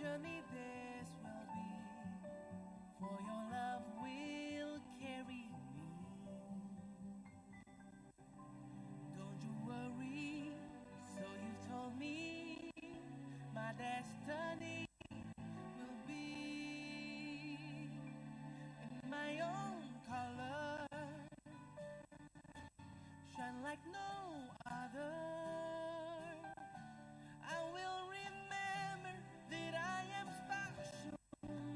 journey this will be, for your love will carry me. Don't you worry, so you've told me my destiny will be in my own color, shine like no other. I will remember that I am special,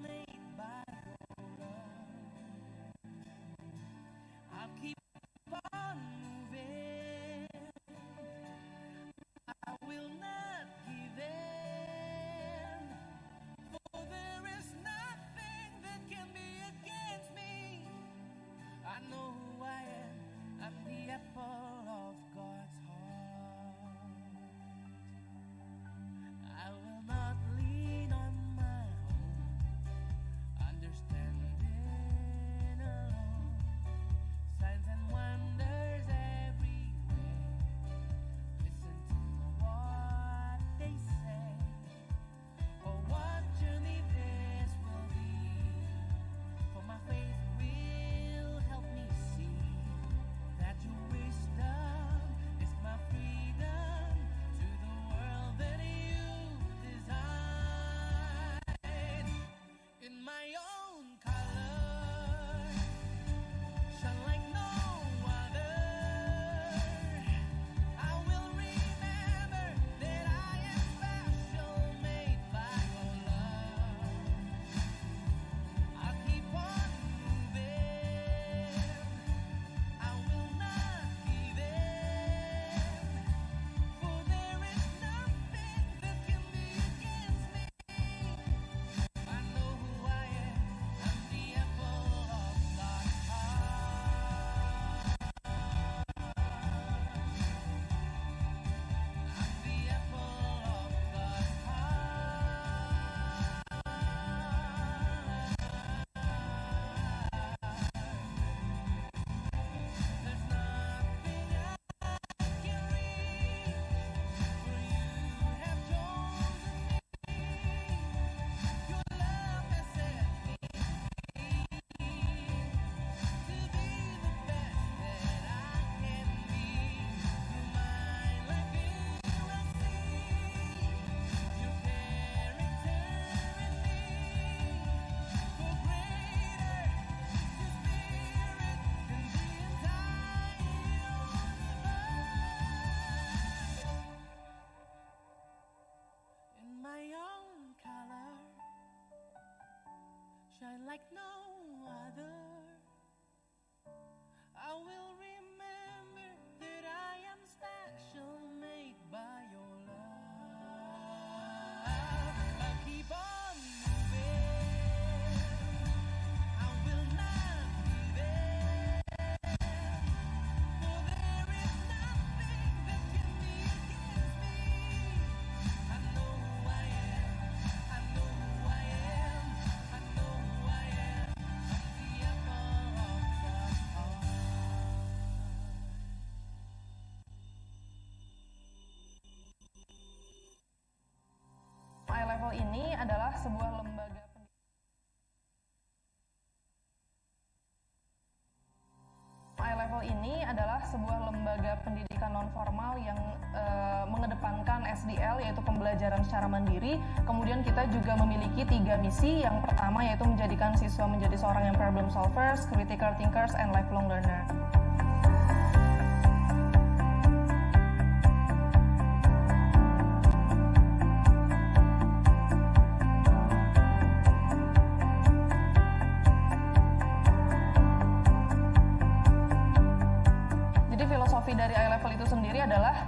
made by your love. I'll keep on moving, I will not give in, for there is nothing that can be against me. I know who I am, I'm the apple of God's heart. I will not lean on my own understanding alone. Signs and wonders everywhere. Listen to what they say. Oh, what journey this will be. For my faith will help me see that your wisdom is my freedom to the world that you designed. In my own color, shine like no other. I will remember that I am special, made by your love. I'll keep on moving, I will not give in, for there is nothing that can be against me. I know who I am, I'm the apple of God's heart. I'm the apple of God's heart. There's nothing I can reach, for you have chosen me. Your love has set me free to be the best that I can be. Through my life you will see your character in me. For greater is your spirit than the entire universe. In my own color, shine like no other. I will remember that I am special, made by your love. I'll keep on moving, I will not give in, for there is nothing that can be against me. I know who I am, I know who I am, I know who I am. I'm the apple of God's heart. Eye Level ini adalah sebuah lembaga pendidikan non formal yang mengedepankan SDL, yaitu pembelajaran secara mandiri. Kemudian kita juga memiliki 3 misi. Yang pertama yaitu menjadikan siswa menjadi seorang yang problem solvers, critical thinkers, and lifelong learner. Jadi filosofi dari eye level itu sendiri adalah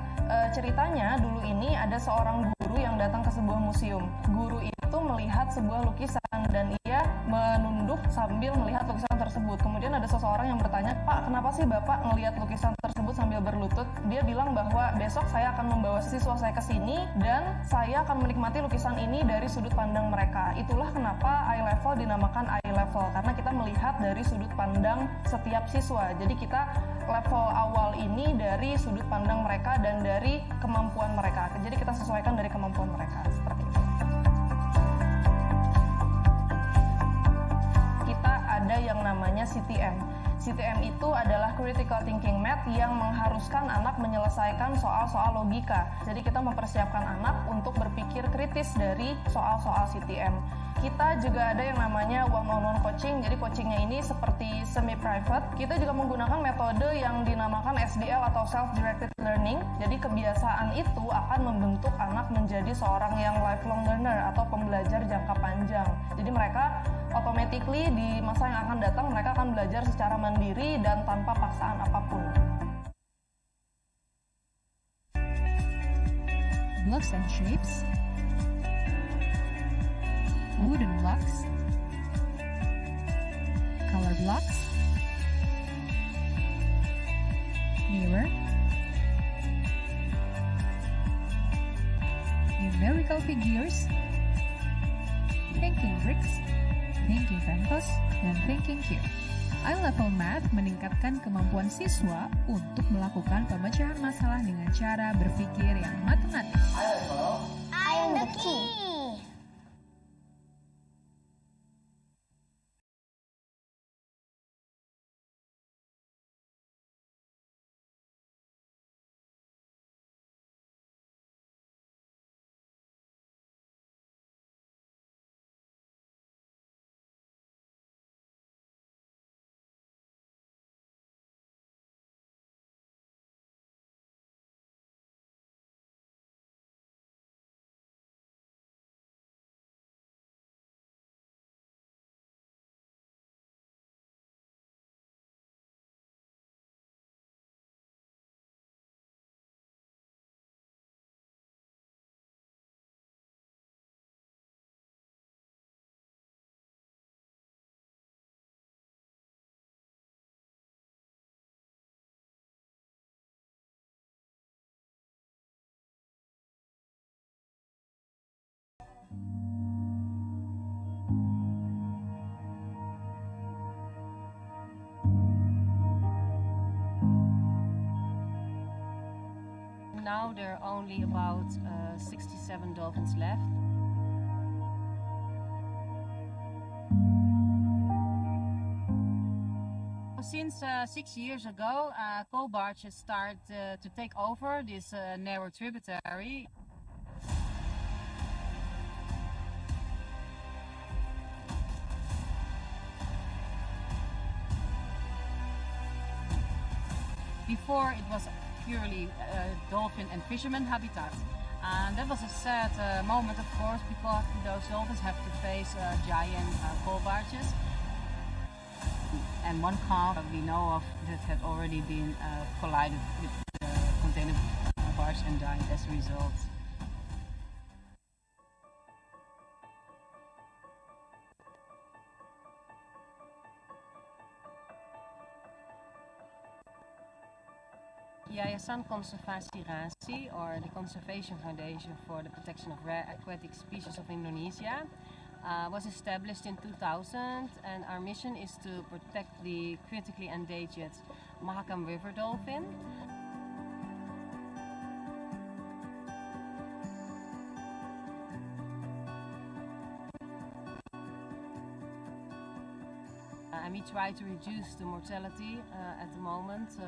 ceritanya dulu ini ada seorang guru yang datang ke sebuah museum. Guru itu melihat sebuah lukisan dan ia menunduk sambil melihat lukisan tersebut. Kemudian ada seseorang yang bertanya, "Pak, kenapa sih Bapak ngelihat lukisan tersebut sambil berlutut?" Dia bilang bahwa besok saya akan membawa siswa saya ke sini dan saya akan menikmati lukisan ini dari sudut pandang mereka. Itulah kenapa eye level dinamakan eye level, karena kita melihat dari sudut pandang setiap siswa. Jadi kita level awal ini dari sudut pandang mereka dan dari kemampuan mereka. Jadi kita sesuaikan dari kemampuan mereka, seperti itu. itu adalah critical thinking math yang mengharuskan anak menyelesaikan soal-soal logika. Jadi kita mempersiapkan anak untuk berpikir kritis dari soal-soal CTM. Kita juga ada yang namanya one-on-one coaching, jadi coachingnya ini seperti semi-private. Kita juga menggunakan metode yang dinamakan SDL atau Self-Directed Learning. Jadi kebiasaan itu akan membentuk anak menjadi seorang yang lifelong learner atau pembelajar jangka panjang. Jadi mereka automatically di masa yang akan datang mereka akan belajar secara mandiri dan tanpa paksaan apapun. Blocks and shapes, wooden blocks, color blocks, mirror, numerical figures, thinking bricks, thinking canvas, dan thinking cube. I-level math meningkatkan kemampuan siswa untuk melakukan pemecahan masalah dengan cara berpikir yang matematis. I am the key. Now there are only about 67 dolphins left. Since 6 years ago, coal barges start to take over this narrow tributary. Before it was purely dolphin and fisherman habitat. And that was a sad moment, of course, because those dolphins have to face giant coal barges. And one calf we know of that had already been collided with the container barge and died as a result. Yayasan Konservasi Rasi, or the Conservation Foundation for the Protection of Rare Aquatic Species of Indonesia, was established in 2000, and our mission is to protect the critically endangered Mahakam River dolphin. And we try to reduce the mortality at the moment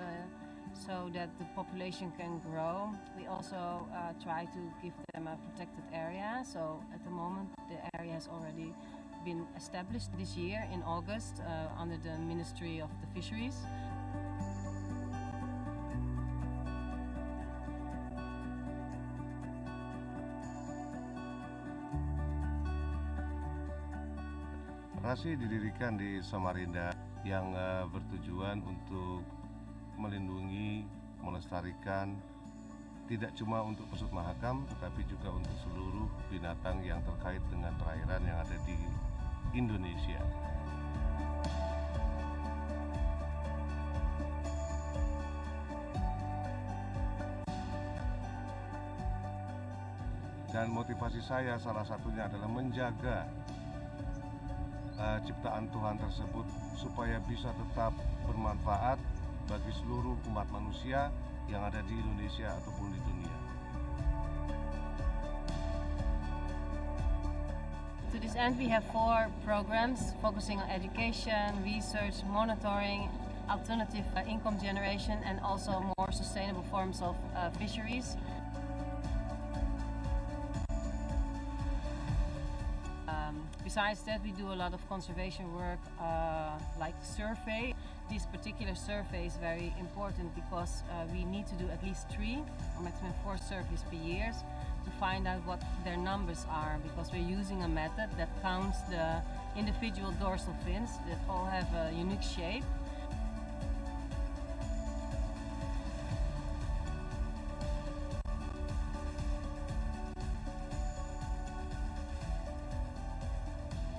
so that the population can grow. We also try to give them a protected area. So at the moment the area has already been established this year in August under the Ministry of the Fisheries. Rasi didirikan di Samarinda yang bertujuan untuk melindungi, melestarikan tidak cuma untuk pesut mahakam tetapi juga untuk seluruh binatang yang terkait dengan perairan yang ada di Indonesia. Dan motivasi saya salah satunya adalah menjaga ciptaan Tuhan tersebut supaya bisa tetap bermanfaat bagi seluruh umat manusia yang ada di Indonesia ataupun di dunia. To this end, we have 4 programs focusing on education, research, monitoring, alternative income generation and also more sustainable forms of fisheries. Besides that, we do a lot of conservation work like survey. This particular survey is very important because we need to do at least 3 or maximum 4 surveys per year to find out what their numbers are, because we're using a method that counts the individual dorsal fins that all have a unique shape.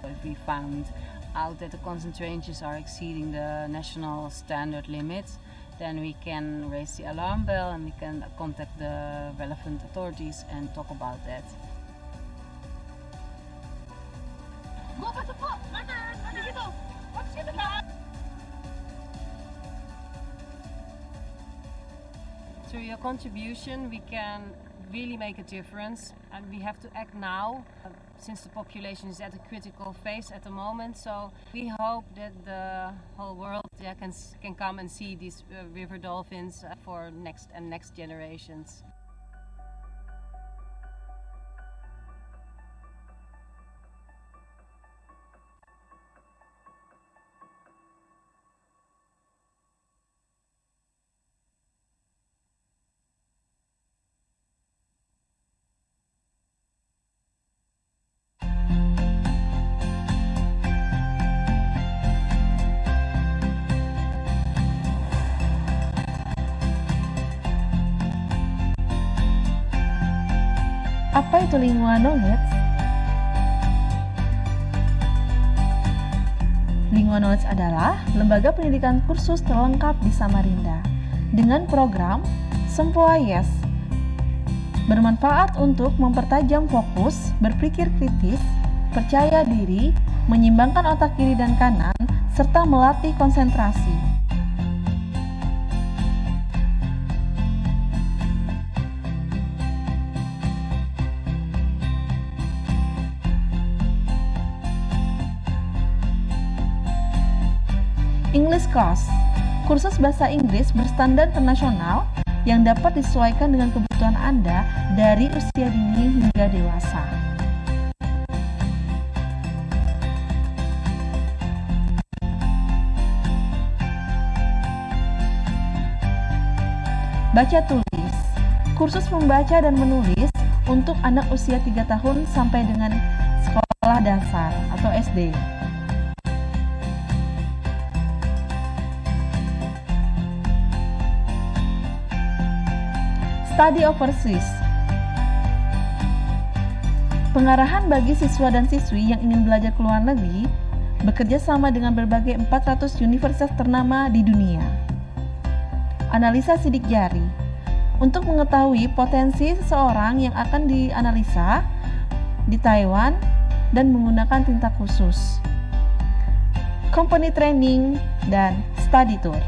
If we found out that the concentrations are exceeding the national standard limits, then we can raise the alarm bell and we can contact the relevant authorities and talk about that. Through your contribution, we can really make a difference, and we have to act now since the population is at a critical phase at the moment. So we hope that the whole world can come and see these river dolphins for next generations. Apa itu Lingua Knowledge? Lingua Knowledge adalah lembaga pendidikan kursus terlengkap di Samarinda dengan program Sempoa Yes. Bermanfaat untuk mempertajam fokus, berpikir kritis, percaya diri, menyimbangkan otak kiri dan kanan, serta melatih konsentrasi. English Class, kursus bahasa Inggris berstandar internasional yang dapat disesuaikan dengan kebutuhan Anda dari usia dini hingga dewasa. Baca tulis, kursus membaca dan menulis untuk anak usia 3 tahun sampai dengan sekolah dasar atau SD. Study Overseas, pengarahan bagi siswa dan siswi yang ingin belajar ke luar negeri, bekerja sama dengan berbagai 400 universitas ternama di dunia. Analisa sidik jari, untuk mengetahui potensi seseorang yang akan dianalisa di Taiwan dan menggunakan tinta khusus. Company training dan study tour.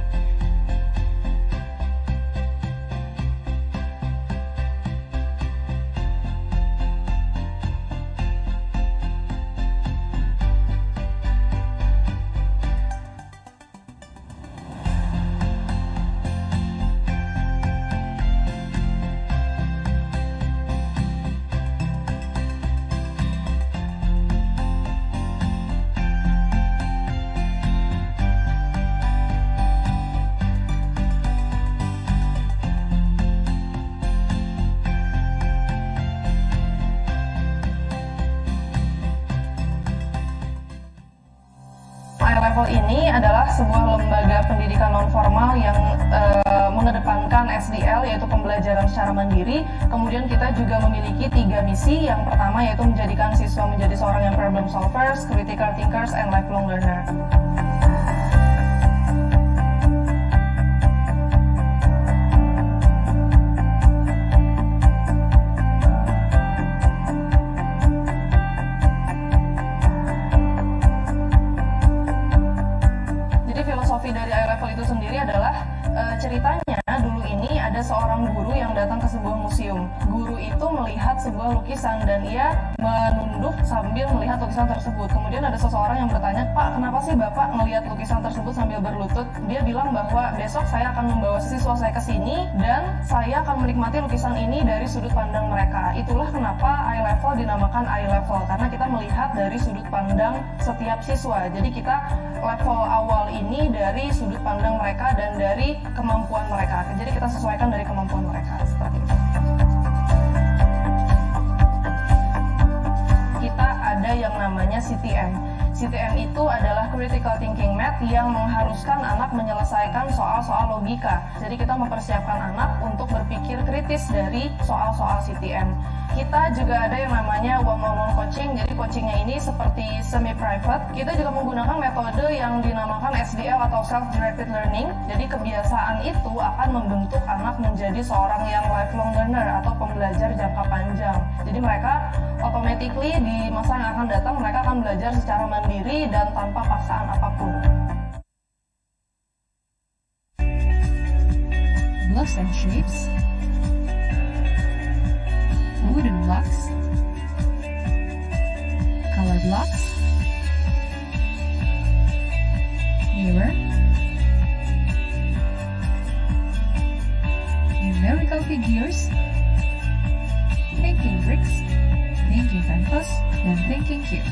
Level ini adalah sebuah lembaga pendidikan non-formal yang mengedepankan SDL, yaitu pembelajaran secara mandiri. Kemudian kita juga memiliki 3 misi. Yang pertama yaitu menjadikan siswa menjadi seorang yang problem solvers, critical thinkers, and lifelong learner. Dari I-Level itu sendiri adalah ceritanya dulu ini ada seorang guru yang datang ke sebuah museum museum. Guru itu melihat sebuah lukisan dan ia menunduk sambil melihat lukisan tersebut. Kemudian ada seseorang yang bertanya, "Pak, kenapa sih Bapak melihat lukisan tersebut sambil berlutut?" Dia bilang bahwa besok saya akan membawa siswa saya ke sini dan saya akan menikmati lukisan ini dari sudut pandang mereka. Itulah kenapa eye level dinamakan eye level, karena kita melihat dari sudut pandang setiap siswa. Jadi kita level awal ini dari sudut pandang mereka dan dari kemampuan mereka. Jadi kita sesuaikan dari kemampuan mereka seperti itu. Kita ada yang namanya CTM. CTM itu adalah Critical Thinking Math yang mengharuskan anak menyelesaikan soal-soal logika. Jadi kita mempersiapkan anak untuk berpikir kritis dari soal-soal CTM. Kita juga ada yang namanya one-on-one coaching. Jadi coachingnya ini seperti semi-private. Kita juga menggunakan metode yang dinamakan SDL atau Self-Directed Learning. Jadi kebiasaan itu akan membentuk anak menjadi seorang yang lifelong learner atau pembelajar jangka panjang. Jadi mereka automatically di masa yang akan datang mereka akan belajar secara mandiri dan tanpa paksaan apapun. Blocks and shapes, wooden blocks, color blocks, mirror, numerical figures, thinking bricks, thinking canvas, dan thinking cube.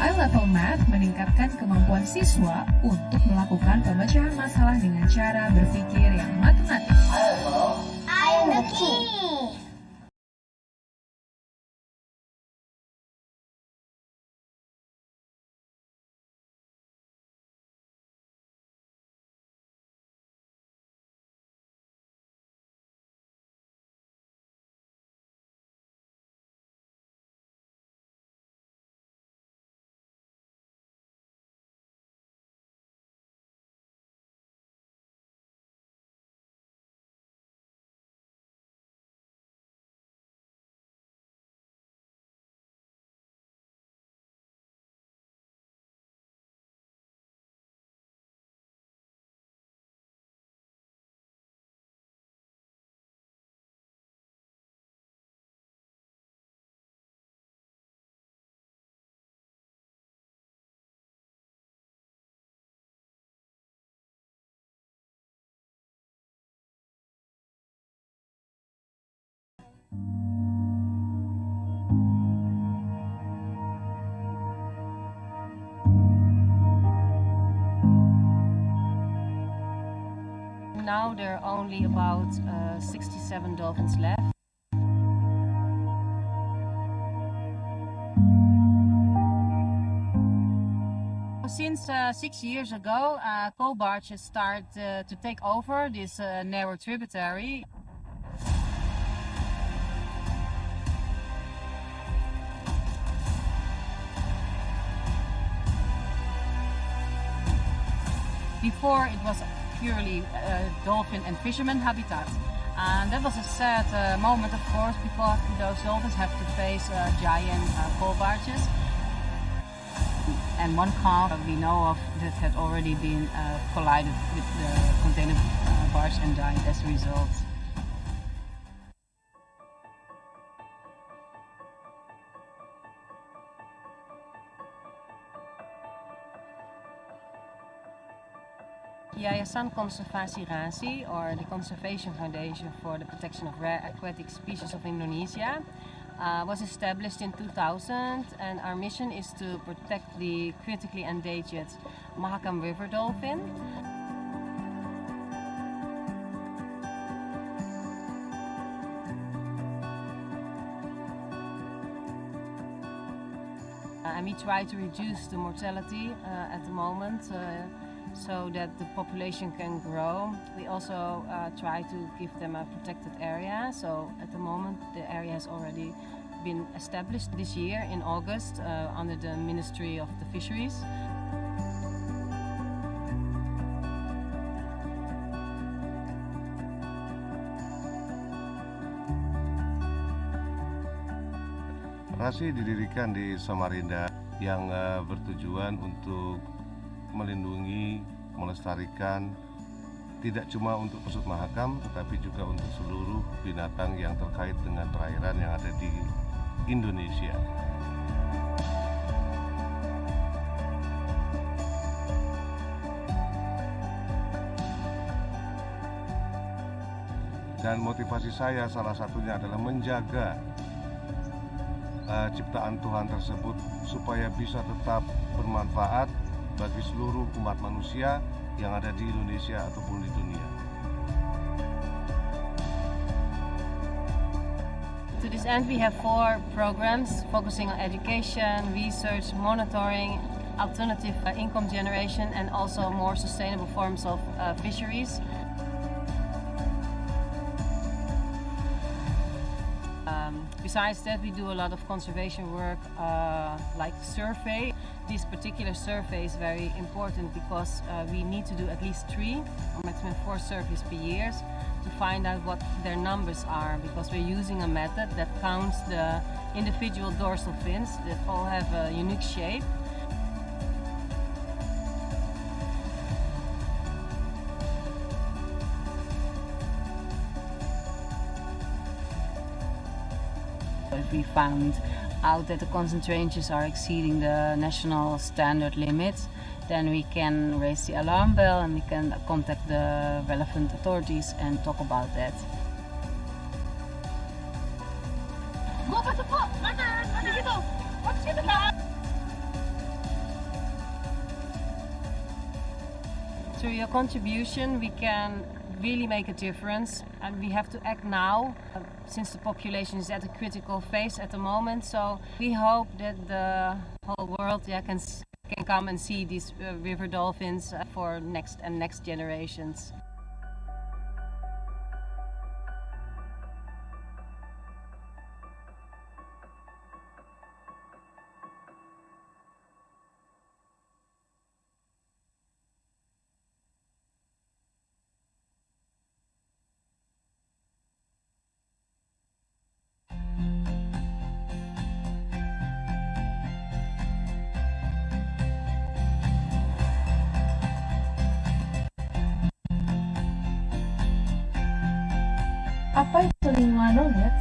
Eye-level math meningkatkan kemampuan siswa untuk melakukan pemecahan masalah dengan cara berpikir yang matematis. I am the key. Now there are only about 67 dolphins left. Since 6 years ago, coal barges start to take over this narrow tributary. Before it was purely dolphin and fisherman habitat. And that was a sad moment, of course, because those dolphins have to face giant coal barges. And one calf we know of that had already been collided with the container barge and died as a result. Yayasan Konservasi Rasi, or the Conservation Foundation for the Protection of Rare Aquatic Species of Indonesia, was established in 2000, and our mission is to protect the critically endangered Mahakam river dolphin. And we try to reduce the mortality at the moment so that the population can grow. We also try to give them a protected area. So at the moment the area has already been established this year in August under the Ministry of the Fisheries. Rasi didirikan di Samarinda yang bertujuan untuk melindungi, melestarikan tidak cuma untuk pesut mahakam, tetapi juga untuk seluruh binatang yang terkait dengan perairan yang ada di Indonesia. Dan motivasi saya salah satunya adalah menjaga ciptaan Tuhan tersebut supaya bisa tetap bermanfaat bagi seluruh umat manusia yang ada di Indonesia ataupun di dunia. To this end, we have 4 programs focusing on education, research, monitoring, alternative income generation, and also more sustainable forms of fisheries. Besides that, we do a lot of conservation work, like survey. This particular survey is very important because we need to do at least 3 or maximum 4 surveys per year to find out what their numbers are, because we're using a method that counts the individual dorsal fins that all have a unique shape. If we found out that the concentrations are exceeding the national standard limits, then we can raise the alarm bell and we can contact the relevant authorities and talk about that. Through your contribution, we can really make a difference, and we have to act now since the population is at a critical phase at the moment. So we hope that the whole world can come and see these river dolphins for next generations. Apa itu lingkungan knowledge?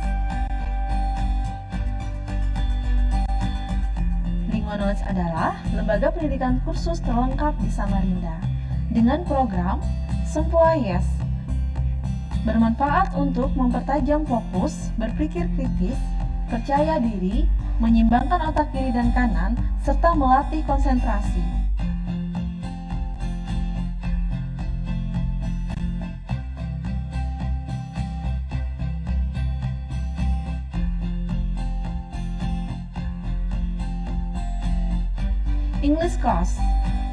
Lingkungan knowledge adalah lembaga pendidikan kursus terlengkap di Samarinda dengan program Semua Yes. Bermanfaat untuk mempertajam fokus, berpikir kritis, percaya diri, menyimbangkan otak kiri dan kanan, serta melatih konsentrasi. English Class,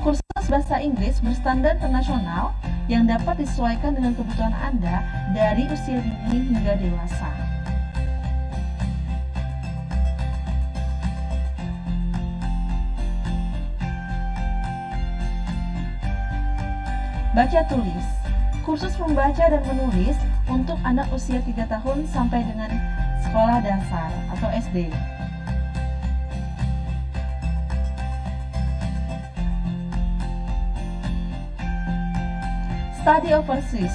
kursus bahasa Inggris berstandar internasional yang dapat disesuaikan dengan kebutuhan Anda dari usia dini hingga dewasa. Baca tulis, kursus membaca dan menulis untuk anak usia 3 tahun sampai dengan sekolah dasar atau SD. Study overseas,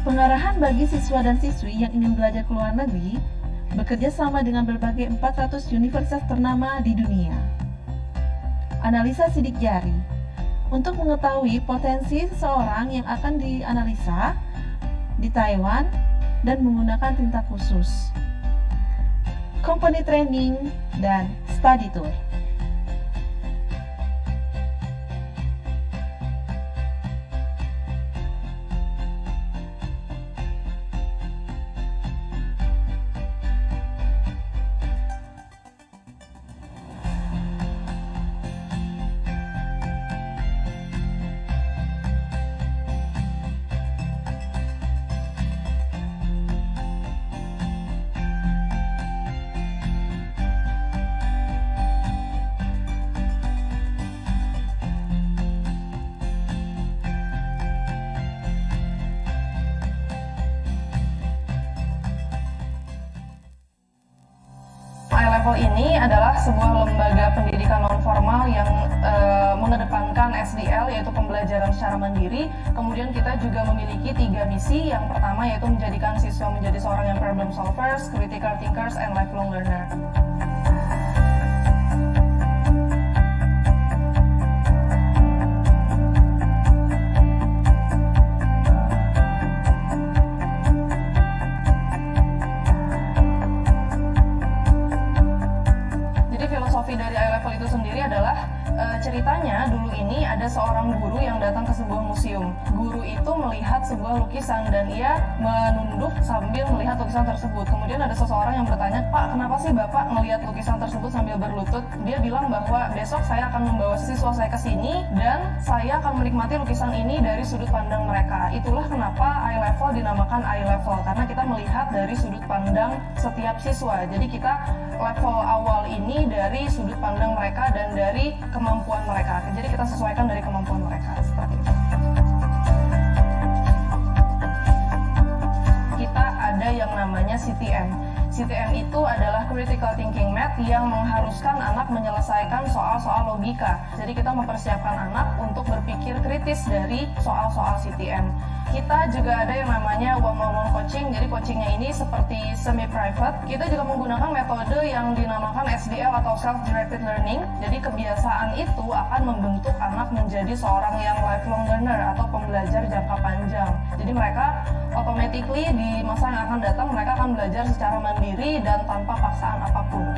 pengarahan bagi siswa dan siswi yang ingin belajar ke luar negeri, bekerja sama dengan berbagai 400 universitas ternama di dunia. Analisa sidik jari, untuk mengetahui potensi seseorang yang akan dianalisa di Taiwan dan menggunakan tinta khusus. Company training dan study tour. level ini adalah sebuah lembaga pendidikan non formal yang mengedepankan SDL, yaitu pembelajaran secara mandiri. Kemudian kita juga memiliki 3 misi. Yang pertama yaitu menjadikan siswa menjadi seorang yang problem solvers, critical thinkers, and lifelong learner. Dari I-Level itu sendiri adalah ceritanya dulu ini ada seorang guru yang datang ke sebuah museum. Guru itu melihat sebuah lukisan dan ia menunduk sambil melihat lukisan tersebut. Kemudian ada seseorang yang bertanya, "Pak, kenapa sih Bapak melihat lukisan tersebut sambil berlutut?" Dia bilang bahwa besok saya akan membawa siswa saya ke sini dan saya akan menikmati lukisan ini dari sudut pandang mereka. Itulah kenapa I-Level dinamakan I-Level, karena kita melihat dari sudut pandang setiap siswa. Jadi kita level awal ini dari sudut pandang mereka dan dari kemampuan mereka. Jadi kita sesuaikan dari kemampuan mereka, seperti itu. Kita ada yang namanya CTM. CTM itu adalah Critical Thinking Math yang mengharuskan anak menyelesaikan soal-soal logika. Jadi kita mempersiapkan anak untuk berpikir kritis dari soal-soal CTM. Kita juga ada yang namanya one-on-one coaching. Jadi coachingnya ini seperti semi-private. Kita juga menggunakan metode yang dinamakan SDL atau Self-Directed Learning. Jadi kebiasaan itu akan membentuk anak menjadi seorang yang lifelong learner atau pembelajar jangka panjang. Jadi mereka automatically di masa yang akan datang mereka akan belajar secara mandiri dan tanpa paksaan apapun.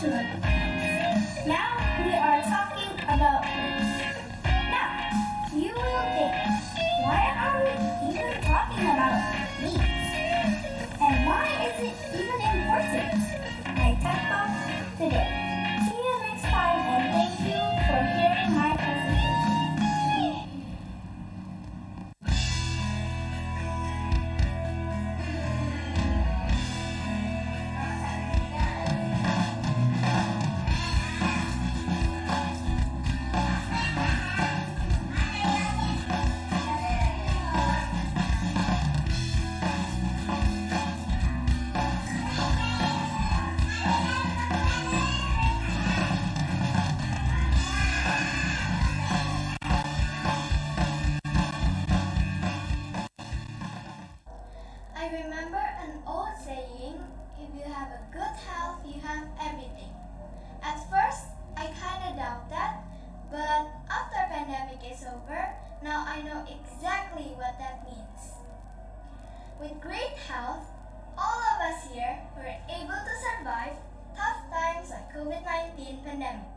Now we are talking about this. Now, you will think, why are we even talking about this? And why is it even important? My TED Talk today. See you next time and thank you for hearing my presentation. I remember an old saying, if you have a good health, you have everything. At first, I kinda doubt that, but after pandemic is over, now I know exactly what that means. With great health, all of us here were able to survive tough times like COVID-19 pandemic.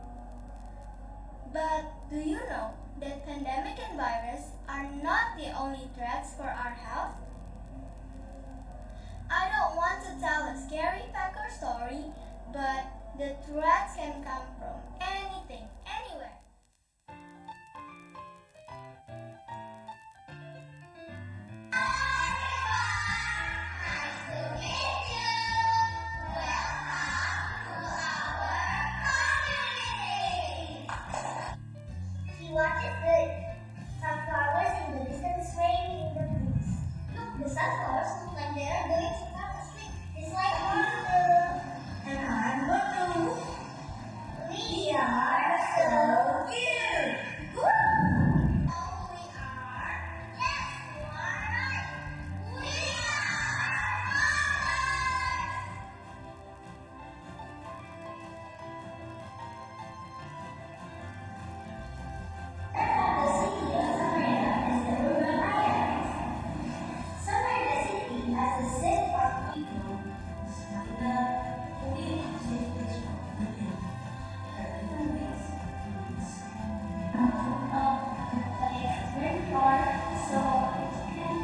But do you know that pandemic and virus are not the only threats for our health? I don't want to tell a scary fact or story, but the threats can come from anything, anywhere. See what is good? Sunflowers in the distance swaying in the breeze. Look, the sunflowers look like they are going to fall asleep. It's like wonder. And I'm Batu. We are so cute. Woo! Oh, we are? Yes, you are right. We are mothers. The city of Samarinda is the urban area. Samarinda city has a safe park people. Samarinda, we have safe place for living. There are different ways to do this. But it's very far, so it can.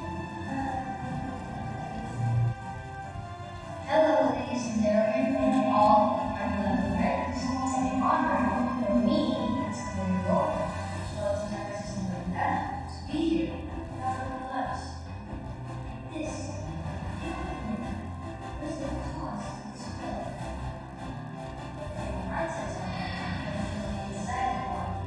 Hello, ladies and gentlemen, and all our beloved friends. It's an honor for me as a little girl, as well as members of Samarinda, to be here and travel with us. This was the cause of this film. The artist is excited about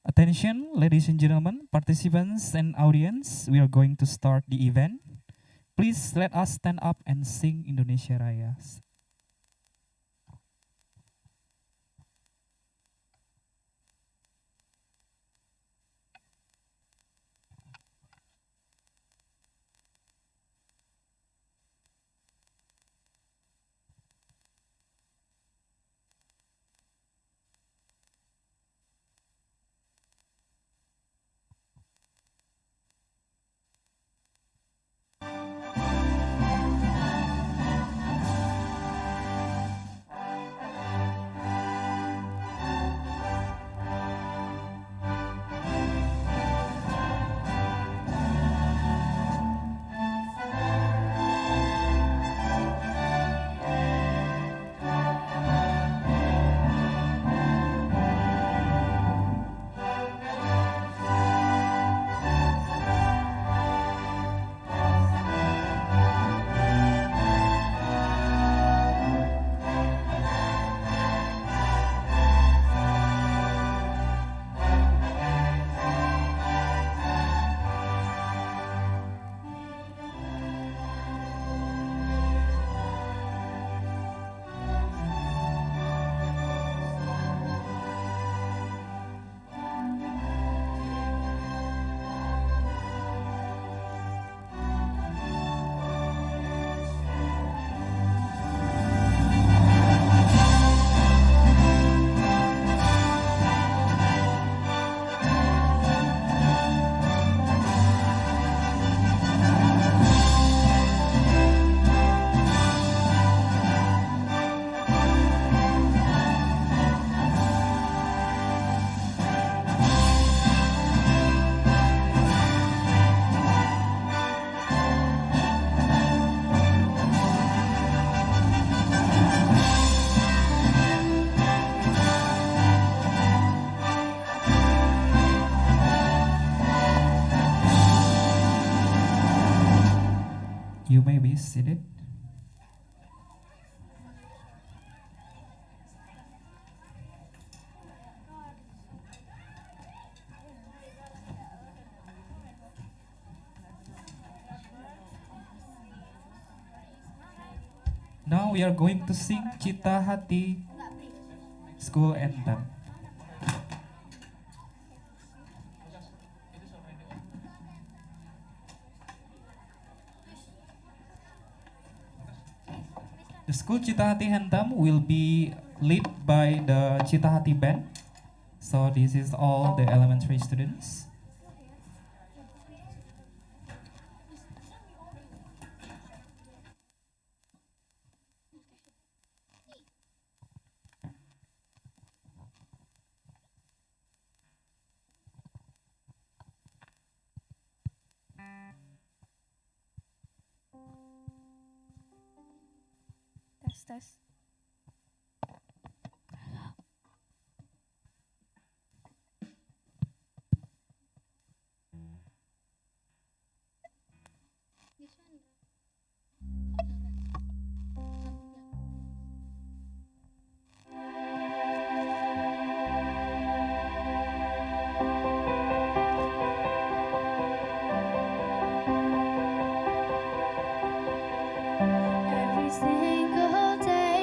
Attention, ladies and gentlemen, participants and audience, we are going to start the event. Please let us stand up and sing Indonesia Raya. please seated. Now we are going to sing Cita Hati school anthem. The school Cita Hati anthem will be led by the Cita Hati band. So this is all the elementary students. Tes. Every single day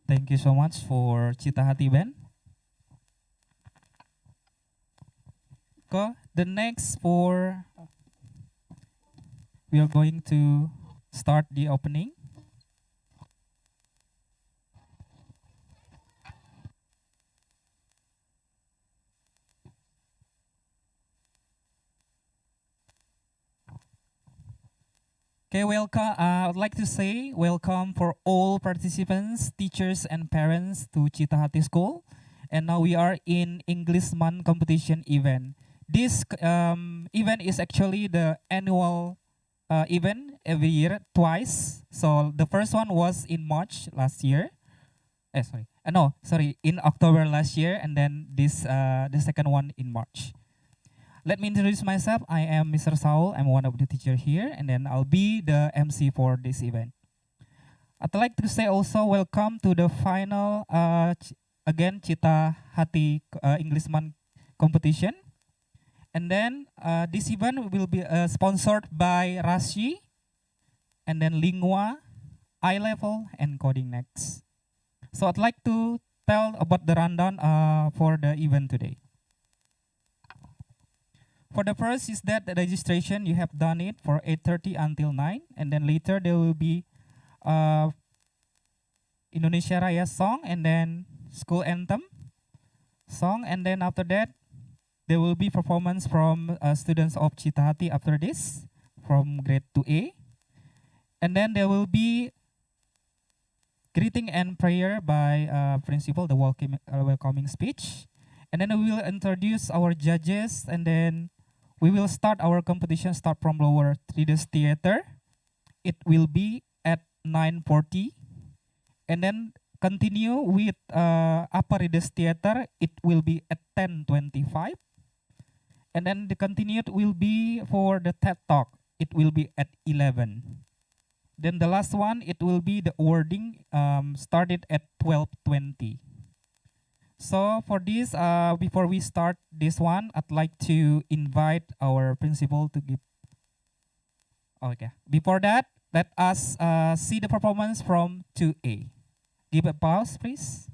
Thank you so much for Cita Hati Band. The next we are going to start the opening. Okay, welcome. I would like to say welcome for all participants, teachers, and parents to Cita Hati School. And now we are in English Month competition event. This event is actually the annual event every year, twice. So the first one was in March last year. In October last year, and then the second one in March. Let me introduce myself. I am Mr. Saul. I'm one of the teacher here, and then I'll be the MC for this event. I'd like to say also welcome to the final, again, Cita Hati English Month competition. And then this event will be sponsored by Rashi, and then Lingua, I-Level, and Coding Next. So I'd like to tell about the rundown for the event today. For the first is that the registration, you have done it for 8:30 until 9, and then later there will be Indonesia Raya song, and then school anthem song, and then after that there will be performance from students of Cita Hati after this, from grade 2A, and then there will be greeting and prayer by principal, the welcoming speech, and then we will introduce our judges, and then we will start our competition, start from lower readers theater. It will be at 9:40, and then continue with upper readers theater. It will be at 10:25, and then the continued will be for the TED Talk. It will be at 11. Then the last one, it will be the awarding, started at 12:20. So for this, before we start this one, I'd like to invite our principal to give. Okay. Before that, let us see the performance from 2A. Give a pause, please.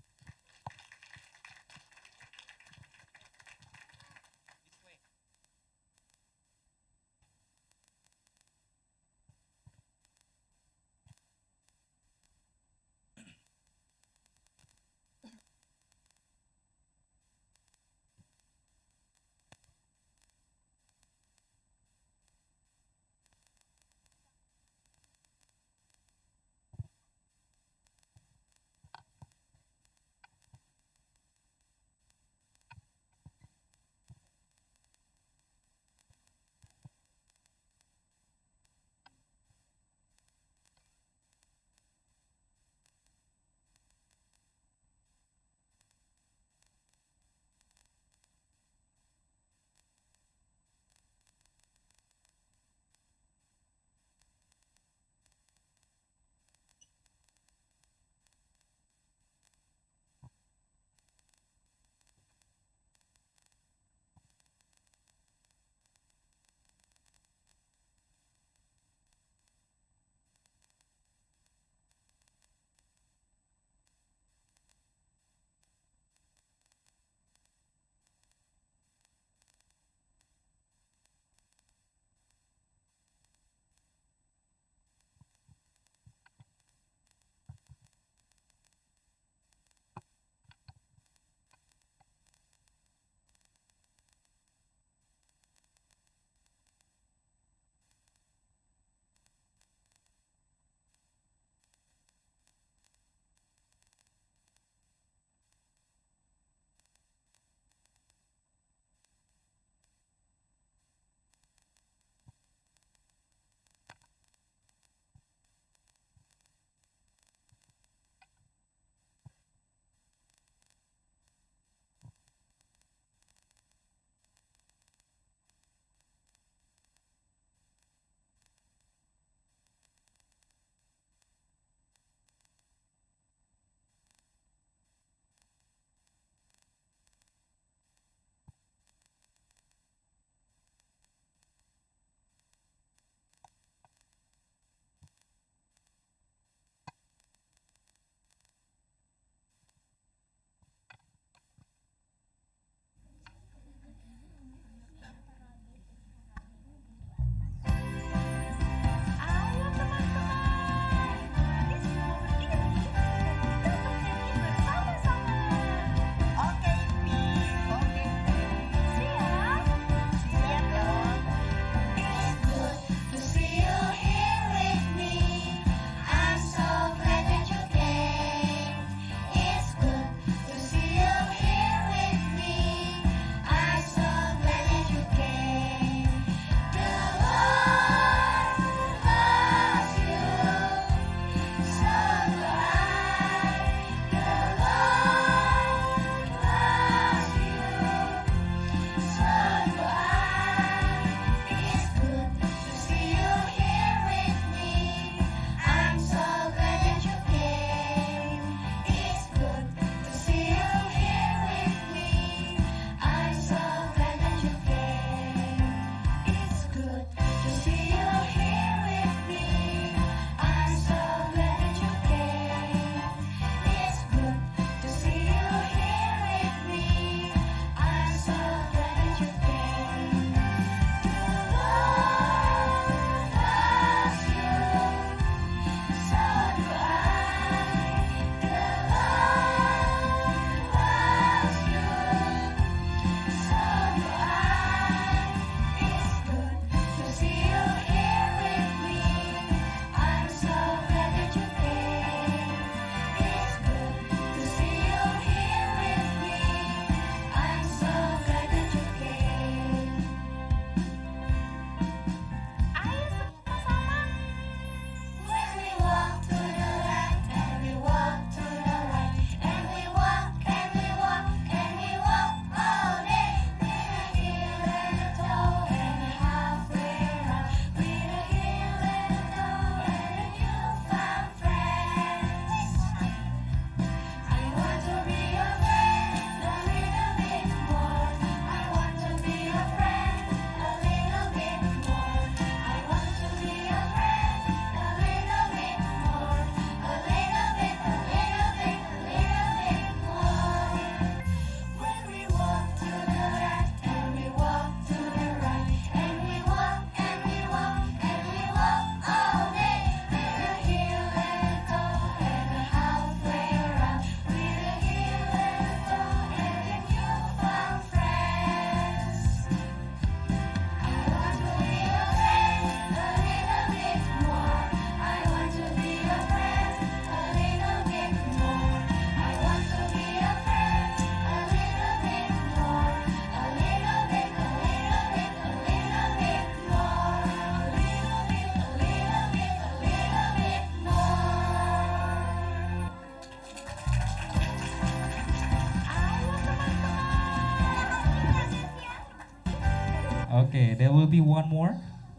Okay, there will be one more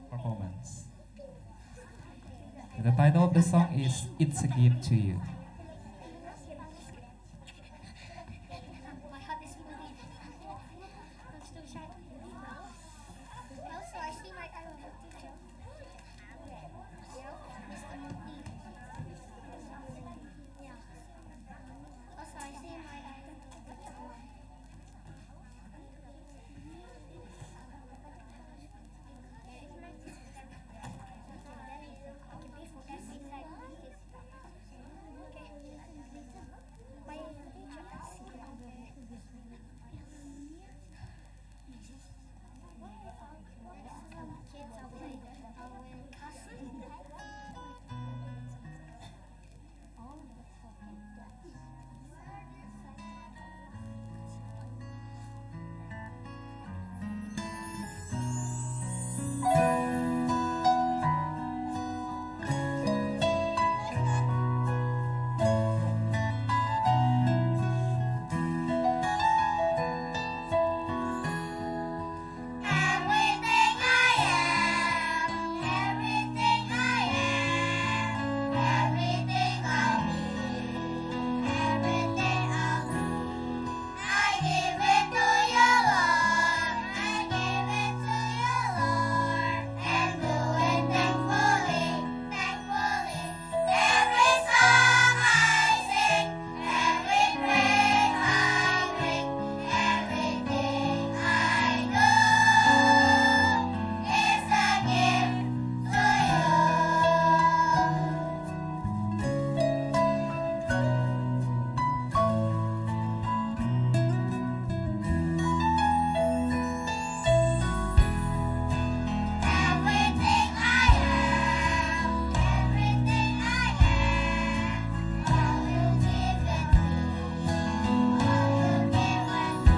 performance. The title of the song is It's a Gift to You. My heart is bleeding. I'm still shy. Also, I see my idol teacher. Yeah, Mr. Mukti. Yeah. Also, I see my idol. My kids are playing casting. Everything I am, everything I am, everything I need, everything I'll need. I give it to you, Lord. I give it to you, Lord, and do it thankfully, thankfully. Every song I sing, every praise I bring, everything I do is a gift to you. Everything I am, everything I am, all you given me, all you given me.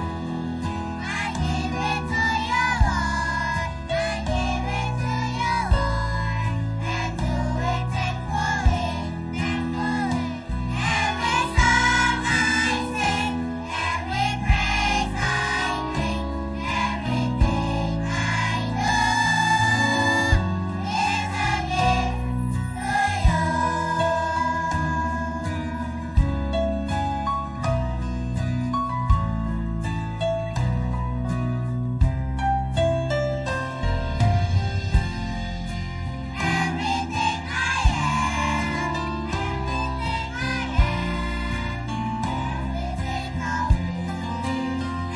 I give it to you, Lord. I give it to you, Lord, and do it thankfully, thankfully. Every song I sing, every praise I bring, everything I do is a gift to you. Everything I am, everything I am, everything I'll be,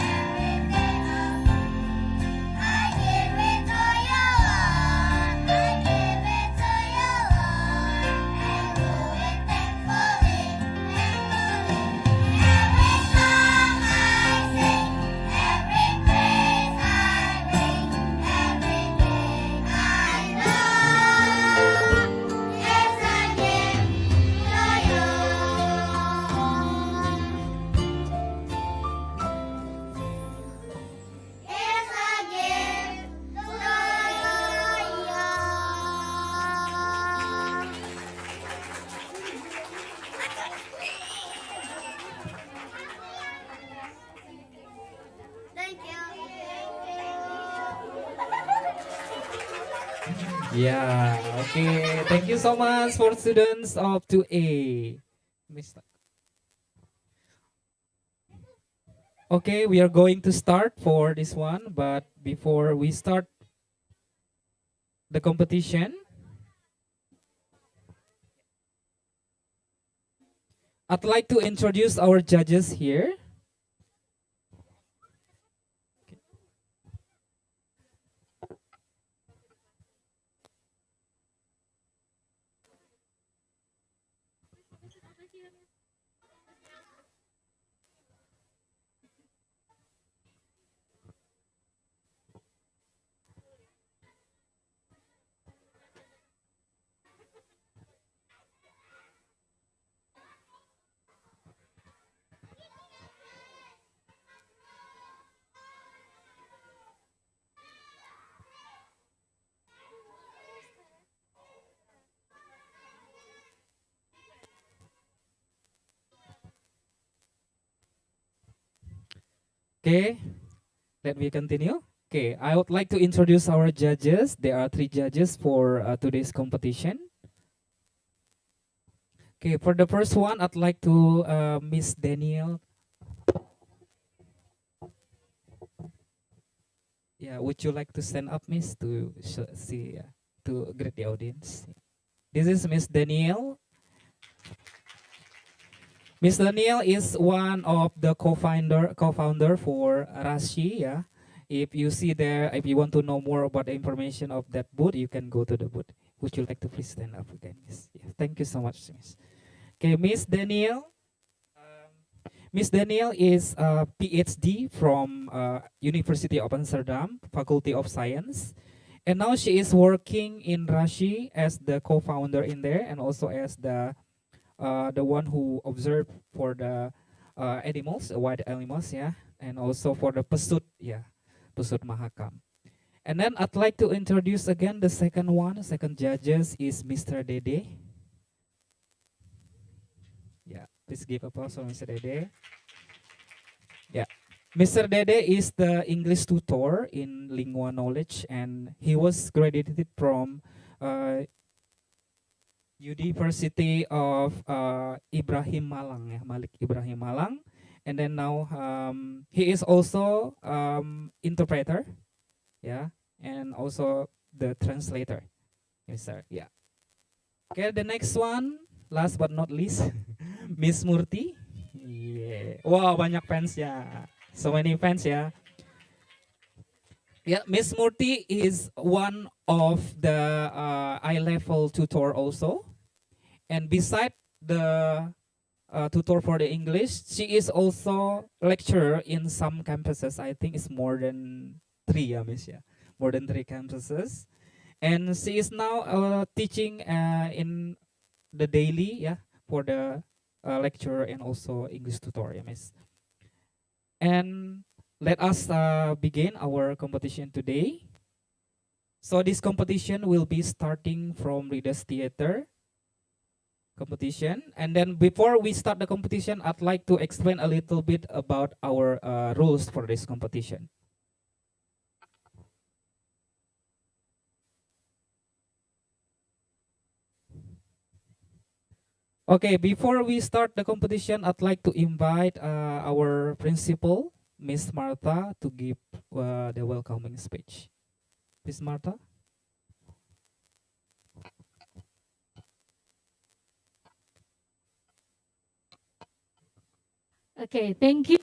everything I'll be. I give it to you, Lord. I give it to you, Lord, and do it thankfully, thankfully. Every song I sing, every praise I bring, everything I do is a gift to you. It's a gift to you. Thank you. Yeah, okay. Thank you so much for students of 2A. Mr. Okay, we are going to start for this one, but before we start the competition, I'd like to introduce our judges here. Okay, let me continue. Okay, I would like to introduce our judges. There are 3 judges for today's competition. Okay, for the first one, I'd like to Miss Daniel. Yeah, would you like to stand up, Miss, to see to greet the audience? This is Miss Daniel. Miss Daniel is one of the co-founder for Rashi. Yeah, if you see there, if you want to know more about the information of that booth, you can go to the booth. Would you like to please stand up again, Miss? Yeah, thank you so much, Miss. Okay, Miss Daniel. Miss Daniel is a PhD from University of Amsterdam, Faculty of Science. And now she is working in Rashi as the co-founder in there and also as the one who observed for the animals, wild animals, yeah, and also for the Pesut, yeah, Pesut Mahakam. And then I'd like to introduce again the second judges is Mr. Dede. Yeah, please give applause for Mr. Dede. Yeah, Mr. Dede is the English tutor in Lingua Knowledge, and he was graduated from University of Ibrahim Malang, yeah, Malik Ibrahim Malang, and then now he is also interpreter, yeah, and also the translator, yes sir, yeah. Okay, the next one, last but not least, Miss Murti. Yeah. Wow, banyak fans ya. So many fans ya. Yeah, Miss Murti is one of the eye level tutor also. And beside the tutor for the English, she is also lecturer in some campuses. I think it's more than 3, yeah, Miss, yeah. More than 3 campuses. And she is now teaching in the daily, yeah, for the lecturer and also English tutor, yeah, Miss. And let us begin our competition today. So this competition will be starting from Readers Theater competition. And then before we start the competition, I'd like to explain a little bit about our rules for this competition. Okay, before we start the competition, I'd like to invite our principal, Miss Martha, to give the welcoming speech. Miss Martha? Okay, thank you.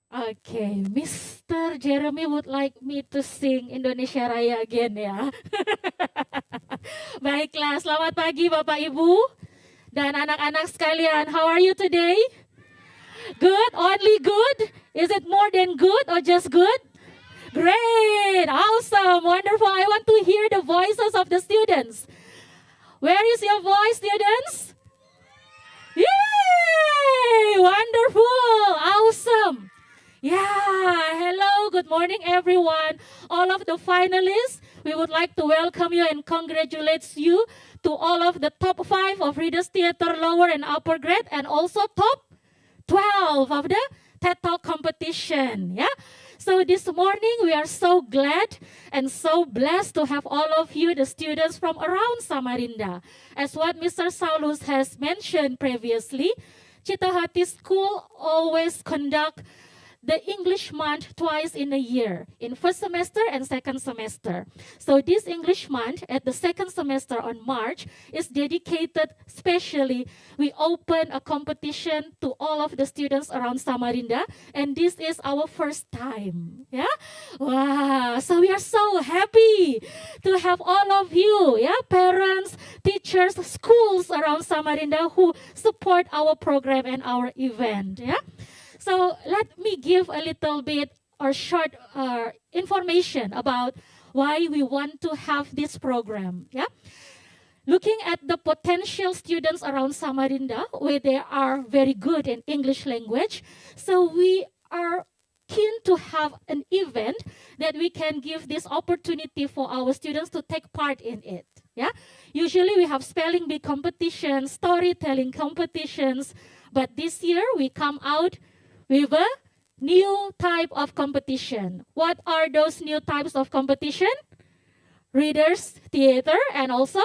Okay, Mr. Jeremy would like me to sing Indonesia Raya again ya. Baiklah, selamat pagi Bapak Ibu dan anak-anak sekalian. How are you today? Good? Only good? Is it more than good or just good? Great, awesome, wonderful. I want to hear the voices of the students. Where is your voice, students? Yay! Wonderful, awesome. Yeah, hello, good morning everyone. All of the finalists, we would like to welcome you and congratulate you to all of the top 5 of Readers Theater lower and upper grade and also top 12 of the TED Talk competition. Yeah. So this morning we are so glad and so blessed to have all of you, the students from around Samarinda. As what Mr. Saulus has mentioned previously, Cita Hati School always conduct the English month twice in a year, in first semester and second semester. So this English month at the second semester on March is dedicated specially. We open a competition to all of the students around Samarinda, and this is our first time. Yeah, wow! So we are so happy to have all of you, yeah, parents, teachers, schools around Samarinda who support our program and our event. Yeah. So let me give a little bit or short information about why we want to have this program. Yeah, looking at the potential students around Samarinda, where they are very good in English language, so we are keen to have an event that we can give this opportunity for our students to take part in it. Yeah, usually we have spelling bee competitions, storytelling competitions, but this year we come out with a new type of competition. What are those new types of competition? Readers, theater, and also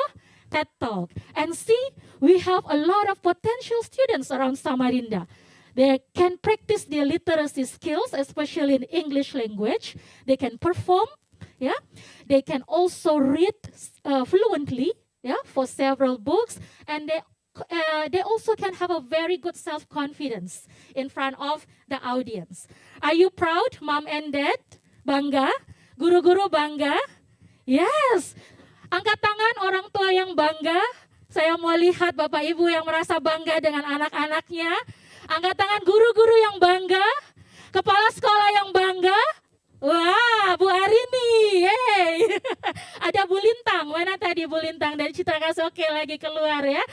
TED Talk. And see, we have a lot of potential students around Samarinda. They can practice their literacy skills, especially in English language. They can perform, yeah. They can also read fluently, yeah, for several books, and they also can have a very good self-confidence in front of the audience. Are you proud, mom and dad? Bangga? Guru-guru bangga? Yes. Angkat tangan orang tua yang bangga. Saya mau lihat Bapak Ibu yang merasa bangga dengan anak-anaknya. Angkat tangan guru-guru yang bangga. Kepala sekolah yang bangga. Wah, Bu Arini. Yeay. Ada Bu Lintang. Mana tadi Bu Lintang dari Cita Kasih? Oke, lagi keluar ya.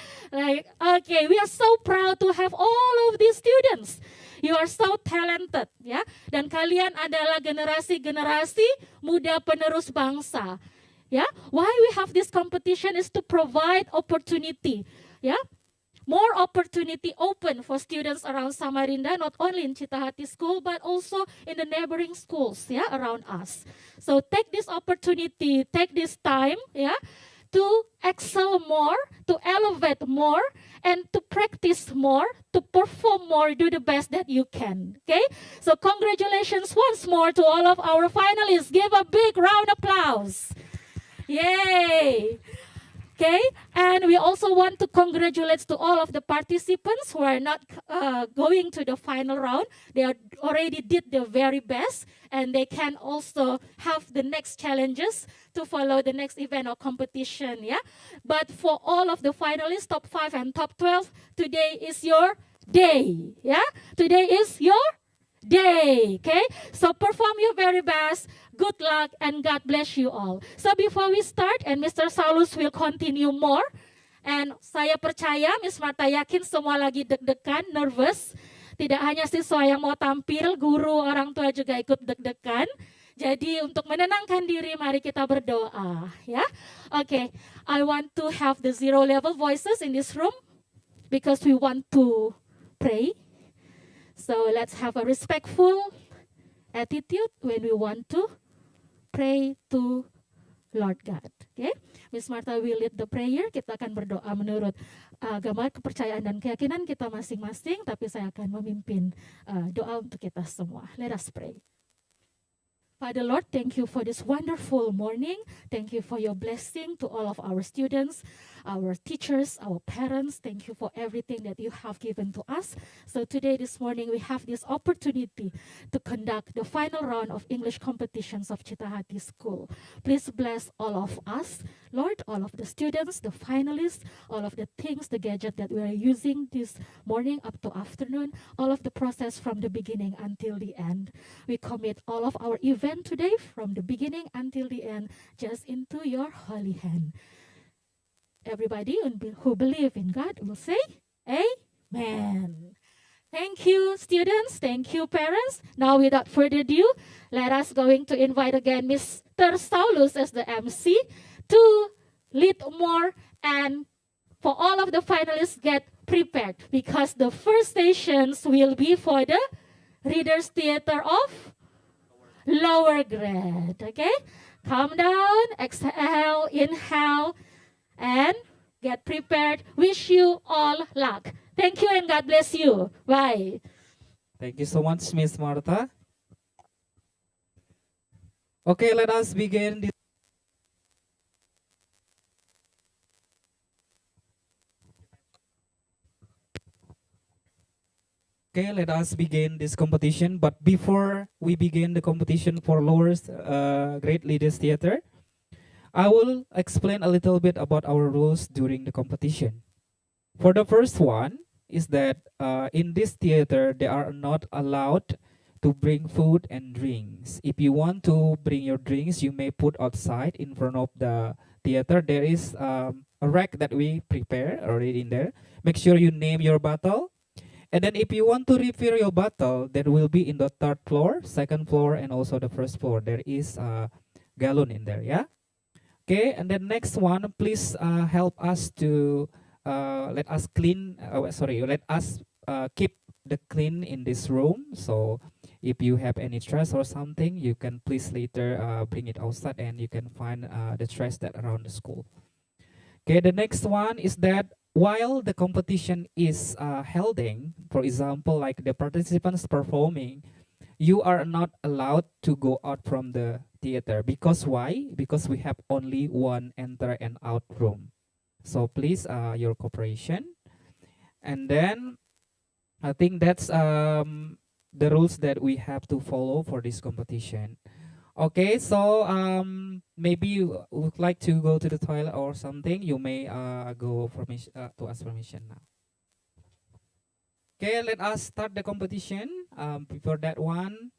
Oke, we are so proud to have all of these students. You are so talented, ya. Dan kalian adalah generasi-generasi muda penerus bangsa. Ya, why we have this competition is to provide opportunity, ya. More opportunity open for students around Samarinda, not only in Cita Hati School, but also in the neighboring schools, yeah, around us. So take this opportunity, take this time, yeah, to excel more, to elevate more, and to practice more, to perform more, do the best that you can, okay? So congratulations once more to all of our finalists. Give a big round of applause. Yay! Okay, and we also want to congratulate to all of the participants who are not going to the final round. They already did their very best, and they can also have the next challenges to follow the next event or competition. Yeah, but for all of the finalists, top 5 and top 12, today is your day. Yeah, today is your day. Okay, so perform your very best. Good luck and God bless you all. So before we start, and Mr. Saulus will continue more, and saya percaya Miss Marta yakin semua lagi deg-degan, nervous. Tidak hanya siswa yang mau tampil, guru, orang tua juga ikut deg-degan. Jadi untuk menenangkan diri, mari kita berdoa, ya. Okay, I want to have the zero level voices in this room because we want to pray. So let's have a respectful attitude when we want to pray to Lord God. Okay, Miss Martha will lead the prayer. Kita akan berdoa menurut agama, kepercayaan dan keyakinan kita masing-masing. Tapi saya akan memimpin doa untuk kita semua. Let us pray. Father Lord, thank you for this wonderful morning. Thank you for your blessing to all of our students, our teachers, our parents. Thank you for everything that you have given to us. So today, this morning, we have this opportunity to conduct the final round of English competitions of Cita Hati School. Please bless all of us, Lord, all of the students, the finalists, all of the things, the gadget that we are using this morning up to afternoon, all of the process from the beginning until the end. We commit all of our events today from the beginning until the end just into your holy hand. Everybody who believe in God will say amen. Thank you, students. Thank you, parents. Now without further ado, let us going to invite again Mr. Saulus as the MC to lead more, and for all of the finalists, get prepared because the first stations will be for the Readers Theater of lower grade. Okay, calm down, exhale, inhale, and get prepared. Wish you all luck. Thank you and God bless you. Bye. Thank you so much, Miss Martha. Okay, let us begin this. Okay, let us begin this competition. But before we begin the competition for lower grade leaders theater, I will explain a little bit about our rules during the competition. For the first one is that in this theater, they are not allowed to bring food and drinks. If you want to bring your drinks, you may put outside in front of the theater. There is a rack that we prepare already in there. Make sure you name your bottle. And then if you want to refill your bottle, that will be in the third floor, second floor, and also the first floor. There is a gallon in there, yeah? Okay, and then next one, please help us to let us clean, let us keep the clean in this room. So if you have any trash or something, you can please later bring it outside and you can find the trash that around the school. Okay, the next one is that while the competition is holding, for example, like the participants performing, you are not allowed to go out from the theater. Because why? Because we have only one enter and out room. So please, your cooperation. And then I think that's the rules that we have to follow for this competition. Okay, so maybe you would like to go to the toilet or something. You may go permission to ask permission now. Okay, let us start the competition. Before that one,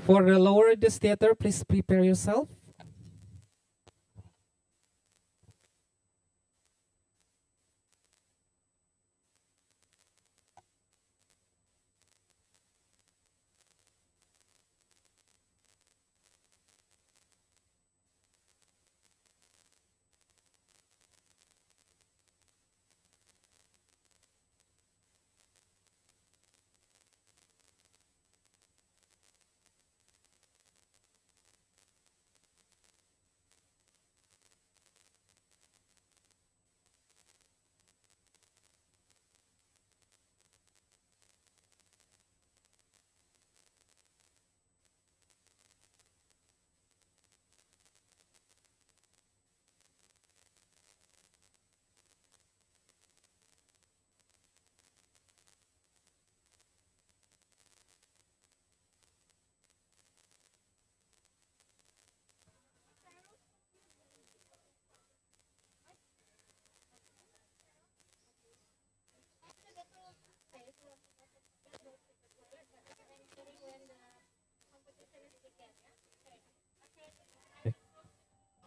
for the lower this theater, please prepare yourself.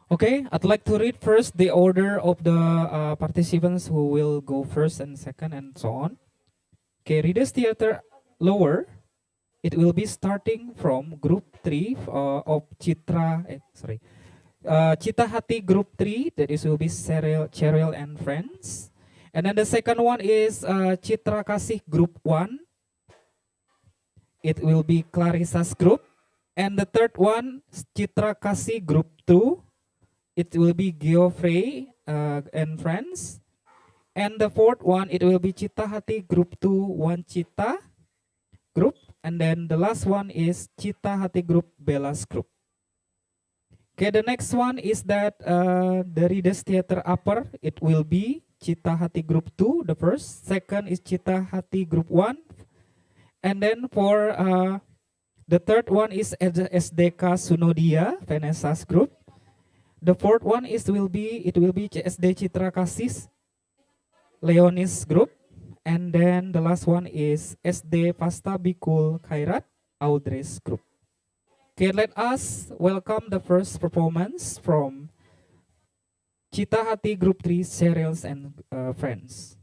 Okay, I'd like to read first the order of the participants who will go first and second and so on. Okay, Readers Theater lower, it will be starting from group 3 of Cita Hati group 3, that is will be Cheryl and friends. And then the second one is Citra Kasih group 1. It will be Clarissa's group. And the third one, Citra Kasih group 2. It will be Geoffrey and friends. And the fourth one, it will be Cita Hati group 2, 1 Cita group. And then the last one is Cita Hati group, Bella's group. Okay, the next one is that the Readers Theater upper, it will be Cita Hati group 2, the first. Second is Cita Hati group 1. And then for the third one is SDK Sunodia, Vanessa's group. The fourth one it will be SD Citra Kasih, Leonis group. And then the last one is SD Pasta Bikul Khairat, Audrey's group. Okay, let us welcome the first performance from Cita Hati group 3, Cereals and friends.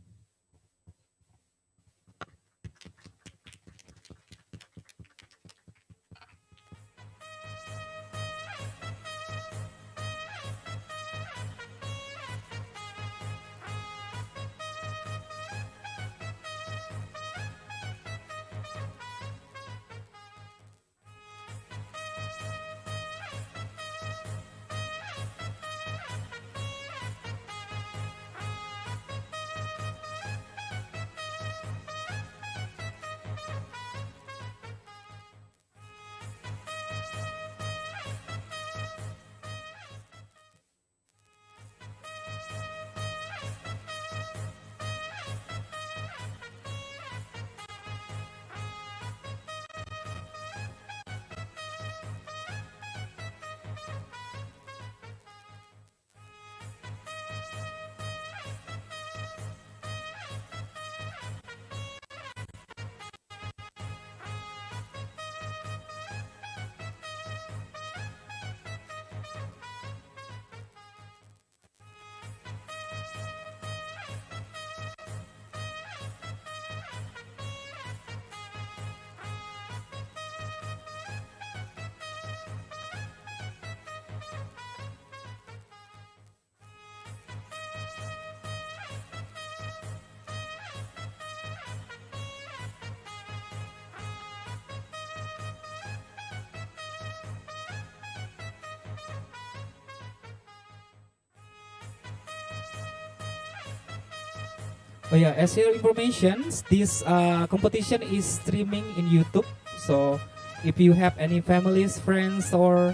Oh yeah, as your information, this competition is streaming in YouTube. So if you have any families, friends, or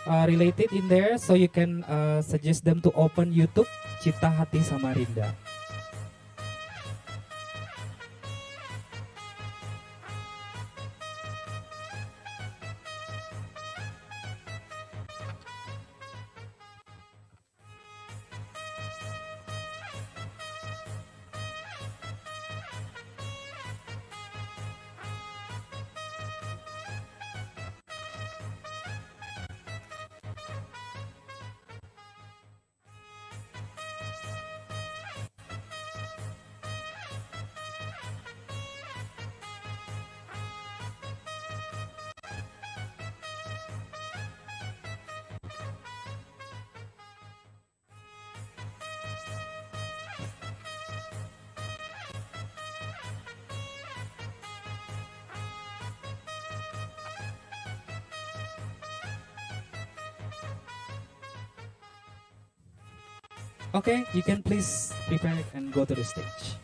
related in there, so you can suggest them to open YouTube Cita Hati Samarinda. Okay, you can please prepare and go to the stage.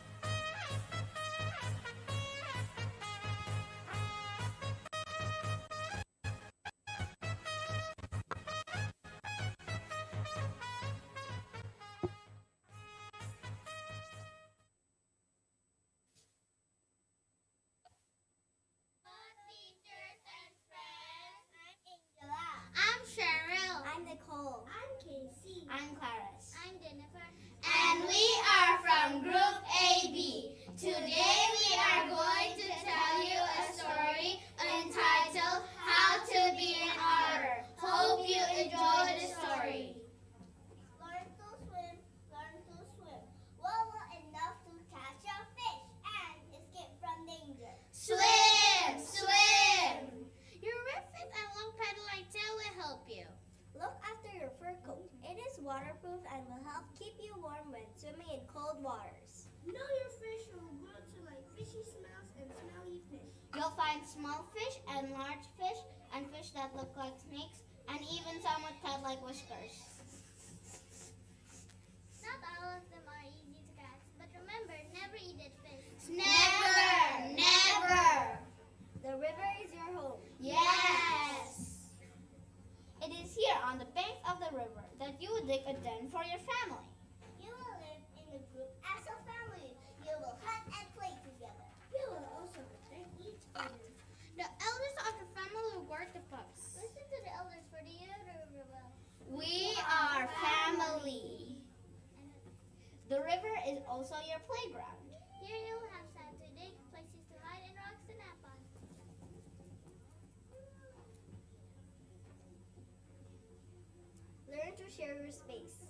Teachers and friends. I'm Angela. I'm Cheryl. I'm Nicole. I'm Casey. I'm Clarice. I'm Jennifer. And we are from Group AB. Today we are going to tell you a story entitled How to Be in Order. Hope you enjoy the story. Learn to swim, learn to swim. Well enough to catch a fish and escape from danger. Swim, swim. Your red fin and long petal-like tail will help you. Look after your fur coat. It is waterproof and will help keep you warm when swimming in cold waters. Know your fish will grow to like fishy smells and smelly fish. You'll find small fish and large fish and fish that look like snakes and even some with cat-like whiskers. Not all of them are easy to catch, but remember, never eat dead fish. Never! Never! The river is your home. Yes! It is here on the banks of the river that you will dig a den for your family. You will live in a group as a family. You will hunt and play together. You will also protect each other. The elders of the family will guard the pups. Listen to the elders for the river well. We are family. The river is also your playground. Here you will have sand to dig, places to hide, and rocks to nap on. Learn to share your space.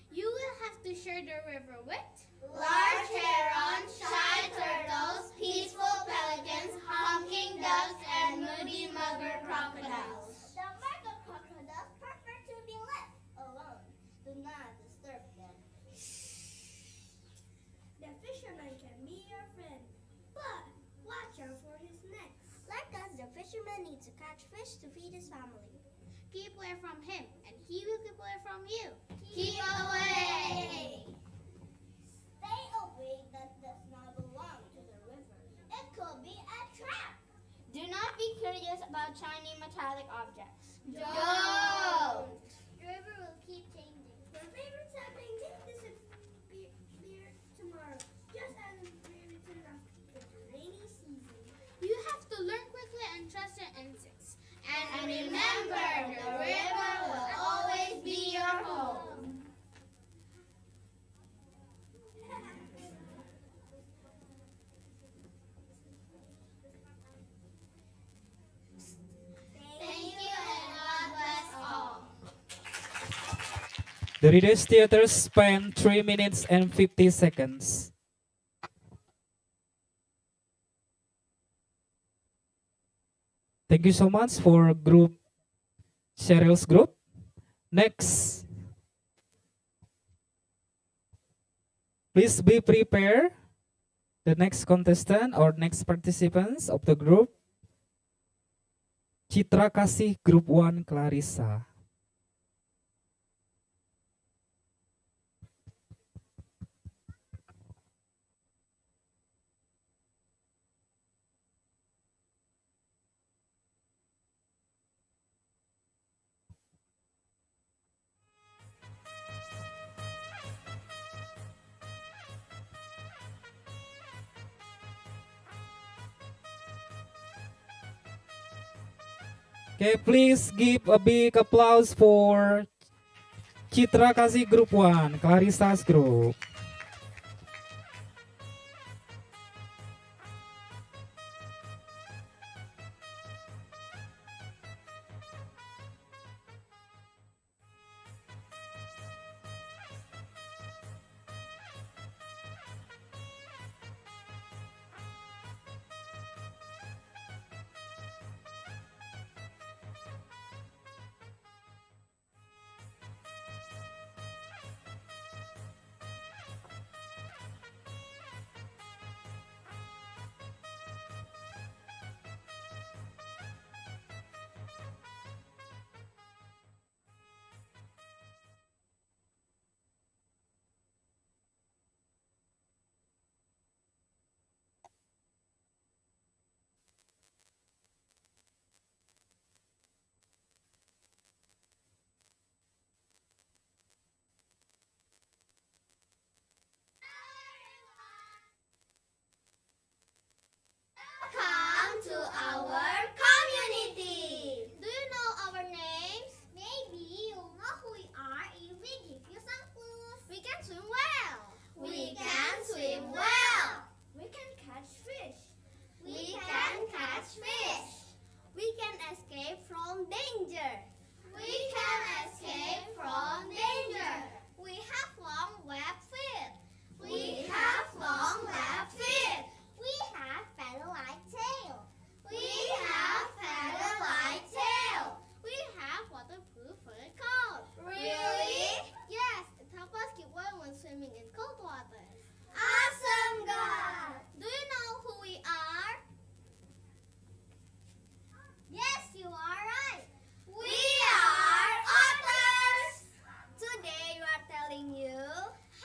You will have to share the river with large herons, shy turtles, peaceful pelicans, honking ducks, and moody mugger crocodiles. The mugger crocodiles prefer to be left alone. Do not disturb them. The fisherman can be your friend, but watch out for his nets. Like us, the fisherman needs to catch fish to feed his family. Keep away from him, and he will keep away from you. Keep away! Stay away, that does not belong to the river. It could be a trap. Do not be curious about shiny metallic objects. Don't! The river will keep changing. Your favorite sampling will disappear tomorrow, just as we return after the rainy season. You have to learn quickly and trust your instincts. And remember, the river will always be your home. Thank you and God bless all. The Readers Theater spent 3 minutes and 50 seconds. Thank you so much for group Cheryl's group. Next, please be prepared. The next contestant or next participants of the group, Citra Kasih Group 1 Clarissa. Okay, please give a big applause for Citra Kasih Group 1, Clarissa's group. Come to our community. Do you know our names? Maybe you'll know who we are if we give you some clues. We can swim well. We can swim well. We can catch fish. We can catch fish. We can escape from danger. We can escape from danger. We have long webbed feet. We have long webbed feet. We have paddle-like tail. We have paddle-like tail. We have waterproof fur coat. Really? Yes, it helps us keep warm when swimming in cold water. Awesome, God! Do you know who we are? Yes, you are right. We are otters. Today we are telling you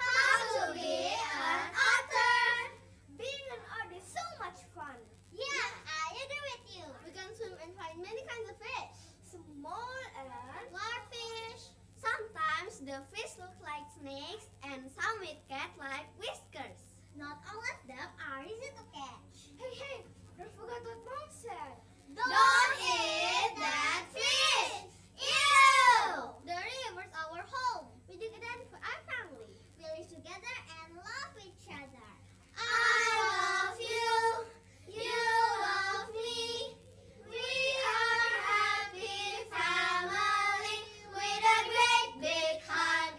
how to be an otter. Being an otter is so much fun. Yeah, I agree with you. We can swim and find many kinds of fish. Small and large fish. Sometimes the fish look like snakes and some with cat-like whiskers. Not all of them are easy to catch. Hey, don't forget what Mom said. Don't eat that fish! Ew! The river's our home. We dig it in for our family. We live together and love each other. I love you. You love me. We are a happy family with a great big hug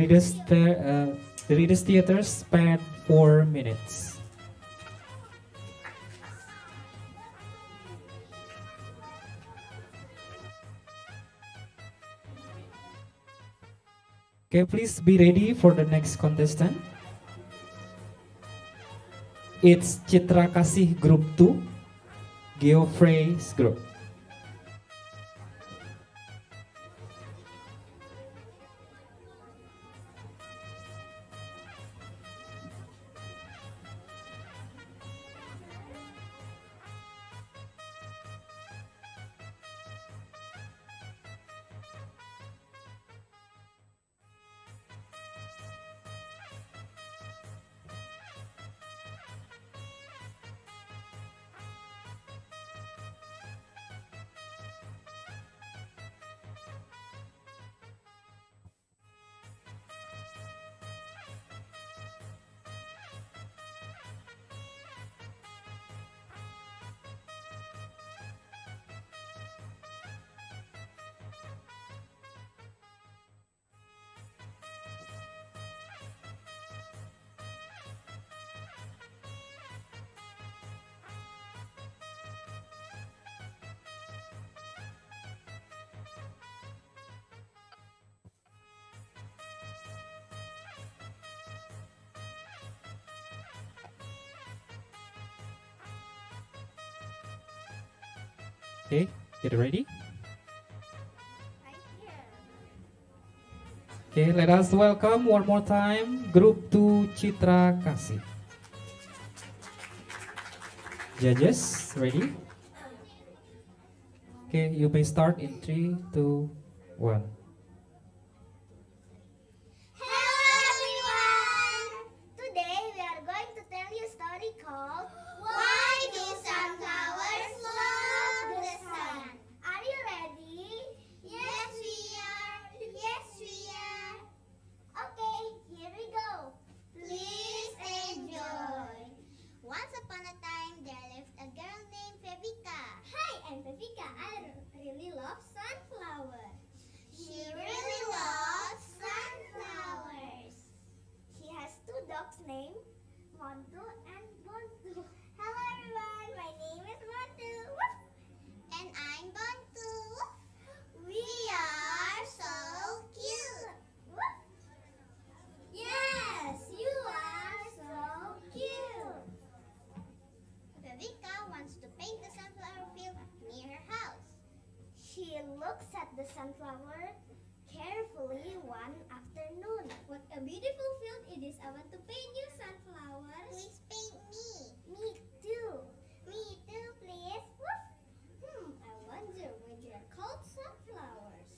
the Readers Theater spent 4 minutes. Okay, please be ready for the next contestant. It's Citra Kasih Group 2, Geoffrey's group. Okay, get ready. Okay, let us welcome one more time Group 2 Citra Kasih. Judges, ready? Okay, you may start in 3, 2, 1. Hello everyone! Today we are going to tell you a story called Why Do Sunflowers Love the Sun? Are you ready? Yes we are! Yes we are! Okay, here we go! Please enjoy! Once upon a time there lived a girl named Fevika. Hi, I'm Fevika. I really love sunflowers. She really loves sunflowers. She has 2 dogs named Montu and Bontu. Hello everyone, my name is Montu. And I'm Bontu. We are so cute. Yes, you are so cute. Vivika wants to paint the sunflower field near her house. She looks at the sunflower carefully one afternoon. What a beautiful field it is. I want to paint you sunflowers. Please paint me. Me too. Me too, please. I wonder why they are called sunflowers.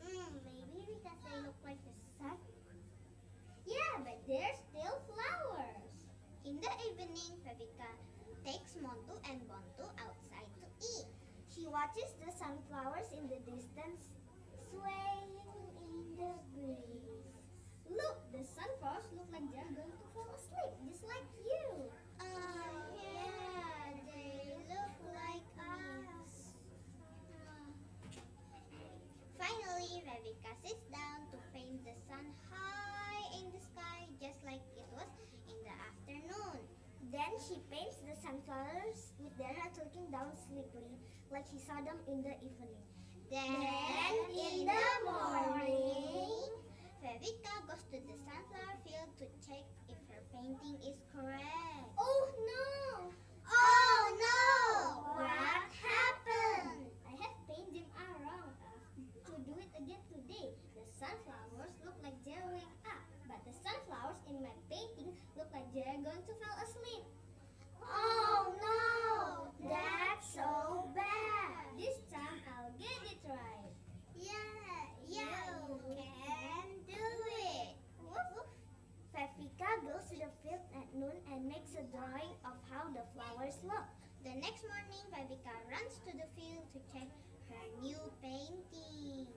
Maybe because they look like the sun. Yeah, but they're still flowers. In the evening, Vivika takes Montu and Bontu outside to eat. She watches the sunflowers in the distance swaying in the breeze. Look, the sunflowers look like they're going to fall asleep, just like you. Yeah, they look like us. Finally, Viveka sits down to paint the sun high in the sky, just like it was in the afternoon. Then she paints the sunflowers with their heads looking down sleepily, like she saw them in the evening. Then in the morning, Viveka goes to the sunflower field to check if her painting is correct. Oh no! Oh no! What happened? I have painted them around to do it again today. The sunflowers look like they're waking up, but the sunflowers in my painting look like they're going to fall asleep. Oh no! That's so bad! This time I'll get it right. Yeah, you can do it. Viveka goes to the field at noon and makes a drawing of how the flowers look. The next morning, Viveka runs to the field to check her new painting.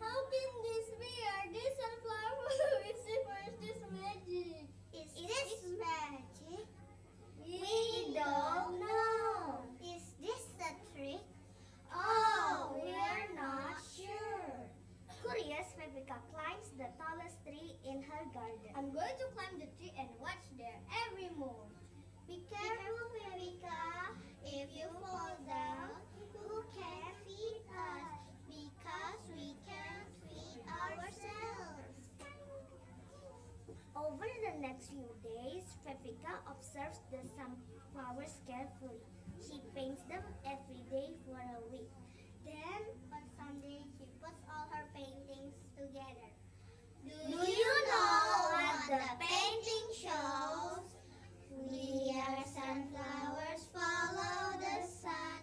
How can this be? Are these sunflowers? Where is this magic? Is this magic? We don't know. Is this a trick? Oh, we're not sure. Curious, Viveka climbs the tallest few days, Pepika observes the sunflowers carefully. She paints them every day for a week. Then, on Sunday, she puts all her paintings together. Do you know what the painting shows? We are sunflowers, follow the sun.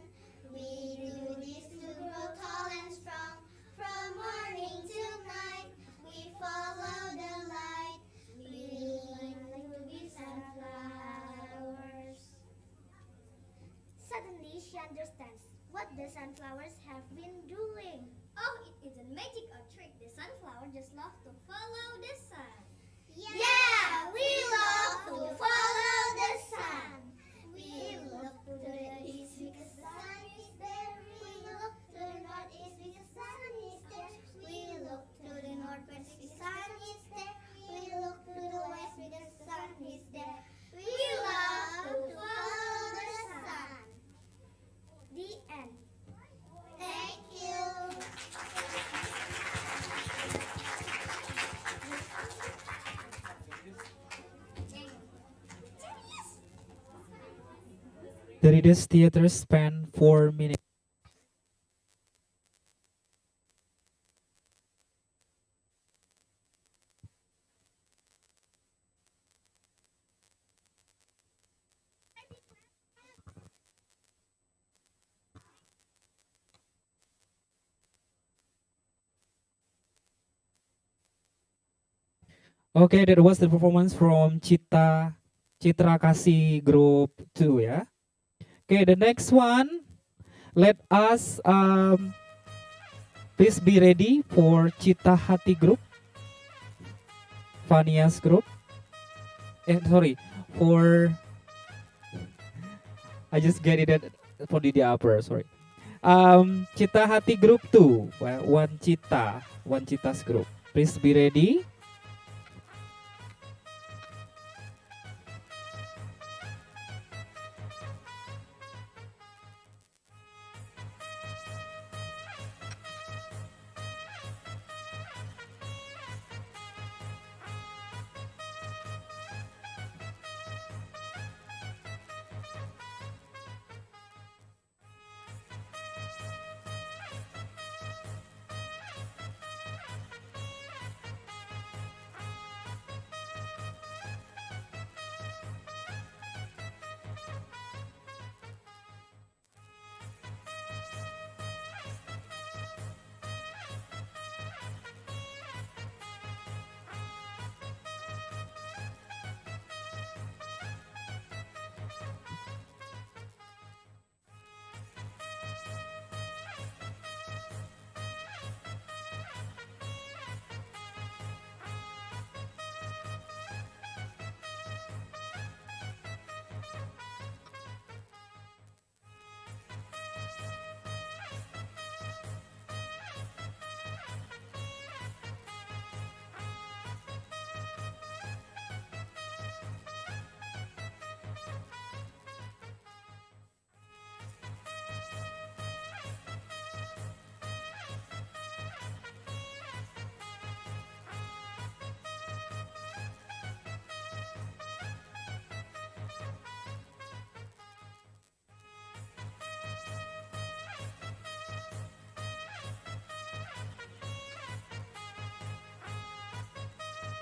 We do this to grow tall and strong. From morning till night, we follow the light. We learn to be sunflowers. Suddenly she understands what the sunflowers have been doing. Oh, it isn't magic or trick. The sunflower just loves to follow the sun. Yeah, we love to follow the sun. We look to the east because the sun is there. We look to the northeast because the sun is there. We look to the northwest because the sun is there. We look to the west because the sun is there. We love to follow the sun. The end. Thank you. The Readers Theater span 4 minutes. Okay, that was the performance from Citra Kasih Group 2 ya. Okay, the next one, let us please be ready for Cita Hati Group, Fanias Group. Sorry, for I just get it for the upper. Sorry. Cita Hati Group 2, one Cita's group. Please be ready.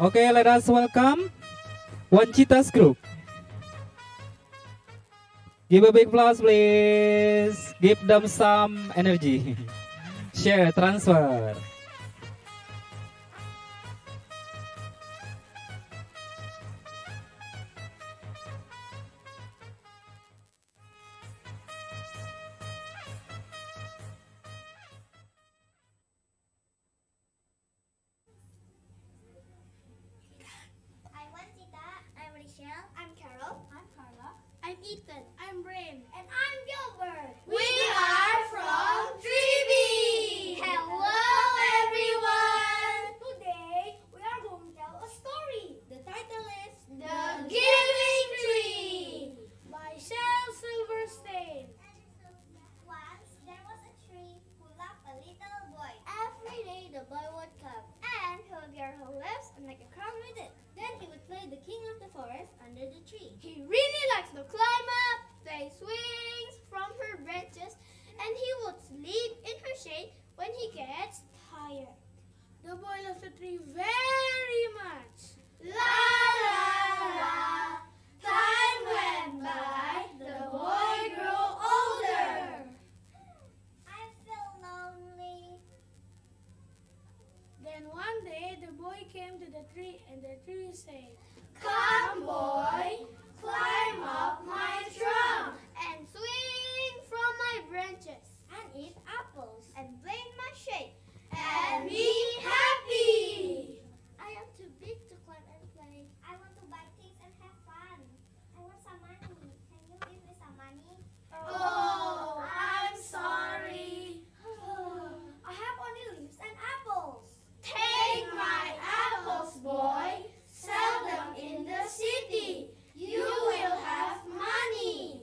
Okay, let us welcome One Cita's group. Give a big applause, please. Give them some energy. Share, transfer. I'm Wansita. I'm Rachel. I'm Carol. I'm Carla. I'm Ethan. I'm Brim. And I'm Gilbert. We are from 3B. Hello, everyone. Today, we are going to tell a story. The title is The Giving Tree by Shel Silverstein. Once, there was a tree who loved a little boy. Every day, the boy would come and he would gather her leaves and make a crown with it. Then he would play enjoy the king of the forest under the tree. He really likes to climb up, play swings from her branches, and he would sleep in her shade when he gets tired. The boy loves the tree very much. La la la, time went by, the boy grew older. I feel lonely. Then one day the boy came to the tree and the tree said, Come boy, climb up my trunk and swing from my branches And eat apples. and play in my shade and be happy. I am too big to climb and play. I want to buy things and have fun. I want some money. Can you give me some money? Oh, I'm sorry. I have only leaves and apples. Take my apples, boy. Sell them in the city. You will have money.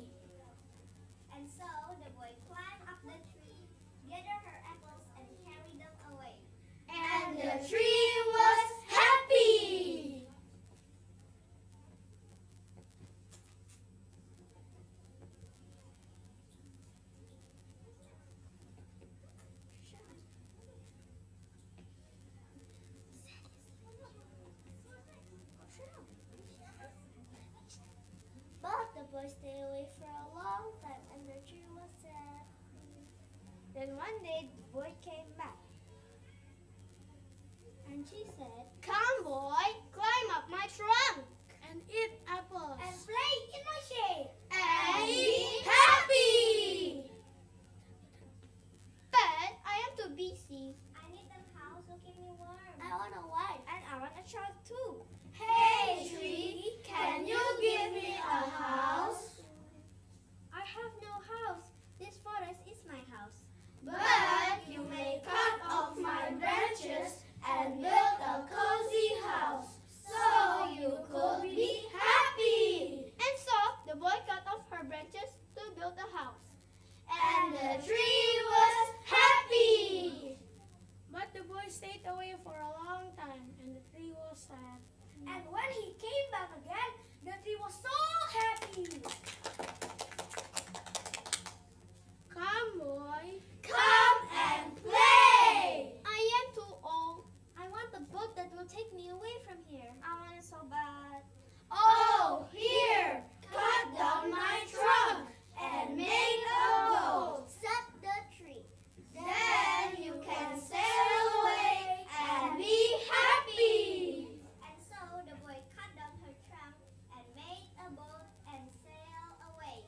And so the boy climbed up the tree, gathered her apples, and carried them away. And the tree was happy. But the boy stayed away for a long time, and the tree was sad. Then one day the boy came back. And she said, Come, boy, climb up my trunk and eat apples. and play in my shade. and be happy. But I am too busy. I need a house to keep me warm. I want a wife And I want a child too. Hey, tree, can you give me a house? I have no house. This forest is my house. But you may cut off my branches and build a cozy house so you could be happy. And so the boy cut off her branches to build a house. And the tree was happy. But the boy stayed away for a long time and the tree was sad. And when he came back again, the tree was so happy. Come, boy. Come and play. I am too old. I want a boat that will take me away from here. I want it so bad. Oh, here, cut down my trunk and make a boat. Set the tree. Then you can sail away and be happy. And so the boy cut down her trunk and made a boat and sailed away.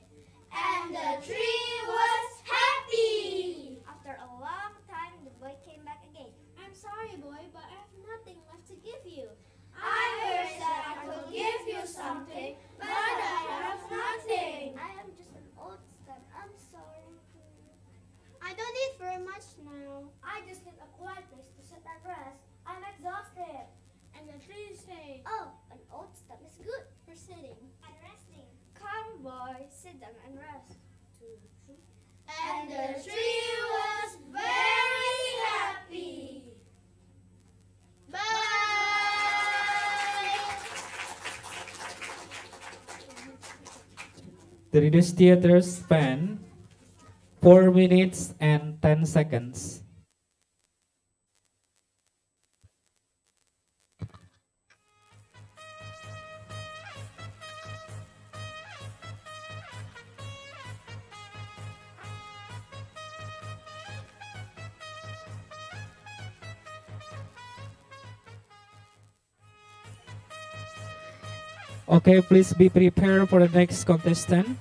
And the tree was happy. After a long time, the boy came back again. I'm sorry, boy, but I have nothing left to give you. I wish that I could give you something, but I have nothing. I am just an old stump. I'm sorry. I don't need very much now. I just need a quiet place to sit and rest. I'm exhausted. And the tree said, Oh, an old stump is good for sitting and resting. Come, boy, sit down and rest. And the tree was very happy. Bye. The Readers Theater span 4 minutes and 10 seconds. Okay, please be prepared for the next contestant.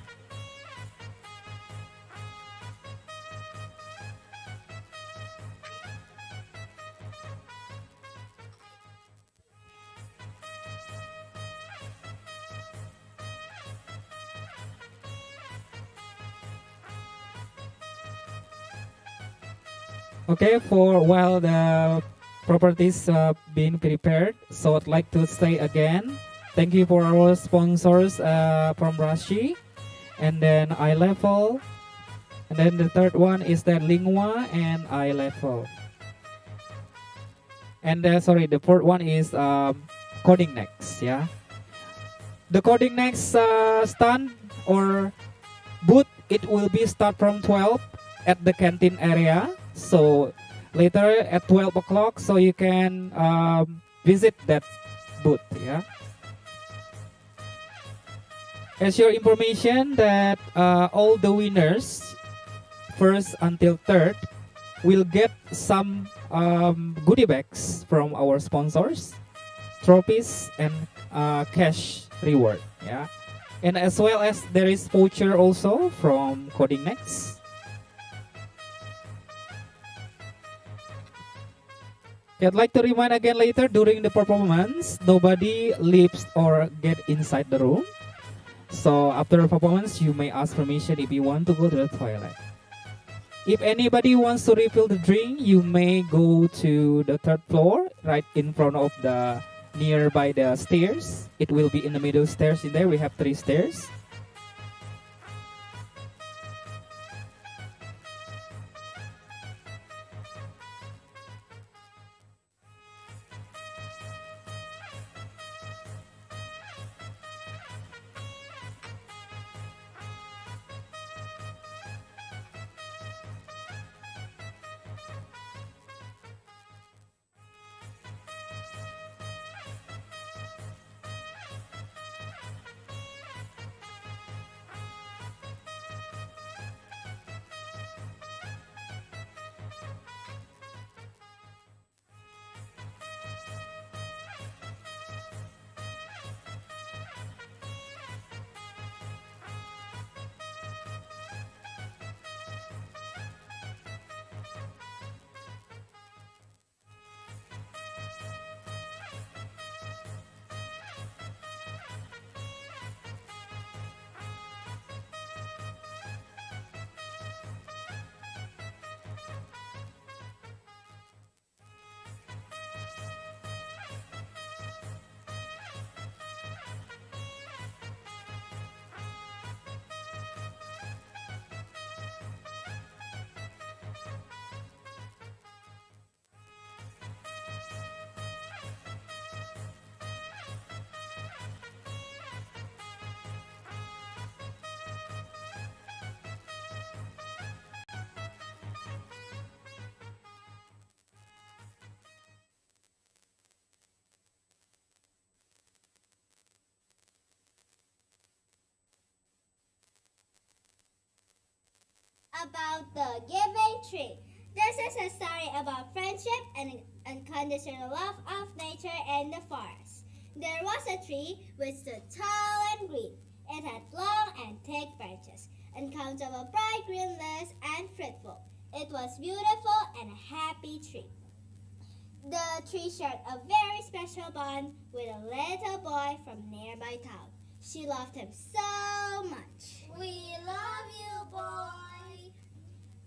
Okay, for while the properties being prepared, so I'd like to say again, thank you for our sponsors from Rashi, and then eye level, and then the third one is that Lingua and eye level, and sorry, the fourth one is coding next, yeah. The coding next stand or booth, it will be start from 12 at the canteen area. So later at 12 o'clock, so you can visit that booth. Yeah. As your information that all the winners, first until third, will get some goodie bags from our sponsors, trophies and cash reward. Yeah. And as well as there is voucher also from Coding Next. I'd like to remind again later during the performance, nobody leaves or get inside the room. So after the performance, you may ask permission if you want to go to the toilet. If anybody wants to refill the drink, you may go to the third floor, right in front of the nearby the stairs. It will be in the middle stairs in there. We have 3 stairs. About the giving tree. This is a story about friendship and unconditional love of nature and the forest. There was a tree which stood tall and green. It had long and thick branches, uncountable bright green leaves, and fruitful. It was beautiful and a happy tree. The tree shared a very special bond with a little boy from nearby town. She loved him so much. We love you, boy.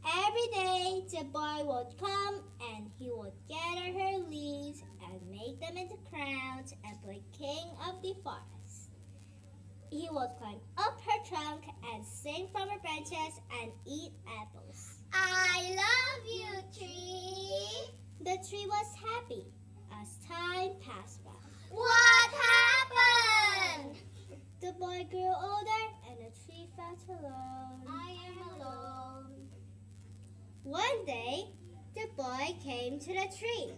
Every day, the boy would come and he would gather her leaves and make them into crowns and play king of the forest. He would climb up her trunk and sing from her branches and eat apples. I love you, tree. The tree was happy as time passed by. What happened? The boy grew older and the tree felt alone. I am alone. One day, the boy came to the tree.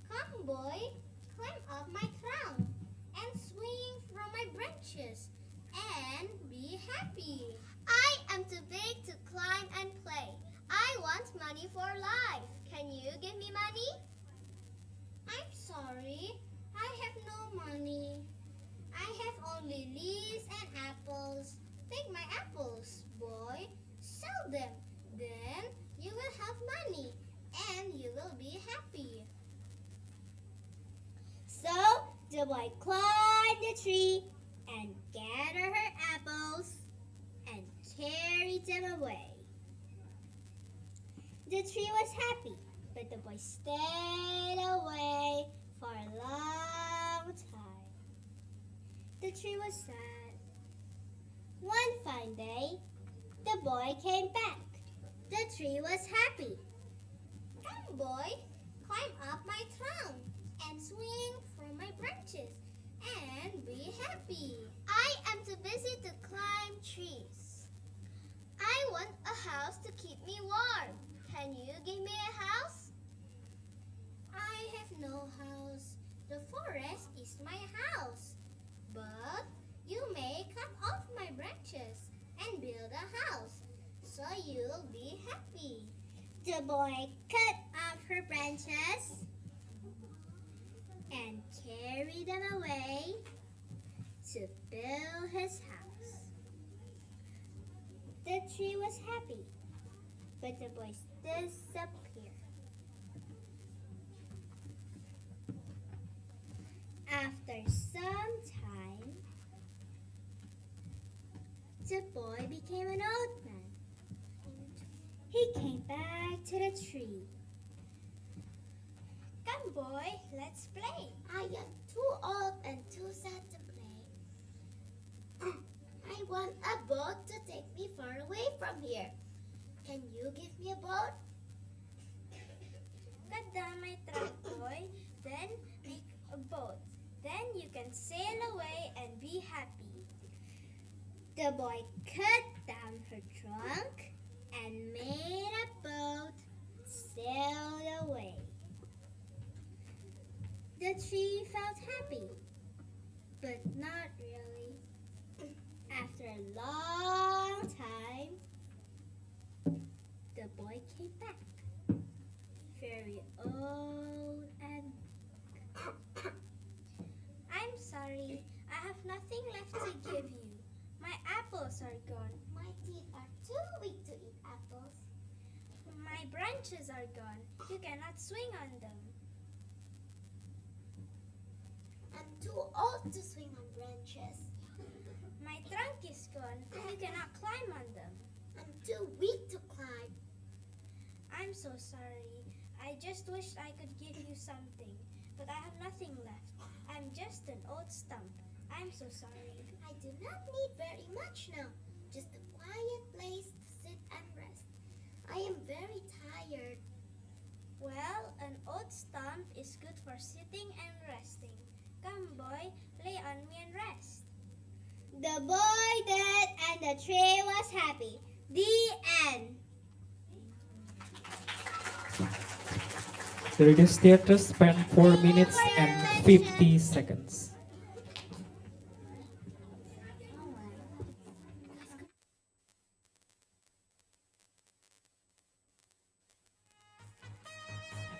Come, boy, climb up my trunk and swing from my branches and be happy. I am too big to climb and play. I want money for life. Can you give me money? I'm sorry, I have no money. I have only leaves and apples. Take my apples, boy. Sell them. Then you will have money and you will be happy. So the boy climbed the tree and gathered her apples and carried them away. The tree was happy, but the boy stayed away for a long time. The tree was sad. One fine day, the boy came back. The tree was happy. Come, boy, climb up my trunk and swing from my branches and be happy. I am too busy to climb trees. I want a house to keep me warm. Can you give me a house? I have no house. The forest is my house. But you may cut off my branches and build a house, so you'll be happy. The boy cut off her branches and carried them away to build his house. The tree was happy, but the boys disappeared. After some time, the boy became an old man. He came back to the tree. Come, boy, let's play. I am too old and too sad to play. I want a boat to take me far away from here. Can you give me a boat? Cut down my trunk, boy, then make a boat. Then you can sail away and be happy. The boy cut down her trunk and made a boat, sailed away. The tree felt happy, but not really. After a long time, the boy came back, very old and I'm sorry, I have nothing left to give you. My apples are gone. My teeth are too weak to eat apples. My branches are gone. You cannot swing on them. I'm too old to swing on branches. My trunk is gone. You cannot climb on them. I'm too weak to climb. I'm so sorry. I just wished I could give you something, but I have nothing left. I'm just an old stump. I'm so sorry. I do not need very much now. Just a quiet place to sit and rest. I am very tired. Well, an old stump is good for sitting and resting. Come, boy, lay on me and rest. The boy did, and the tree was happy. The end. The Readers Theatre spent 4 minutes and 50 seconds.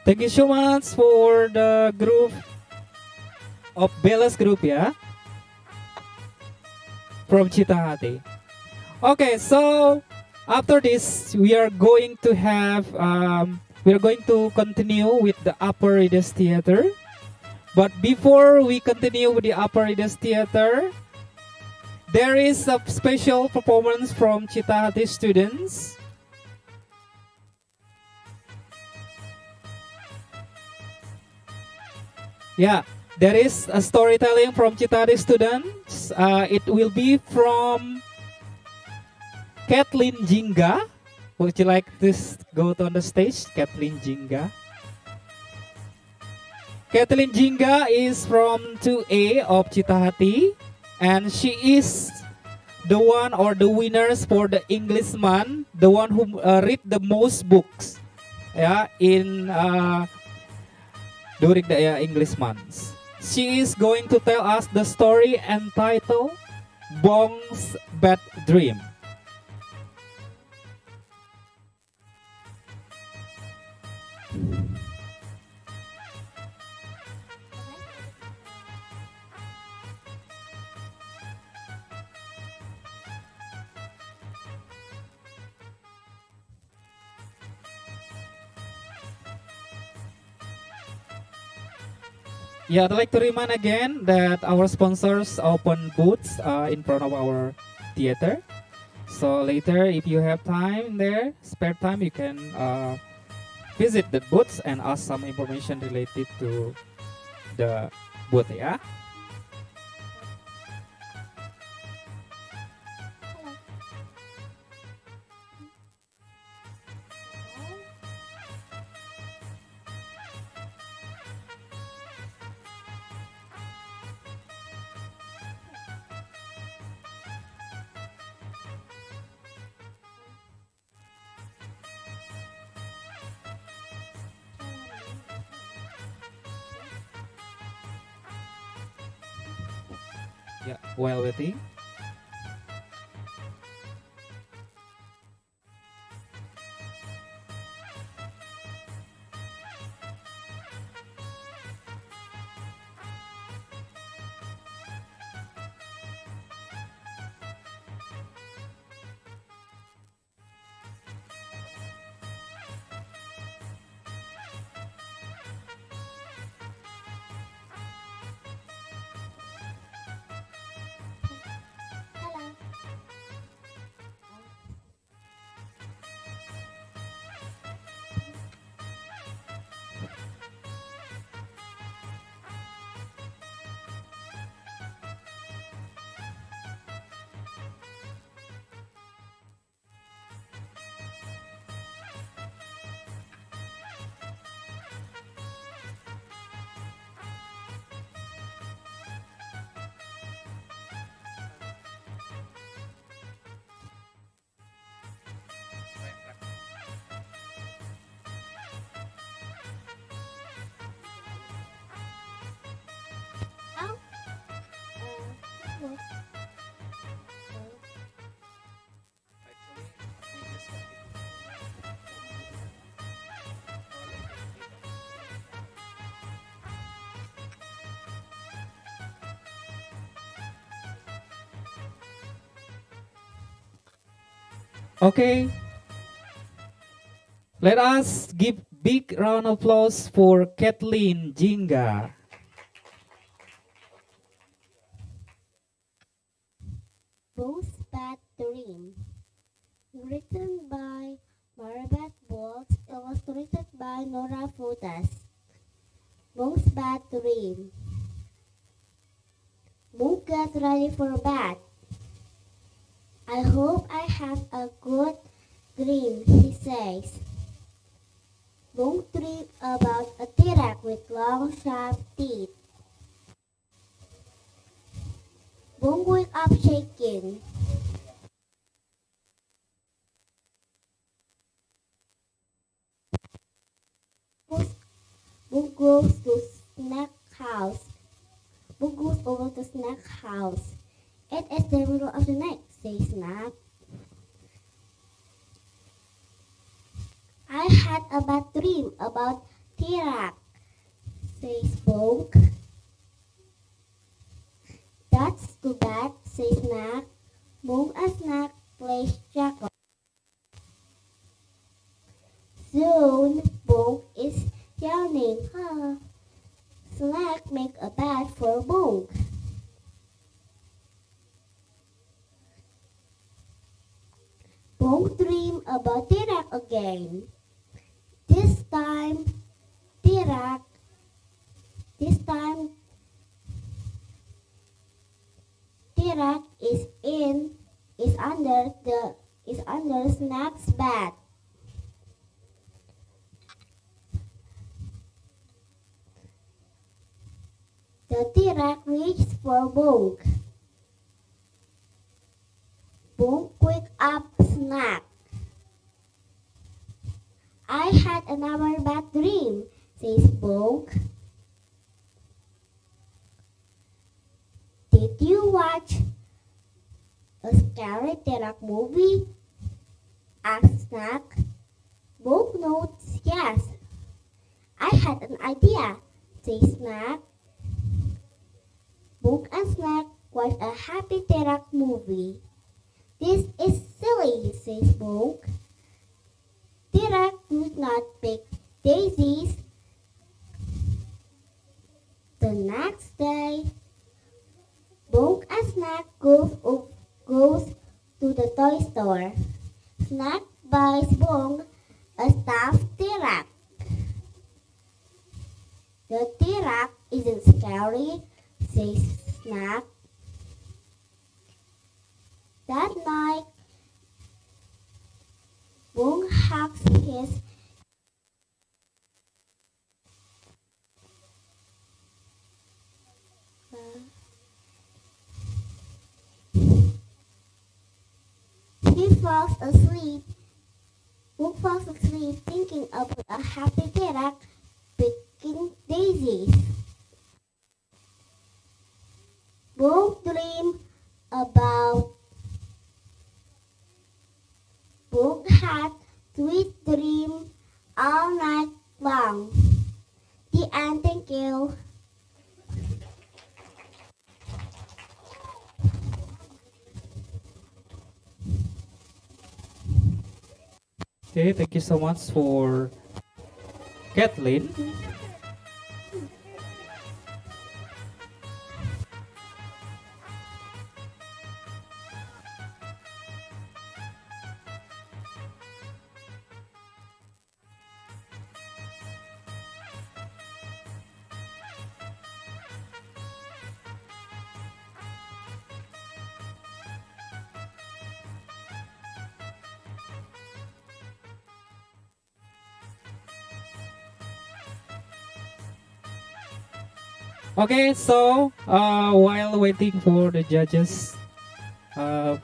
Thank you so much for the group of Bella's group, yeah, from Cita Hati. Okay, so after this, we are going to have we are going to continue with the Upper Readers Theatre. But before we continue with the Upper Readers Theatre, there is a special performance from Cita Hati students. Yeah, there is a storytelling from Cita Hati students. It will be from Kathleen Jingga. Would you like to go to on the stage, Kathleen Jingga? Kathleen Jingga is from 2A of Cita Hati, and she is the one or the winners for the Englishman, the one who read the most books, yeah, in during the English months. She is going to tell us the story entitled Bong's Bad Dream. Yeah, I'd like to remind again that our sponsors open booths in front of our theater. So later, if you have time there, spare time, you can visit the booths and ask some information related to the booth, yeah? Yeah, while waiting. Hello. Oh. Uh, Okay, let us give big round of applause for Kathleen Jinga. Bong's Bad Dream. Written by Maribeth Waltz, illustrated by Nora Fotas. Bong's Bad Dream. Bong gets ready for bed. I hope I have a good dream, he says. Bong dreamed about a T-Rex with long, sharp teeth. Bong wakes up shaking. Bong goes to snack house. Bong goes over to snack house. It is the middle of the night, says Snack. I had a bad dream about T-Rex, says Bong. That's too bad, says Snack. Bong and Snack plays checkers. Soon, Bong is yawning. Huh. Snack make a bed for Bong. Bong dream about T-Rex again. This time, T-Rex. This time, T-Rex is under Snack's bed. The T-Rex reaches for Bong. Bong quick up Snack. I had another bad dream, says Bong. Did you watch a scary T-Rex movie? Asked Snack. Bong notes yes. I had an idea, says Snack. Bong and Snack watch a happy T-Rex movie. This is silly, says Bong. T-Rex do not pick daisies. The next day, Bong and Snack goes to the toy store. Snack buys Bong a stuffed T-Rex. The T-Rex isn't scary, says Snack. That night, Bong hugs his he falls asleep. Bong falls asleep thinking about a happy T-Rex picking daisies. Bong dreams dream all night long. The end. Thank you. Okay, thank you so much for Kathleen. Okay, so while waiting for the judges, uh,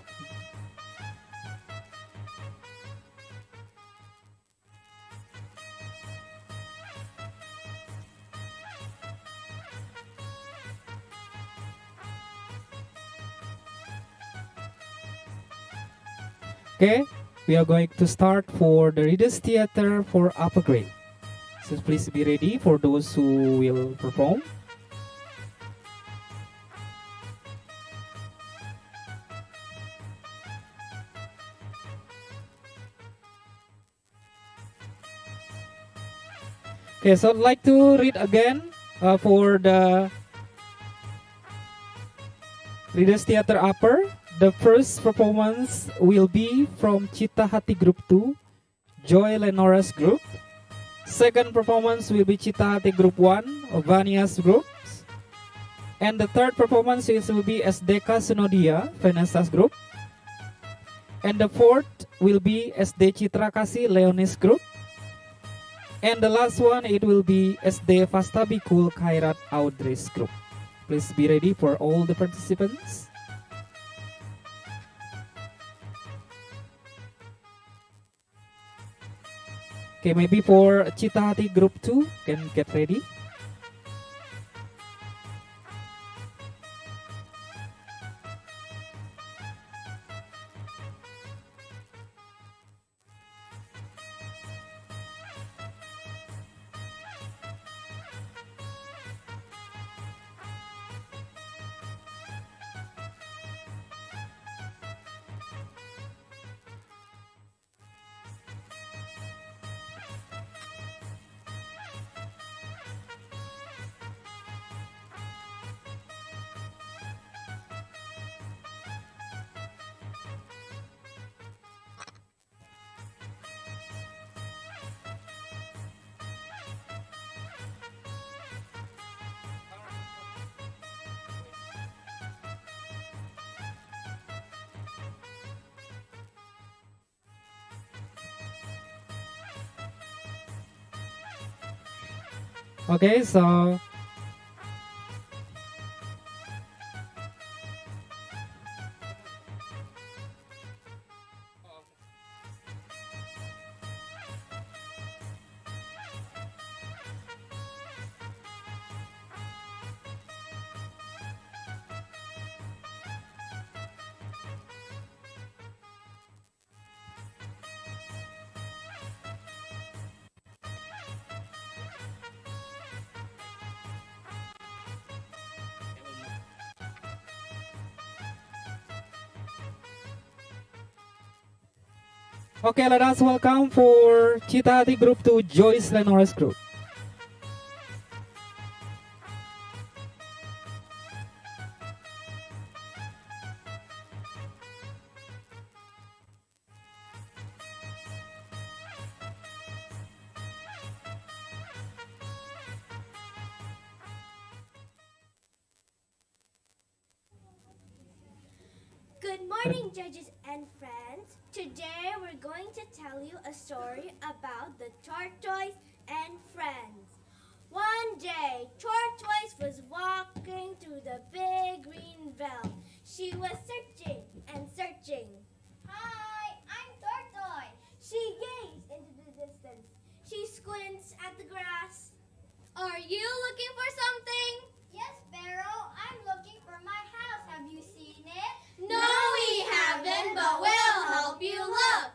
okay, we are going to start for the Readers Theater for upper grade. So please be ready for those who will perform. Okay, so I'd like to read again for the Readers Theater Upper. The first performance will be from Cita Hati Group 2, Joy Lenora's group. Second performance will be Cita Hati Group 1, Vania's group. And the third performance will be SDK Sunodia, Vanessa's group. And the fourth will be SD Citra Kasih, Leonis group. And the last one, it will be SD Fastabikul Khairat Audrey's group. Please be ready for all the participants. Okay, maybe for Cita Hati Group 2, can get ready. Okay, so okay, let us welcome for Cita Hati Group 2, Joyce Lenora's group. Good morning, judges and friends. Today we're going to tell you a story about the tortoise and friends. One day, Tortoise was walking through the big green belt. She was searching and searching. Hi, I'm Tortoise. She gazed into the distance. She squints at the grass. Are you looking for something? Yes, Sparrow. I'm looking for my house. Have you seen it? No, we haven't, but we'll help you look.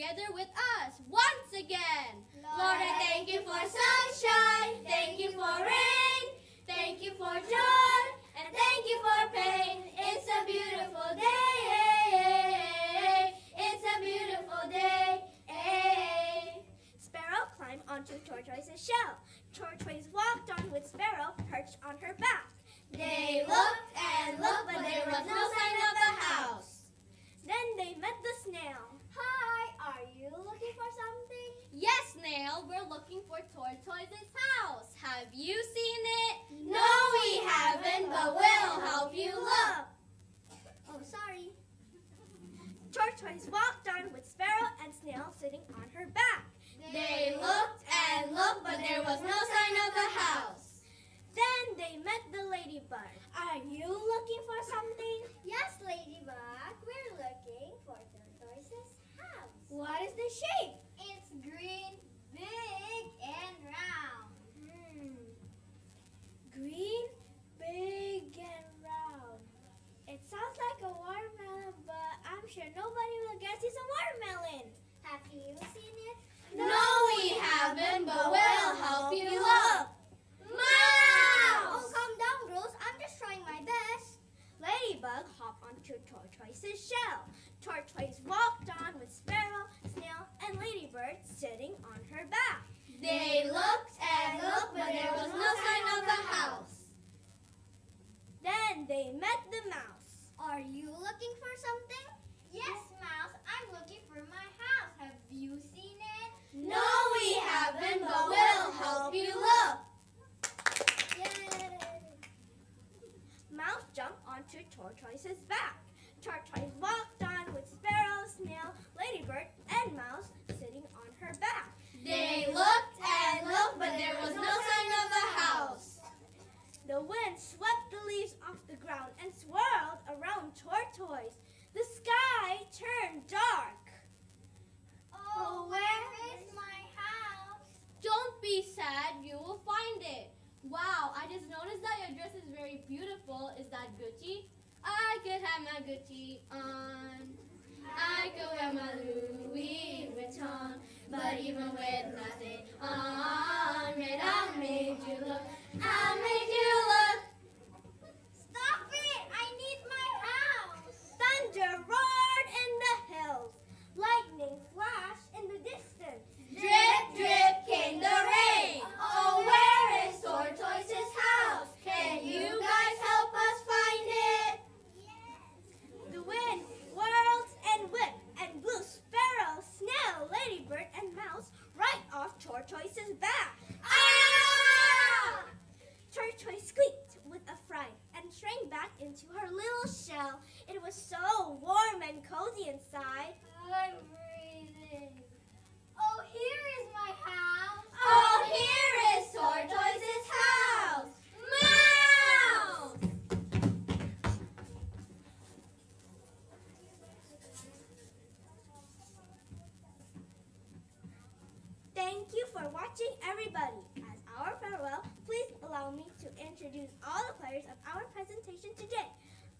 together with us once again. Lord, I thank you for sunshine, thank you for rain, thank you for joy, and thank you for pain. It's a beautiful day. It's a beautiful day. Sparrow climbed onto Tortoise's shell. Tortoise walked on with Sparrow perched on her back. They looked and looked, but there was no sign of the house. Then they met the snail. Hi, are you looking for something? Yes, Snail, we're looking for Tortoise's house. Have you seen it? No, we haven't, but we'll help you look. Oh, sorry. Tortoise walked on with Sparrow and Snail sitting on her back. They looked and looked, but there was no sign of the house. Then they met the ladybug. Are you looking for something? Yes, Ladybug, we're looking for Tortoise's house. What is the shape? It's green, big, and round. Green, big, and round. It sounds like a watermelon, but I'm sure nobody will guess it's a watermelon. Have you seen it? No, we haven't, but we'll help you look. Oh, calm down, girls. I'm just trying my best. Ladybug hopped onto Tortoise's shell. Tortoise walked on with Sparrow, Snail, and Ladybird sitting on her back. They looked and looked, but there was no sign of the house. Then they met the mouse. Are you looking for something? Yes, Mouse. I'm looking for my house. Have you seen it? No, we haven't, but we'll help you look. Yay! Mouse jumped onto Tortoise's back. Tortoise walked on with Sparrow, Snail, Ladybird, and Mouse sitting on her back. They looked and looked, but there was no sign of the house. The wind swept the leaves off the ground and swirled around Tortoise. The sky turned dark. Oh, where is my house? Don't be sad, you will find it. Wow, I just noticed that your dress is very beautiful. Is that Gucci? I could have my Gucci on. I could wear my Louis Vuitton. But even with nothing on, I made you look. I made you look. Stop it! I need my house. Thunder roared in the hills. Lightning flashed in the distance. Drip, drip came the rain. Oh, where is Tortoise's house? Can you guys help us find it? The wind whirled and whipped and blew Sparrow, Snail, Ladybird, and Mouse right off Tortoise's back. Ah! Tortoise squeaked with affright and shrank back into her little shell. It was so warm and cozy inside. I'm breathing. Oh, here is my house. Oh, here is Tortoise's house. Mouse! Thank you for watching, everybody. As our farewell, please allow me to introduce all the players of our presentation today.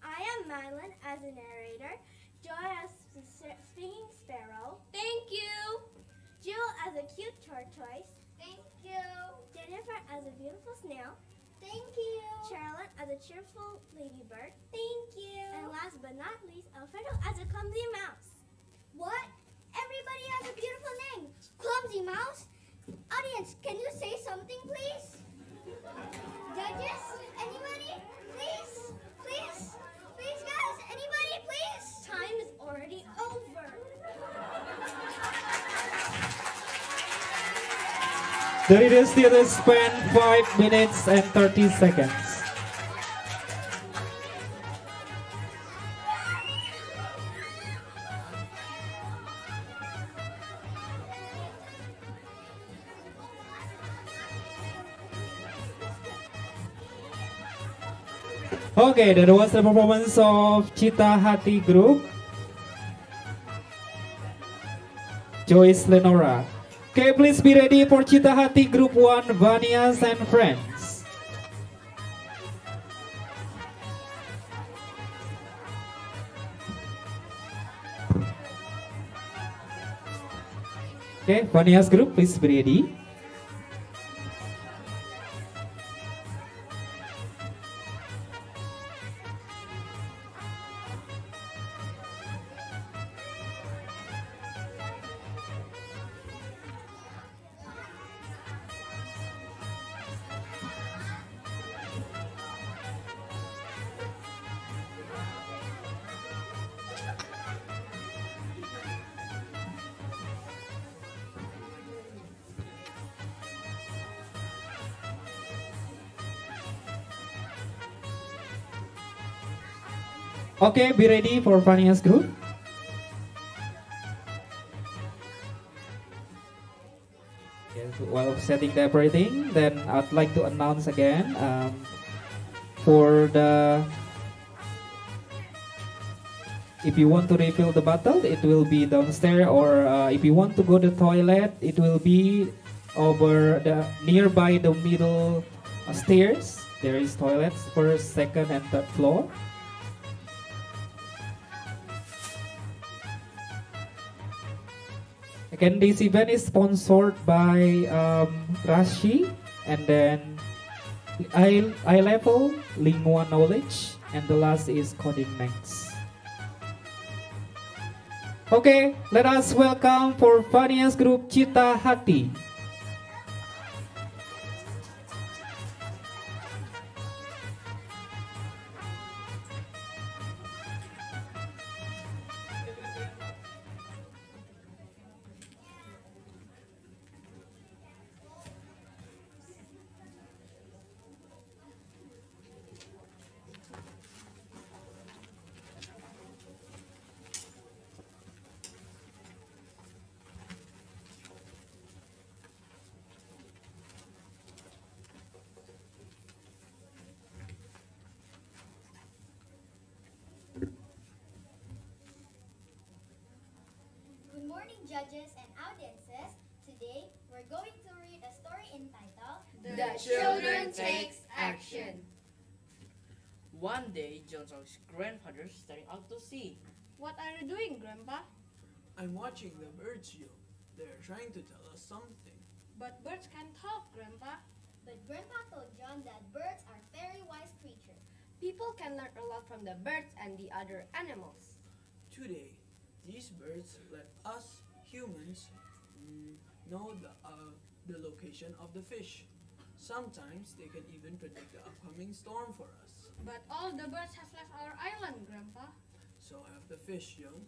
I am Madeline as a narrator, Joy as the singing sparrow. Thank you. Jill as a cute tortoise. Thank you. Jennifer as a beautiful snail. Thank you. Carolyn as a cheerful ladybird. Thank you. And last but not least, Alfredo as a clumsy mouse. What? Everybody has a beautiful name. Clumsy Mouse. Audience, can you say something, please? Judges, anybody? Please? Please? Please, guys, anybody, please? Time is already over. The leaders still spend 5 minutes and 30 seconds. Okay, that was the performance of Cita Hati group. Joyce Lenora. Okay, please be ready for Cita Hati group 1, Vanias and friends. Okay, Vanias group, please be ready. Okay, be ready for Vanias group. Okay, so while setting the everything, then I'd like to announce again for the if you want to refill the bottle, it will be downstairs, or if you want to go to the toilet, it will be over the nearby the middle stairs. There is toilets first, second, and third floor. Again, this event is sponsored by Rashi, and then I level Lingua Knowledge, and the last is Coding Next. Okay, let us welcome for funniest group Cita Hati. Good morning, judges and audiences. Today, we're going to read a story entitled The Children Takes Action. One day, John saw his grandfather staring out to sea. What are you doing, Grandpa? I'm watching the birds, Joe. They're trying to tell us something. But birds can't talk, Grandpa. But Grandpa told John that birds are very wise creatures. People can learn a lot from the birds and the other animals. Today, these birds let us humans know the location of the fish. Sometimes they can even predict the upcoming storm for us. But all the birds have left our island, Grandpa. So have the fish, Joe.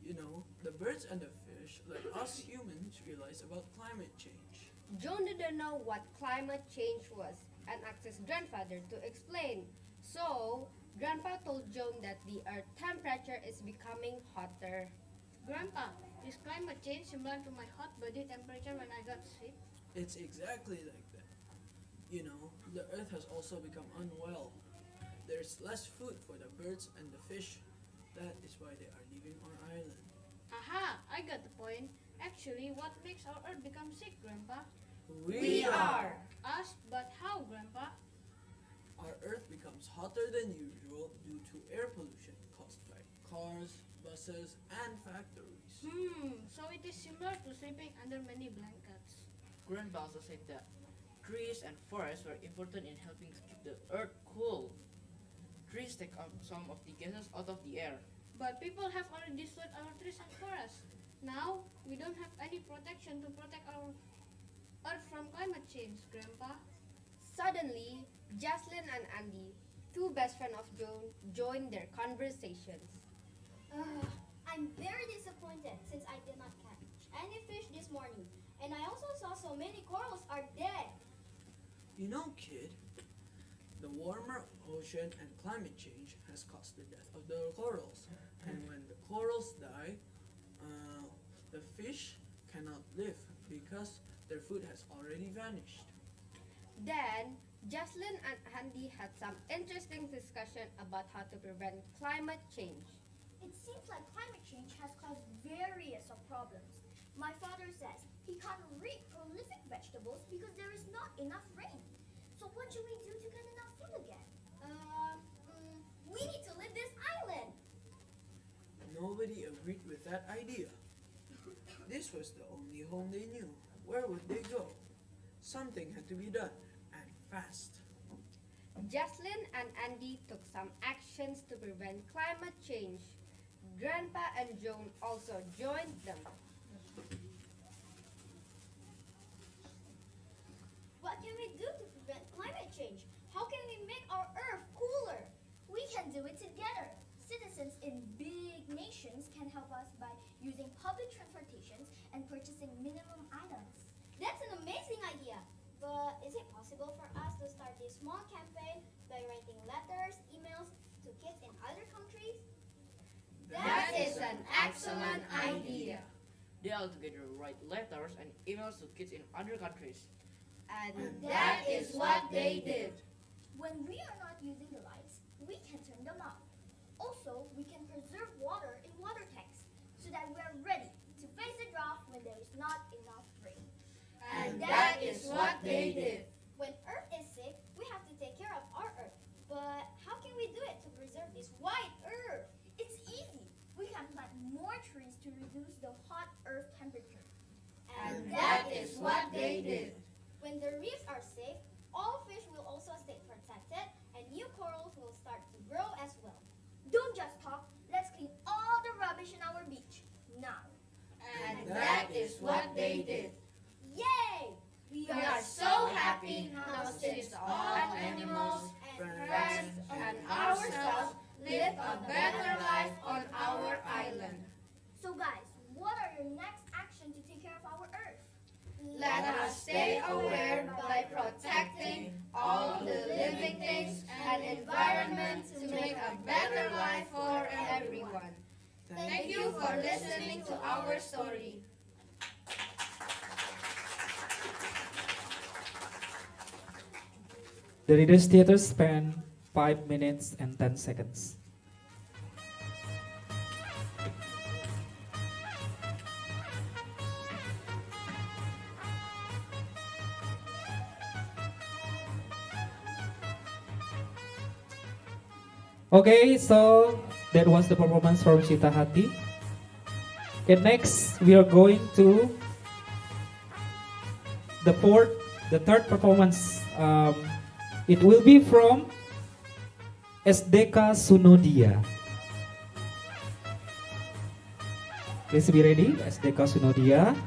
You know, the birds and the fish let us humans realize about climate change. John didn't know what climate change was and asked his grandfather to explain. So, Grandpa told John that the Earth temperature is becoming hotter. Grandpa, is climate change similar to my hot body temperature when I got sick? It's exactly like that. You know, the Earth has also become unwell. There's less food for the birds and the fish. That is why they are leaving our island. Aha, I got the point. Actually, what makes our Earth become sick, Grandpa? We are. Us, but how, Grandpa? Our Earth becomes hotter than usual due to air pollution caused by cars, buses, and factories. So it is similar to sleeping under many blankets. Grandpa also said that trees and forests were important in helping to keep the earth cool. Trees take out some of the gases out of the air. But people have already destroyed our trees and forests. Now, we don't have any protection to protect our Earth from climate change, Grandpa. Suddenly, Jocelyn and Andy, two best friends of Joan, joined their conversations. I'm very disappointed since I did not catch any fish this morning. And I also saw so many corals are dead. You know, kid, the warmer ocean and climate change has caused the death of the corals. And when the corals die, the fish cannot live because their food has already vanished. Then, Jocelyn and Andy had some interesting discussion about how to prevent climate change. It seems like climate change has caused various of problems. My father says he can't reap prolific vegetables because there is not enough rain. So what should we do to get enough food again? We need to leave this island. Nobody agreed with that idea. this was the only home they knew. Where would they go? Something had to be done, and fast. Jocelyn and Andy took some actions to prevent climate change. Grandpa and Joan also joined them. What can we do to prevent climate change? How can we make our Earth cooler? We can do it together. Citizens in big nations can help us by using public transportation and purchasing minimum items. That's an amazing idea. But is it possible for us to start this small campaign by writing letters, emails to kids in other countries? That is an excellent idea. They all together write letters and emails to kids in other countries. And that is what they did. When we are not using the lights, we can turn them off. Also, we can preserve water in water tanks so that we are ready to face the drought when there is not enough rain. And that is what they did. When Earth is sick, we have to take care of our Earth. But how can we do it to preserve this white Earth? It's easy. We can plant more trees to reduce the hot Earth temperature. And that is what they did. When the reefs are safe, all fish will also stay protected and new corals will start to grow as well. Don't just talk, let's clean all the rubbish in our beach now. And that is what they did. Yay! We are so happy now since all animals, friends, and ourselves live a better life on our island. So guys, what are your next actions to take care of our Earth? Let us stay aware by protecting all the living things and environment to make a better life for everyone. Thank you for listening to our story. The Readers Theater spent 5 minutes and 10 seconds. Okay, so that was the performance from Cita Hati. Okay, next we are going to the third performance. It will be from SDK Sunodia. Please be ready, SDK Sunodia.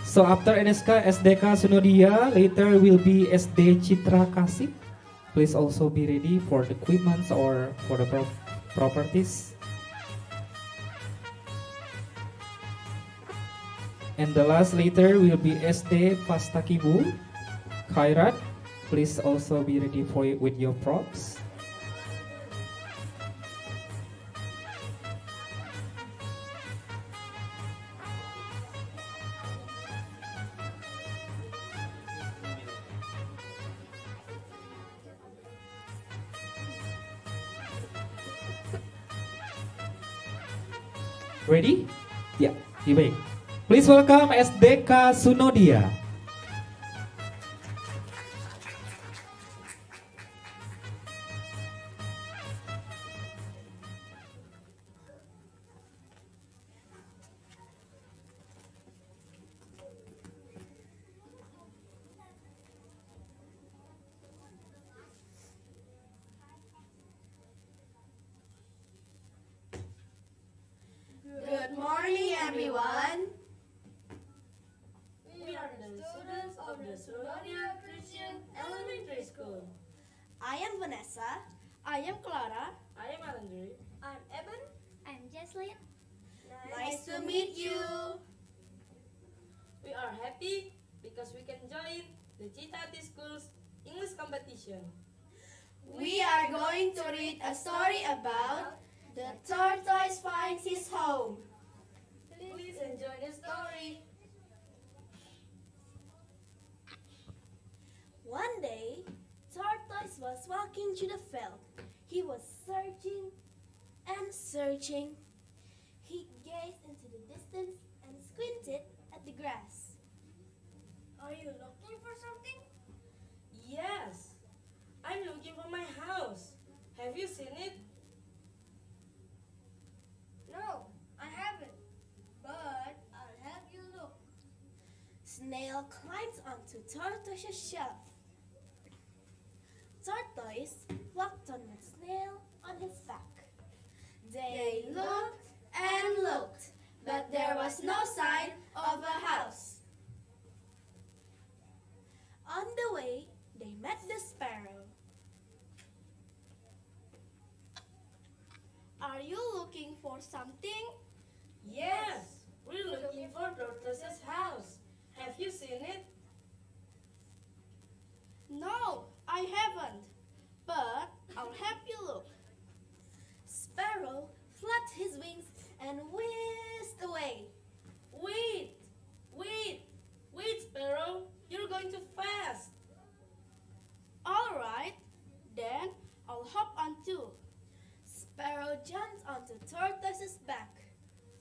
So after SDK Sunodia, later will be SD Citra Kasih. Please also be ready for the equipments or for the properties. And the last later will be SD Pastakibu Khairat. Please also be ready for it with your props. Ready? Yeah, baik. Please welcome SDK Sunodia. Good morning, everyone. We are the students of the Sunodia Christian Elementary School. I am Vanessa. I am Clara. I am Andrew. I'm Evan. I'm Jesslyn. Nice to meet you. We are happy because we can join the Cita School's English competition. We are going to read a story about the tortoise finds his home. Please enjoy the story. One day, Tortoise was walking through the field. He was searching and searching. He gazed into the distance and squinted at the grass. Are you looking for something? Yes, I'm looking for my house. Have you seen it? No, I haven't. onto Tortoise's shelf. Tortoise walked on with Snail on his back. They looked and looked, but there was no sign of a house. On the way, they met the sparrow. Are you looking for something? Yes, we're looking for Tortoise's house. Have you seen it? No, I haven't, but I'll help you look. Sparrow flapped his wings and whisked away. Wait, Sparrow. You're going too fast. All right, then I'll hop on too. Sparrow jumped onto Tortoise's back.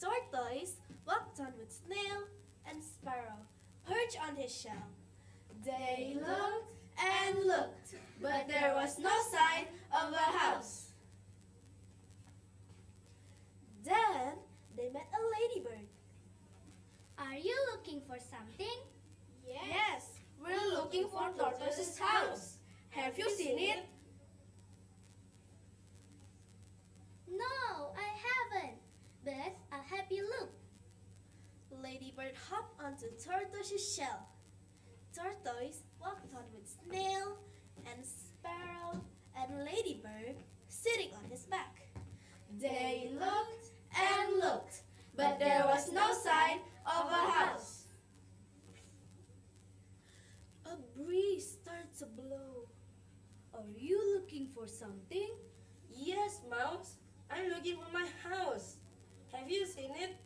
Tortoise walked on with Snail, and Sparrow perched on his shell. They looked and looked, but there was no sign of a house. Then they met a ladybird. Are you looking for something? Yes, we're looking for Tortoise's house. Have you seen it? No, I haven't, but I'll help you look. Ladybird hopped onto Tortoise's shell. Tortoise walked on with Snail and Sparrow and Ladybird sitting on his back. They looked and looked, but there was no sign of a house. A breeze started to blow. Are you looking for something? Yes, Mouse. I'm looking for my house. Have you seen it?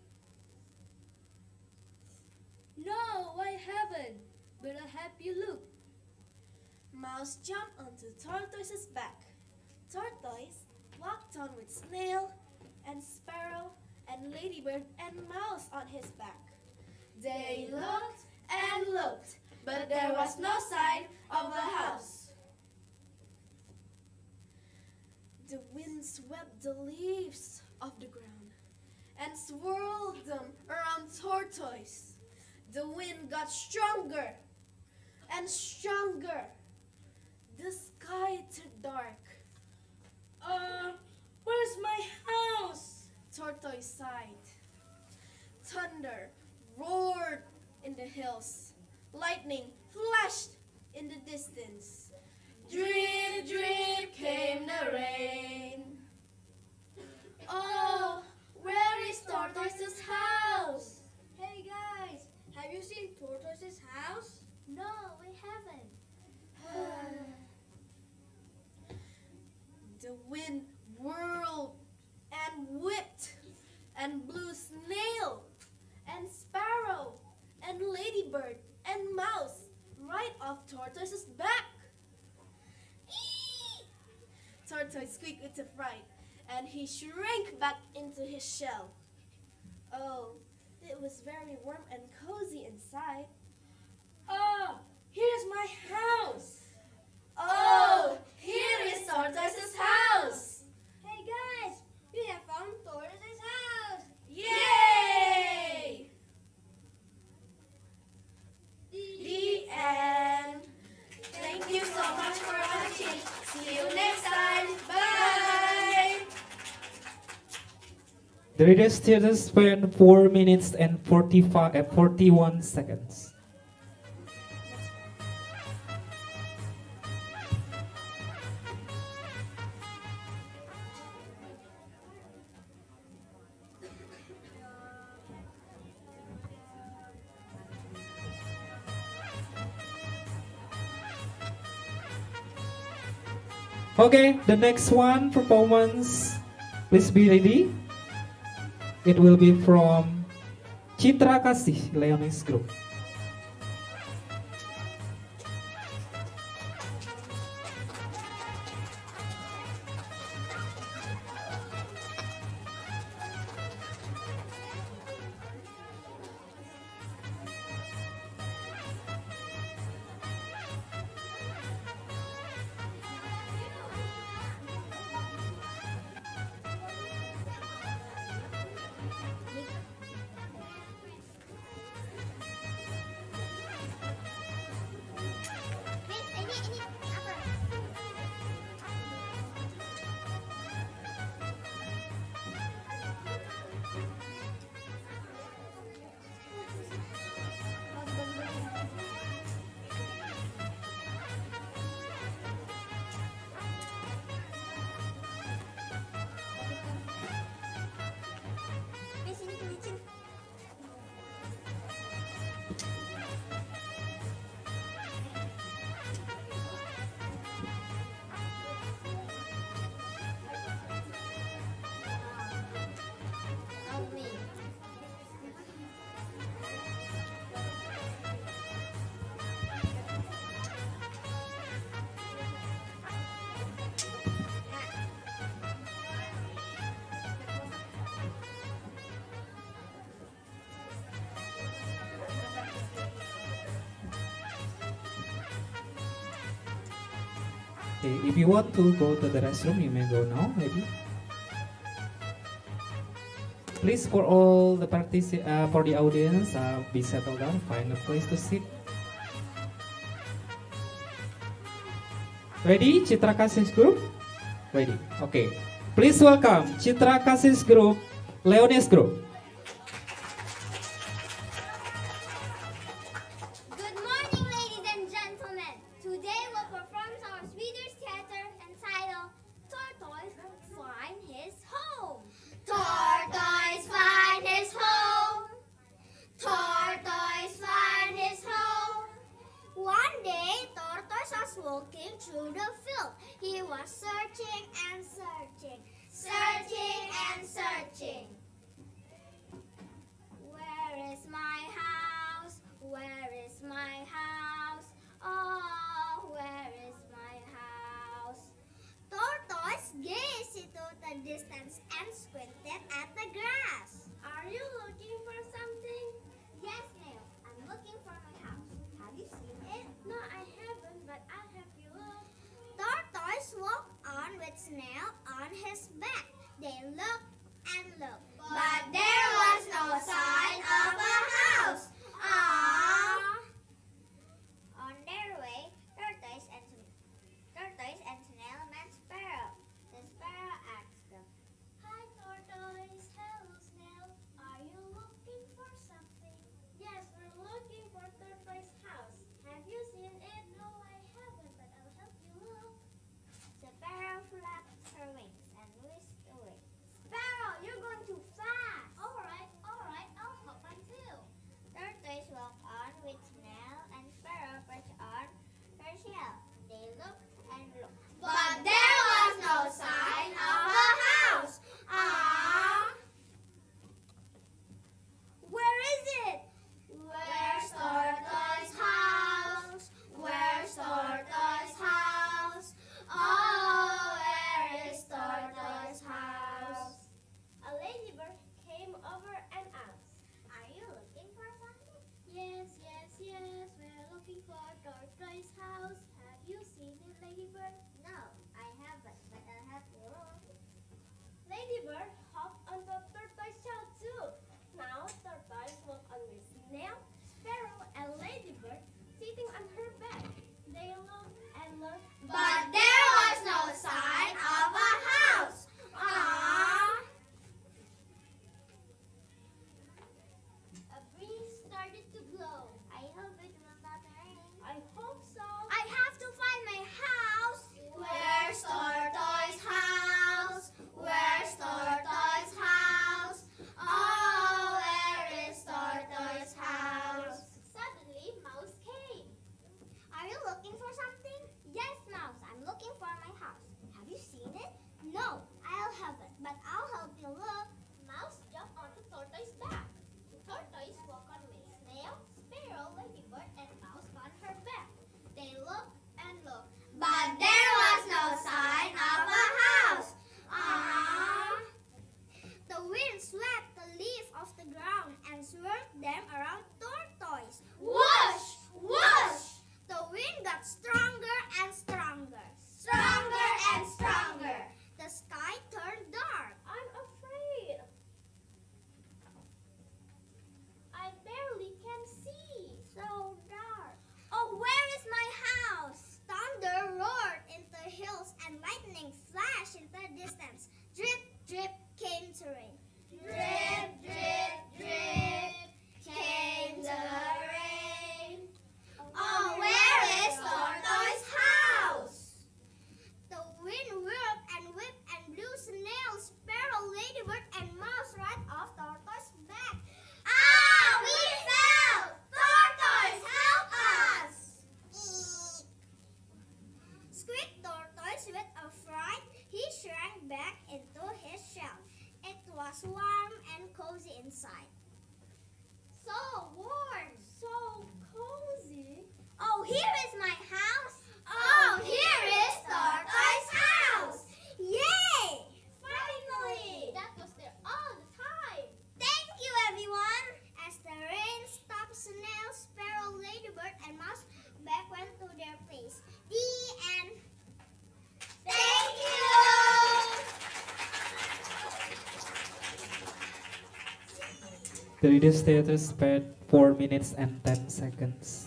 No, I haven't, but I'll help you look. Mouse jumped onto Tortoise's back. Tortoise walked on with Snail and Sparrow and Ladybird and Mouse on his back. They looked and looked, but there was no sign of a house. The wind swept the leaves off the ground and swirled them around Tortoise. The wind got stronger and stronger. The sky turned dark. Where's my house? Tortoise sighed. Thunder roared in the hills. Lightning flashed in the distance. Drip, drip came the rain. Oh, where is Tortoise's house? Hey guys, have you seen Tortoise's house? No, we haven't. The wind whirled and whipped and blew Snail and Sparrow and Ladybird and Mouse right off Tortoise's back. Eee! Tortoise squeaked with fright, and he shrank back into his shell. Oh, it was very warm and cozy inside. Here's my house. Oh, here is Tortoise's house. Hey guys, we have found Tortoise's house. Yay! The end. Thank you so much for watching. See you next time. Bye. The radio students spent 4 minutes and 41 seconds. Okay, the next one performance, please be ready. It will be from Citra Kasih Leonis Group. Okay, if you want to go to the restroom, you may go now, maybe. Please, for all the for the audience, be settled down, find a place to sit. Ready, Citra Kasih Group? Ready. Okay. Please welcome Citra Kasih Group, Leonis Group. Good morning, ladies and gentlemen. Today we'll perform our Swedish theater entitled Tortoise Find His Home. Tortoise find his home. Tortoise find his home. One day, Tortoise was walking through the field. He was searching and searching, searching and searching. Where is my house? Where is my house? Oh, where is my house? Tortoise gazed into the distance and squinted at the grass. Are you looking for something? Yes, Snail. I'm looking for my house. Have you seen it? No, I haven't, but I'll help you look. Tortoise walked on with Snail on his back. They looked and looked, but there was no sign of a house. Aww. On their way, Tortoise and Snail met Sparrow. The Sparrow asked them, "Hi, Tortoise. Hello, Snail. Are you looking for something?" "Yes, we're looking for Tortoise's house. Have you seen it?" "No, I haven't, but I'll help you look." The Sparrow flapped her wings and whisked away. "Sparrow, you're going too fast." All right, I'll hop on too." Tortoise walked on with Snail and Sparrow perched on her shell. They looked and looked, but there was no sign of a house. Aww. Where is it? Where's Tortoise's house? Where's Tortoise's house? Oh, where is Tortoise's house? A ladybird came over and asked, "Are you looking for something?" Yes, we're looking for Tortoise's house. Have you seen it, Ladybird?" "No, I haven't, but I'll help you look." Ladybird hopped on the Tortoise shell too. Now Tortoise walked on with Snail, Sparrow, and Ladybird sitting on her back. They looked and looked, but there was no sign of a house. Aww. A breeze started to blow. I hope it will not rain. I hope so. I have to find my house. Where's Tortoise's house? Where's Tortoise's house? Oh, where is Tortoise's house? Suddenly, Mouse came. Are you looking for something? Yes, Mouse, I'm looking for my house. Have you seen it? No, I'll have it, but I'll help you look. Mouse jumped onto Tortoise's back. Tortoise walked on with Snail, Sparrow, Ladybird, and Mouse on her back. They looked and looked, but there was no sign of a house. Aww. The wind swept the leaves off the ground and swirled them around Tortoise. Whoosh! Whoosh! The wind got stronger and stronger, stronger and stronger. The sky turned dark. I'm afraid. I barely can see. So dark. Oh, where is my house? Thunder roared in the hills and lightning flashed in the distance. Drip, drip came the rain. Drip, drip, drip came the rain. Oh, where is Tortoise's house? The wind whirled and whipped and blew Snail, Sparrow, Ladybird, and Mouse right off Tortoise's back. Ah, we fell! Tortoise, help us! Squeaked Tortoise with a fright. He shrank back into his shell. It was warm and cozy inside. So warm, so cozy. Oh, here is my house. Oh, here is Tortoise's house. Yay! Finally! That was there all the time. Thank you, everyone. As the rain stopped, Snail, Sparrow, Ladybird, and Mouse back went to their place. The end. The radio status sped 4 minutes and 10 seconds.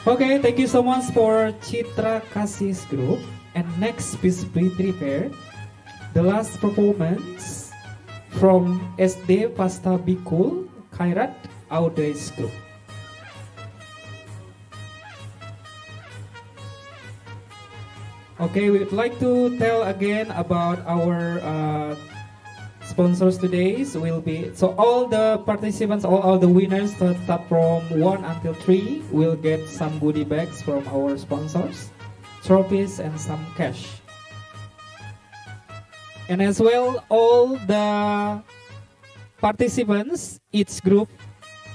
Okay, thank you so much for Citra Kasih's group. And next, please be prepared. The last performance from SD Pasta Bikul Khairat Audrey's group. Okay, we would like to tell again about our sponsors today. So all the participants, all the winners that start from 1 until 3 will get some goodie bags from our sponsors, trophies and some cash. And as well, all the participants, each group,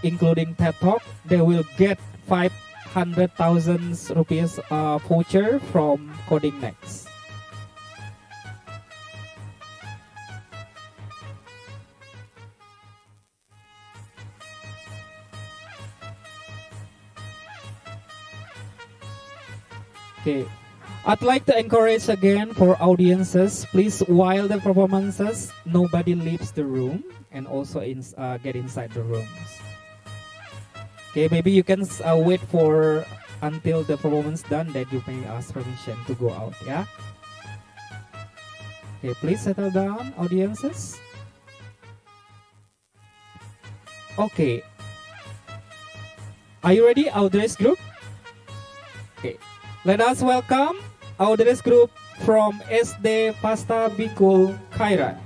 including TED Talk, they will get 500,000 rupees voucher from Coding Next. Okay, I'd like to encourage again for audiences, please, while the performances, nobody leaves the room and also get inside the rooms. Okay, maybe you can wait for until the performance done, then you may ask permission to go out, yeah? Okay, please settle down, audiences. Okay. Are you ready, Audrey's group? Okay. Let us welcome Audrey's group from SD Pasta Bikul Khairat.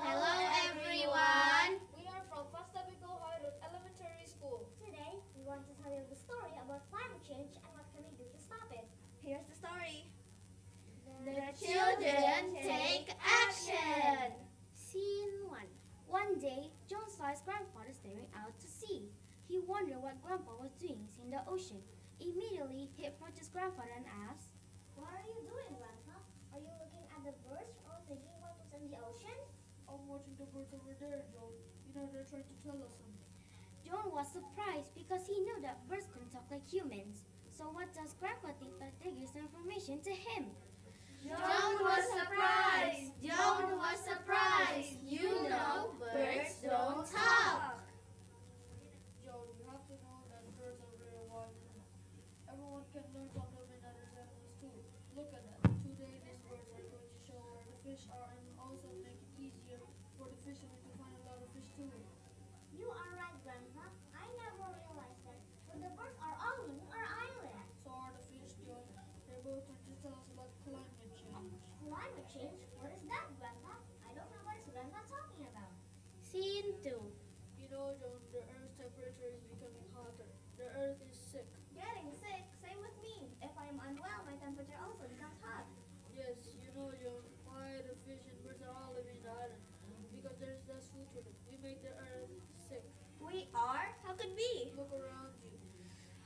Hello everyone. We are from Pasta Bikul Khairat Elementary School. Today, we want to tell you the story about climate change and what can we do to stop it. Here's the story. The children take action. Scene 1. One day, John saw his grandfather staring out to sea. He wondered what Grandpa was doing in the ocean. Immediately, he approached his grandfather and asked, "What are you doing, Grandpa? Are you looking at the birds or thinking what was in the ocean?" I'm watching the birds over there, John. You know they're trying to tell us something. John was surprised because he knew that birds can talk like humans. So what does Grandpa think that they give some information to him? John was surprised. John was surprised. You know, birds don't talk. John, you have to know that birds are very wise. Everyone can learn from them in other animals too. Look at that. Today, these birds are going to show where the fish are and also make it easier for the fishermen to find a lot of fish too. You are right, Grandpa. I never realized that. But the birds are all leaving our island. So are the fish, John. They're both trying to tell us about climate change. Climate change? What is that, Grandpa? I don't know what is Grandpa talking about. Scene 2. You know, John, the Earth's temperature is becoming hotter. The Earth is sick. Getting sick? Same with me. If I am unwell, my temperature also becomes hot. Yes, you know, John, why the fish and birds are all living in the island. Because there's less food for them. We make the Earth sick. We are? How could we? Look around you.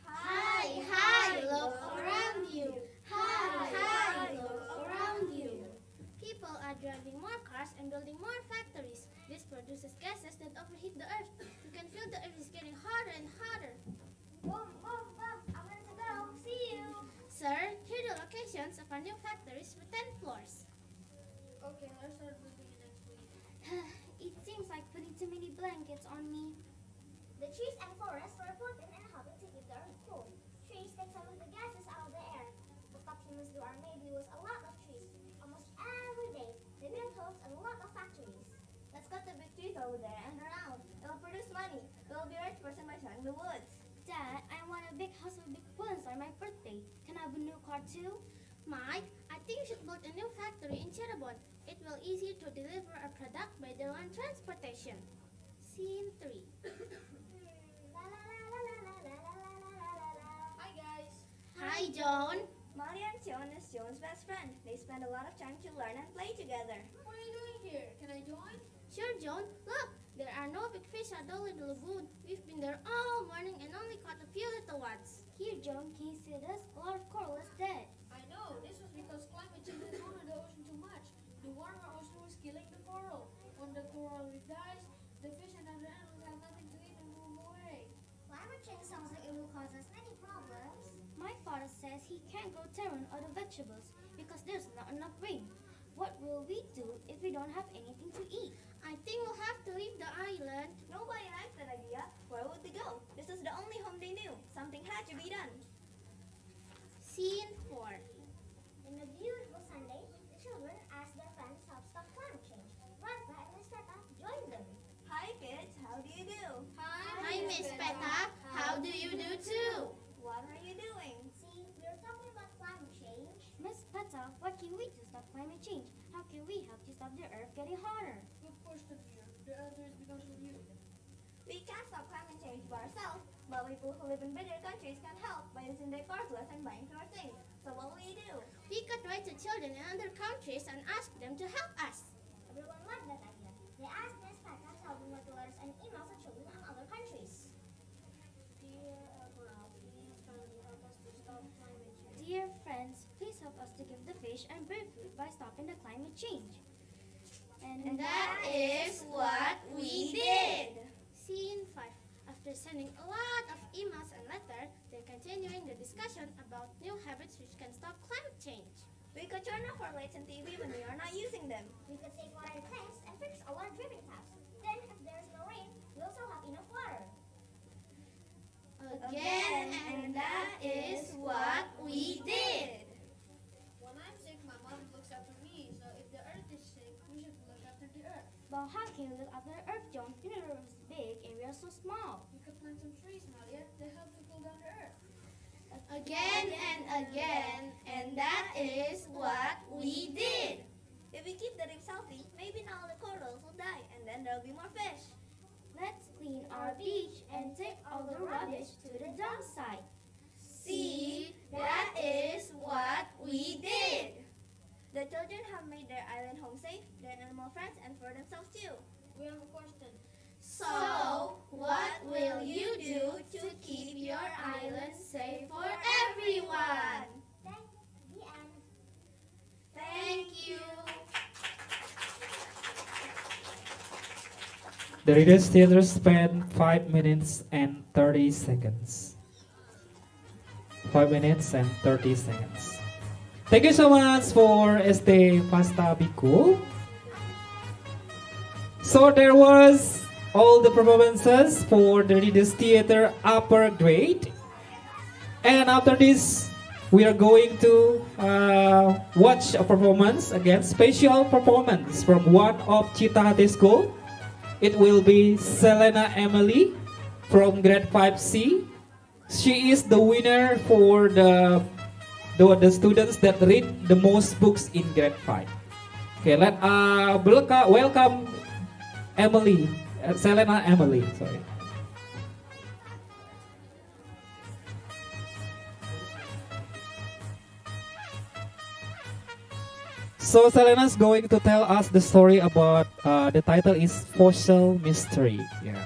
Hi, hi, look around you. Hi, hi, look around you. People are driving more cars and building more factories. This produces gases that overheat the earth. You can feel the earth is getting hotter and hotter. Boom, boom, boom. I'm ready to go. See you. Sir, here are the locations of our new factories with 10 floors. Okay, let's start building next week. It seems like putting too many blankets on me. The trees and forests were important in helping to keep the earth cool. Trees take some of the gases out of the air. But what humans do are made use a lot of trees. Almost every day, they build homes and a lot of factories. Let's cut the big trees over there and around. It'll produce money. We'll be rich for selling the woods. Dad, I want a big house with big balloons on my birthday. Can I have a new car too? Mike, I think you should build a new factory in Cirebon. It will easier to deliver a product by the land transportation. Scene 3. Hi, guys. Hi, John. Molly and John is John's best friend. They spend a lot of time to learn and play together. What are you doing here? Can I join? Sure, John. Look, there are no big fish at all in the lagoon. We've been there all morning and only caught a few little ones. Here, John, can you see this? A lot of coral is dead. I know, this was because climate change has warmed the ocean too much. The warmer ocean was killing the coral. When the coral reef dies, the fish and other animals have nothing to eat and move away. Climate change sounds like it will cause us many problems. My father says he can't grow taro and other vegetables because there's not enough rain. What will we do if we don't have anything to eat? I think we'll have to leave the island. Nobody likes that idea. Where would they go? This is the only home they knew. Something had to be done. Scene 4. On a beautiful Sunday, the children asked their friends to help stop climate change. Grandpa and Miss Peppa joined them. Hi kids, how do you do? Hi, Miss Peta. How do you do too? What are you doing? See, we are talking about climate change. Miss Peta, what can we do to stop climate change? How can we help to stop the earth getting hotter? Good question, dear. The answer is because of you. We can't stop climate change by ourselves, but people who live in bigger countries can help by using their cars less and buying fewer things. So what will we do? We could write to children in other countries and ask them to help us. Everyone liked that idea. They asked Miss Peppa to help them write the letters and emails to children in other countries. Dear April, please kindly help us to stop climate change. Dear friends, please help us to give the fish and bird food by stopping the climate change. And that is what we did. Scene 5. After sending a lot of emails and letters, they're continuing the discussion about new habits which can stop climate change. We could turn off our lights and TV when we are not using them. We could save water in tanks and fix all our dripping taps. Then, if there is no rain, we also have enough water. Again, and that is what we did. When I'm sick, my mom looks after me. So if the earth is sick, we should look after the earth. But how can we look after the earth, John? Universe is big and we are so small. We could plant some trees, Malia. They help to cool down the earth. Again and again, and that is what we did. If we keep the reefs healthy, maybe not all the corals will die, and then there will be more fish. Let's clean our beach and take all the rubbish to the dump site. See, that is what we did. The children have made their island home safe, their animal friends, and for themselves too. We have a question. So, what will you do to keep your island safe for everyone? The end. Thank you. The Readers Theater spent 5 minutes and 30 seconds. 5 minutes and 30 seconds. Thank you so much for Este Pasta Biku. So there was all the performances for the Readers Theater upper grade. And after this, we are going to watch a performance, again, special performance from one of Cita Hati School. It will be Selena Emily from grade 5C. She is the winner for the students that read the most books in grade 5. Okay, welcome Emily, Selena Emily, sorry. So Selena's going to tell us the story about, the title is Fossil Mystery. Yeah.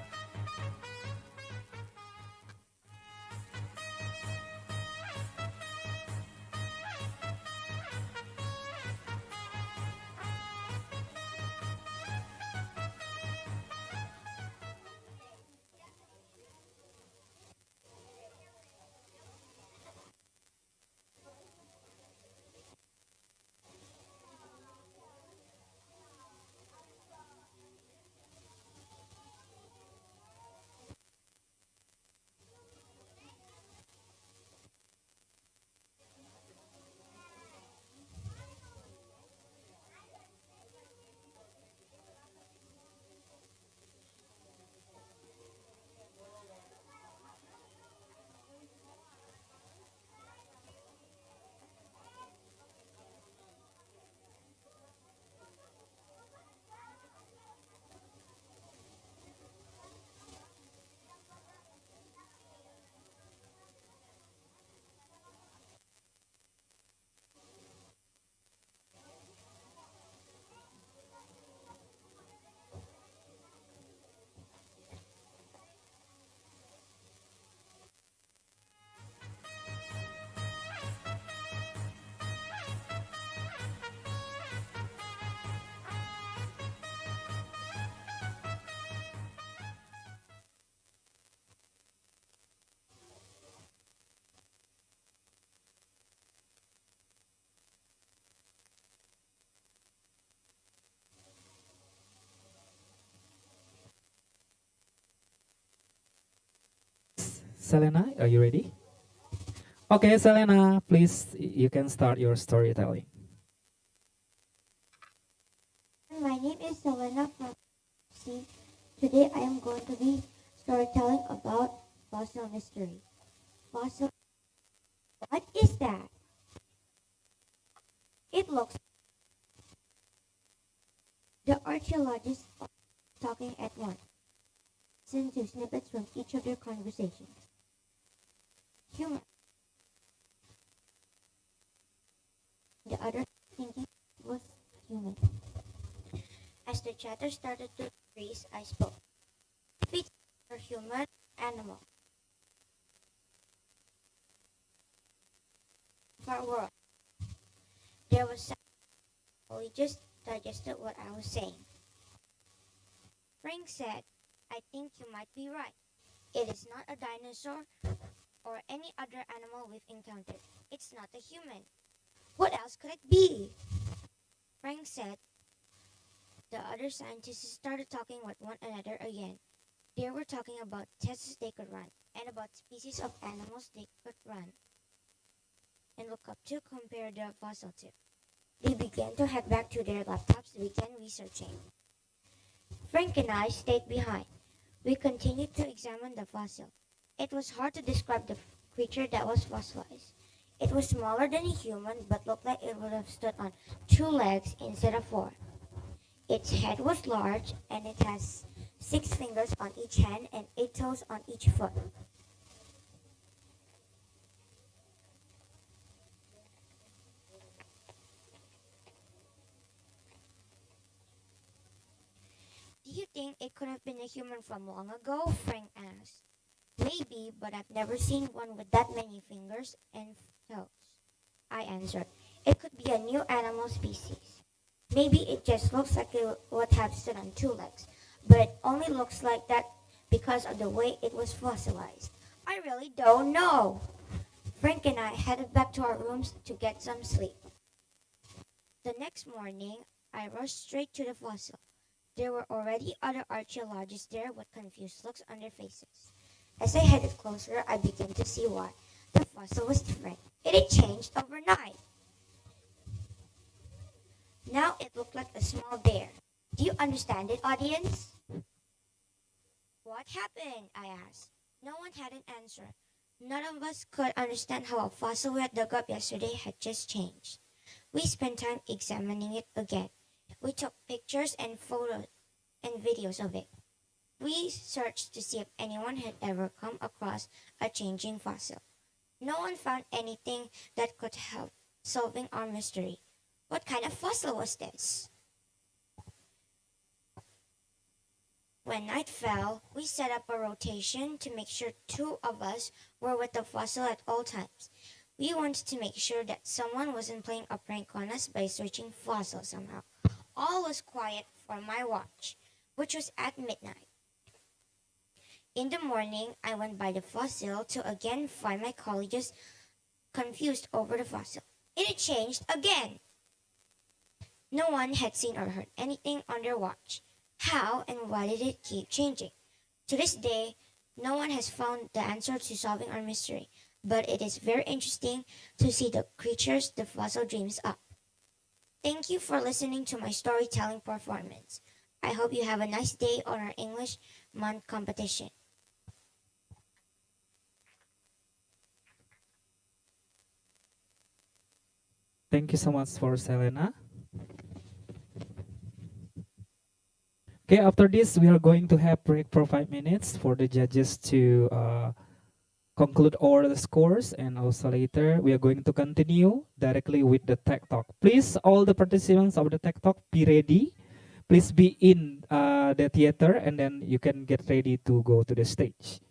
Selena, are you ready? Okay, Selena, please, you can start your storytelling. My name is Selena from C. Today I am going to be storytelling about fossil mystery. Fossil. What is that? It looks. The archaeologists are talking at once. Listen to snippets from each of their conversations. Human. The other thinking was human. As the chatter started to increase, I spoke. Feet are human animal. Far world. There was silence. We just digested what I was saying. Frank said, I think you might be right. It is not a dinosaur or any other animal we've encountered. It's not a human. What else could it be? Frank said. The other scientists started talking with one another again. They were talking about tests they could run and about species of animals they could run and look up to compare the fossil to. They began to head back to their laptops to begin researching. Frank and I stayed behind. We continued to examine the fossil. It was hard to describe the creature that was fossilized. It was smaller than a human but looked like it would have stood on 2 legs instead of 4. Its head was large and it has 6 fingers on each hand and 8 toes on each foot. Do you think it could have been a human from long ago? Frank asked. Maybe, but I've never seen one with that many fingers and toes. I answered. It could be a new animal species. Maybe it just looks like it would have stood on 2 legs, but it only looks like that because of the way it was fossilized. I really don't know. Frank and I headed back to our rooms to get some sleep. The next morning, I rushed straight to the fossil. There were already other archaeologists there with confused looks on their faces. As I headed closer, I began to see why. The fossil was different. It had changed overnight. Now it looked like a small bear. Do you understand it, audience? What happened? I asked. No one had an answer. None of us could understand how a fossil we had dug up yesterday had just changed. We spent time examining it again. We took pictures and photos and videos of it. We searched to see if anyone had ever come across a changing fossil. No one found anything that could help solving our mystery. What kind of fossil was this? When night fell, we set up a rotation to make sure 2 of us were with the fossil at all times. We wanted to make sure that someone wasn't playing a prank on us by searching fossils somehow. All was quiet for my watch, which was at midnight. In the morning, I went by the fossil to again find my colleagues confused over the fossil. It had changed again. No one had seen or heard anything on their watch. How and why did it keep changing? To this day, no one has found the answer to solving our mystery, but it is very interesting to see the creatures the fossil dreams up. Thank you for listening to my storytelling performance. I hope you have a nice day on our English month competition. Thank you so much for Selena. Okay, after this, we are going to have break for 5 minutes for the judges to conclude all the scores, and also later we are going to continue directly with the tech talk. Please, all the participants of the tech talk, be ready. Please be in the theater, and then you can get ready to go to the stage.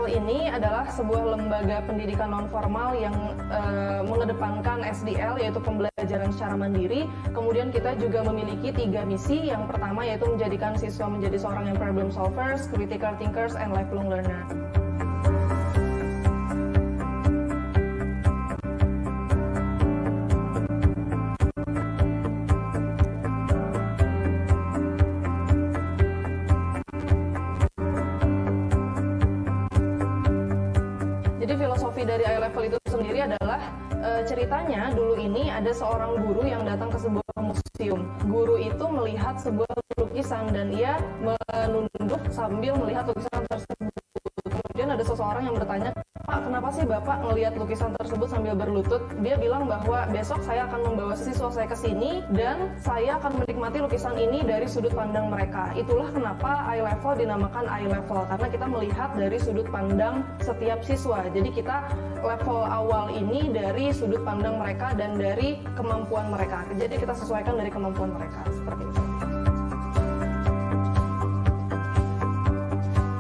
level ini adalah sebuah lembaga pendidikan nonformal yang mengedepankan SDL, yaitu pembelajaran secara mandiri. Kemudian kita juga memiliki 3 misi. Yang pertama yaitu menjadikan siswa menjadi seorang yang problem solvers, critical thinkers, and lifelong learner. Jadi filosofi dari iLevel itu sendiri adalah ceritanya dulu ini ada seorang guru yang datang ke sebuah museum. Guru itu melihat sebuah lukisan dan ia menunduk sambil melihat lukisan tersebut. Kemudian ada seseorang yang bertanya, "Pak, kenapa sih Bapak ngelihat lukisan tersebut sambil berlutut?" Dia bilang bahwa besok saya akan membawa siswa saya ke sini dan saya akan menikmati lukisan ini dari sudut pandang mereka. Itulah kenapa iLevel dinamakan iLevel, karena kita melihat dari sudut pandang setiap siswa. Jadi kita level awal ini dari sudut pandang mereka dan dari kemampuan mereka. Jadi kita sesuaikan dari kemampuan mereka, seperti itu.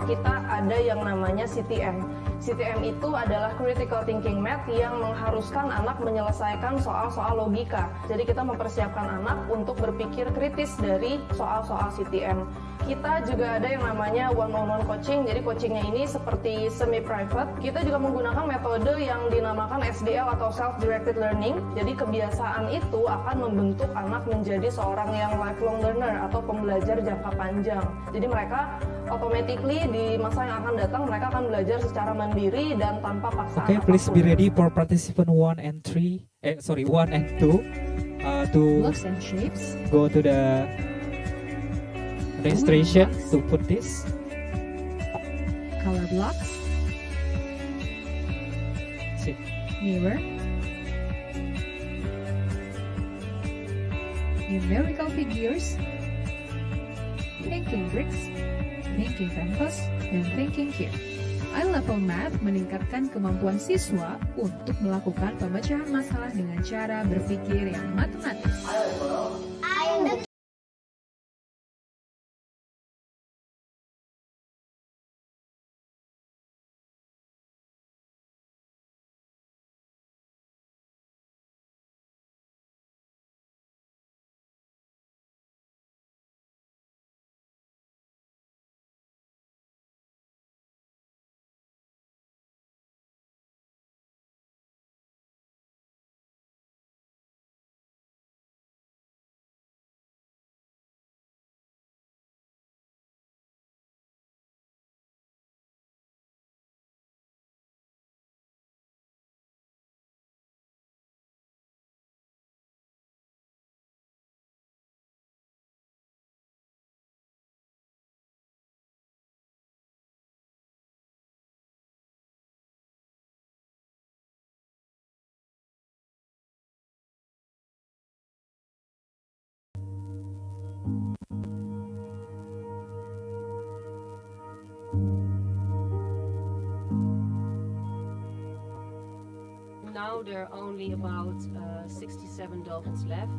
Kita ada yang namanya CTM. CTM itu adalah Critical Thinking Math yang mengharuskan anak menyelesaikan soal-soal logika. Jadi kita mempersiapkan anak untuk berpikir kritis dari soal-soal CTM. Kita juga ada yang namanya one-on-one coaching. Jadi coachingnya ini seperti semi-private. Kita juga menggunakan metode yang dinamakan SDL atau Self-Directed Learning. Jadi kebiasaan itu akan membentuk anak menjadi seorang yang lifelong learner atau pembelajar jangka panjang. Jadi mereka automatically di masa yang akan datang mereka akan belajar secara mandiri dan tanpa paksaan. Okay, please be ready for participant 1 and 2 to Blocks and shapes. go to the registration to put this. Color blocks. See. Mirror. Numerical figures. Thinking bricks. Thinking canvas. Dan thinking cube. iLevel Math meningkatkan kemampuan siswa untuk melakukan pemecahan masalah dengan cara berpikir yang matematis. Now there are only about 67 dolphins left.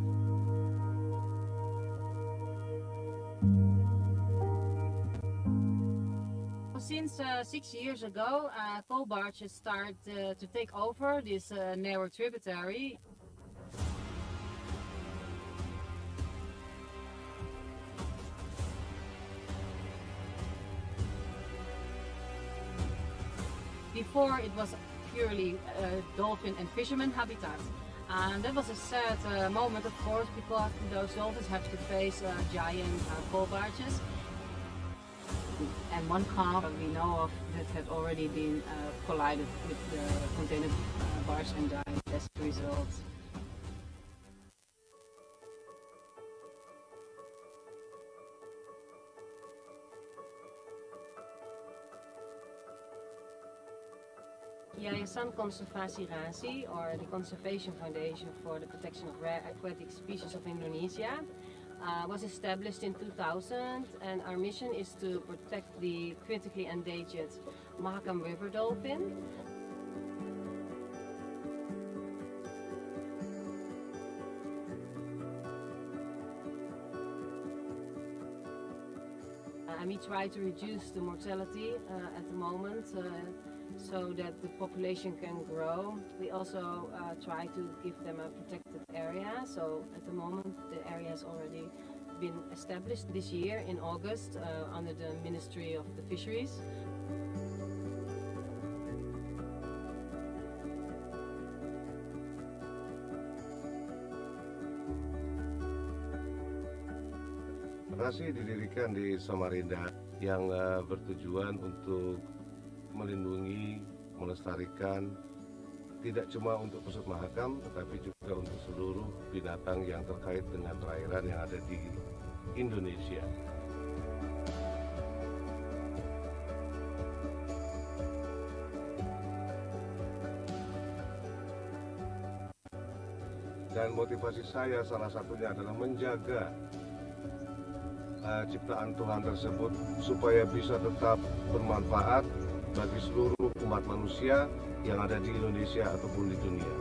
Since 6 years ago, coal barges start to take over this narrow tributary. Before it was purely dolphin and fisherman habitat. And that was a sad moment, of course, because those dolphins have to face giant coal barges. And one calf we know of that had already been collided with the container barge and died as a result. Yayasan Konservasi Rasi, or the Conservation Foundation for the Protection of Rare Aquatic Species of Indonesia, was established in 2000, and our mission is to protect the critically endangered Mahakam river dolphin. and we try to reduce the mortality at the moment so that the population can grow. We also try to give them a protected area. So at the moment the area has already been established this year in August under the Ministry of the Fisheries. Hati didirikan di Samarinda yang bertujuan untuk melindungi, melestarikan tidak cuma untuk pesut mahakam tetapi juga untuk seluruh binatang yang terkait dengan perairan yang ada di Indonesia. Dan motivasi saya salah satunya adalah menjaga ciptaan Tuhan tersebut supaya bisa tetap bermanfaat bagi seluruh umat manusia yang ada di Indonesia ataupun di dunia.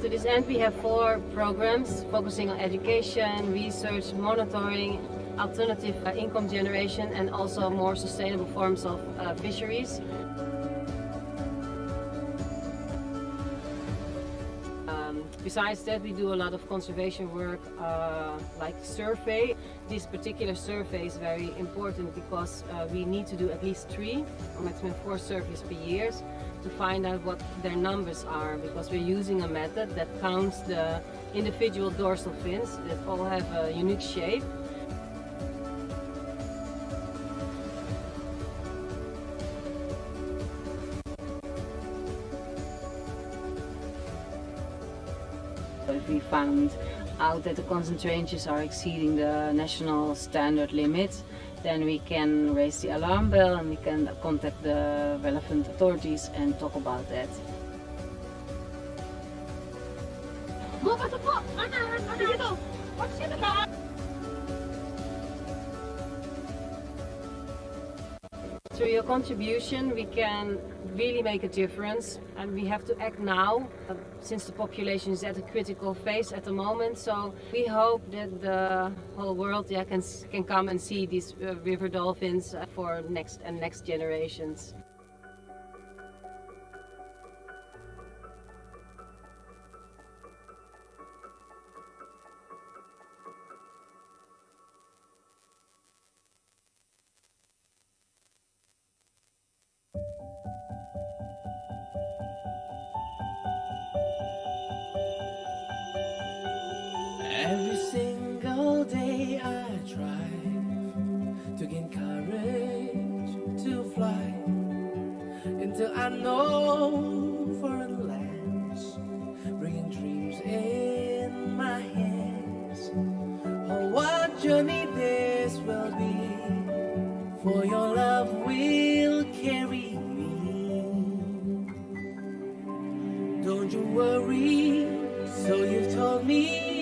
To this end, we have 4 programs focusing on education, research, monitoring, alternative income generation, and also more sustainable forms of fisheries. Besides that, we do a lot of conservation work like survey. This particular survey is very important because we need to do at least 3 or maximum 4 surveys per year to find out what their numbers are, because we're using a method that counts the individual dorsal fins that all have a unique shape. If we found out that the concentrations are exceeding the national standard limits, then we can raise the alarm bell and we can contact the relevant authorities and talk about that. Through your contribution, we can really make a difference, and we have to act now since the population is at a critical phase at the moment. So we hope that the whole world can come and see these river dolphins for next generations. Every single day I try to gain courage to fly until I know foreign lands, bringing dreams in my hands. Oh, what journey this will be, for your love will carry me. Don't you worry, so you've told me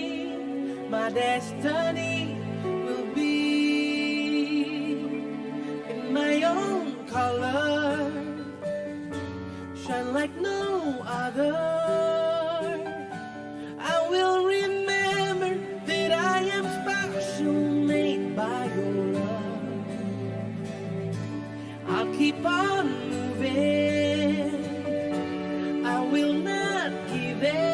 my destiny will be in my own color, shine like no other. I will remember that I am special, made by your love. I'll keep on moving, I will not give in.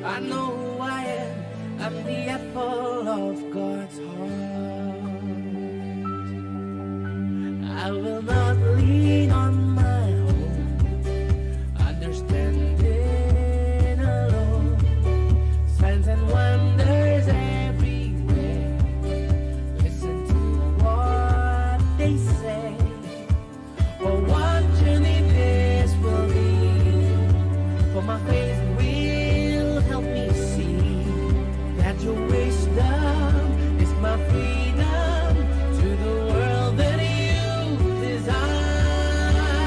I know who I am, I'm the apple of God's heart. I will not lean on my own understanding alone. Signs and wonders everywhere, listen to what they say. Oh, what journey this will be, for my faith will help me see that your wisdom is my freedom to the world that you desire.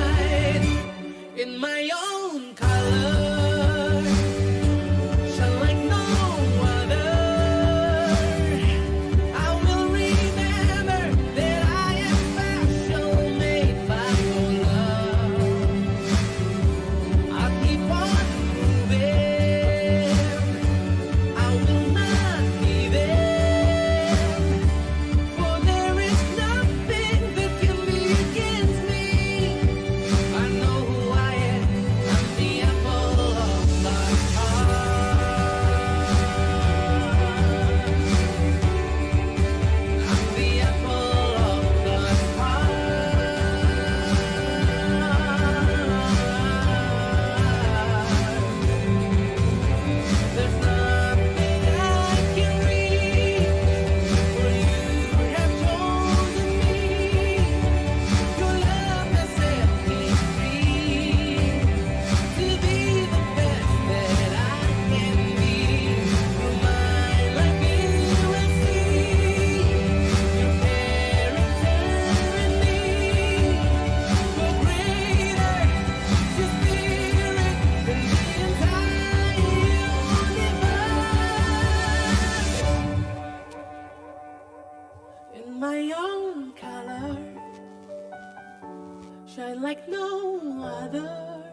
shine like no other.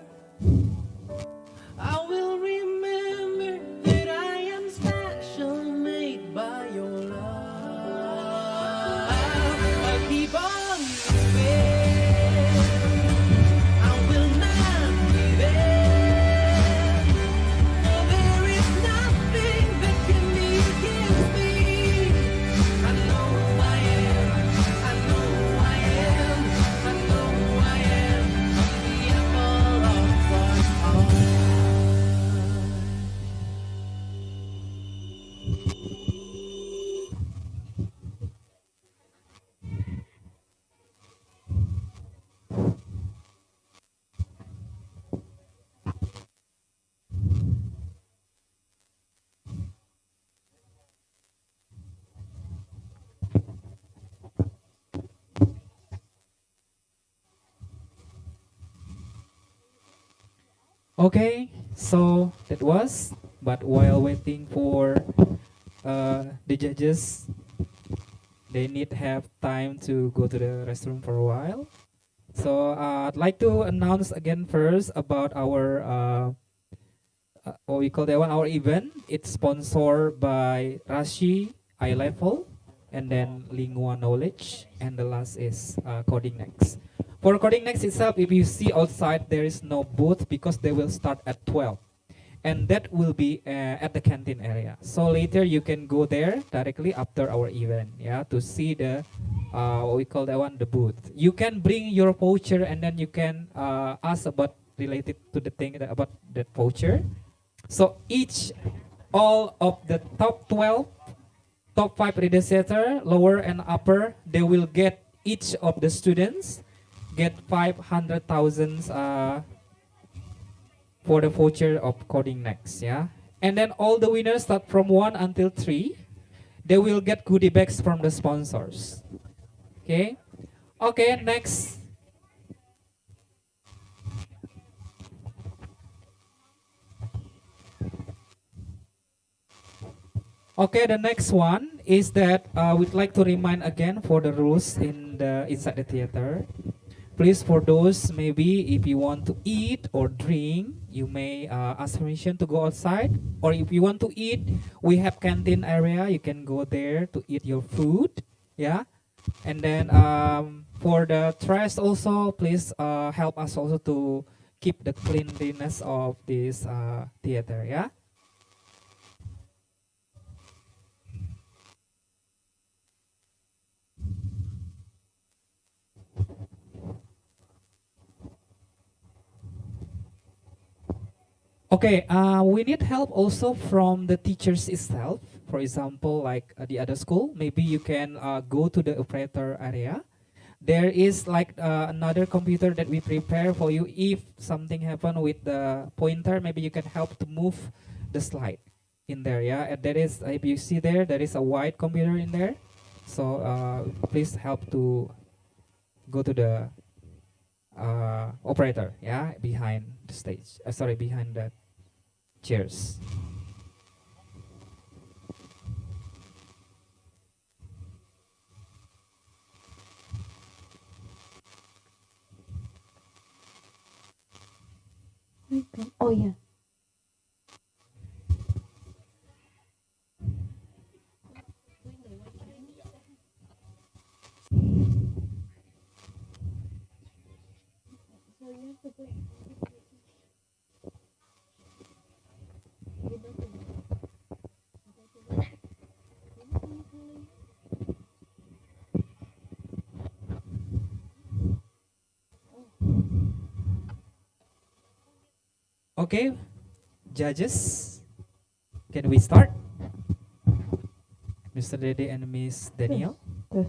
I will remember that I am special, made by your love. I'll keep on moving. I will not give in. For there is nothing that can be against me. I know who I am. I know who I am. I know who I am. The apple of God's eye. Okay, so that was. But while waiting for the judges, they need have time to go to the restroom for a while. So I'd like to announce again first about our what we call that one, our event. It's sponsored by Rashi Eye Level, and then Lingua Knowledge, and the last is Coding Next. For Coding Next itself, if you see outside, there is no booth because they will start at 12. And that will be at the canteen area. So later you can go there directly after our event, yeah, to see the what we call that one, the booth. You can bring your voucher and then you can ask about related to the thing about that voucher. So all of the top 12, top 5 predecessor, lower and upper, they will get, each of the students get 500,000 for the voucher of Coding Next, yeah. And then all the winners start from 1 until 3, they will get goodie bags from the sponsors. Okay. Okay, next. Okay, the next one is that we'd like to remind again for the rules in the inside the theater. Please, for those maybe if you want to eat or drink, you may ask permission to go outside. Or if you want to eat, we have canteen area. You can go there to eat your food. Yeah. And then for the trash also, please help us also to keep the cleanliness of this theater. Yeah. Okay, we need help also from the teachers itself. For example, like the other school, maybe you can go to the operator area. There is like another computer that we prepare for you. If something happen with the pointer, maybe you can help to move the slide in there. Yeah, and there is, if you see there is a white computer in there. So please help to go to the operator. Yeah, behind the stage. Sorry, behind the chairs. Oh yeah. Okay, judges, can we start? Mr. Dede and Miss Daniel. Yes.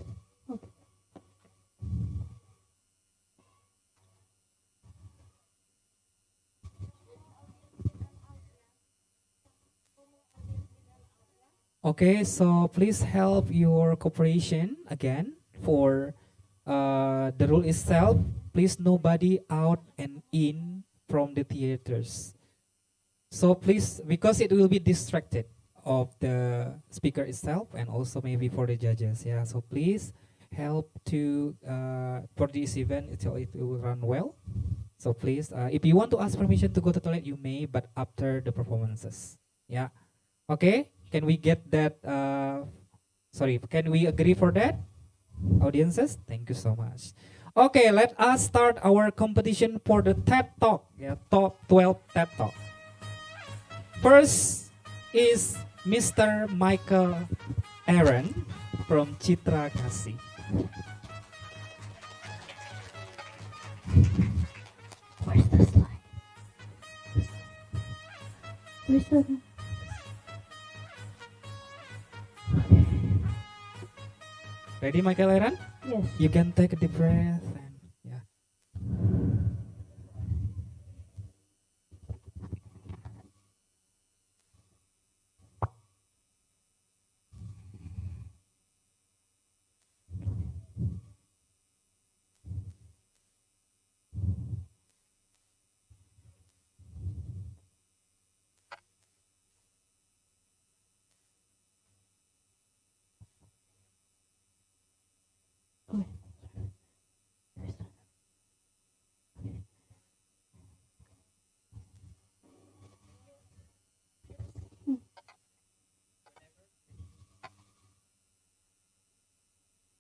Okay, so please help your cooperation again for the rule itself. Please nobody out and in from the theaters. So please, because it will be distracted of the speaker itself and also maybe for the judges. Yeah, so please help to for this event until it will run well. So please, if you want to ask permission to go to toilet, you may, but after the performances. Yeah. Okay. Can we get that? Sorry. Can we agree for that? Audiences, thank you so much. Okay, let us start our competition for the TED Talk. Yeah, top 12 TED Talk. First is Mr. Michael Aaron from Citra Kasih. Where's the slide? Where's the... Ready, Michael Aaron? Yes. You can take a deep breath. And, yeah.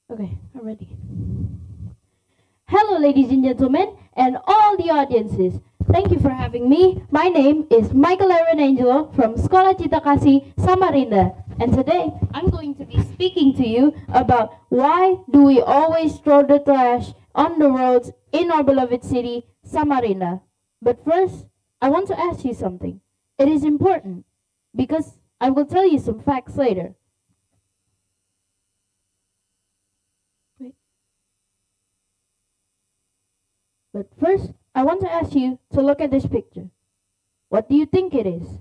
Okay, I'm ready. Hello, ladies and gentlemen, and all the audiences. Thank you for having me. My name is Michael Aaron Angelo from Sekolah Cita Kasih, Samarinda. And today, I'm going to be speaking to you about why do we always throw the trash on the roads in our beloved city, Samarinda. But first, I want to ask you something. It is important because I will tell you some facts later. But first, I want to ask you to look at this picture. What do you think it is?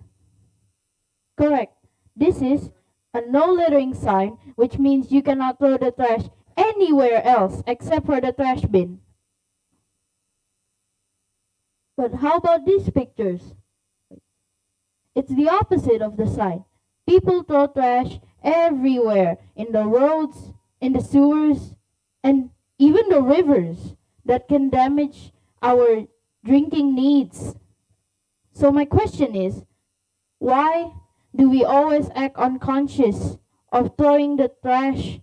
Correct. This is a no littering sign, which means you cannot throw the trash anywhere else except for the trash bin. But how about these pictures? It's the opposite of the sign. People throw trash everywhere, in the roads, in the sewers, and even the rivers that can damage our drinking needs. So my question is, why do we always act unconscious of throwing the trash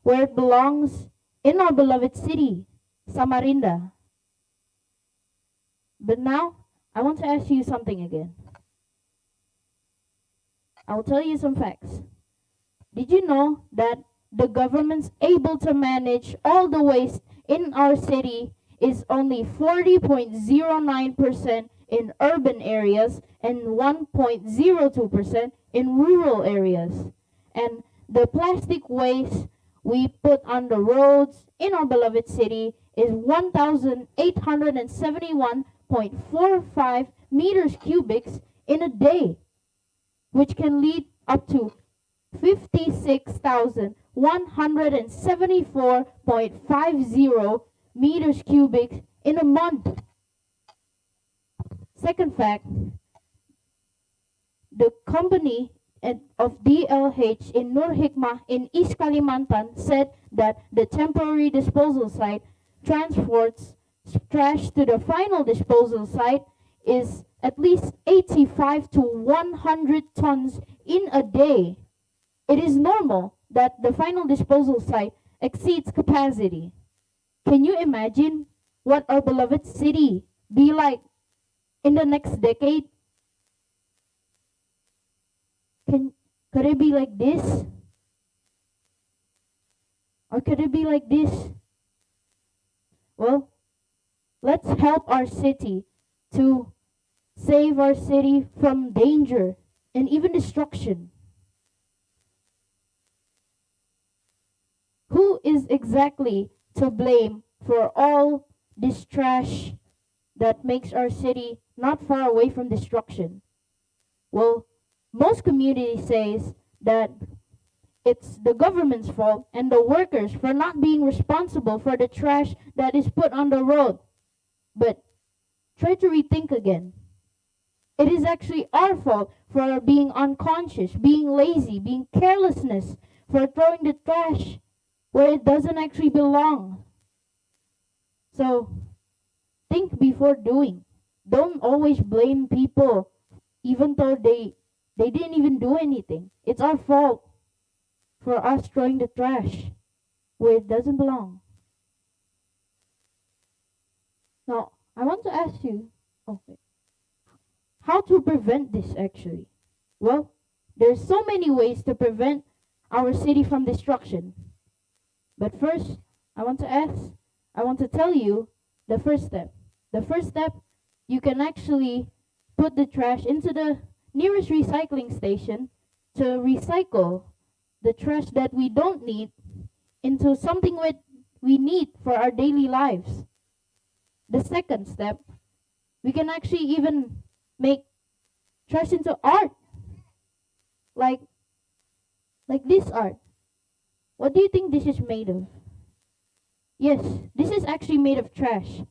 where it belongs in our beloved city, Samarinda? But now, I want to ask you something again. I'll tell you some facts. Did you know that the government's able to manage all the waste in our city is only 40.09% in urban areas and 1.02% in rural areas? And the plastic waste we put on the roads in our beloved city is 1,871.45 meters cubics in a day, which can lead up to 56,174.50 meters cubic in a month. Second fact, the company of DLH in Nur Hikmah in East Kalimantan said that the temporary disposal site transports trash to the final disposal site is at least 85 to 100 tons in a day. It is normal that the final disposal site exceeds capacity. Can you imagine what our beloved city be like in the next decade? Could it be like this? Or could it be like this? Well, let's help our city to save our city from danger and even destruction. Who is exactly to blame for all this trash that makes our city not far away from destruction? Well, most communities says that it's the government's fault and the workers for not being responsible for the trash that is put on the road. But try to rethink again. It is actually our fault for being unconscious, being lazy, being carelessness, for throwing the trash where it doesn't actually belong. So think before doing. Don't always blame people, even though they didn't even do anything. It's our fault for us throwing the trash where it doesn't belong. Now, I want to ask you, okay, how to prevent this actually? Well, there's so many ways to prevent our city from destruction. But first, I want to tell you the first step. The first step, you can actually put the trash into the nearest recycling station to recycle the trash that we don't need into something we need for our daily lives. The second step, we can actually even make trash into art. Like this art. What do you think this is made of? Yes, this is actually made of trash.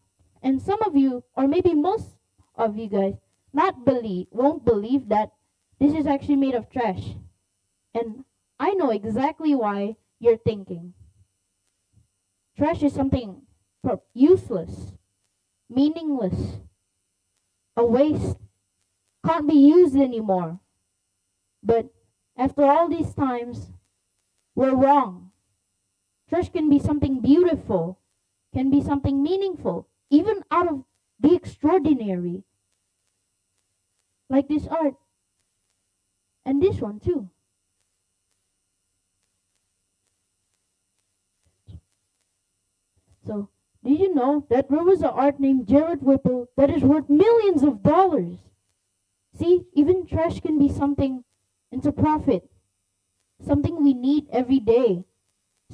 And some of you, or maybe most of you guys, won't believe that this is actually made of trash. And I know exactly why you're thinking. Trash is something useless, meaningless, a waste, can't be used anymore. But after all these times, we're wrong. Trash can be something beautiful, can be something meaningful, even out of the extraordinary. Like this art. And this one too. So, did you know that there was an art named Jared Whipple that is worth millions of dollars? See, even trash can be something into profit, something we need every day.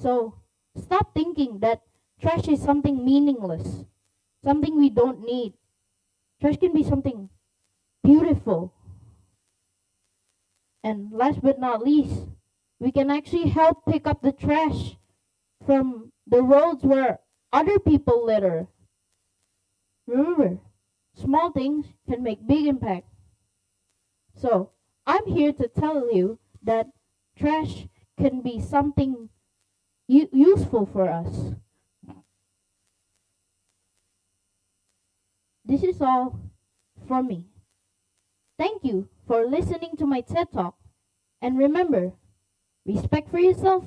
So, stop thinking that trash is something meaningless, something we don't need. Trash can be something beautiful. And last but not least, we can actually help pick up the trash from the roads where other people litter. Remember, small things can make big impact. So, I'm here to tell you that trash can be something useful for us. This is all from me. Thank you for listening to my TED Talk. And remember, respect for yourself,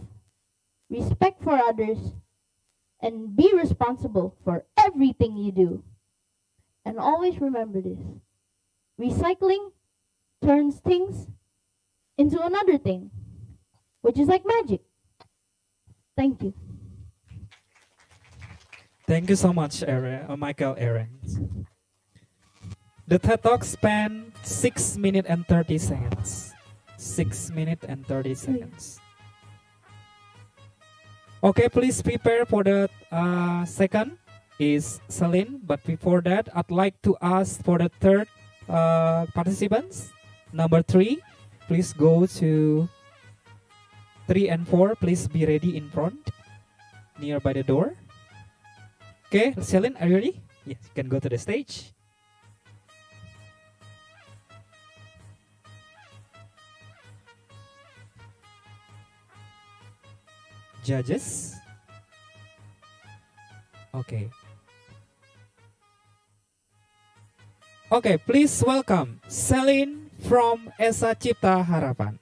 respect for others, and be responsible for everything you do. And always remember this. Recycling turns things into another thing, which is like magic. Thank you. Thank you so much, Michael Ahrens. The TED Talk spanned 6 minutes and 30 seconds. 6 minutes and 30 seconds. Okay, please prepare for the second is Celine. But before that, I'd like to ask for the third participants. Number 3, please go to 3 and 4. Please be ready in front, near by the door. Okay, Celine, are you ready? Yes, you can go to the stage. Judges. Okay. Okay, please welcome Celine from Esa Cipta Harapan.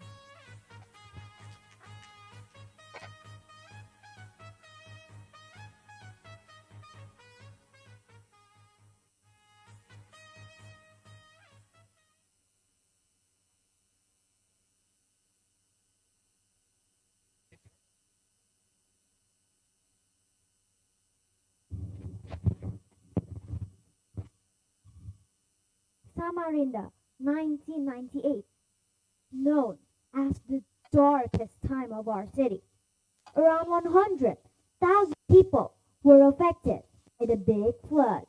Samarinda, 1998. Known as the darkest time of our city. Around 100,000 people were affected by the big flood.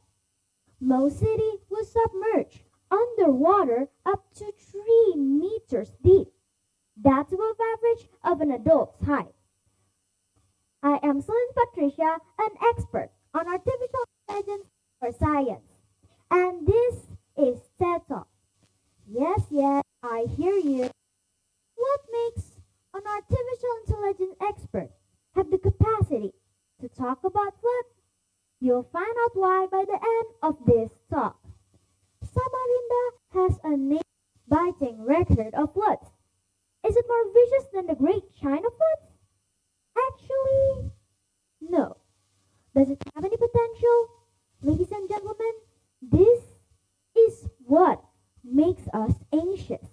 Most city was submerged underwater up to 3 meters deep. That's above average of an adult's height. I am Celine Patricia, an expert on artificial intelligence for science. And this is TED Talk. Yes, I hear you. What makes an artificial intelligence expert? have the capacity to talk about flood? You'll find out why by the end of this talk. Samarinda has a nail-biting record of floods. Is it more vicious than the Great China floods? Actually, no. Does it have any potential? Ladies and gentlemen, this is what makes us anxious.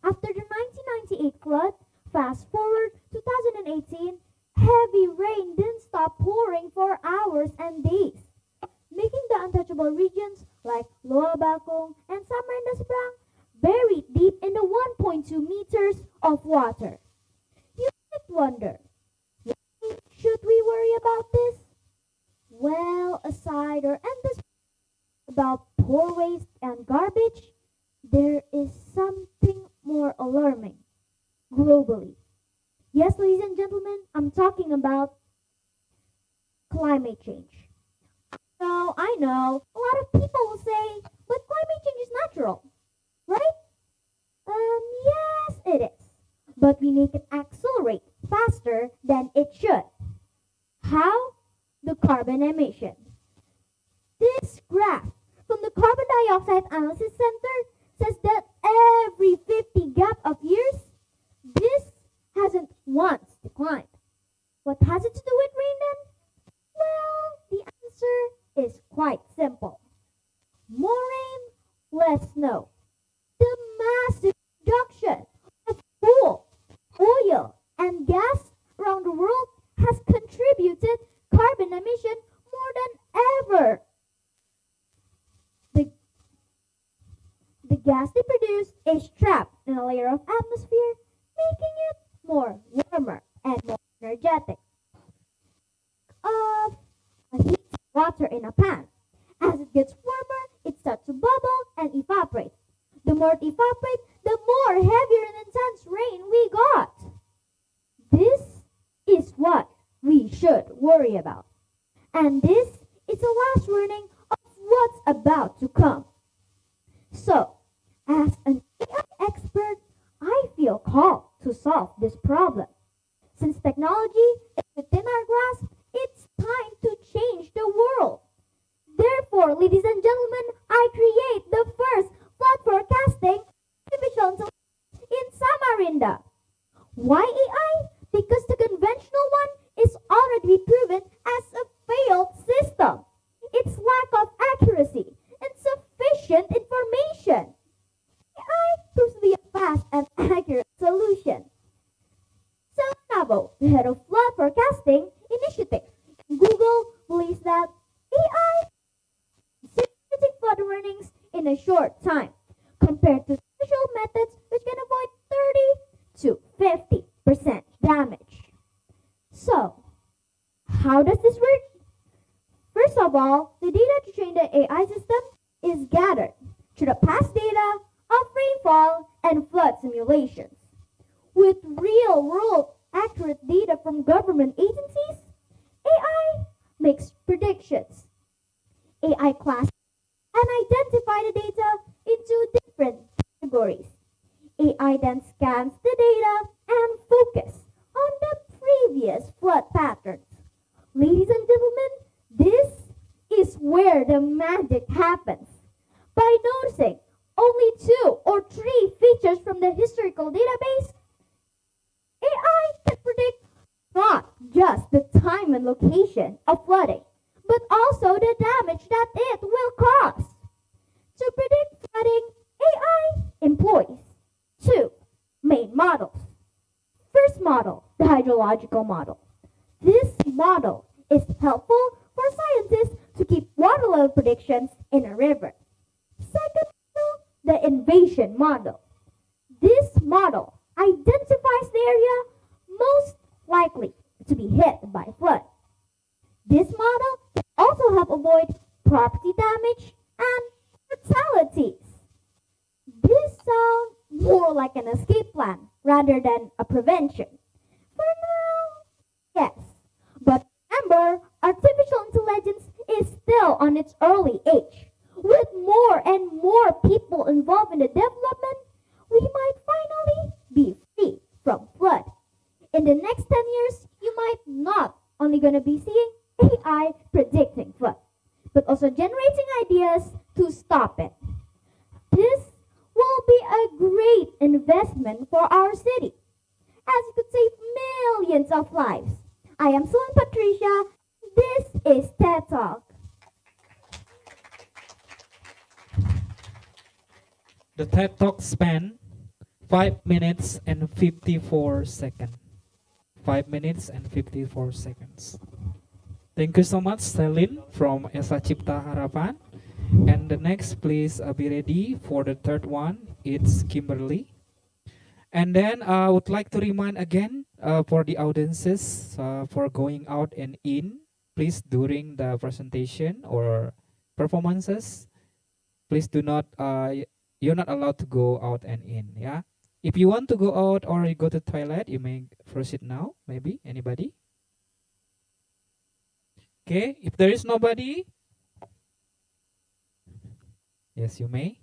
After the 1998 flood, fast forward 2018, heavy rain didn't stop pouring for hours and days, making the untouchable regions like Loa Bakong and Samarinda Seberang buried deep in the 1.2 meters of water. You might wonder, why should we worry about this? Well, aside or endless about poor waste and garbage, there is something more alarming globally. Yes, ladies and gentlemen, I'm talking about climate change. So I know a lot of people will say, but climate change is natural, right? Yes, it is. But we make it accelerate faster than it should. How? The carbon emission. This graph from the Carbon Dioxide Analysis Center says that every 50 gap of years, this hasn't once declined. What has it to do with rain then? Well, the answer is quite simple. More rain, less snow. The massive production of coal, oil, and gas around the world has contributed carbon emission more than ever. The gas they produce is trapped in a layer of atmosphere, making it more warmer and more energetic. Of heat water in a pan. As it gets warmer, it starts to bubble and evaporate. The more it evaporates, the more heavier and intense rain we got. This is what we should worry about. And this is the last warning of what's about to come. So, as an AI expert, I feel called to solve this problem. Since technology is within our grasp, it's time to change the world. Therefore, ladies and gentlemen, I create the first flood forecasting artificial intelligence in Samarinda. Why AI? Because the conventional one is already proven as a failed system. Its lack of accuracy and sufficient information. AI proves to be a fast and accurate solution. Nabo, the head of flood forecasting initiative in Google, believes that AI is predicting flood warnings in a short time compared to traditional methods which can avoid 30 to 50% damage. So, how does this work? First of all, the data to train the AI system is gathered through the past data of rainfall and flood simulations. With real-world accurate data from government agencies, AI makes predictions. AI classifies and identify the data into different categories. AI then scans the data and focus on the previous flood patterns. Ladies and gentlemen, this is where the magic happens. By noticing only 2 or 3 features from the historical database, AI can predict not just the time and location of flooding, but also the damage that it will cause. To predict flooding, AI employs 2 main models. First model, the hydrological model. This model is helpful for scientists to keep water level predictions in a river. Second model, the invasion model. This model identifies the area most likely to be hit by flood. This model can also help avoid property damage and mortalities. This sounds more like an escape plan rather than a prevention. For now, yes. But remember, artificial intelligence is still on its early age. With more and more people involved in the development, we might finally be free from flood. In the next 10 years, you might not gonna be seeing AI predicting flood, but also generating ideas to stop it. This will be a great investment for our city, as it could save millions of lives. I am Sue and Patricia. This is TED Talk. The TED Talk span 5 minutes and 54 seconds. 5 minutes and 54 seconds. Thank you so much, Celine from Esa Cipta Harapan. And the next, please be ready for the third one. It's Kimberly. And then I would like to remind again for the audiences for going out and in, please during the presentation or performances, please do not, you're not allowed to go out and in, yeah? If you want to go out or you go to toilet, you may proceed now, maybe, anybody? Okay, if there is nobody, yes, you may.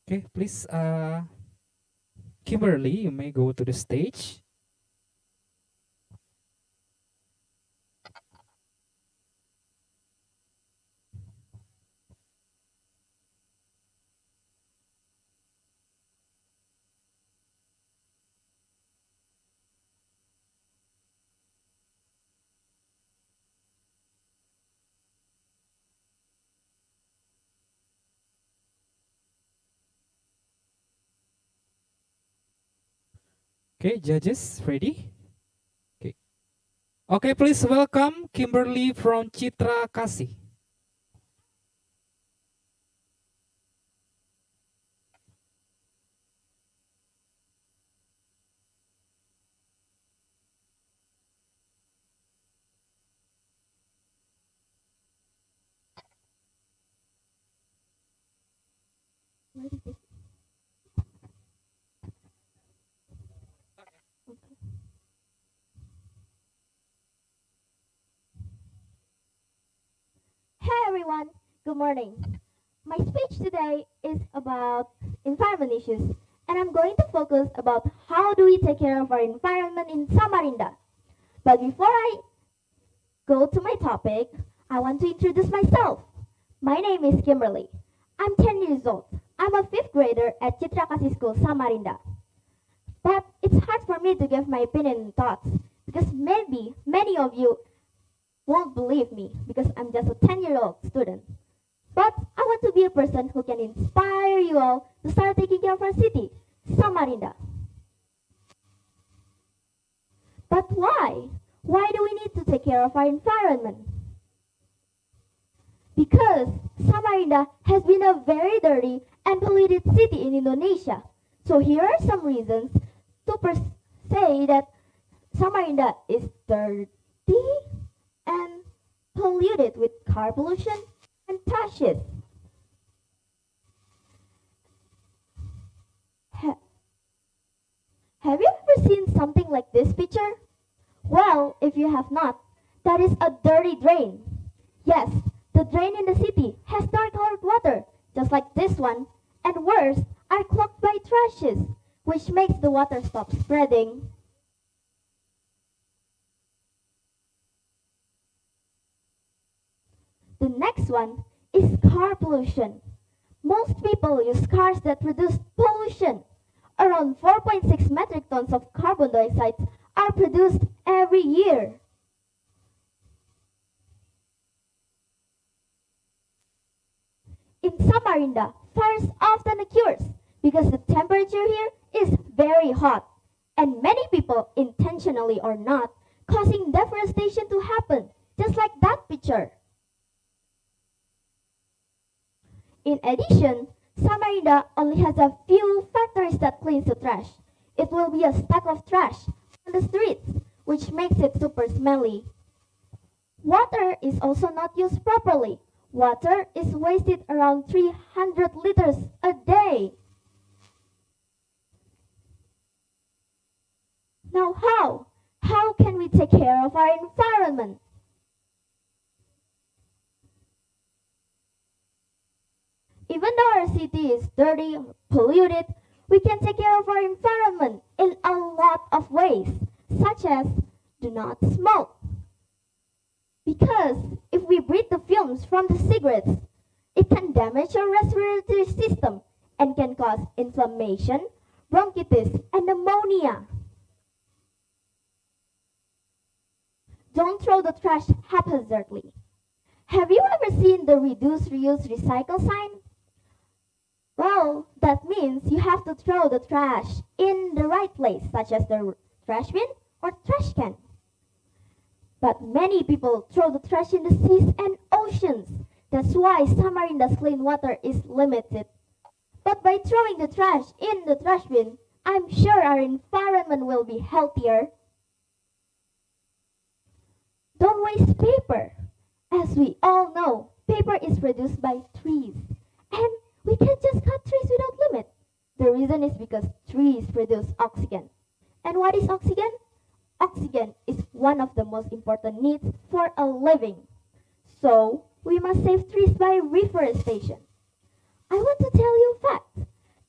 Okay, please, Kimberly, you may go to the stage. Okay, judges, ready? Okay. Okay, please welcome Kimberly from Citra Kasih. Hey everyone, good morning. My speech today is about environment issues, and I'm going to focus about how do we take care of our environment in Samarinda. But before I go to my topic, I want to introduce myself. My name is Kimberly. I'm 10 years old. I'm a fifth grader at Citra Kasih School, Samarinda. But it's hard for me to give my opinion and thoughts because maybe many of you won't believe me because I'm just a 10-year-old student. But I want to be a person who can inspire you all to start taking care of our city, Samarinda. But why? Why do we need to take care of our environment? Because Samarinda has been a very dirty and polluted city in Indonesia. So here are some reasons to say that Samarinda is dirty and polluted with car pollution and trashes. Have you ever seen something like this picture? Well, if you have not, that is a dirty drain. Yes, the drain in the city has dark colored water, just like this one, and worse, are clogged by trashes, which makes the water stop spreading. The next one is car pollution. Most people use cars that produce pollution. Around 4.6 metric tons of carbon dioxide are produced every year. In Samarinda, fires often occurs because the temperature here is very hot, and many people, intentionally or not, causing deforestation to happen, just like that picture. In addition, Samarinda only has a few factories that cleans the trash. It will be a stack of trash on the streets, which makes it super smelly. Water is also not used properly. Water is wasted around 300 liters a day. Now how? How can we take care of our environment? Even though our city is dirty or polluted, we can take care of our environment in a lot of ways, such as do not smoke. Because if we breathe the fumes from the cigarettes, it can damage our respiratory system and can cause inflammation, bronchitis, and pneumonia. Don't throw the trash haphazardly. Have you ever seen the reduce, reuse, recycle sign? Well, that means you have to throw the trash in the right place, such as the trash bin or trash can. But many people throw the trash in the seas and oceans. That's why Samarinda's clean water is limited. But by throwing the trash in the trash bin, I'm sure our environment will be healthier. Don't waste paper. As we all know, paper is produced by trees. And we can't just cut trees without limit. The reason is because trees produce oxygen. And what is oxygen? Oxygen is one of the most important needs for a living. So, we must save trees by reforestation. I want to tell you a fact.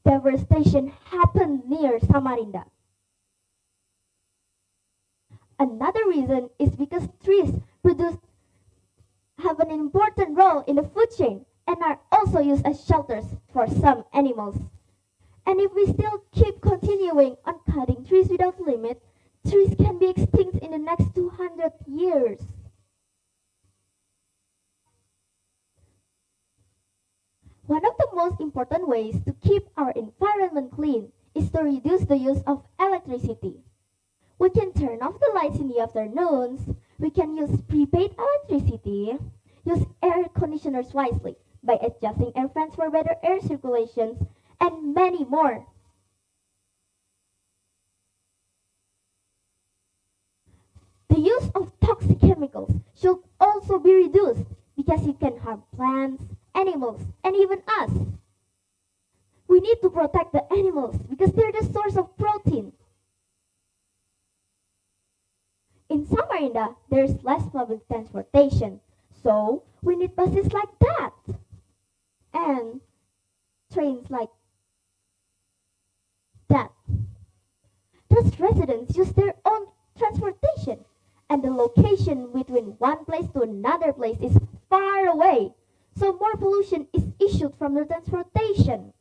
Deforestation happened near Samarinda. Another reason is because trees have an important role in the food chain and are also used as shelters for some animals. And if we still keep continuing on cutting trees without limit, trees can be extinct in the next 200 years. One of the most important ways to keep our environment clean is to reduce the use of electricity. We can turn off the lights in the afternoons, we can use prepaid electricity, use air conditioners wisely by adjusting air fans for better air circulations, and many more. The use of toxic chemicals should also be reduced because it can harm plants, animals, and even us. We need to protect the animals because they're the source of protein. In Samarinda, there's less public transportation, so we need buses like that. And trains like that. Thus residents use their own transportation, and the location between one place to another place is far away, so more pollution is issued from the transportation.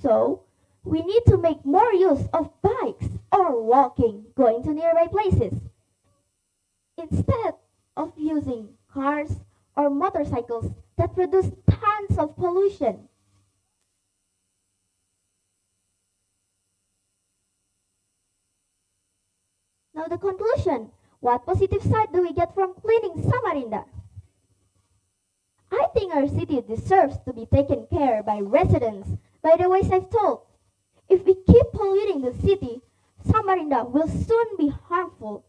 So, we need to make more use of bikes or walking, going to nearby places, instead of using cars or motorcycles that produce tons of pollution. Now the conclusion. What positive side do we get from cleaning Samarinda? I think our city deserves to be taken care by residents by the ways I've told. If we keep polluting the city, Samarinda will soon be harmful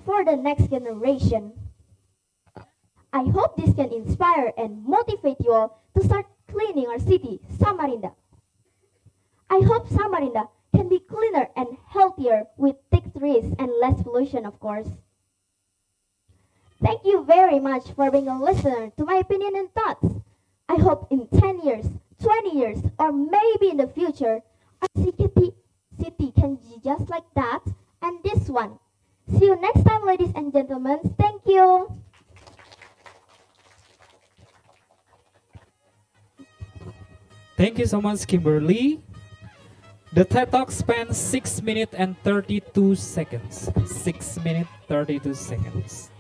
for the next generation. I hope this can inspire and motivate you all to start cleaning our city, Samarinda. I hope Samarinda can be cleaner and healthier with thick trees and less pollution, of course. Thank you very much for being a listener to my opinion and thoughts. I hope in 10 years, 20 years, or maybe in the future, our city can be just like that and this one. See you next time, ladies and gentlemen. Thank you. Thank you so much, Kimberly. The TED Talk spans 6 minutes and 32 seconds. 6 minutes, 32 seconds.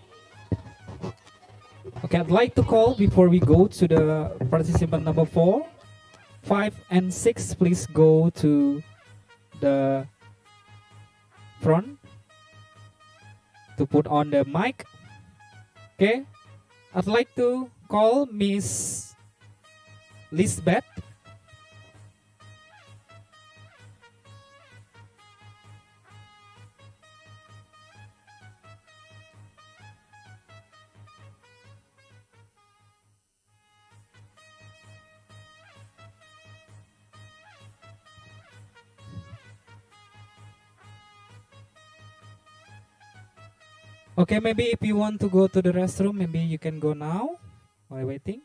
Okay, I'd like to call before we go to the participant number 4. 5 and 6, please go to the front to put on the mic. Okay, I'd like to call Miss Lisbeth. Okay, maybe if you want to go to the restroom, maybe you can go now while waiting.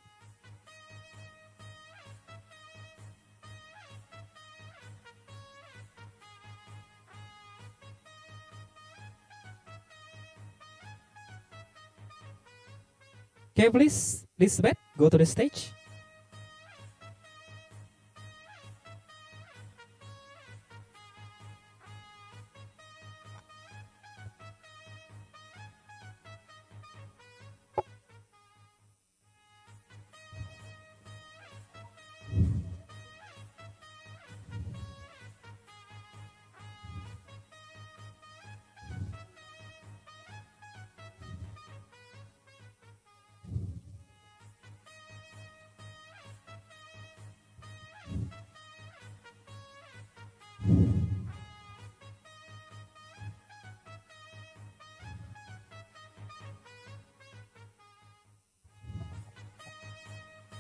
Okay, please, Lisbeth, go to the stage.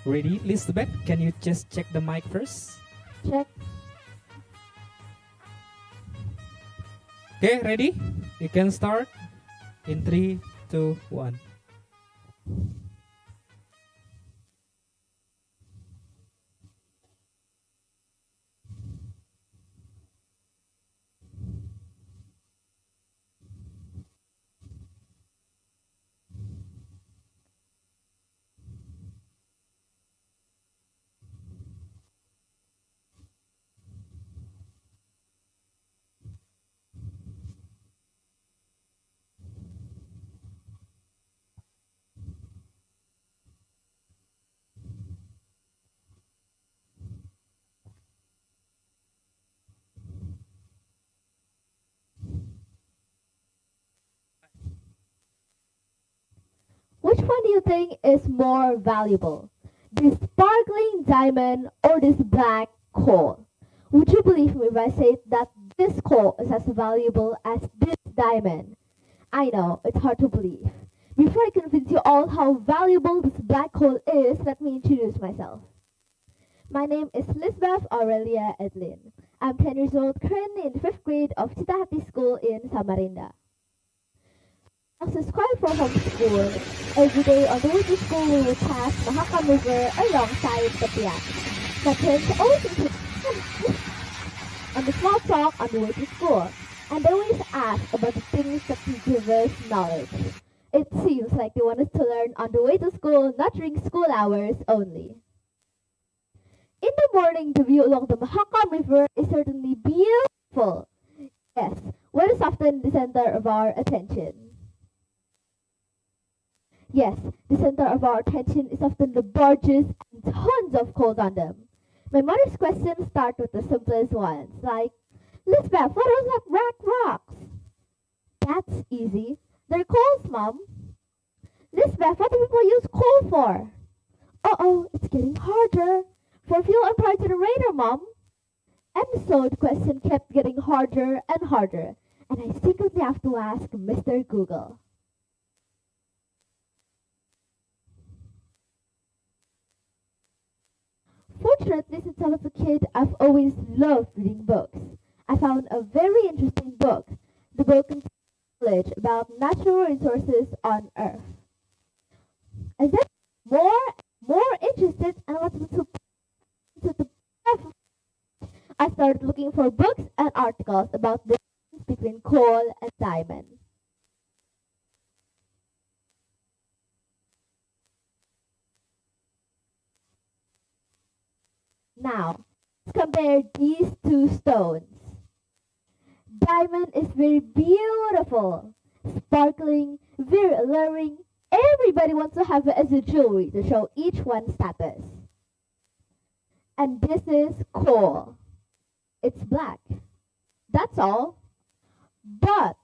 Ready, Elizabeth? Can you just check the mic first? Check. Okay, ready? You can start in 3, 2, 1. Which one do you think is more valuable? This sparkling diamond or this black coal? Would you believe me if I say that this coal is as valuable as this diamond? I know, it's hard to believe. Before I convince you all how valuable this black coal is, let me introduce myself. My name is Lisbeth Aurelia Edlin. I'm 10 years old, currently in 5th grade of Cita Hati School in Samarinda. I subscribe for homeschool. Every day on the way to school, we will pass Mahakam River alongside the pier. My parents always include on the small talk on the way to school, and they always ask about the things that can give us knowledge. It seems like they want us to learn on the way to school, not during school hours only. In the morning, the view along the Mahakam River is certainly beautiful. Yes, what is often the center of our attention? Yes, the center of our attention is often the barges and tons of coal on them. My mother's questions start with the simplest ones, like, Lisbeth, what are those black rocks? That's easy. They're coals, Mom. Lisbeth, what do people use coal for? Uh-oh, it's getting harder. For fuel and prior generator, Mom. And so the question kept getting harder and harder, and I secretly have to ask Mr. Google. Fortunately, since I was a kid, I've always loved reading books. I found a very interesting book. The book contains knowledge about natural resources on Earth. As I more interested and wanted to the I started looking for books and articles about the difference between coal and diamond. Now, let's compare these two stones. Diamond is very beautiful, sparkling, very alluring. Everybody wants to have it as a jewelry to show each one's status. And this is coal. It's black. That's all. But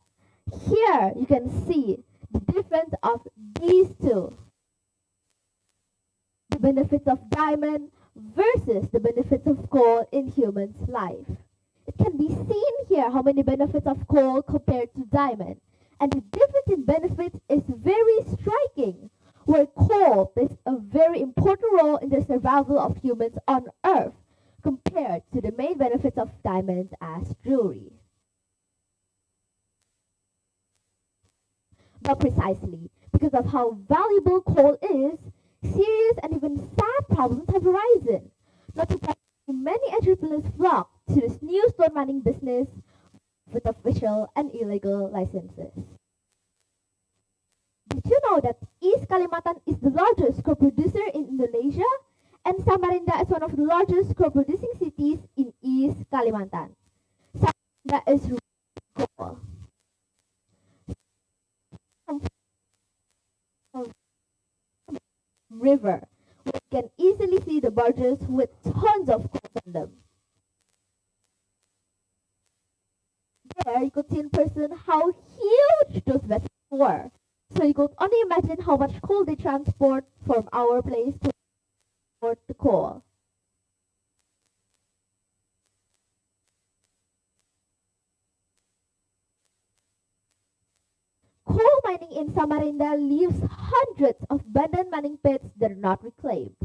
here you can see the difference of these two. The benefits of diamond versus the benefits of coal in humans' life. It can be seen here how many benefits of coal compared to diamond. And the difference in benefits is very striking, where coal plays a very important role in the survival of humans on Earth, compared to the main benefits of diamonds as jewelry. But precisely because of how valuable coal is, serious and even sad problems have arisen. Not surprisingly, many entrepreneurs flock to this new stone mining business with official and illegal licenses. Did you know that East Kalimantan is the largest coal producer in Indonesia? And Samarinda is one of the largest coal producing cities in East Kalimantan. Samarinda is coal. River. We can easily see the barges with tons of coal on them. There you could see in person how huge those vessels were. So you could only imagine how much coal they transport from our place to transport the coal. Coal mining in Samarinda leaves hundreds of abandoned mining pits that are not reclaimed,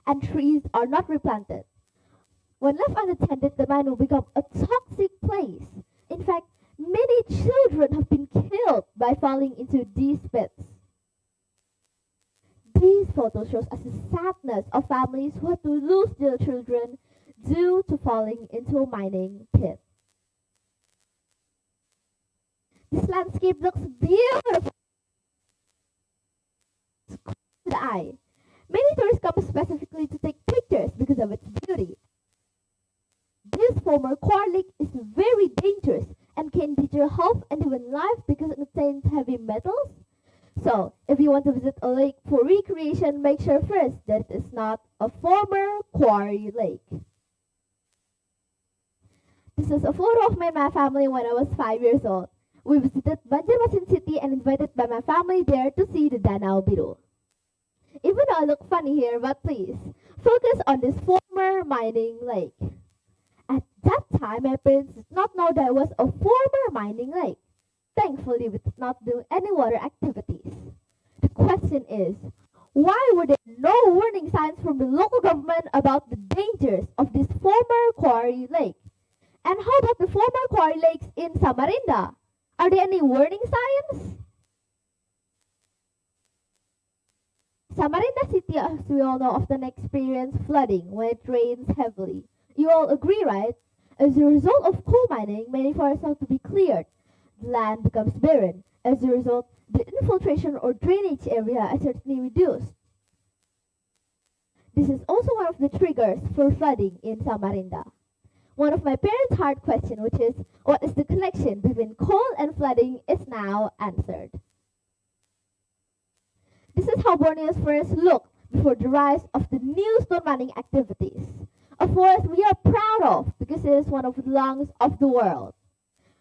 and trees are not replanted. When left unattended, the mine will become a toxic place. In fact, many children have been killed by falling into these pits. These photos shows us the sadness of families who had to lose their children due to falling into a mining pit. This landscape looks beautiful to the eye. Many tourists come specifically to take pictures because of its beauty. This former quarry lake is very dangerous and can endanger health and even life because it contains heavy metals. So, if you want to visit a lake for recreation, make sure first that it is not a former quarry lake. This is a photo of me and my family when I was 5 years old. We visited Banjarmasin city and invited by my family there to see the Danau Biru. Even though I look funny here, but please, focus on this former mining lake. At that time, my parents did not know there was a former mining lake. Thankfully, we did not do any water activities. The question is, why were there no warning signs from the local government about the dangers of this former quarry lake? And how about the former quarry lakes in Samarinda? Are there any warning signs? Samarinda city, as we all know, often experiences flooding when it rains heavily. You all agree, right? As a result of coal mining, many forests have to be cleared. The land becomes barren. As a result, the infiltration or drainage area is certainly reduced. This is also one of the triggers for flooding in Samarinda. One of my parents' hard questions, which is, what is the connection between coal and flooding, is now answered. This is how Borneo's forests look before the rise of the new stone mining activities. A forest we are proud of because it is one of the lungs of the world.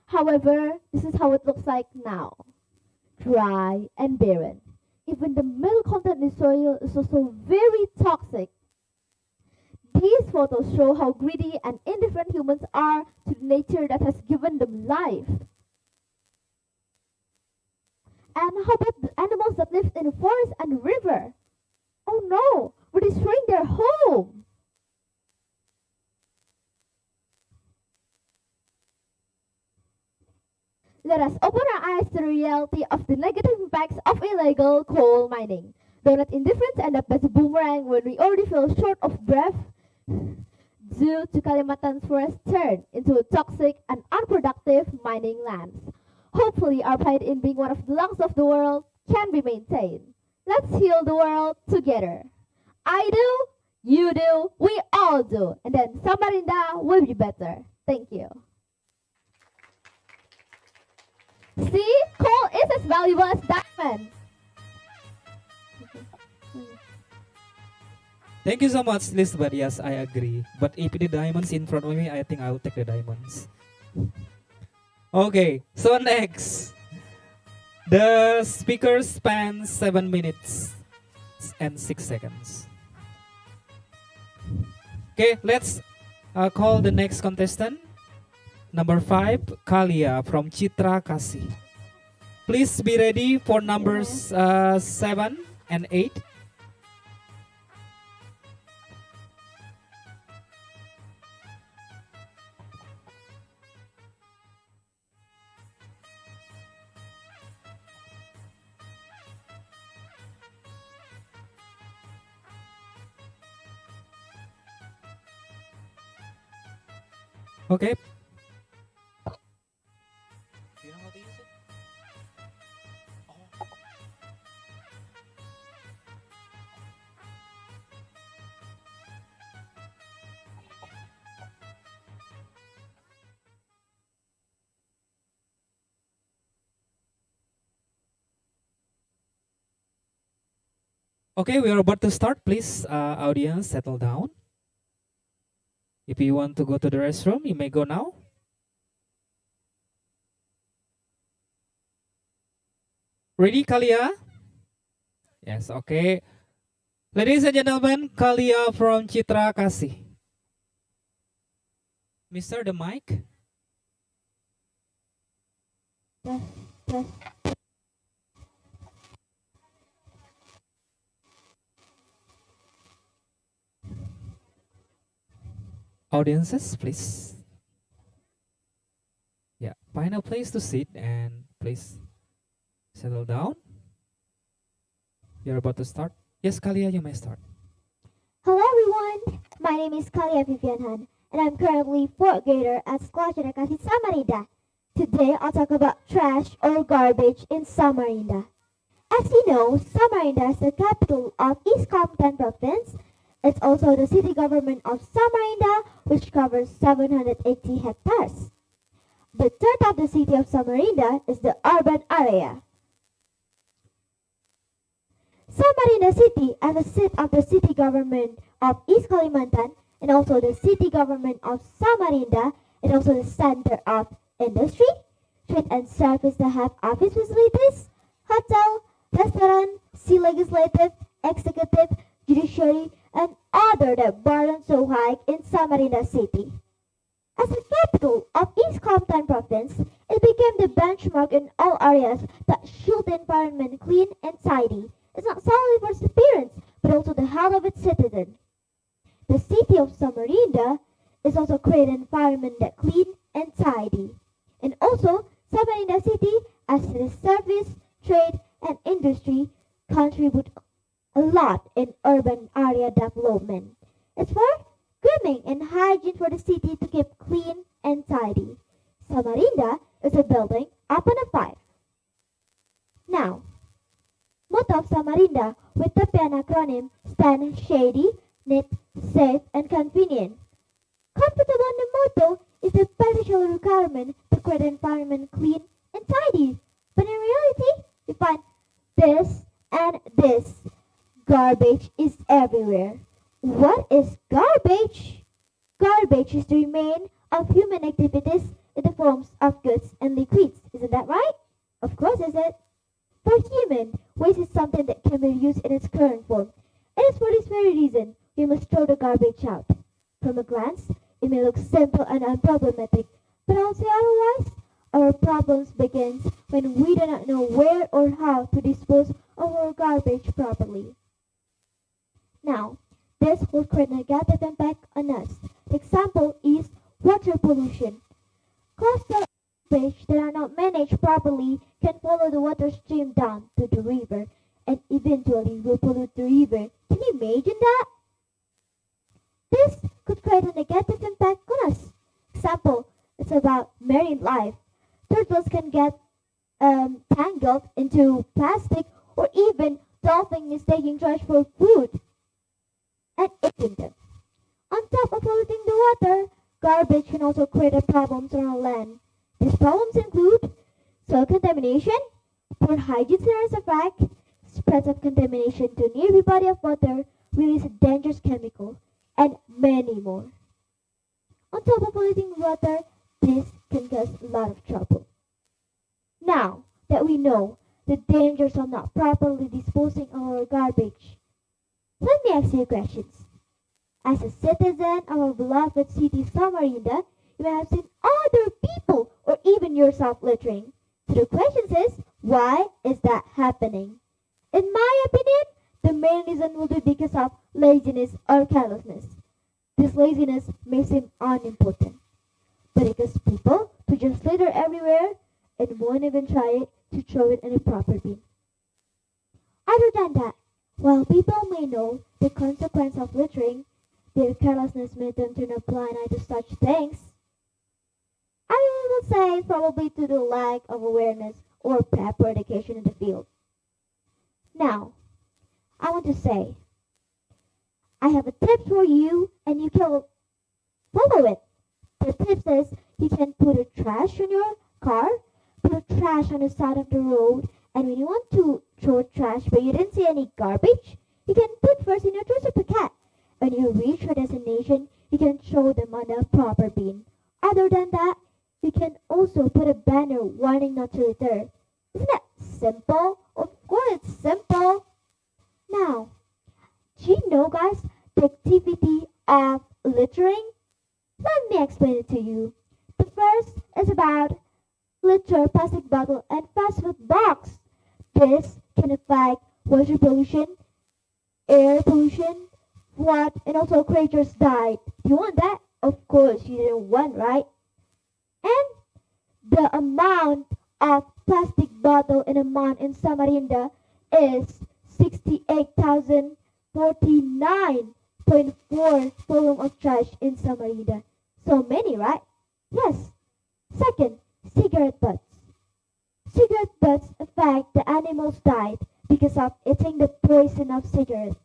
However, this is how it looks like now. Dry and barren. Even the metal content in the soil is also very toxic. These photos show how greedy and indifferent humans are to the nature that has given them life. And how about the animals that live in the forest and river? Oh no, we're destroying their home. Let us open our eyes to the reality of the negative impacts of illegal coal mining. Don't let indifference end up as a boomerang when we already feel short of breath due to Kalimantan's forest turn into toxic and unproductive mining lands. Hopefully, our pride in being one of the lungs of the world can be maintained. Let's heal the world together. I do, you do, we all do, and then Samarinda will be better. Thank you. See, coal is as valuable as diamonds. Thank you so much, Liz, but yes, I agree. But if the diamonds in front of me, I think I'll take the diamonds. Okay, so next. The speaker spans 7 minutes and 6 seconds. Okay, let's call the next contestant. Number 5, Kalia from Citra Kasih. Please be ready for numbers 7 and 8. Okay. You know how to use it? Oh. Okay, we are about to start. Please, audience, settle down. If you want to go to the restroom, you may go now. Ready, Kalia? Yes, okay. Ladies and gentlemen, Kalia from Citra Kasih. Mr. The mic. Audiences, please. Yeah, find a place to sit and please settle down. You're about to start. Yes, Kalia, you may start. Hello everyone, my name is Kalia Vivianhan and I'm currently 4th grader at Sekolah Cita Samarinda. Today I'll talk about trash or garbage in Samarinda. As you know, Samarinda is the capital of East Kalimantan Province. It's also the city government of Samarinda, which covers 780 hectares. The third of the city of Samarinda is the urban area. Samarinda City as a seat of the city government of East Kalimantan and also the city government of Samarinda and also the center of industry, trade and service that have office facilities, hotel, restaurant, sea legislative, executive, judiciary, and other that burden so high in Samarinda City. As the capital of East Kalimantan Province, it became the benchmark in all areas that should the environment clean and tidy. It's not solely for its appearance, but also the health of its citizens. The city of Samarinda is also create an environment that clean and tidy. And also, Samarinda City, as the service, trade, and industry, contribute a lot in urban area development. It's for grooming and hygiene for the city to keep clean and tidy. Samarinda is a building upon a 5. Now, motto of Samarinda with the PAN acronym stand shady, neat, safe, and convenient. Comfortable in the motto is the beneficial requirement to create an environment clean and tidy. But in reality, we find this and this. Garbage is everywhere. What is garbage? Garbage is the remain of human activities in the forms of goods and liquids. Isn't that right? Of course, is it? For human, waste is something that can be used in its current form. It is for this very reason we must throw the garbage out. From a glance, it may look simple and unproblematic, but I'll say otherwise. Our problems begins when we do not know where or how to dispose of our garbage properly. Now, this will create a negative impact on us. The example is water pollution. Coastal garbage that are not managed properly can follow the water stream down to the river and eventually will pollute the river. Can you imagine that? This could create a negative impact on us. Example, it's about marine life. Turtles can get tangled into plastic or even dolphin is taking trash for food and eating them. On top of polluting the water, garbage can also create problems on our land. These problems include soil contamination, poor hygiene as a fact, spread of contamination to nearby body of water, release of dangerous chemicals, and many more. On top of polluting water, this can cause a lot of trouble. Now that we know the dangers of not properly disposing of our garbage, let me ask you questions. As a citizen of our beloved city Samarinda, you may have seen other people or even yourself littering. So the question is, why is that happening? In my opinion, the main reason will be because of laziness or carelessness. This laziness may seem unimportant, but it causes people to just litter everywhere and won't even try to throw it in a proper bin. Other than that, while people may know the consequence of littering, their carelessness made them turn a blind eye to such things. would say it's probably to the lack of awareness or proper education in the field. Now, I want to say, I have a tip for you and you can follow it. The tip says you can put a trash on your car, put a trash on the side of the road, and when you want to throw trash but you didn't see any garbage, you can put first in your trash packet. When you reach your destination, you can throw them on a proper bin. Other than that, you can also put a banner warning not to litter. Isn't that simple? Of course it's simple. Now, do you know guys the activity of littering? Let me explain it to you. The first is about litter, plastic bottle, and fast food box. This can affect water pollution, air pollution, flood, and also creatures died. Do you want that? Of course you didn't want, right? And the amount of plastic bottle in a month in Samarinda is 68,049.4 volume of trash in Samarinda. So many, right? Yes. Second, cigarette butts. Cigarette butts affect the animals died because of eating the poison of cigarette.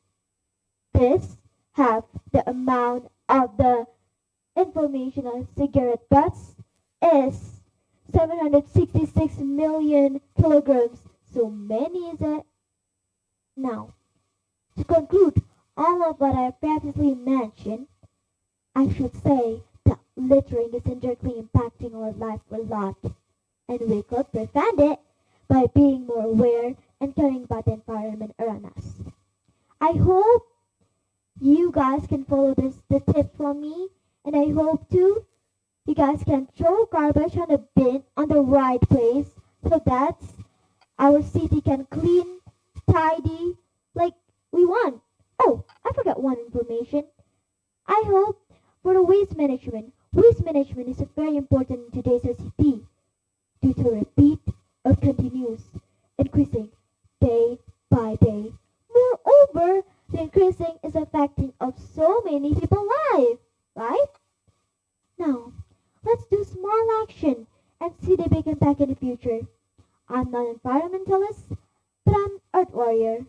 This have the amount of the information on cigarette butts is 766 million kilograms. So many is it? Now, to conclude all of what I previously mentioned, I should say that littering is indirectly impacting our life a lot, and we could prevent it by being more aware and caring about the environment around us. I hope you guys can follow the tips from me, and I hope too you guys can throw garbage on the bin on the right place so that our city can clean, tidy, like we want. Oh, I forgot one information. I hope for the waste management is very important in today's society due to repeat or continuous increasing day by day. Moreover, the increasing is affecting of so many people's lives, right? Now, let's do small action and see the big impact in the future. I'm not an environmentalist, but I'm Earth Warrior.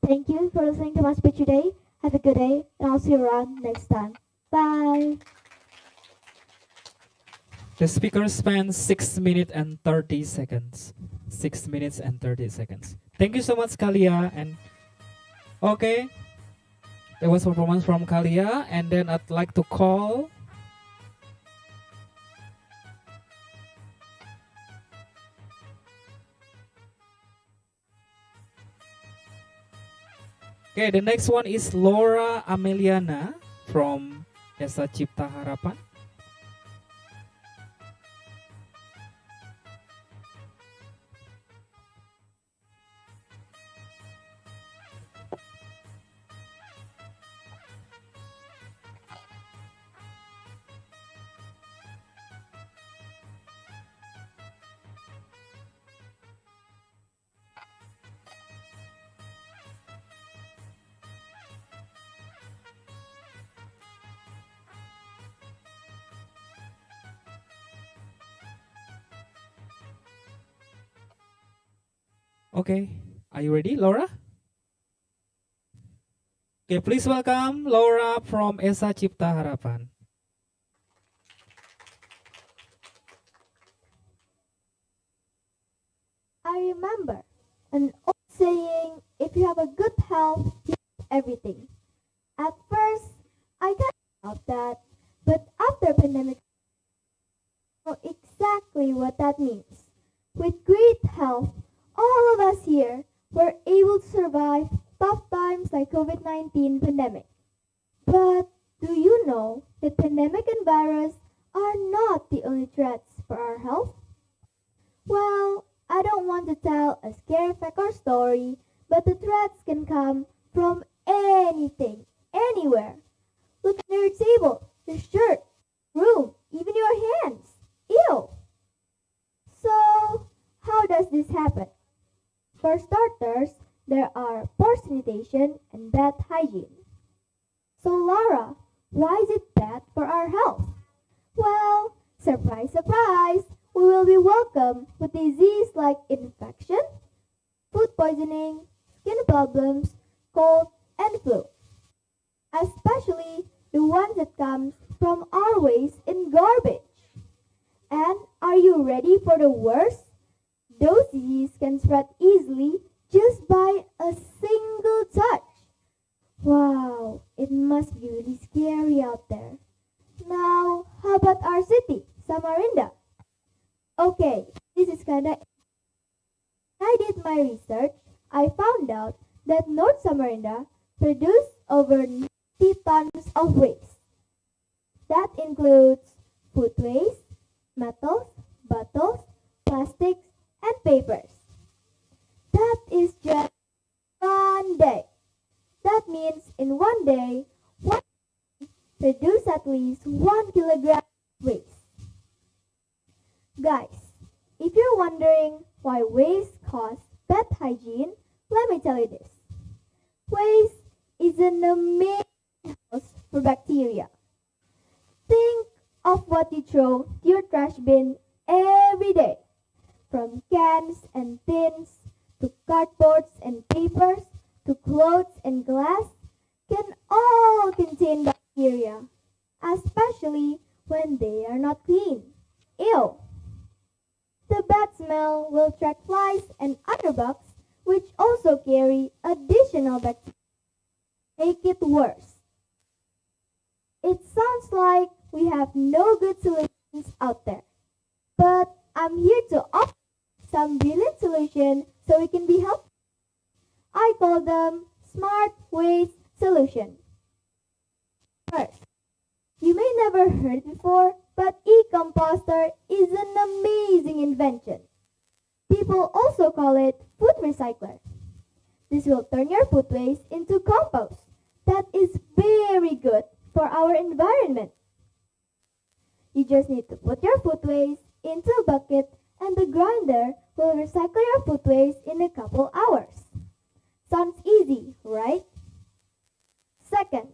Thank you for listening to my speech today. Have a good day, and I'll see you around next time. Bye. The speaker spends 6 minutes and 30 seconds. 6 minutes and 30 seconds. Thank you so much, Kalia. And okay, there was performance from Kalia, and then I'd like to call okay, the next one is Laura Ameliana from Desa Cipta Harapan. Okay, are you ready, Laura? Okay, please welcome Laura from Esa Cipta Harapan. I remember an old saying, if you have a good health, you have everything. At first, I kind of thought that, but after pandemic, I know exactly what that means. With great health, all of us here were able to survive tough times like COVID-19 pandemic. But do you know that pandemic and virus are not the only threats for our health? Well, I don't want to tell a scary fact or story, but the threats can come from anything, anywhere. Look at your table, your shirt, room, even your hands. Ew! So, how does this happen? For starters, there are poor sanitation and bad hygiene. So Laura, why is it bad for our health? Well, surprise, surprise! welcome with disease like infection, food poisoning, skin problems, cold, and flu. Especially the ones that comes from our waste in garbage. And are you ready for the worst? Those diseases can spread easily just by a single touch. Wow, it must be really scary out there. Now, how about our city, Samarinda? Okay, this is kinda. When I did my research, I found out that North Samarinda produced over 90 tons of waste. That includes food waste, metals, bottles, plastics, and papers. That is just one day. That means in one day, one produce at least 1 kilogram of waste. Guys, if you're wondering why waste causes bad hygiene, let me tell you this. Waste is an amazing house for bacteria. Think of what you throw to your trash bin every day. From cans and tins, to cardboards and papers, to clothes and glass, can all contain bacteria, especially when they are not clean. Ew! The bad smell will attract flies and other bugs, which also carry additional bacteria. Make it worse. It sounds like we have no good solutions out there, but I'm here to offer some brilliant solutions so we can be helpful. I call them smart waste solution. First, you may never heard it before, but e-composter is an amazing invention. People also call it food recycler. This will turn your food waste into compost. That is very good for our environment. You just need to put your food waste into a bucket and the grinder will recycle your food waste in a couple hours. Sounds easy, right? Second,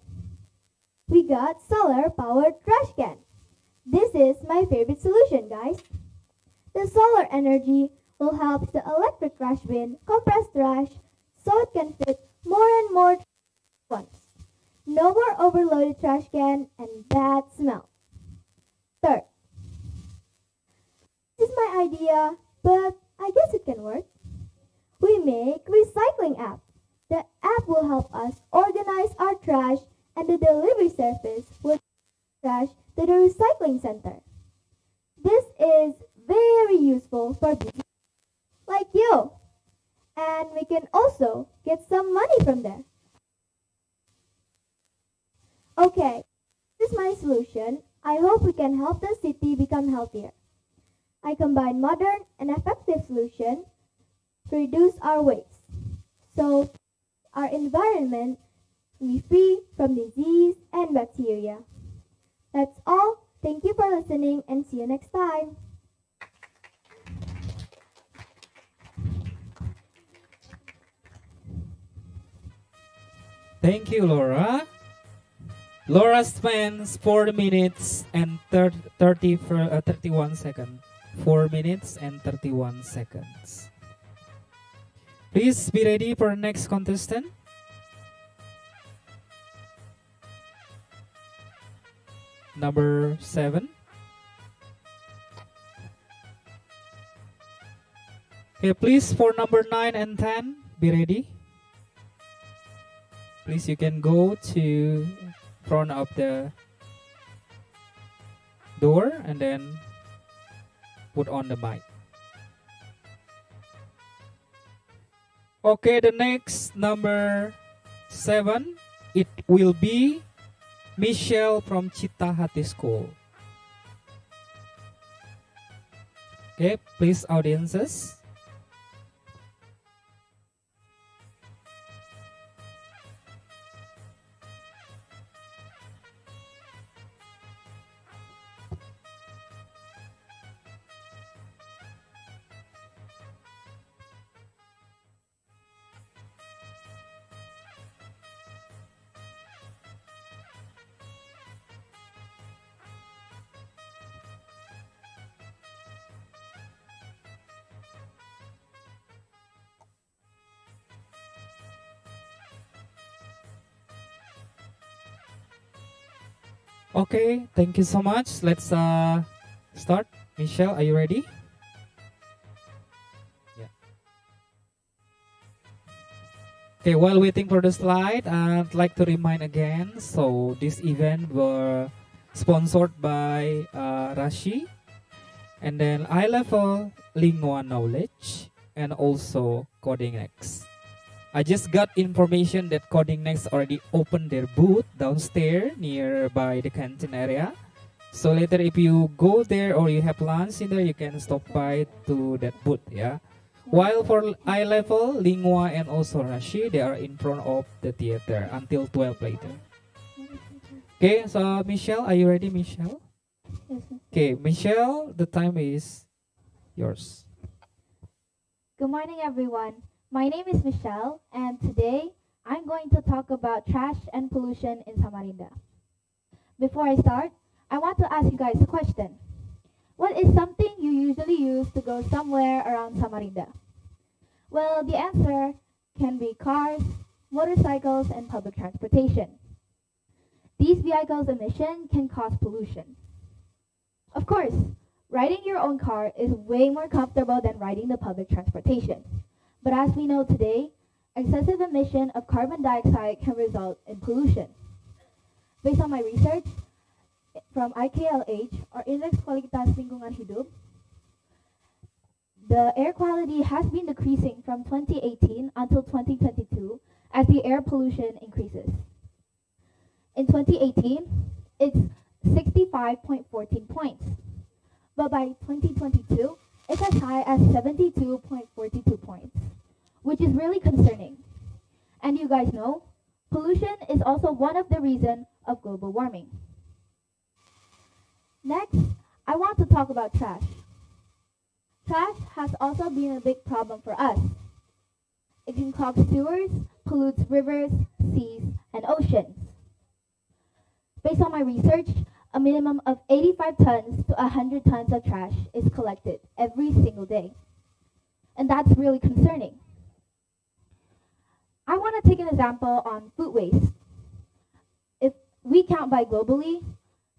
we got solar-powered trash can. This is my favorite solution, guys. The solar energy will help the electric trash bin compress trash so it can fit more and more at once. No more overloaded trash can and bad smell. Third, this is my idea, but I guess it can work. We make recycling app. The app will help us organize our trash and the delivery service will trash to the recycling center. This is very useful for business like you. And we can also get some money from there. Okay, this is my solution. I hope we can help the city become healthier. I combine modern and effective solution to reduce our waste. So our environment will be free from disease and bacteria. That's all. Thank you for listening and see you next time. Thank you, Laura. Laura spends 4 minutes and 31 seconds. 4 minutes and 31 seconds. Please be ready for next contestant. Number 7. Okay, please for number 9 and 10, be ready. Please, you can go to front of the door and then put on the mic. Okay, the next number 7, it will be Michelle from Cita Hati School. Okay, please audiences. Okay, thank you so much. Let's start. Michelle, are you ready? Yeah. Okay, while waiting for the slide, I'd like to remind again. So this event were sponsored by Rashi, and then eye level lingua knowledge, and also Coding X. I just got information that Coding Next already opened their booth downstairs nearby the canteen area. So later if you go there or you have lunch in there, you can stop by to that booth, yeah. While for eye level, Lingua and also Rashi, they are in front of the theater until 12 later. Okay, so Michelle, are you ready, Michelle? Yes, sir. Okay, Michelle, the time is yours. Good morning, everyone. My name is Michelle, and today I'm going to talk about trash and pollution in Samarinda. Before I start, I want to ask you guys a question. What is something you usually use to go somewhere around Samarinda? Well, the answer can be cars, motorcycles, and public transportation. These vehicles' emission can cause pollution. Of course, riding your own car is way more comfortable than riding the public transportation. But as we know today, excessive emission of carbon dioxide can result in pollution. Based on my research from IKLH, or Index Kualitas Lingkungan Hidup, the air quality has been decreasing from 2018 until 2022 as the air pollution increases. In 2018, it's 65.14 points. But by 2022, it's as high as 72.42 points, which is really concerning. And you guys know, pollution is also one of the reasons of global warming. Next, I want to talk about trash. Trash has also been a big problem for us. It can clog sewers, pollutes rivers, seas, and oceans. Based on my research, a minimum of 85 tons to 100 tons of trash is collected every single day. And that's really concerning. I want to take an example on food waste. If we count by globally,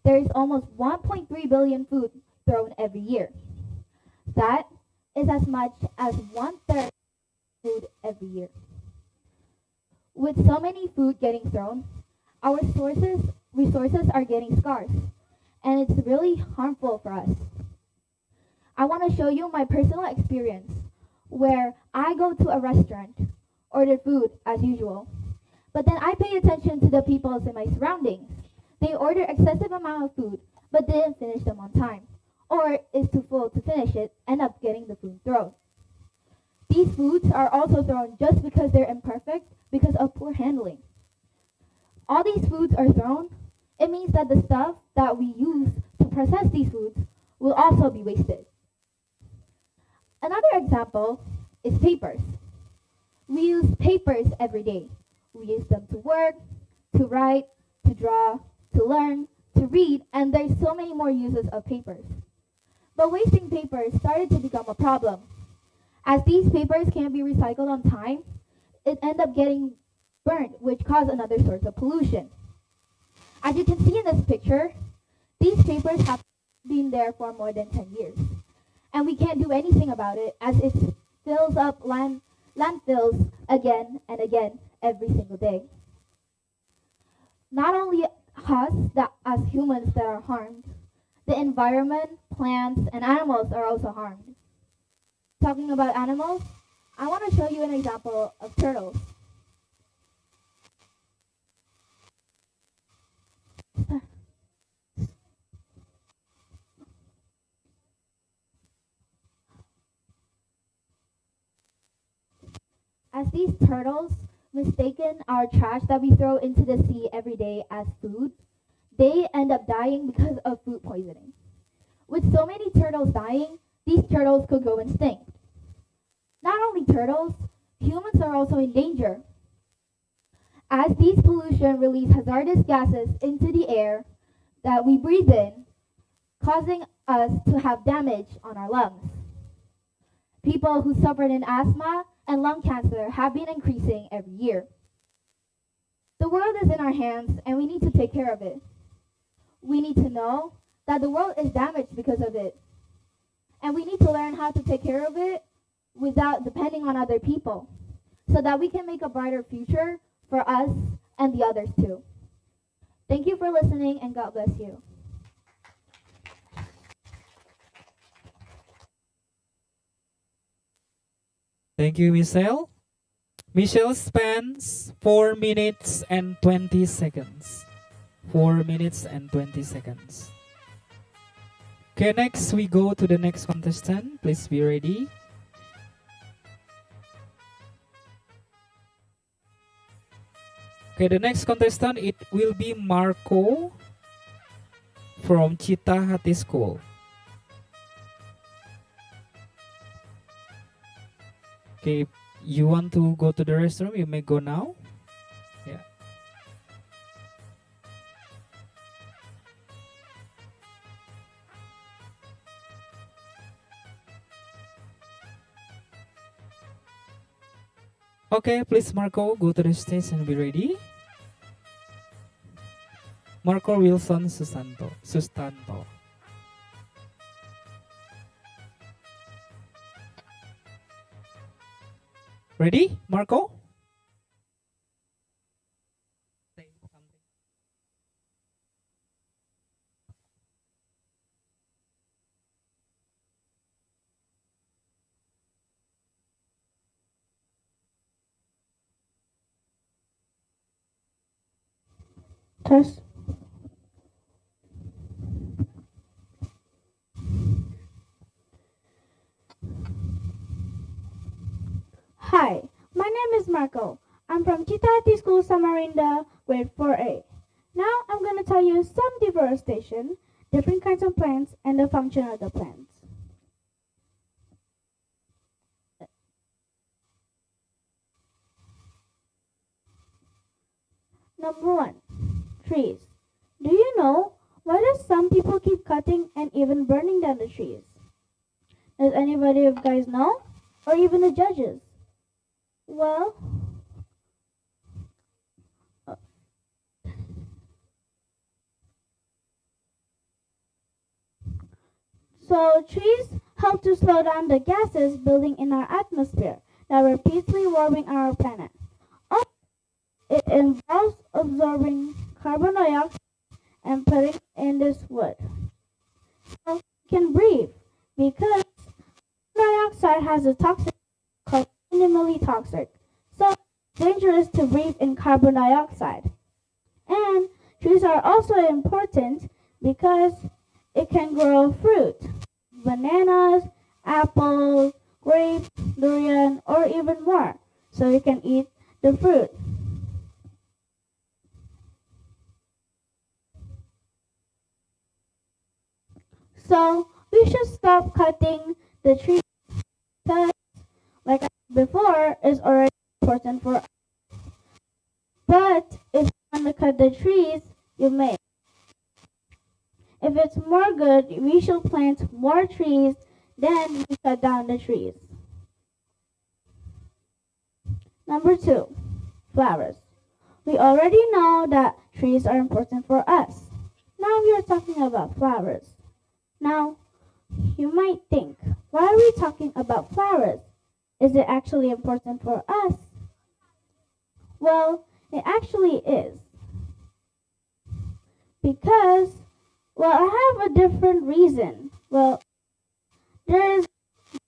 there is almost 1.3 billion food thrown every year. That is as much as 1/3 food every year. With so many food getting thrown, our resources are getting scarce, and it's really harmful for us. I want to show you my personal experience where I go to a restaurant, order food as usual, but then I pay attention to the people in my surroundings. They order excessive amount of food, but didn't finish them on time, or is too full to finish it, end up getting the food thrown. These foods are also thrown just because they're imperfect because of poor handling. All these foods are thrown, it means that the stuff that we use to process these foods will also be wasted. Another example is papers. We use papers every day. We use them to work, to write, to draw, to learn, to read, and there's so many more uses of papers. But wasting papers started to become a problem. As these papers can't be recycled on time, it ends up getting burnt, which causes another source of pollution. As you can see in this picture, these papers have been there for more than 10 years. And we can't do anything about it as it fills up landfills again and again every single day. Not only us as humans that are harmed, the environment, plants, and animals are also harmed. Talking about animals, I want to show you an example of turtles. As these turtles mistaken our trash that we throw into the sea every day as food, they end up dying because of food poisoning. With so many turtles dying, these turtles could go extinct. Not only turtles, humans are also in danger. As these pollution release hazardous gases into the air that we breathe in, causing us to have damage on our lungs. People who suffered in asthma and lung cancer have been increasing every year. The world is in our hands and we need to take care of it. we need to know that the world is damaged because of it. And we need to learn how to take care of it without depending on other people so that we can make a brighter future for us and the others too. Thank you for listening and God bless you. Thank you, Michelle. Michelle spends 4 minutes and 20 seconds. 4 minutes and 20 seconds. Okay, next we go to the next contestant. Please be ready. Okay, the next contestant, it will be Marco from Cita Hati School. Okay, you want to go to the restroom, you may go now. Yeah. Okay, please Marco, go to the stage and be ready. Marco Wilson Sustanto. Ready, Marco? Test. Hi, my name is Marco. I'm from Cita School, Samarinda, grade 4A. Now I'm going to tell you some deforestation, different kinds of plants, and the function of the plants. Number 1, trees. Do you know why do some people keep cutting and even burning down the trees? Does anybody of you guys know? Or even the judges? Well, so trees help to slow down the gases building in our atmosphere that are repeatedly warming our planet. Also, it involves absorbing carbon dioxide and putting in this wood. So we can breathe because carbon dioxide has a toxic called minimally toxic. So it's dangerous to breathe in carbon dioxide. And trees are also important because it can grow fruit. Bananas, apples, grapes, durian, or even more. So you can eat the fruit. So we should stop cutting the trees because, like I said before, is already important for us. But if you want to cut the trees, you may. If it's more good, we should plant more trees than we cut down the trees. Number 2, flowers. We already know that trees are important for us. Now we are talking about flowers. Now, you might think, why are we talking about flowers? Is it actually important for us? Well, it actually is. Because, well, I have a different reason. Well, there's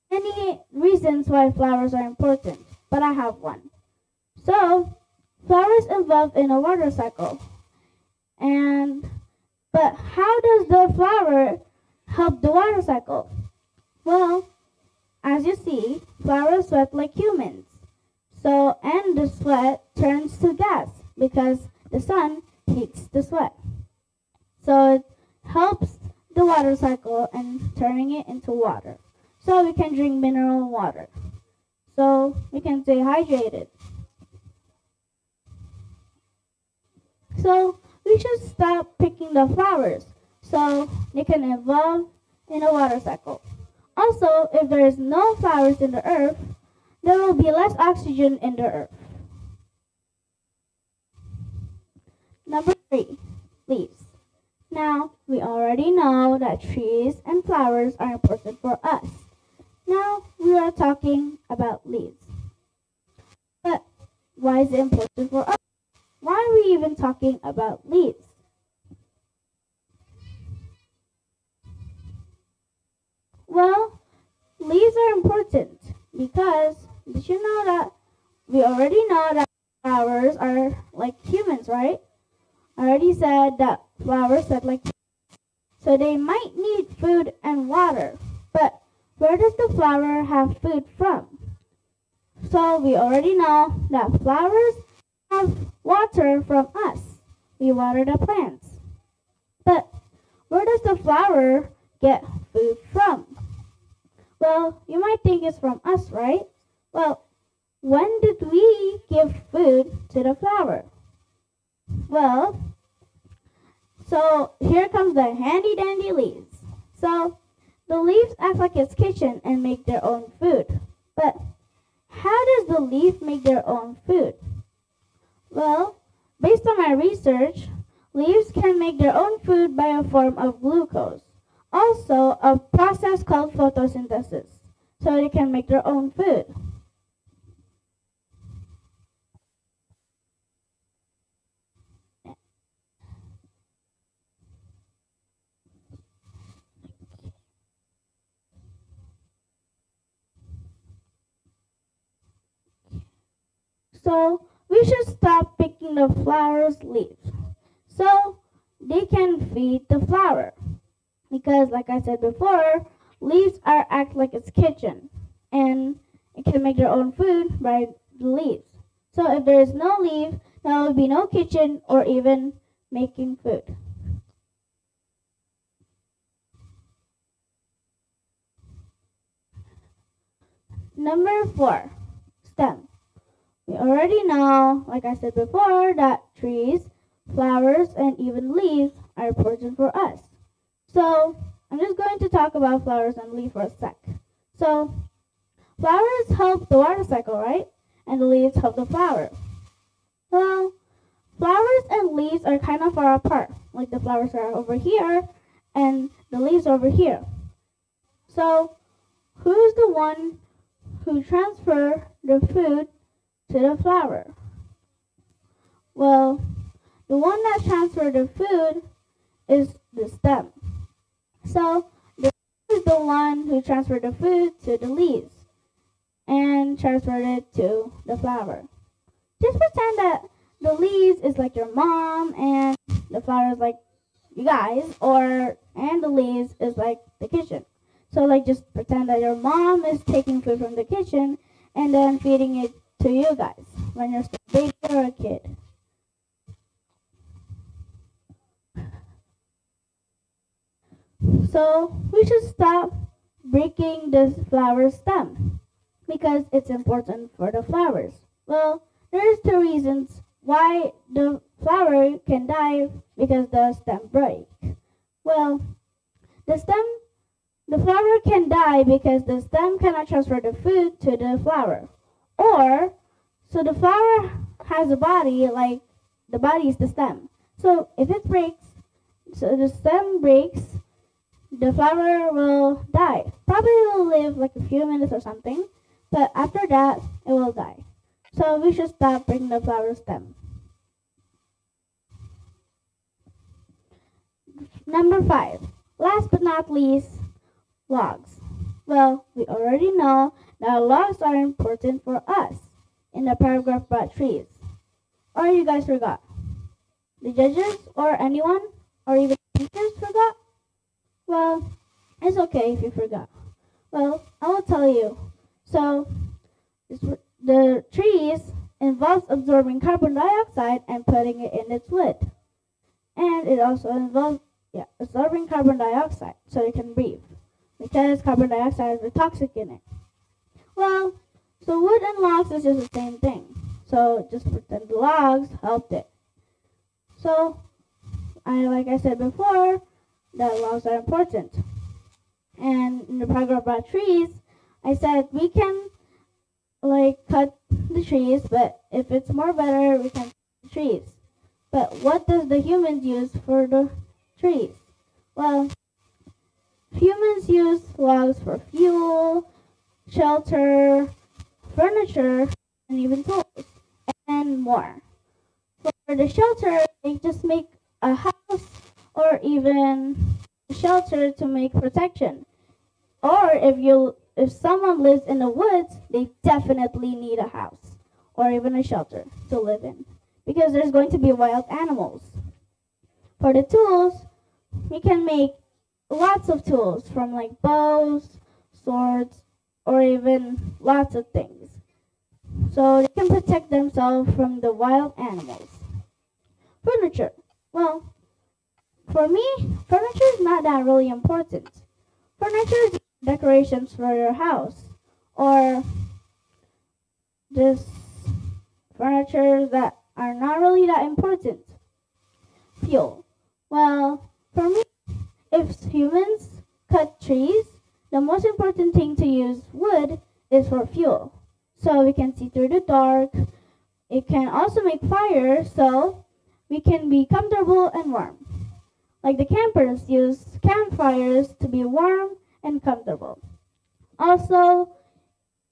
many reasons why flowers are important, but I have one. So, flowers involved in a water cycle. But how does the flower help the water cycle? Well, as you see, flowers sweat like humans. So, and the sweat turns to gas because the sun heats the sweat. So it helps the water cycle and turning it into water. So we can drink mineral water. So we can stay hydrated. So we should stop picking the flowers so they can evolve in a water cycle. Also, if there is no flowers in the earth, there will be less oxygen in the earth. Number 3, leaves. Now, we already know that trees and flowers are important for us. Now, we are talking about leaves. But why is it important for us? Why are we even talking about leaves? Well, leaves are important because did you know that we already know that flowers are like humans, right? I already said that flowers are like so they might need food and water. But where does the flower have food from? So we already know that flowers have water from us. We water the plants. But where does the flower get food from? Well, you might think it's from us, right? Well, when did we give food to the flower? Well, so here comes the handy dandy leaves. So the leaves act like its kitchen and make their own food. But how does the leaf make their own food? Well, based on my research, leaves can make their own food by a form of glucose. Also, a process called photosynthesis. So they can make their own food. So we should stop picking the flower's leaves so they can feed the flower. Because like I said before, leaves are act like its kitchen and it can make their own food by the leaves. So if there is no leaf, there will be no kitchen or even making food. Number 4, stem. We already know, like I said before, that trees, flowers, and even leaves are important for us. So I'm just going to talk about flowers and leaves for a sec. So flowers help the water cycle, right? And the leaves help the flower. Well, flowers and leaves are kind of far apart. Like the flowers are over here and the leaves over here. So who's the one who transfer the food to the flower? Well, the one that transferred the food is the stem. So the stem is the one who transferred the food to the leaves and transferred it to the flower. Just pretend that the leaves is like your mom and the flower is like you guys, and the leaves is like the kitchen. So like just pretend that your mom is taking food from the kitchen and then feeding it to you guys when you're still a baby or a kid. So we should stop breaking this flower stem because it's important for the flowers. Well, there's 2 reasons why the flower can die because the stem break. Well, the flower can die because the stem cannot transfer the food to the flower. Or, so the flower has a body, like the body is the stem. So if it breaks, so the stem breaks, the flower will die. Probably will live like a few minutes or something, but after that, it will die. So we should stop breaking the flower stem. Number 5, last but not least, logs. Well, we already know that logs are important for us in the paragraph about trees. Or you guys forgot? The judges or anyone or even teachers forgot? Well, it's okay if you forgot. Well, I will tell you. So, the trees involves absorbing carbon dioxide and putting it in its wood. And it also involves absorbing carbon dioxide so it can breathe. Because carbon dioxide is toxic in it. Well, so wood and logs is just the same thing. So just pretend the logs helped it. So, like I said before, that logs are important. And in the paragraph about trees, I said we can cut the trees, but if it's more better, we can cut the trees. But what does the humans use for the trees? Well, humans use logs for fuel, shelter, furniture, and even tools, and more. For the shelter, they just make a house or even a shelter to make protection. Or if someone lives in the woods, they definitely need a house or even a shelter to live in because there's going to be wild animals. For the tools, we can make lots of tools from like bows, swords, or even lots of things. So they can protect themselves from the wild animals. Furniture. Well, for me, furniture is not that really important. Furniture is decorations for your house or just furniture that are not really that important. Fuel. Well, for me, if humans cut trees, the most important thing to use wood is for fuel. So we can see through the dark. It can also make fire so we can be comfortable and warm. Like the campers use campfires to be warm and comfortable. Also,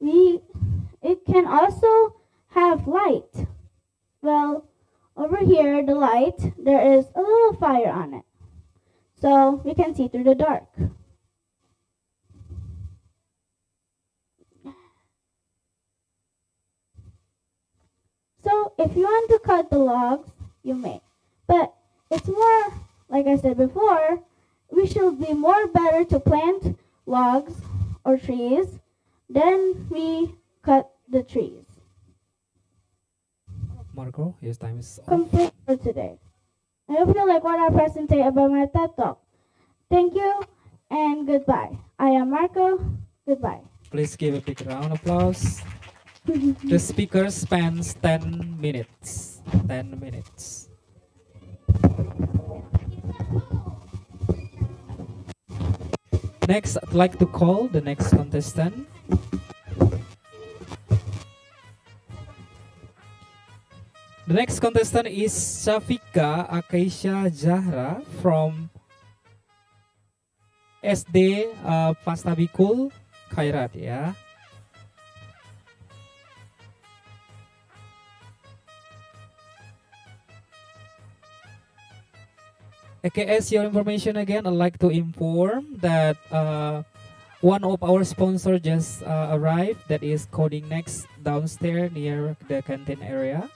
it can also have light. Well, over here, the light, there is a little fire on it. So we can see through the dark. So if you want to cut the logs, you may. But it's more, like I said before, we should be more better to plant logs or trees than we cut the trees. Marco, your time is off. Complete for today. I hope you like what I presented about my TED Talk. Thank you and goodbye. I am Marco. Goodbye. Please give a big round of applause. The speaker spends 10 minutes. 10 minutes. Next, I'd like to call the next contestant. The next contestant is Shafika Akaisha Zahra from SD Pastabikul Khairat ya. Okay, as your information again, I'd like to inform that one of our sponsors just arrived, that is Coding Next downstairs near the canteen area.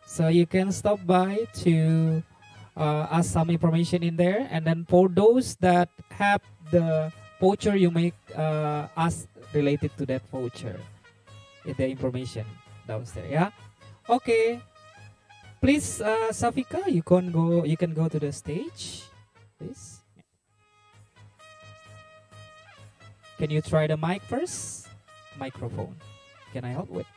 So you can stop by to ask some information in there. And then for those that have the voucher, you may ask related to that voucher in the information downstairs. Yeah. Okay. Please, Safika, you can go to the stage, please. Can you try the mic first? Microphone. Can I help with?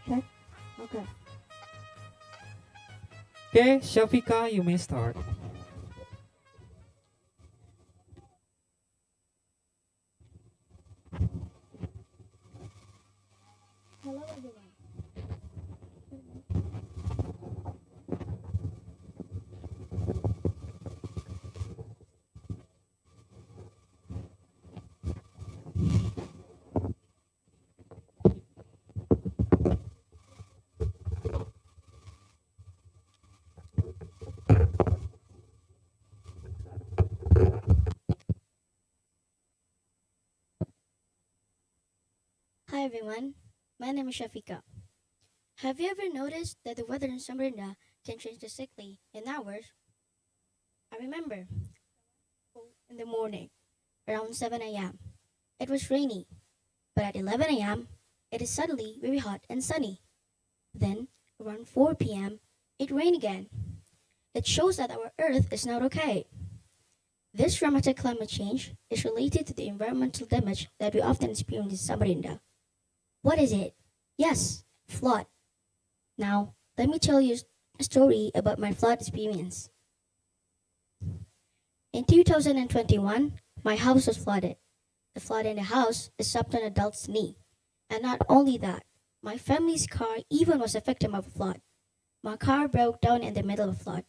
Check. Okay. Okay, Shafika, you may start. Hello everyone. Hi everyone, my name is Shafika. Have you ever noticed that the weather in Samarinda can change drastically in hours? I remember in the morning, around 7 a.m., it was rainy, but at 11 a.m., it is suddenly very hot and sunny. Then, around 4 p.m., it rained again. It shows that our Earth is not okay. This dramatic climate change is related to the environmental damage that we often experience in Samarinda. What is it? Yes, flood. Now, let me tell you a story about my flood experience. In 2021, my house was flooded. The flood in the house is up to an adult's knee. And not only that, my family's car even was a victim of a flood. My car broke down in the middle of a flood.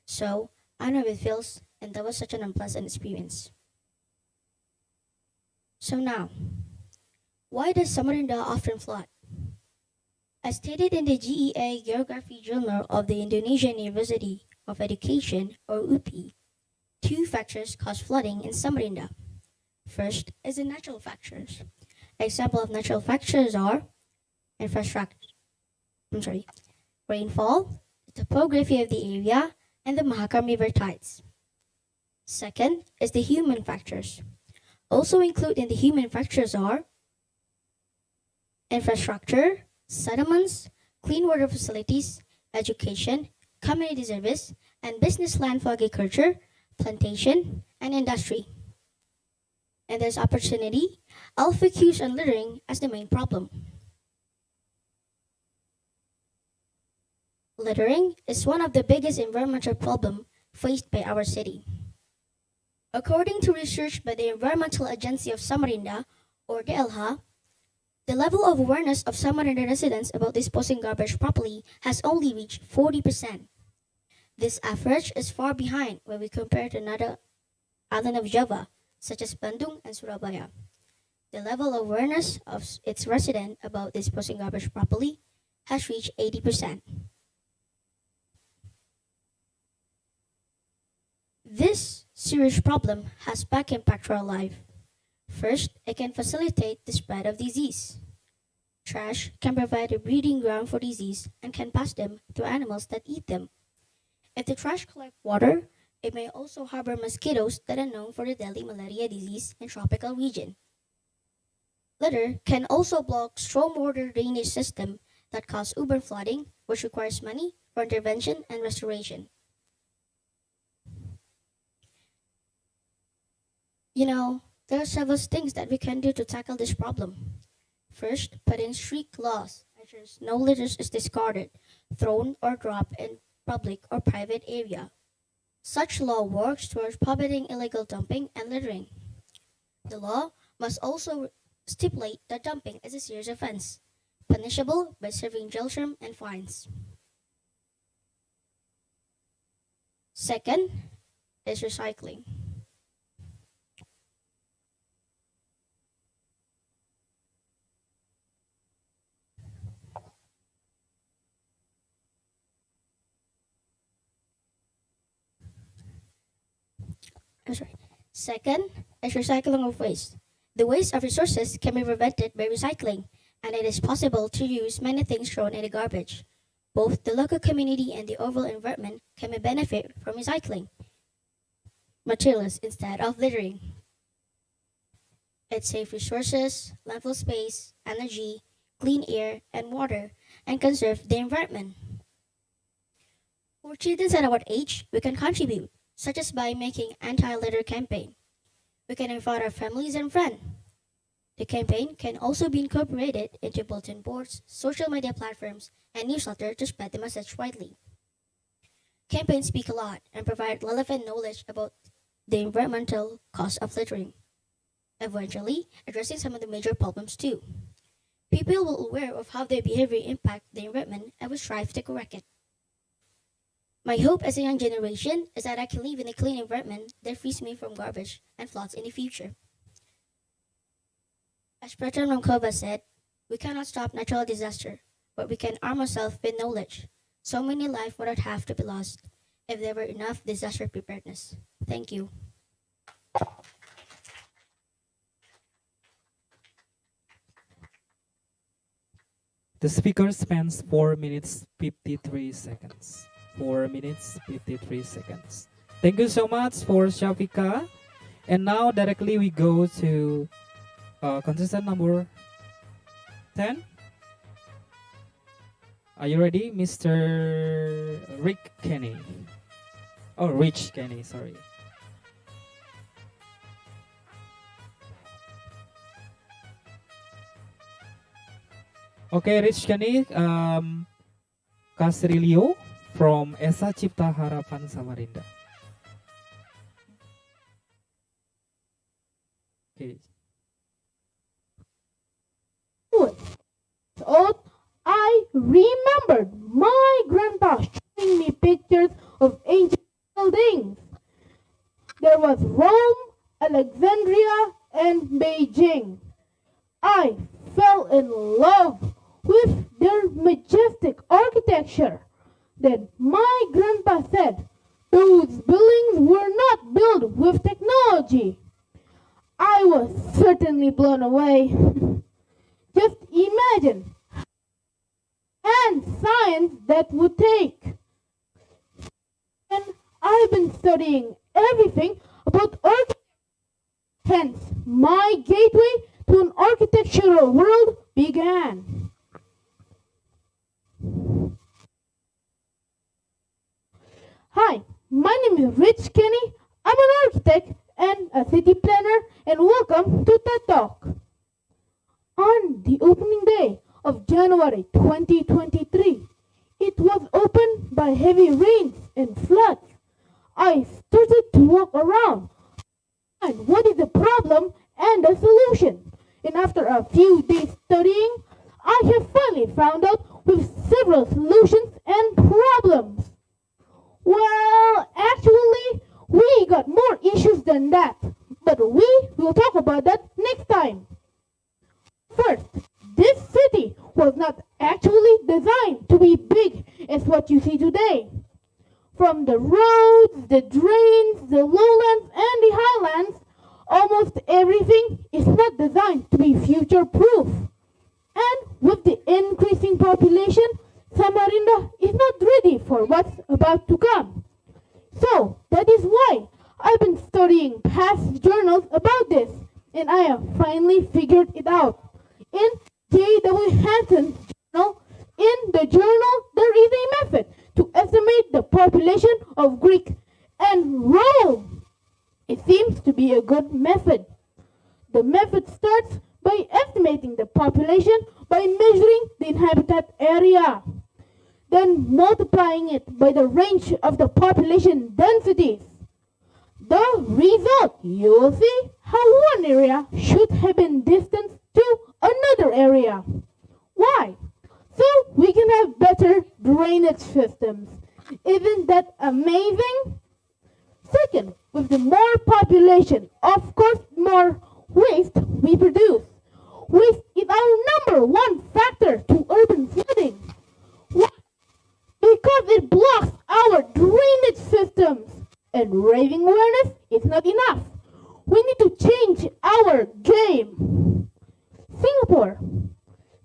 So I know it feels, and that was such an unpleasant experience. So now, why does Samarinda often flood? As stated in the GEA Geography Journal of the Indonesian University of Education, or UPI, two factors cause flooding in Samarinda. First is the natural factors. Example of natural factors are infrastructure, rainfall, the topography of the area, and the Mahakam River tides. Second is the human factors. Also included in the human factors are infrastructure, settlements, clean water facilities, education, community service, and business land for agriculture, plantation, and industry. And there's opportunity, I'll focus on littering as the main problem. Littering is one of the biggest environmental problems faced by our city. According to research by the Environmental Agency of Samarinda, or DLH, the level of awareness of Samarinda residents about disposing garbage properly has only reached 40%. This average is far behind when we compare to another island of Java, such as Bandung and Surabaya. The level of awareness of its residents about disposing garbage properly has reached 80%. This serious problem has back impact to our life. First, it can facilitate the spread of disease. Trash can provide a breeding ground for disease and can pass them to animals that eat them. If the trash collects water, it may also harbor mosquitoes that are known for the deadly malaria disease in tropical region. Litter can also block stormwater drainage system that cause urban flooding, which requires money for intervention and restoration. There are several things that we can do to tackle this problem. First, put in strict laws, ensures no litter is discarded, thrown, or dropped in public or private area. Such law works towards prohibiting illegal dumping and littering. The law must also stipulate that dumping is a serious offense, punishable by serving jail term and fines. Second is recycling. Second is recycling of waste. The waste of resources can be prevented by recycling, and it is possible to use many things thrown in the garbage. Both the local community and the overall environment can benefit from recycling materials instead of littering. It saves resources, landfill space, energy, clean air, and water, and conserves the environment. For children at our age, we can contribute, such as by making anti-litter campaign. We can invite our families and friends. The campaign can also be incorporated into bulletin boards, social media platforms, and newsletters to spread the message widely. Campaigns speak a lot and provide relevant knowledge about the environmental cost of littering, eventually addressing some of the major problems too. People will be aware of how their behavior impacts the environment and will strive to correct it. My hope as a young generation is that I can live in a clean environment that frees me from garbage and floods in the future. As President Ramkova said, we cannot stop natural disaster, but we can arm ourselves with knowledge. So many lives would not have to be lost if there were enough disaster preparedness. Thank you. The speaker spends 4 minutes 53 seconds. 4 minutes 53 seconds. Thank you so much for Shafika. And now directly we go to contestant number 10. Are you ready, Mr. Rick Kenny? Oh, Rich Kenny, sorry. Okay, Rich Kenny, Kasrilio from Esa Cipta Harapan Samarinda. Okay. Old, I remembered my grandpa showing me pictures of ancient buildings. There was Rome, Alexandria, and Beijing. I fell in love with their majestic architecture. Then my grandpa said those buildings were not built with technology. I was certainly blown away. Just imagine and science that would take. And I've been studying everything about architecture. Hence, my gateway to an architectural world began. Hi, my name is Rich Kenny. I'm an architect and a city planner, and welcome to TED Talk. On the opening day of January 2023, it was opened by heavy rains and floods. I started to walk around and what is the problem and the solution. And after a few days studying, I have finally found out with several solutions and problems. Well, actually, we got more issues than that, but we will talk about that next time. First, this city was not actually designed to be big as what you see today. From the roads, the drains, the lowlands, and the highlands, almost everything is not designed to be future-proof. And with the increasing population, Samarinda is not ready for what's about to come. So, that is why I've been studying past journals about this, and I have finally figured it out. In J.W. Hanson's journal, in the journal, there is a method to estimate the population of Greece and Rome. It seems to be a good method. The method starts by estimating the population by measuring the inhabited area, then multiplying it by the range of the population densities. The result, you will see how one area should have been distanced to another area. Why? So we can have better drainage systems. Isn't that amazing? Second, with the more population, of course, more waste we produce. Waste is our number one factor to urban flooding. Why? Because it blocks our drainage systems. And raising awareness is not enough. We need to change our game. Singapore.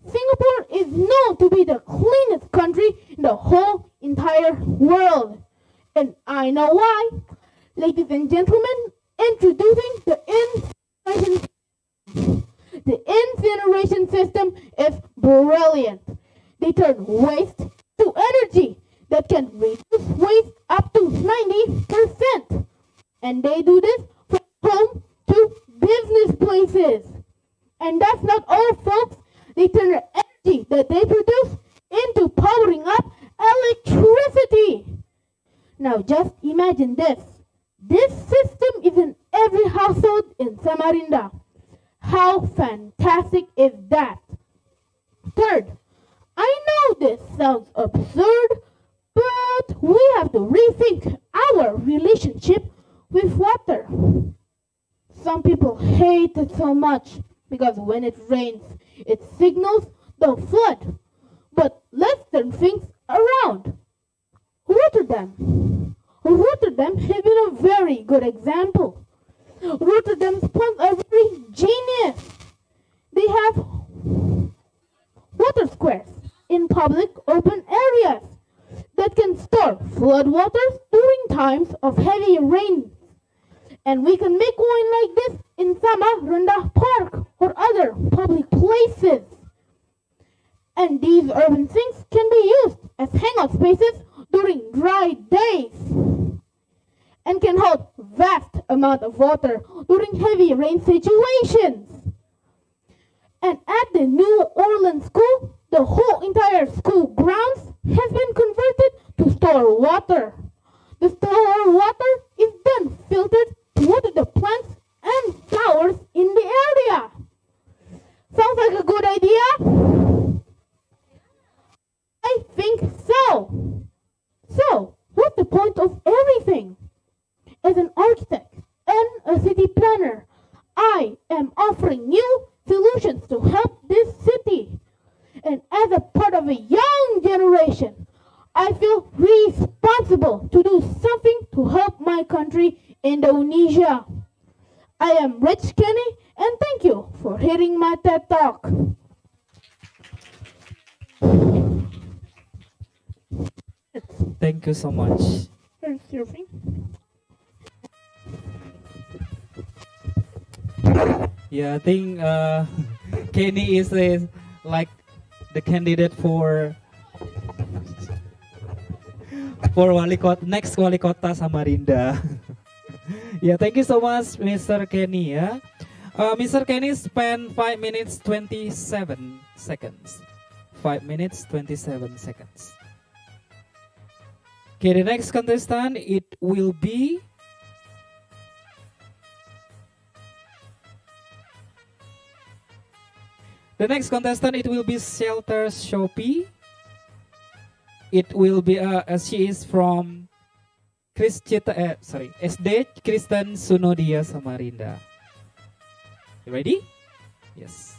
Singapore is known to be the cleanest country in the whole entire world. And I know why. Ladies and gentlemen, introducing the incineration system. The incineration system is brilliant. They turn waste to energy that can reduce waste up to 90%. And they do this from home to business places. And that's not all, folks. They turn the energy that they produce into powering up electricity. Now just imagine this. This system is in every household in Samarinda. How fantastic is that? Third, I know this sounds absurd, but we have to rethink our relationship with water. Some people hate it so much because when it rains, it signals the flood. But let's turn things around. Rotterdam has been a very good example. Rotterdam's ponds are very genius. They have water squares in public open areas that can store floodwaters during times of heavy rain. And we can make one like this in Samarinda Park or other public places. And these urban sinks can be used as hangout spaces during dry days and can hold vast amount of water during heavy rain situations. And at the New Orleans School, the whole entire school grounds has been converted to store water. The stored water is then filtered to water the plants and flowers in the area. Sounds like a good idea? I think so. So, what's the point of everything? As an architect and a city planner, I am offering new solutions to help this city. And as a part of a young generation, I feel responsible to do something to help my country, Indonesia. I am Rich Kenny, and thank you for hearing my TED Talk. Thank you so much. Excuse me. Yeah, I think Kenny is like the candidate for next wali kota Samarinda. Yeah, thank you so much, Mr. Kenny. Yeah, Mr. Kenny spent 5 minutes 27 seconds. 5 minutes 27 seconds. Okay, the next contestant it will be Shelter Shopee. It will be she is from Cita, SD Kristen Sunodia Samarinda. You ready? Yes.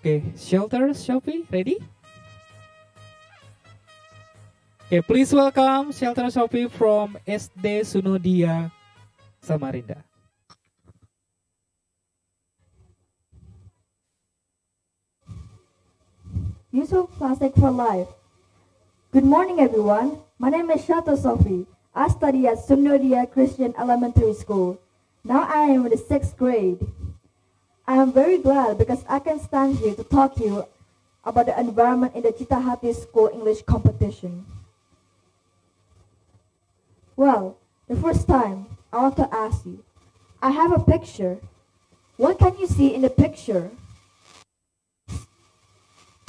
Okay, Shelter Shopee, ready? Okay, please welcome Shelter Shopee from SD Sunodia Samarinda. Use of plastic for life. Good morning, everyone. My name is Shata Sophie. I study at Sunodia Christian Elementary School. Now I am in the 6th grade. I am very glad because I can stand here to talk to you about the environment in the Cita Hati School English competition. Well, the first time, I want to ask you, I have a picture. What can you see in the picture?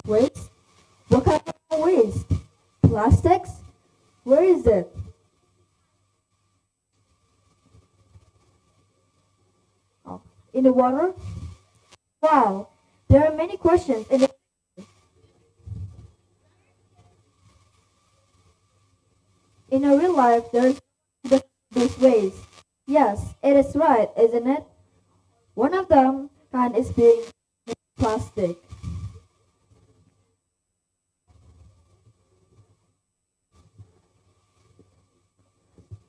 Waste? What kind of waste? Plastics? Where is it? Oh, in the water? Wow, there are many questions in the In a real life, there's these ways. Yes, it is right, isn't it? One of them kind is being plastic.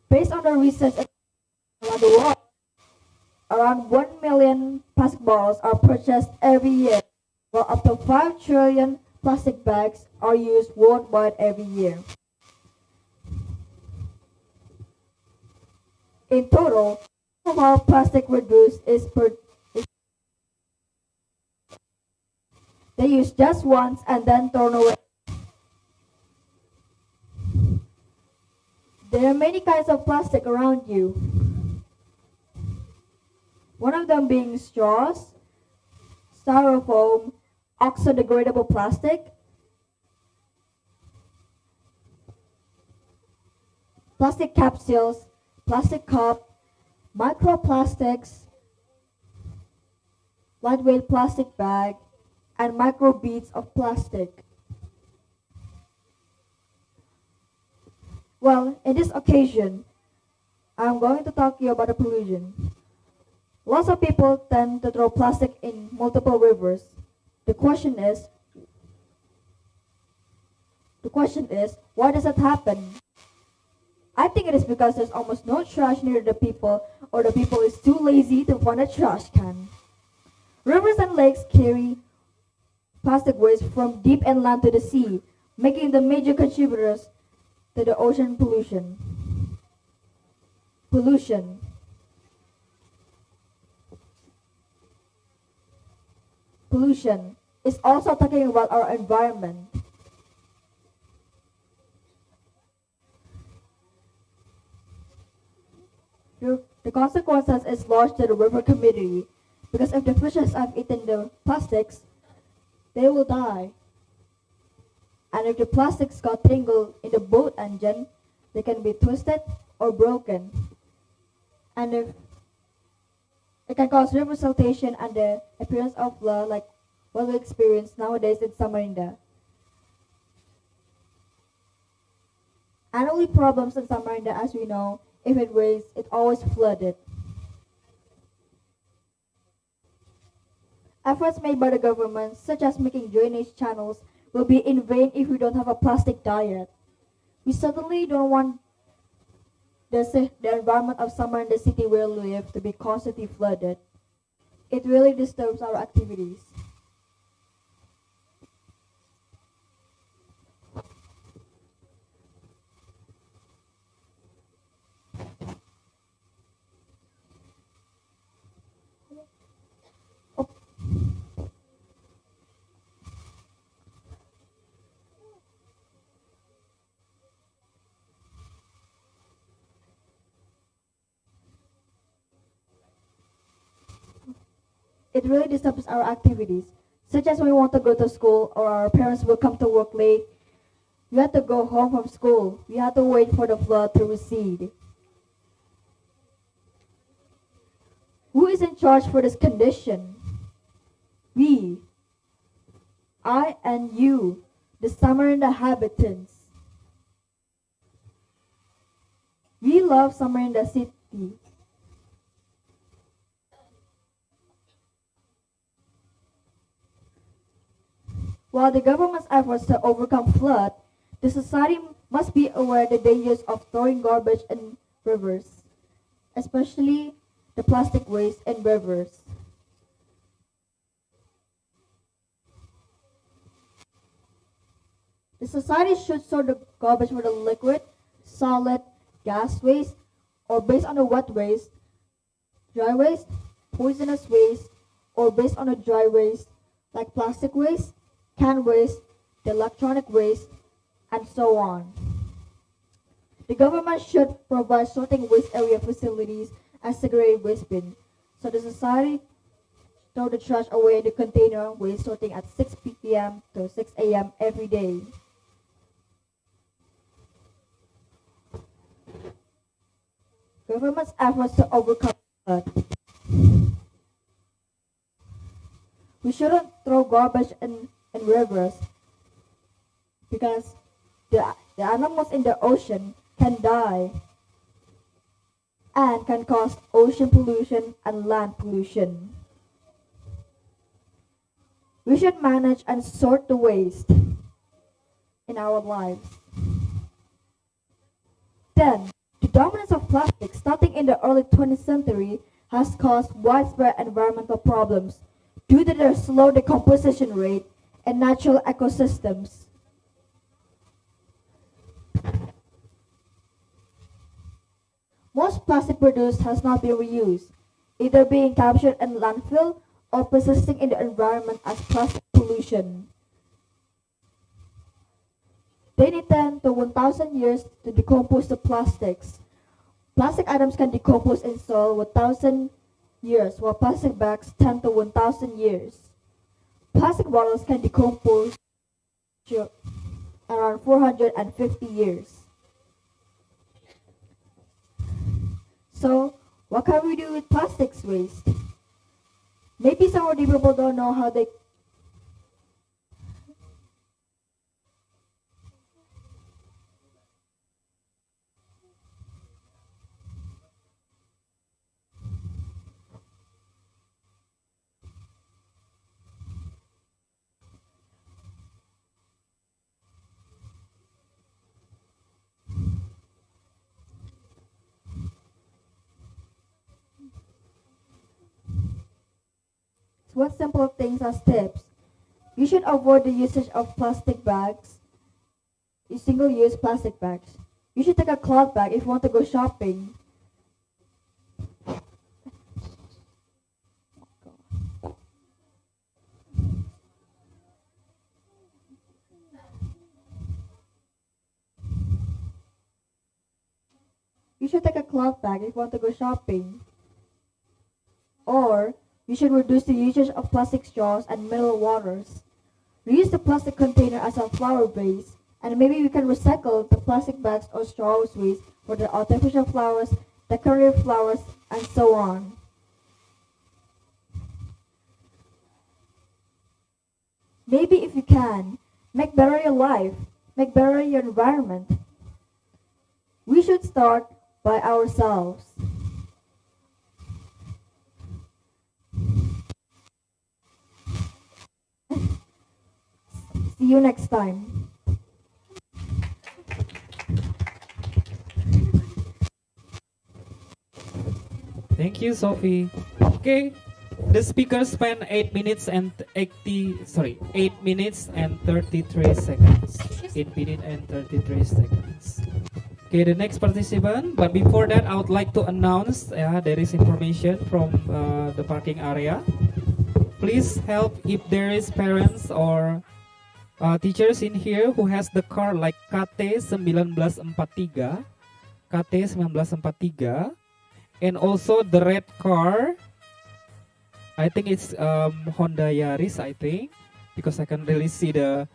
Based on the research around the world, around 1 million plastic bottles are purchased every year, while up to 5 trillion plastic bags are used worldwide every year. In total, of how plastic reduced they use just once and then thrown away. There are many kinds of plastic around you. One of them being straws, styrofoam, oxo-degradable plastic, plastic capsules, plastic cup, microplastics, lightweight plastic bag, and micro beads of plastic. Well, in this occasion, I'm going to talk to you about the pollution. Lots of people tend to throw plastic in multiple rivers. The question is, why does that happen? I think it is because there's almost no trash near the people, or the people is too lazy to find a trash can. Rivers and lakes carry plastic waste from deep inland to the sea, making them major contributors to the ocean pollution. Pollution is also talking about our environment. The consequences is lost to the river community because if the fishes have eaten the plastics, they will die. And if the plastics got tangled in the boat engine, they can be twisted or broken. And if it can cause river siltation and the appearance of flood like what we experience nowadays in Samarinda. Annually problems in Samarinda, as we know, if it rains, it always flooded. Efforts made by the government, such as making drainage channels, will be in vain if we don't have a plastic diet. We certainly don't want the environment of Samarinda city where we live to be constantly flooded. It really disturbs our activities. It really disturbs our activities, such as when we want to go to school or our parents will come to work late. We have to go home from school. We have to wait for the flood to recede. Who is in charge for this condition? We. I and you, the Samarinda inhabitants. We love Samarinda city. While the government's efforts to overcome flood, the society must be aware of the dangers of throwing garbage in rivers, especially the plastic waste in rivers. The society should sort the garbage for the liquid, solid, gas waste, or based on the wet waste, dry waste, poisonous waste, or based on the dry waste, like plastic waste, can waste, the electronic waste, and so on. The government should provide sorting waste area facilities and segregated waste bin, so the society throw the trash away in the container waste sorting at 6 p.m. to 6 a.m. every day. Government's efforts to overcome flood. We shouldn't throw garbage in rivers because the animals in the ocean can die and can cause ocean pollution and land pollution. We should manage and sort the waste in our lives. Then, the dominance of plastic starting in the early 20th century has caused widespread environmental problems due to their slow decomposition rate in natural ecosystems. Most plastic produced has not been reused, either being captured in landfill or persisting in the environment as plastic pollution. They need 10 to 1,000 years to decompose the plastics. Plastic items can decompose in soil 1,000 years, while plastic bags 10 to 1,000 years. Plastic bottles can decompose around 450 years. So, what can we do with plastics waste? Maybe some of the people don't know how they What simple things as tips? You should avoid the usage of plastic bags, single-use plastic bags. You should take a cloth bag if you want to go shopping. You should take a cloth bag if you want to go shopping. Or you should reduce the usage of plastic straws and mineral waters. Reuse the plastic container as a flower base, and maybe we can recycle the plastic bags or straws waste for the artificial flowers, decorative flowers, and so on. Maybe if you can, make better your life, make better your environment. We should start by ourselves. See you next time. Thank you, Sophie. Okay, the speaker spent 8 minutes and 8 minutes and 33 seconds. 8 minutes and 33 seconds. Okay, the next participant. But before that, I would like to announce there is information from the parking area. Please help if there is parents or teachers in here who has the car like KT 1943, KT 1943, and also the red car. I think it's Honda Yaris, I think, because I can really see the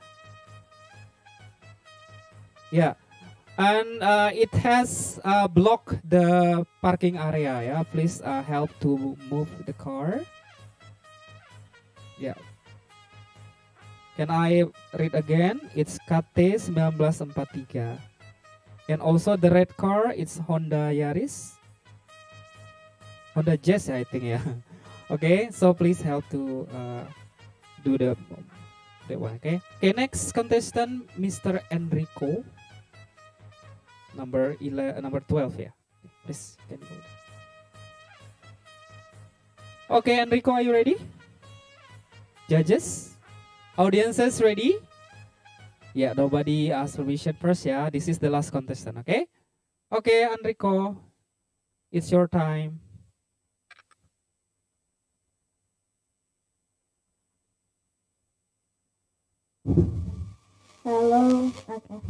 and it has blocked the parking area. Yeah, please help to move the car. Yeah. Can I read again? It's KT 1943. And also the red car, it's Honda Yaris. Honda Jazz, I think, yeah. Okay, so please help to do the one, okay? Okay, next contestant, Mr. Enrico. Number 12, yeah. Please, can you go. Okay, Enrico, are you ready? Judges? Audiences ready? Yeah, nobody asked permission first, yeah. This is the last contestant, okay? Okay, Enrico, it's your time. Hello. Okay.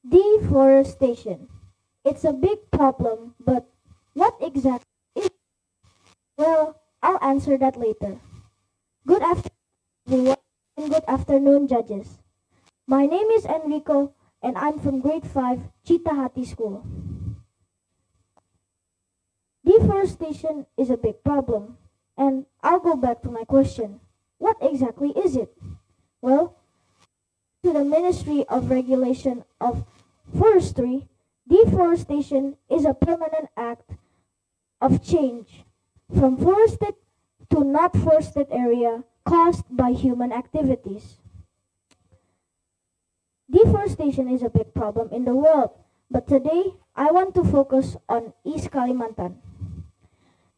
Deforestation. It's a big problem, but what exactly is it? Well, I'll answer that later. Good afternoon, everyone, and good afternoon, judges. My name is Enrico, and I'm from grade 5, Cita Hati School. Deforestation is a big problem, and I'll go back to my question. What exactly is it? Well, to the Ministry of Regulation of Forestry, deforestation is a permanent act of change from forested to not forested area caused by human activities. Deforestation is a big problem in the world, but today I want to focus on East Kalimantan.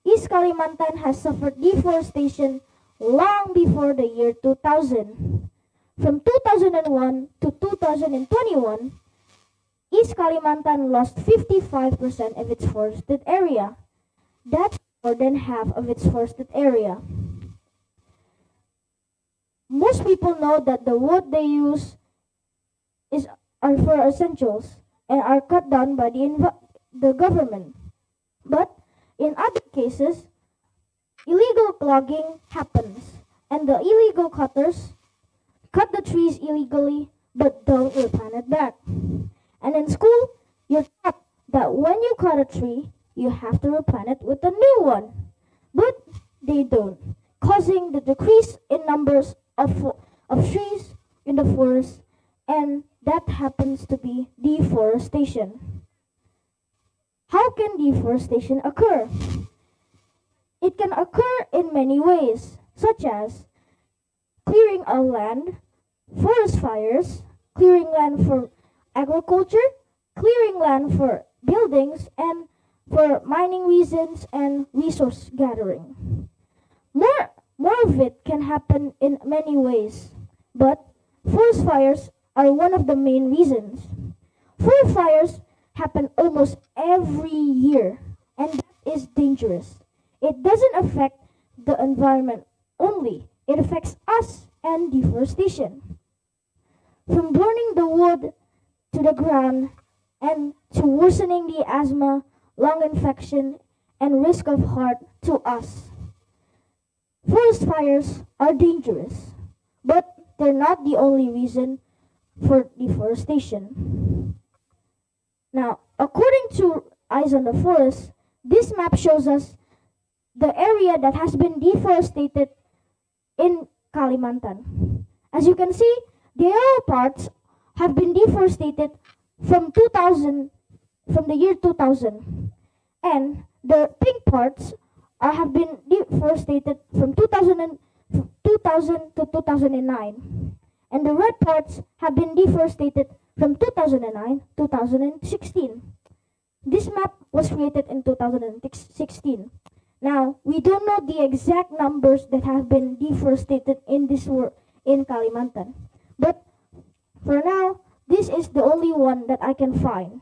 East Kalimantan has suffered deforestation long before the year 2000. From 2001 to 2021, East Kalimantan lost 55% of its forested area. That's more than half of its forested area. Most people know that the wood they use are for essentials and are cut down by the government. But in other cases, illegal logging happens, and the illegal cutters cut the trees illegally but don't replant it back. And in school, you're taught that when you cut a tree, you have to replant it with a new one. But they don't, causing the decrease in numbers of trees in the forest, and that happens to be deforestation. How can deforestation occur? It can occur in many ways, such as clearing of land, forest fires, clearing land for agriculture, clearing land for buildings, and for mining reasons and resource gathering. More of it can happen in many ways, but forest fires are one of the main reasons. Forest fires happen almost every year, and that is dangerous. It doesn't affect the environment only, it affects us and deforestation. from burning the wood to the ground and to worsening the asthma, lung infection, and risk of heart to us. Forest fires are dangerous, but they're not the only reason for deforestation. Now, according to Eyes on the Forest, this map shows us the area that has been deforested in Kalimantan. As you can see, the yellow parts have been deforested from 2000, from the year 2000, and the pink parts have been deforested from 2000 to 2009, and the red parts have been deforested from 2009 to 2016. This map was created in 2016. Now, we don't know the exact numbers that have been deforested in in Kalimantan. But for now, this is the only one that I can find.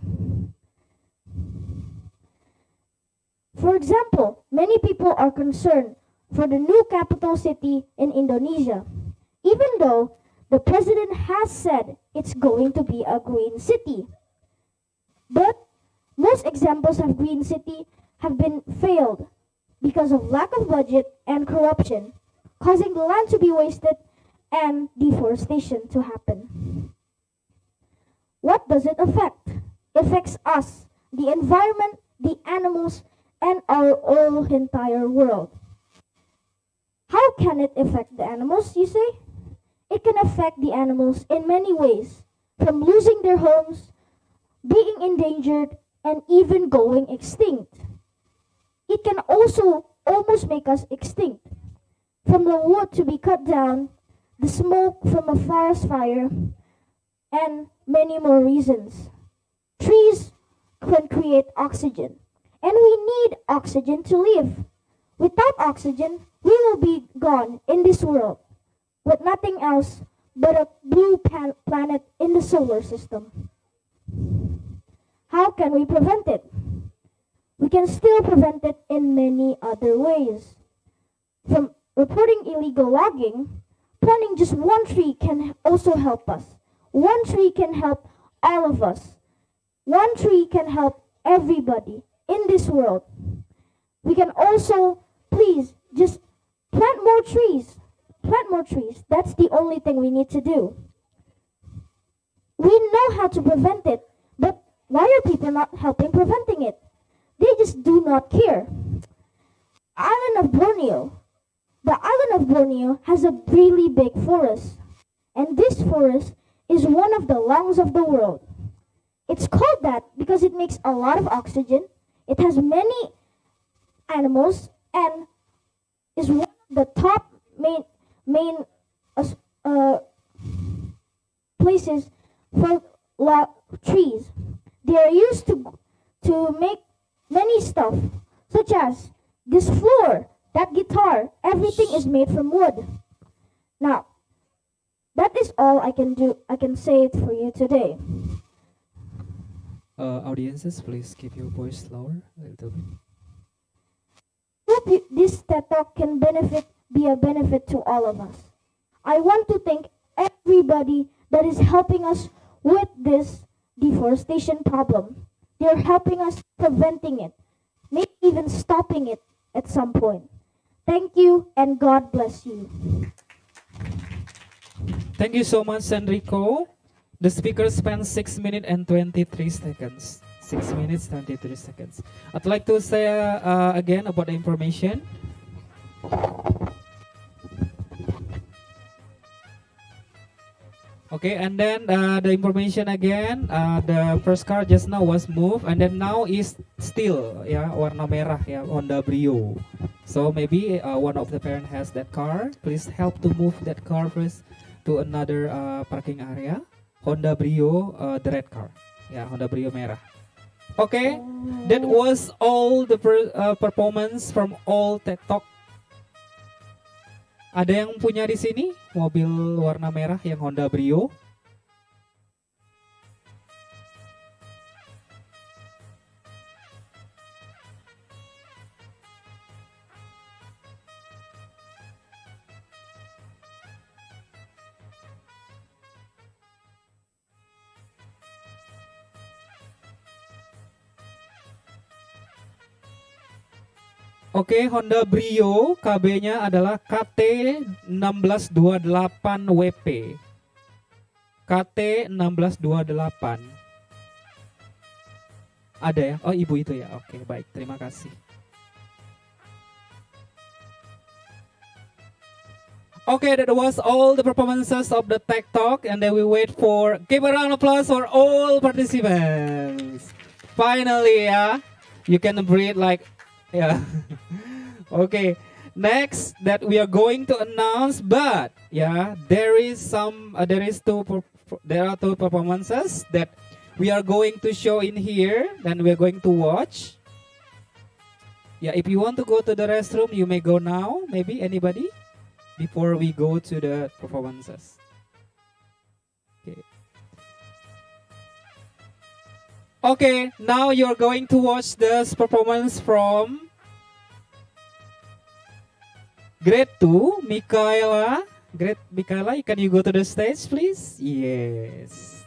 For example, many people are concerned for the new capital city in Indonesia, even though the president has said it's going to be a green city. But most examples of green city have been failed because of lack of budget and corruption, causing the land to be wasted and deforestation to happen. What does it affect? It affects us, the environment, the animals, and our whole entire world. How can it affect the animals, you say? It can affect the animals in many ways, from losing their homes, being endangered, and even going extinct. It can also almost make us extinct. From the wood to be cut down, the smoke from a forest fire, and many more reasons. Trees can create oxygen, and we need oxygen to live. Without oxygen, we will be gone in this world, with nothing else but a blue planet in the solar system. How can we prevent it? We can still prevent it in many other ways. From reporting illegal logging, planting just one tree can also help us. One tree can help all of us. One tree can help everybody in this world. We can also, please, just plant more trees. Plant more trees. That's the only thing we need to do. We know how to prevent it, but why are people not helping preventing it? They just do not care. Island of Borneo. The island of Borneo has a really big forest, and this forest is one of the lungs of the world. It's called that because it makes a lot of oxygen, it has many animals, and is one of the top main places for trees. They are used to make many stuff, such as this floor, that guitar, everything is made from wood. Now, that is all I can do. I can say it for you today. Audiences, please keep your voice lower a little bit. Hope this TED Talk can be a benefit to all of us. I want to thank everybody that is helping us with this deforestation problem. They're helping us preventing it, maybe even stopping it at some point. Thank you, and God bless you. Thank you so much, Enrico. The speaker spent 6 minutes and 23 seconds. 6 minutes, 23 seconds. I'd like to say again about the information. Okay, and then the information again, the first car just now was moved, and then now is still, ya, warna merah, ya, Honda Brio. So maybe one of the parent has that car. Please help to move that car first to another parking area. Honda Brio, the red car, ya, Honda Brio merah. Okay, that was all the performance from all TED Talk. Ada yang punya di sini mobil warna merah yang Honda Brio? Oke, Honda Brio KB-nya adalah KT 1628 WP. KT 1628. Ada ya? Oh, ibu itu ya. Oke, baik. Terima kasih. Okay, that was all the performances of the Tech Talk, and then we wait for, give a round of applause for all participants. Finally, yeah, you can breathe like, yeah. Okay, next that we are going to announce, but yeah, there are two performances that we are going to show in here, and we're going to watch. Yeah, if you want to go to the restroom, you may go now. Maybe anybody? Before we go to the performances. Okay. Okay, now you're going to watch this performance from grade 2, Michaela. Grade Michaela, can you go to the stage, please? Yes.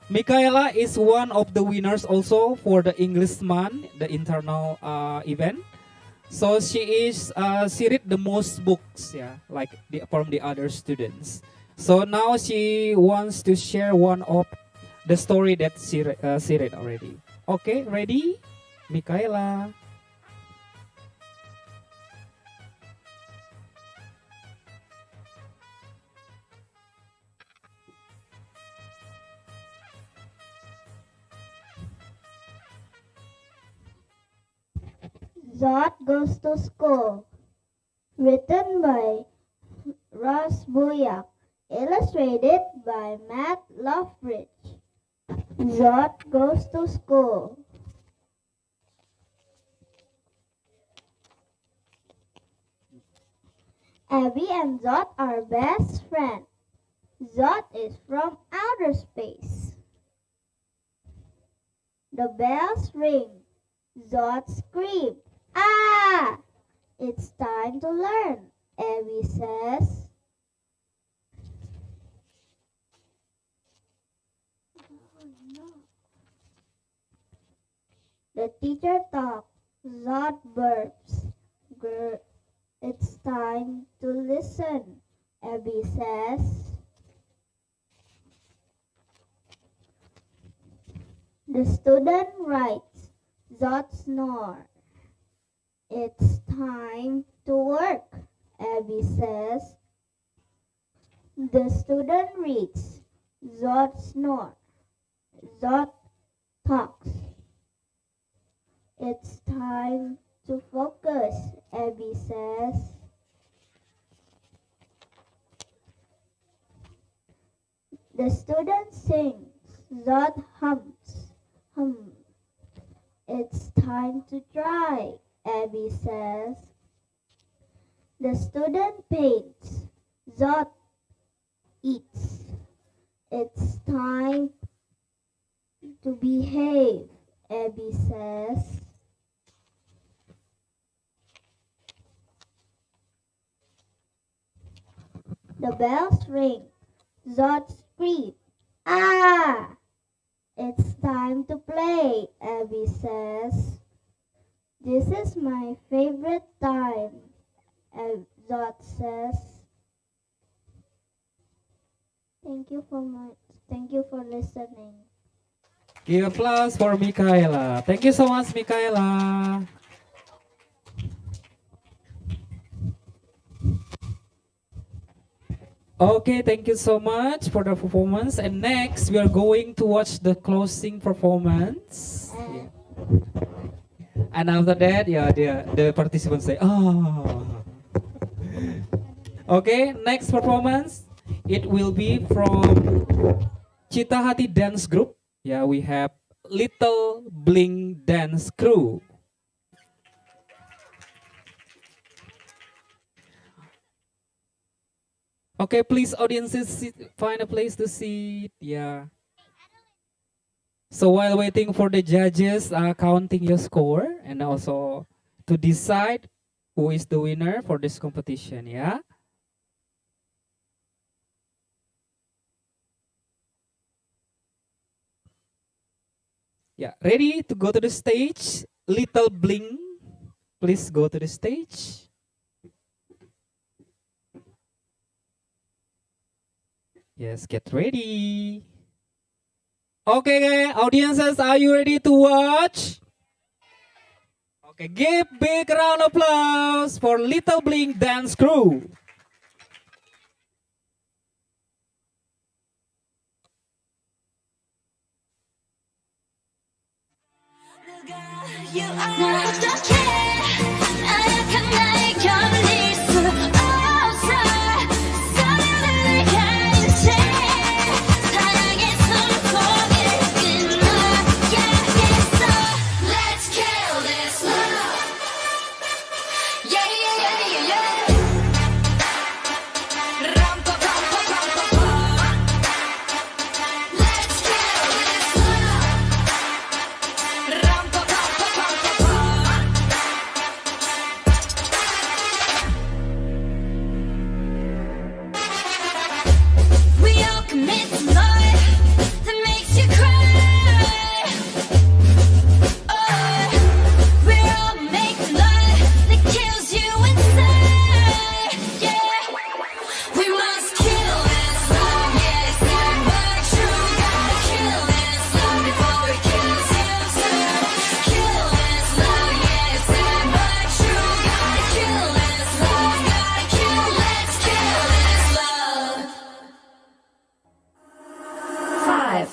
Michaela is one of the winners also for the English Month, the internal event. So she read the most books, yeah, like from the other students. So now she wants to share one of the story that she read already. Okay, ready, Michaela? Zod Goes to School, written by Ross Buyak, illustrated by Matt Lovebridge. Zod Goes to School. Abby and Zod are best friends. Zod is from outer space. The bells ring. Zod screams. Ah! It's time to learn, Abby says. The teacher talks. Zod burps. It's time to listen, Abby says. The student writes. Zod snores. It's time to work, Abby says. The student reads. Zod snores. Zod talks. It's time to focus, Abby says. The student sings. Zod hums. It's time to try, Abby says. The student paints. Zod eats. It's time to behave, Abby says. The bells ring. Zod screams. Ah! It's time to play, Abby says. This is my favorite time, Zod says. Thank you for listening. Give applause for Michaela. Thank you so much, Michaela. Okay, thank you so much for the performance. And next, we are going to watch the closing performance. Yeah. And after that, yeah, the participants say, oh. Okay, next performance, it will be from Cita Hati Dance Group. Yeah, we have Little Bling Dance Crew. Okay, please, audiences, find a place to sit. Yeah. So while waiting for the judges counting your score and also to decide who is the winner for this competition, yeah. Yeah, ready to go to the stage? Little Bling, please go to the stage. Yes, get ready. Okay, audiences, are you ready to watch? Okay, give big round of applause for Little Blink Dance Crew. 날 어떻게 나약한 나의 견딜 수 없어 사랑을 가진 채 사랑의 손목을 끊어야겠어 Let's kill this love Yeah yeah yeah yeah yeah 람빠빠빠빠빠빠 Let's kill this love 람빠빠빠빠빠빠 We all commit to love that makes you cry. Oh, we all make love that kills you inside. Yeah, we must kill this love. Yeah, it's sad but true. Gotta kill this love before it kills you too. Kill this love. Yeah, it's sad but true. Gotta kill this love. Gotta kill. Let's kill this love. 5,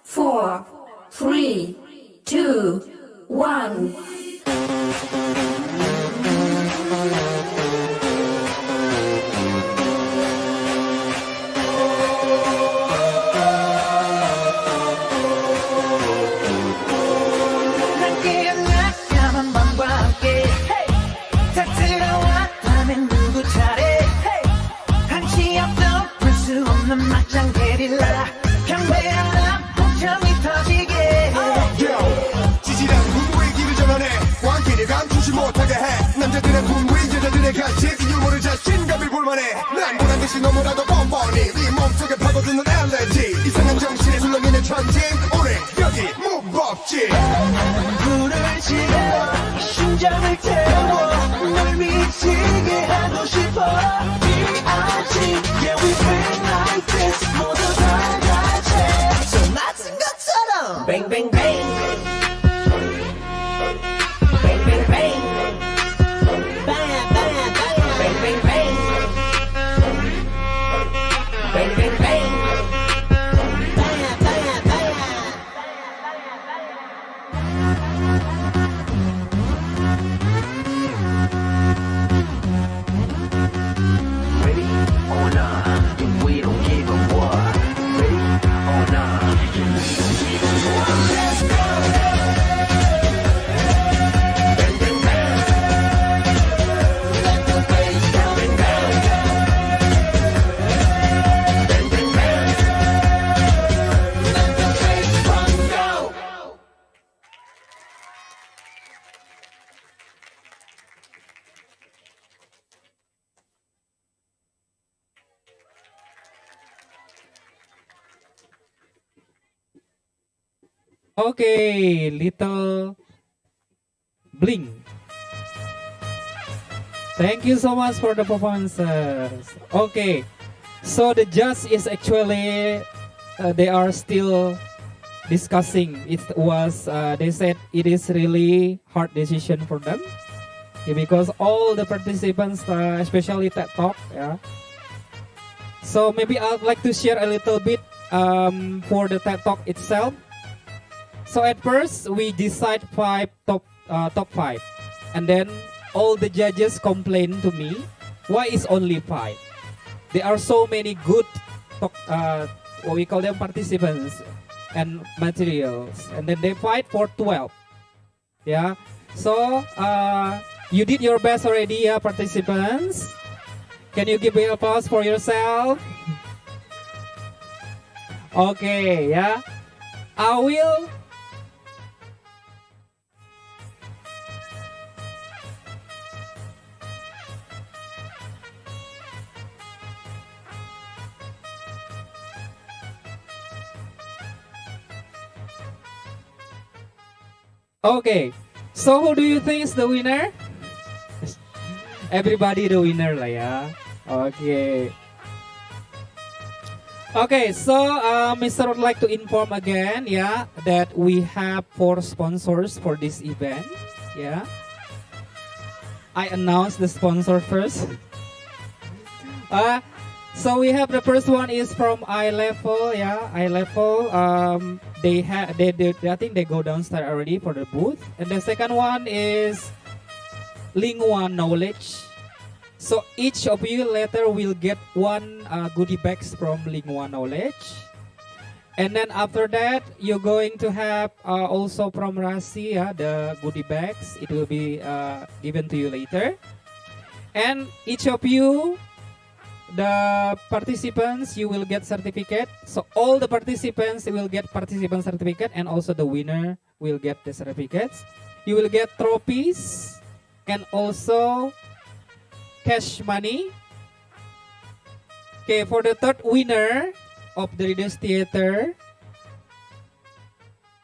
4, 3, 2, 1. 함께 나가만 밤과 함께 다 들어와 밤엔 누구 차례 한치 앞도 볼 수 없는 막장 게릴라 경배하라 폭정이 터지게 지질한 분위기 길을 전환해 광기를 감추지 못하게 해 남자들의 분위 여자들의 가식 유머를 자신감을 볼만해 난 보란 듯이 너무나도 뻔뻔히 네 몸속에 파고드는 엘레지 이상한 정신에 술렁이는 천진 오늘 여기 무법지 불을 지펴 심장을 태워 널 미치게 하고 싶어 D.I.G. Yeah we been like this 모두 다 같이 저 맞은 것처럼 Bang bang bang Bang bang bang Bang bang bang Bang bang bang Bang bang bang Bang bang bang Ready or not, we don't give a what. Ready or not, we don't give a what. Let's go. Bang bang bang. Let the bass go. Bang bang. Bang bang bang. Let the bass drum go. Okay, Little Blink. Thank you so much for the performances. Okay, so the judge is actually they are still discussing. It was they said it is really hard decision for them. Yeah, because all the participants, especially TED Talk, yeah. So maybe I'd like to share a little bit for the TED Talk itself. So at first we decide top 5, and then all the judges complain to me, why is only 5? There are so many good what we call them participants and materials, and then they fight for 12. Yeah. So you did your best already, participants. Can you give a applause for yourself? Okay, yeah. I will. Okay, so who do you think is the winner? Everybody the winner lah ya. Okay. Okay, so Mr. would like to inform again, yeah, that we have 4 sponsors for this event, yeah. I announce the sponsor first. So we have the first one is from I Level, yeah, I Level. They I think they go downstairs already for the booth, and the second one is Lingua Knowledge. So each of you later will get 1 goodie bags from Lingua Knowledge. And then after that, you're going to have also from Rasi, the goodie bags. It will be given to you later. And each of you, the participants, you will get certificate. So all the participants will get participant certificate, and also the winner will get the certificates. You will get trophies and also cash money. Okay, for the third winner of the Readers Theater,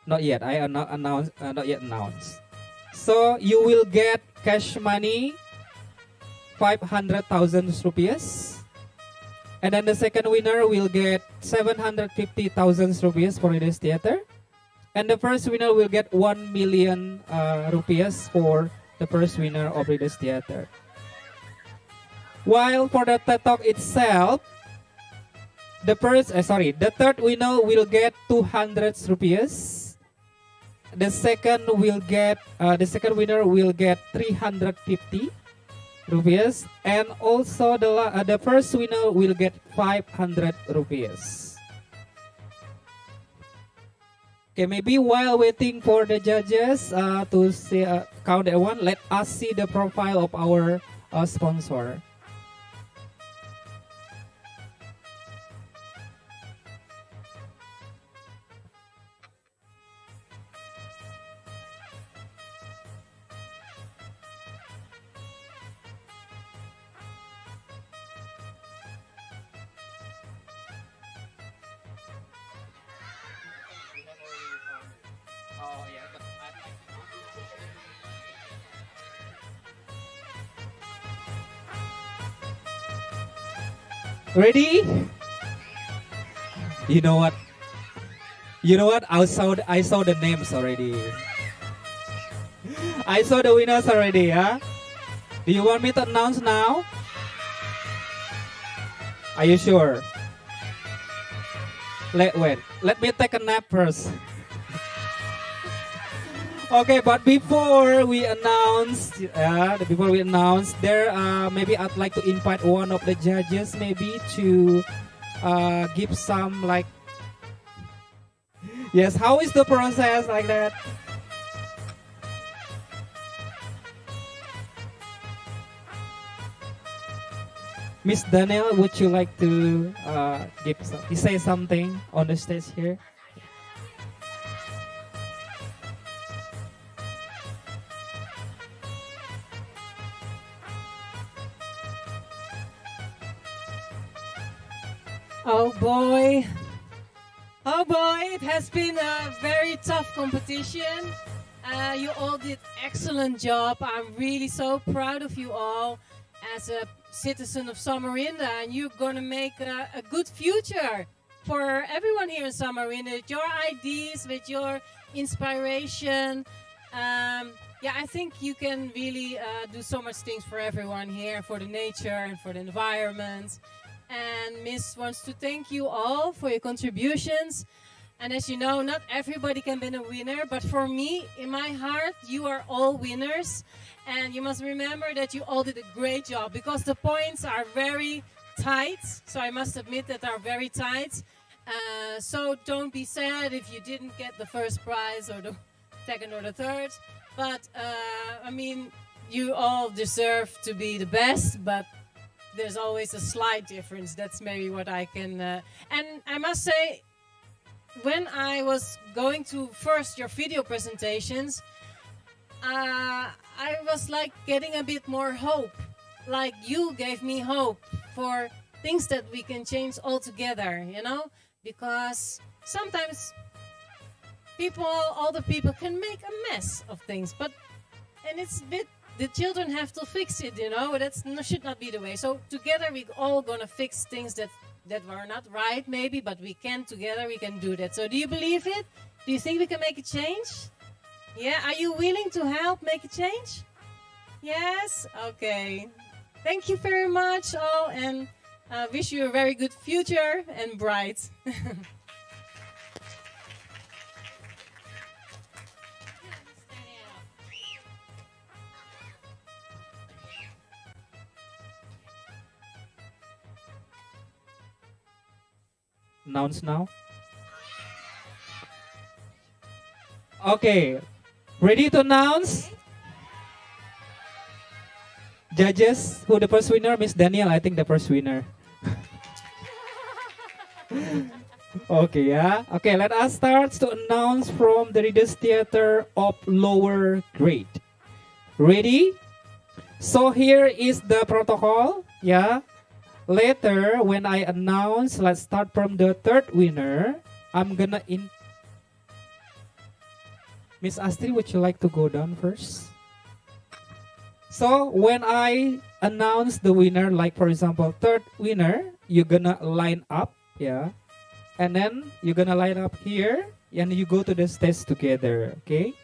not yet. I not yet announced. So you will get cash money, 500,000 rupees, and then the second winner will get 750,000 rupees for Readers Theater, and the first winner will get 1 million rupees for the first winner of Readers Theater. While for the TED Talk itself, the third winner will get 200 rupees. The second winner will get 350 rupees, and also the first winner will get 500 rupees. Okay, maybe while waiting for the judges to see, count everyone, let us see the profile of our sponsor. Ready? You know what? I saw the names already. I saw the winners already, huh? Do you want me to announce now? Are you sure? Wait. Let me take a nap first. Okay, but before we announce, there maybe I'd like to invite one of the judges maybe to give some like, yes, how is the process like that? Miss Daniel, would you like to say something on the stage here? Oh boy, it has been a very tough competition. You all did excellent job. I'm really so proud of you all as a citizen of Samarinda, and you're gonna make a good future for everyone here in Samarinda with your ideas, with your inspiration. Yeah, I think you can really do so much things for everyone here, for the nature and for the environment. And Miss wants to thank you all for your contributions. And as you know, not everybody can be a winner, but for me, in my heart, you are all winners. And you must remember that you all did a great job because the points are very tight. So I must admit that they are very tight. So don't be sad if you didn't get the first prize or the second or the third. But I mean, you all deserve to be the best, but there's always a slight difference. That's maybe what I can... and I must say, when I was going to first your video presentations, I was like getting a bit more hope. Like you gave me hope for things that we can change all together, you know? Because sometimes all the people can make a mess of things, and it's a bit the children have to fix it, should not be the way. So together we all gonna fix things that were not right maybe, but we can together, we can do that. So do you believe it? Do you think we can make a change? Yeah, are you willing to help make a change? Yes? Okay. Thank you very much all, and wish you a very good future and bright. Announce now. Okay, ready to announce? Judges, who the first winner? Miss Daniel, I think the first winner. Okay, yeah. Okay, let us start to announce from the Readers Theater of lower grade. Ready? So here is the protocol, yeah. Later, when I announce, let's start from the third winner. I'm gonna Miss Astrid, would you like to go down first? So when I announce the winner, like for example, third winner, you're gonna line up, yeah. And then you're gonna line up here, and you go to the stage together, okay?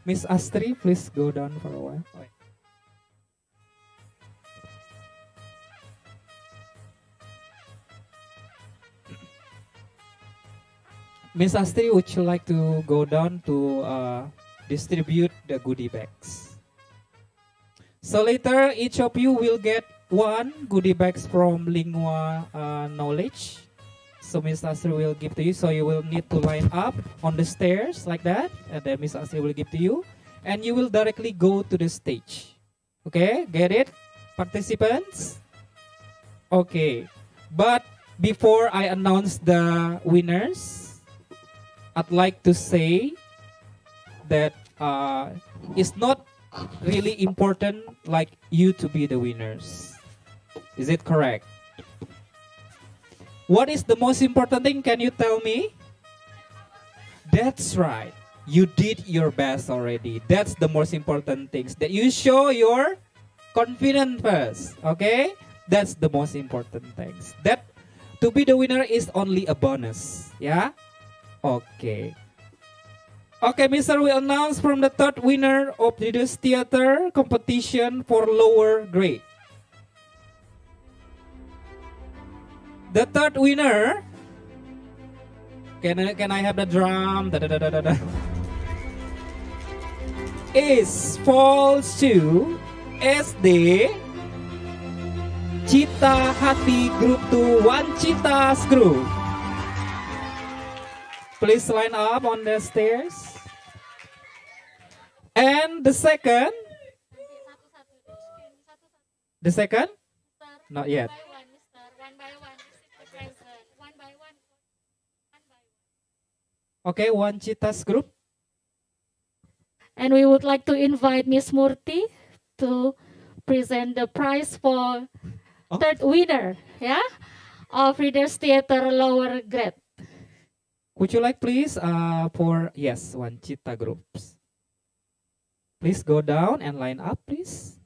Miss Astrid, please go down for a while. Miss Astrid, would you like to go down to distribute the goodie bags? So later, each of you will get one goodie bags from Lingua Knowledge. So Miss Astrid will give to you. So you will need to line up on the stairs like that. And then Miss Astrid will give to you. And you will directly go to the stage. Okay, get it? Participants? Okay. But before I announce the winners, I'd like to say that it's not really important like you to be the winners. Is it correct? What is the most important thing? Can you tell me? That's right. You did your best already. That's the most important things. That you show your confidence first. Okay? That's the most important things. That to be the winner is only a bonus. Yeah? Okay. Okay, Mr. will announce from the third winner of Readers Theater competition for lower grade. The third winner, can I have the drum? Da, da, da, da, da, da. Is falls to SD Cita Hati Group 2 One Cita's Group. Please line up on the stairs. And the second? The second? Not yet. Okay, One Cita's Group. And we would like to invite Miss Murti to present the prize for third winner, yeah, of Readers Theater lower grade. Would you like please for yes, One Cita groups. Please go down and line up, please.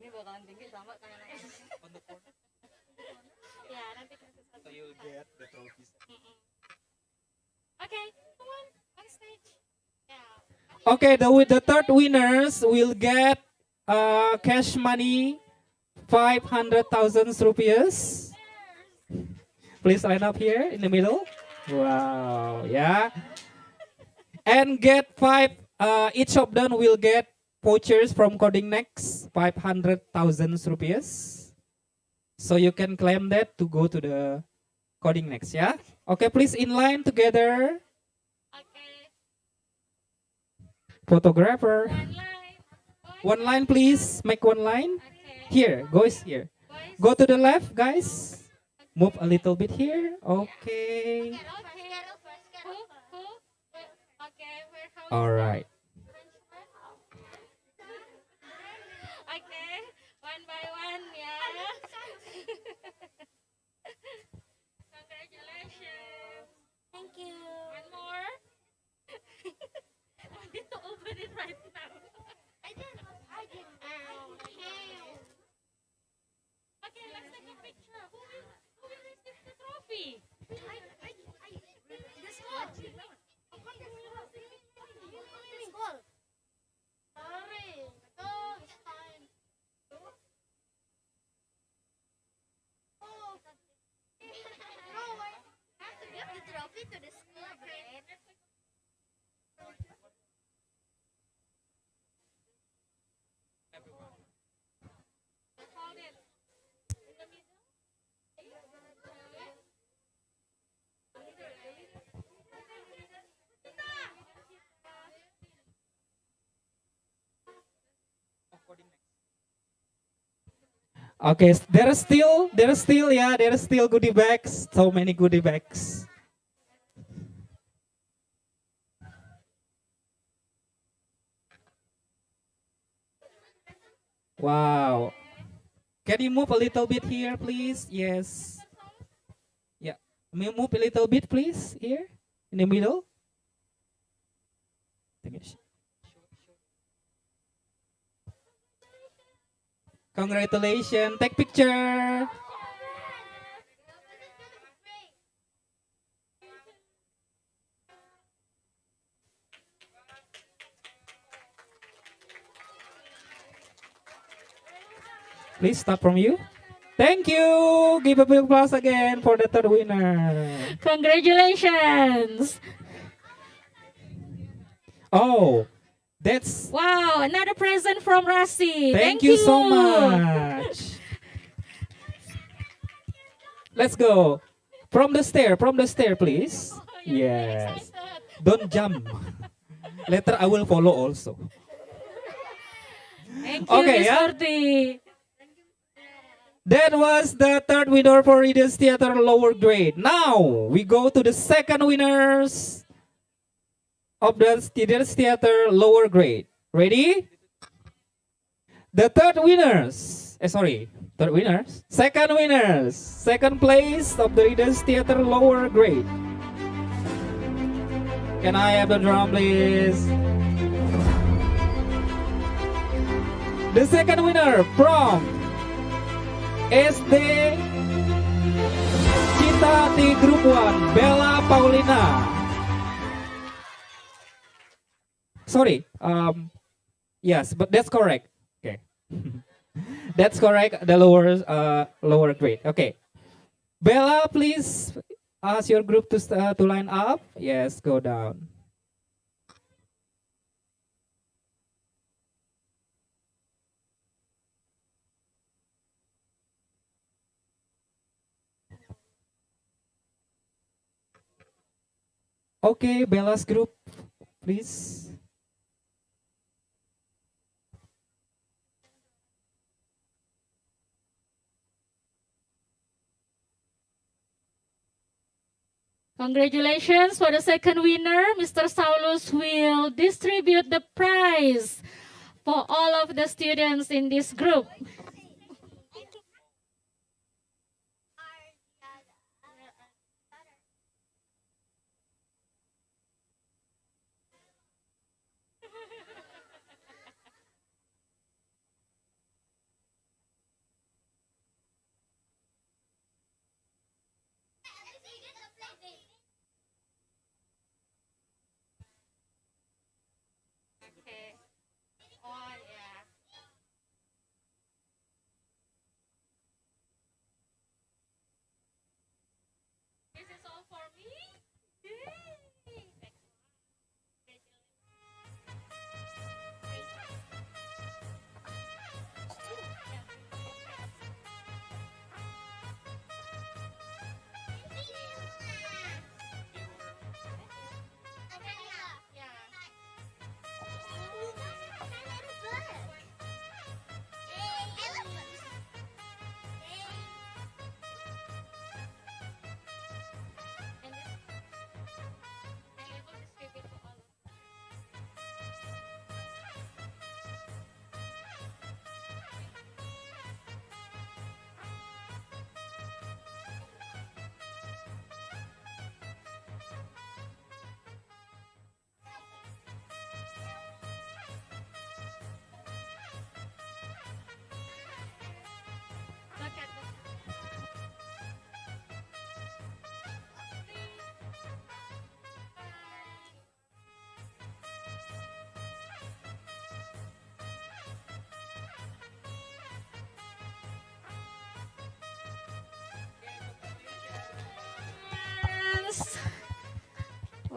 Ini bakalan tinggi sama kayak ya, nanti kasih satu. So you'll get the trophies. Okay, come on stage. Yeah. Okay, the third winners will get cash money 500,000 rupees. Please line up here in the middle. Wow, yeah. And get each of them will get vouchers from Coding Next, 500,000 rupees. So you can claim that to go to the Coding Next, yeah? Okay, please in line together. Okay. Photographer. One line. One line, please. Make one line. Okay. Here, guys, here. Go to the left, guys. Move a little bit here. Okay. All right. Okay, there are still goodie bags. So many goodie bags. Wow. Can you move a little bit here, please? Yes. Yeah. May you move a little bit, please? Here, in the middle. Congratulations. Take picture. Please stop from you. Thank you. Give a big applause again for the third winner. Congratulations. Oh, that's Wow, another present from Rasi. thank you so much. Let's go. From the stair, please. Yes. Don't jump. Later I will follow also. Thank you, Okay, Miss yeah. Murti. That was the third winner for Readers Theater lower grade. Now we go to the second winners of the Readers Theater lower grade. Ready? The third winners. Third winners. Second winners. Second place of the Readers Theater lower grade. Can I have the drum, please? The second winner from SD Cita di Group 1, Bella Paulina. Sorry, yes, but that's correct. Okay, that's correct. The lower grade. Okay, Bella, please ask your group to line up. Yes, go down. Okay, Bella's group, please. Congratulations for the second winner. Mr. Saulus will distribute the prize for all of the students in this group.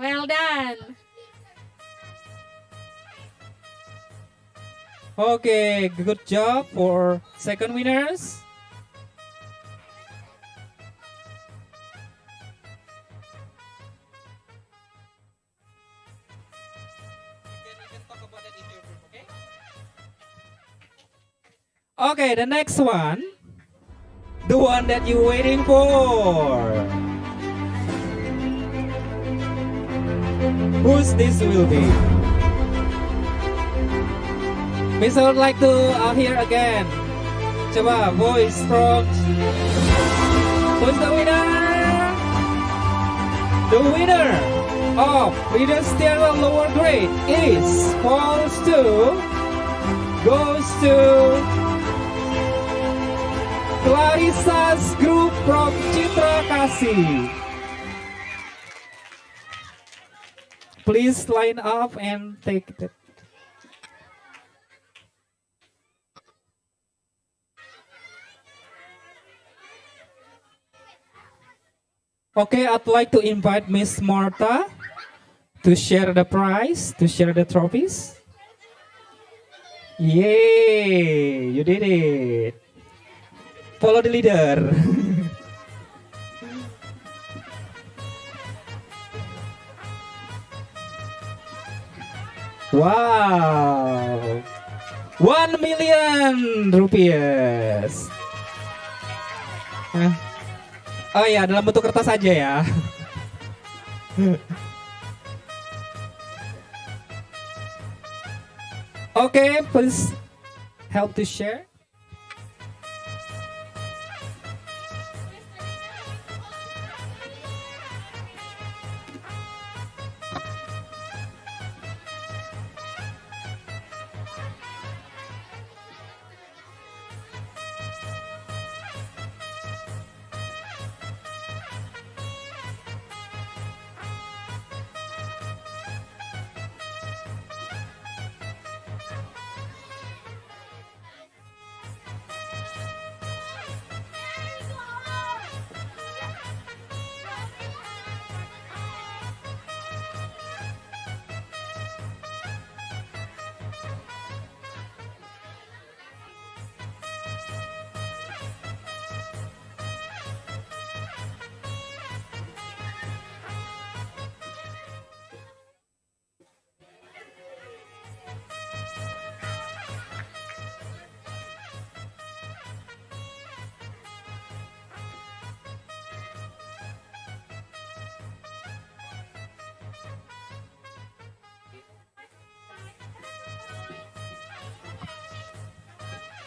Well done. Okay, good job for second winners. Okay, the next one. The one that you're waiting for. Who's this will be? Miss, I would like to hear again. Coba voice from. Who's the winner? The winner of Reader's Theater Lower Grade is goes to Clarissa's group from Citra Kasih. Please line up and take it. Okay, I'd like to invite Miss Martha to share the prize, to share the trophies. Yay, you did it. Follow the leader. Wow. 1 million rupiah. Oh ya, dalam bentuk kertas aja ya. Okay, please help to share.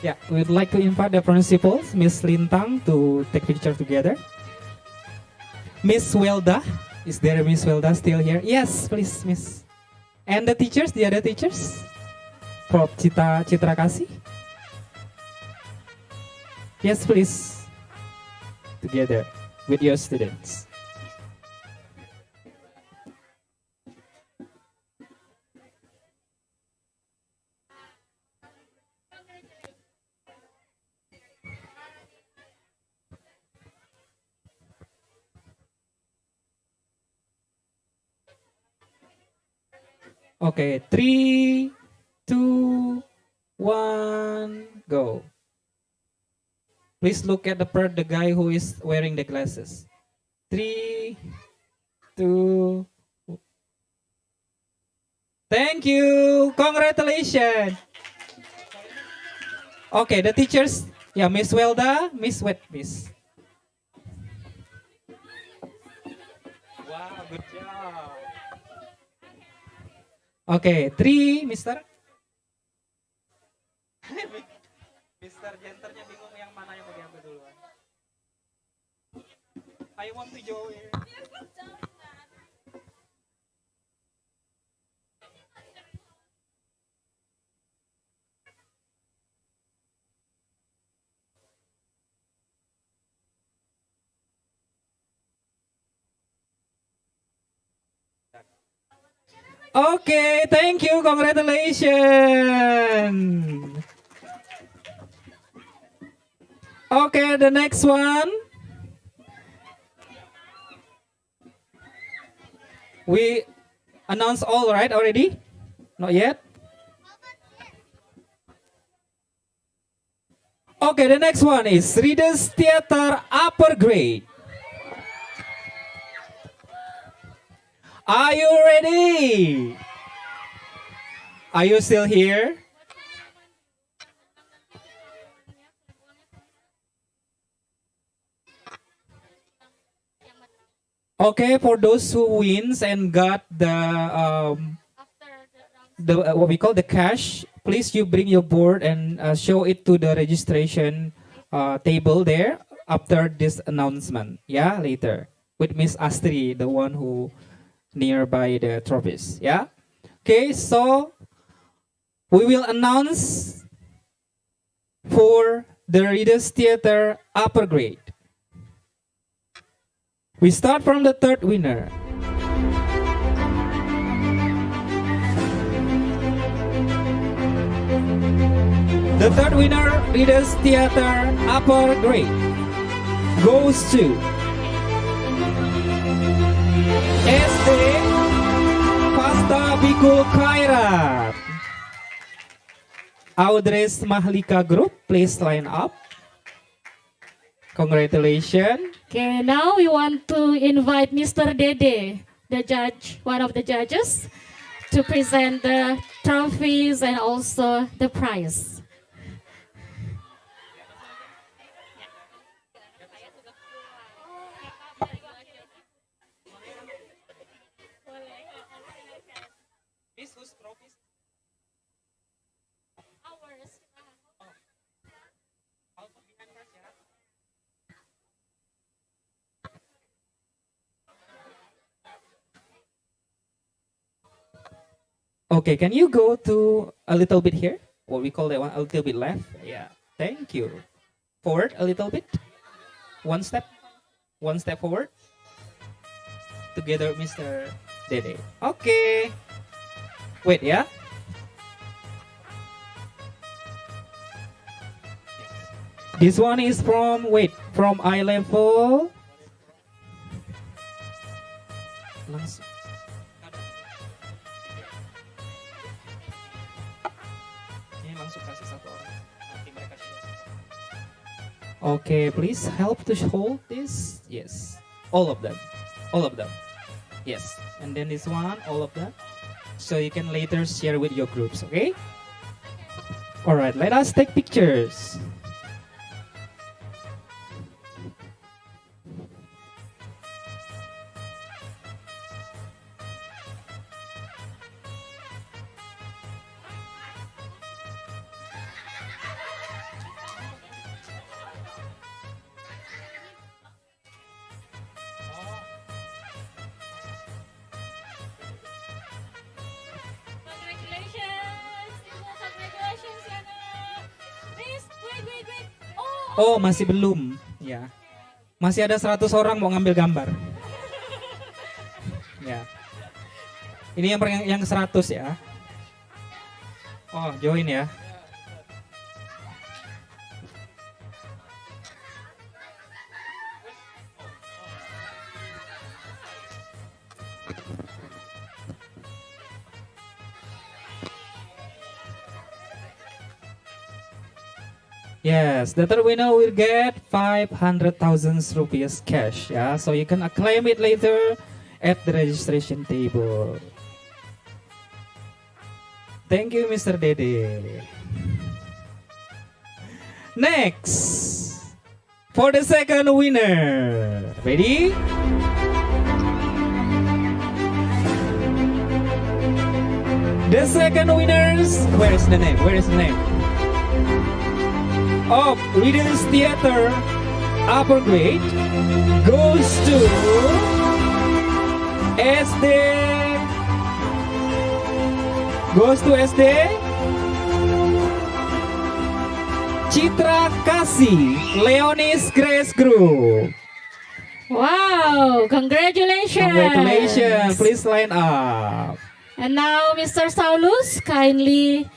Yeah, we'd like to invite the principals, Miss Lintang, to take picture together. Miss Welda, is there Miss Welda still here? Yes, please, Miss. And the teachers, the other teachers, from Citra Kasih. Yes, please, together with your students. Okay, 3, 2, 1, go. Please look at the guy who is wearing the glasses. 3, 2. Thank you. Congratulations. Okay, the teachers. Yeah, Miss Welda, Miss Wet, Miss. Wow, good job. Okay, 3, Mister. Mister Genternya bingung yang mana yang mau diambil duluan. I want to join. Okay, thank you, congratulations. Okay, the next one. We announced all right already? Not yet? Okay, the next one is Reader's Theater Upper Grade. Are you ready? Are you still here? Okay, for those who wins and got the what we call the cash, please you bring your board and show it to the registration table there after this announcement. Yeah, later with Miss Astri, the one who nearby the trophies. Yeah. Okay, so we will announce for the Readers Theater upper grade. We start from the third winner. The third winner, Readers Theater upper grade, goes to SD Pasta Bikul Khairat. Audrey's Mahlika Group, please line up. Congratulations. Okay, now we want to invite Mr. Dede, the judge, one of the judges, to present the trophies and also the prize. Okay, can you go to a little bit here? What we call that one, a little bit left? Yeah, thank you. Forward a little bit. One step forward. Together, Mr. Dede. Okay. Wait, yeah. This one is from eye level. Langsung. Ini langsung kasih satu orang. Nanti mereka share. Okay, please help to hold this. Yes, all of them. Yes, and then this one, all of them. So you can later share with your groups. Okay. All right, let us take pictures. Oh, masih belum. Ya. Masih ada 100 orang mau ngambil gambar. Ya. Ini yang 100 ya. Oh, join ya. Yes, the third winner will get 500,000 rupees cash. Yeah, so you can claim it later at the registration table. Thank you, Mr. Dede. Next, for the second winner. Ready? The second winners. Where is the name? Of Readers Theater upper grade goes to SD Citra Kasih Leonis Grace Group. Wow, congratulations. Please line up. And now Mr. Saulus kindly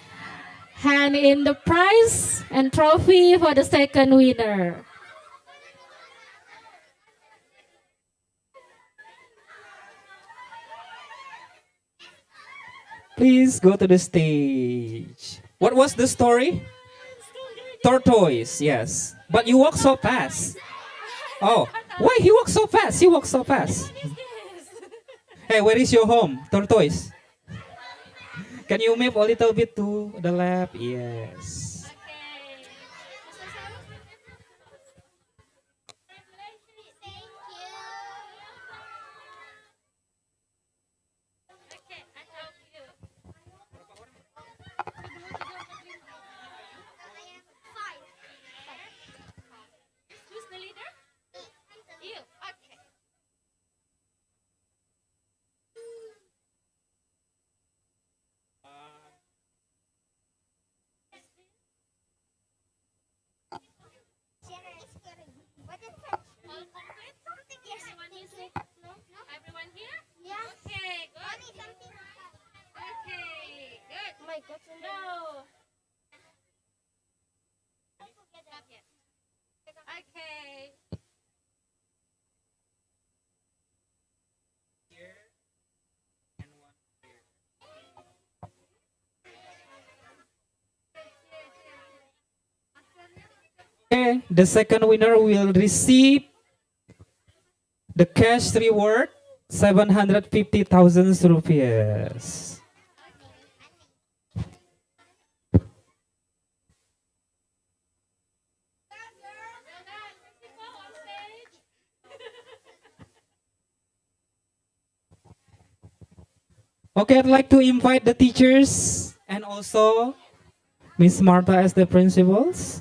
hand in the prize and trophy for the second winner. Please go to the stage. What was the story? Tortoise, yes. But you walk so fast. Oh, why he walks so fast? Hey, where is your home, Tortoise? Can you move a little bit to the left? Yes. The second winner will receive the cash reward 750,000 rupiahs. Okay, I'd like to invite the teachers and also Miss Martha as the principals.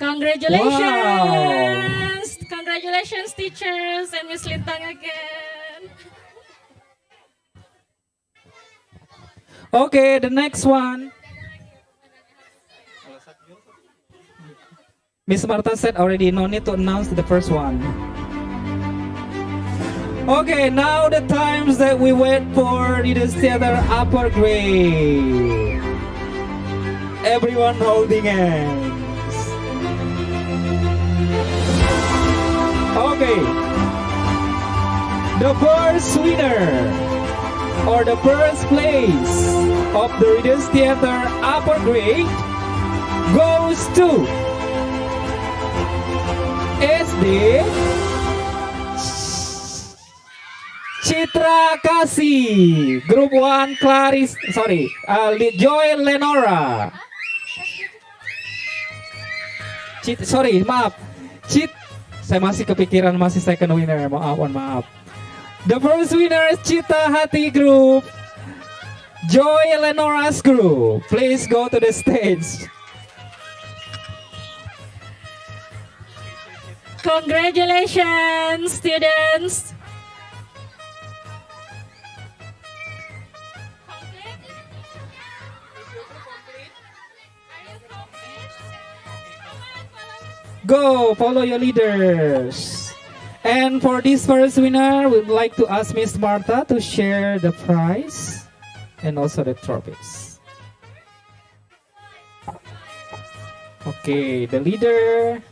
Congratulations! Wow. Congratulations, teachers, and Miss Lintang again. Okay, the next one. Miss Martha said already, no need to announce the first one. Okay, now the times that we wait for Leaders Theater upper grade. Everyone holding hands. Okay. The first winner or the first place of the Leaders Theater upper grade goes to SD Citra Kasih, Group 1 Claris, Joy Lenora. Saya masih kepikiran masih second winner, maaf. The first winner is Cita Hati Group, Joy Lenora's group. Please go to the stage. Congratulations, students. Go, follow your leaders. And for this first winner, we'd like to ask Miss Martha to share the prize and also the trophies. Okay, the leader.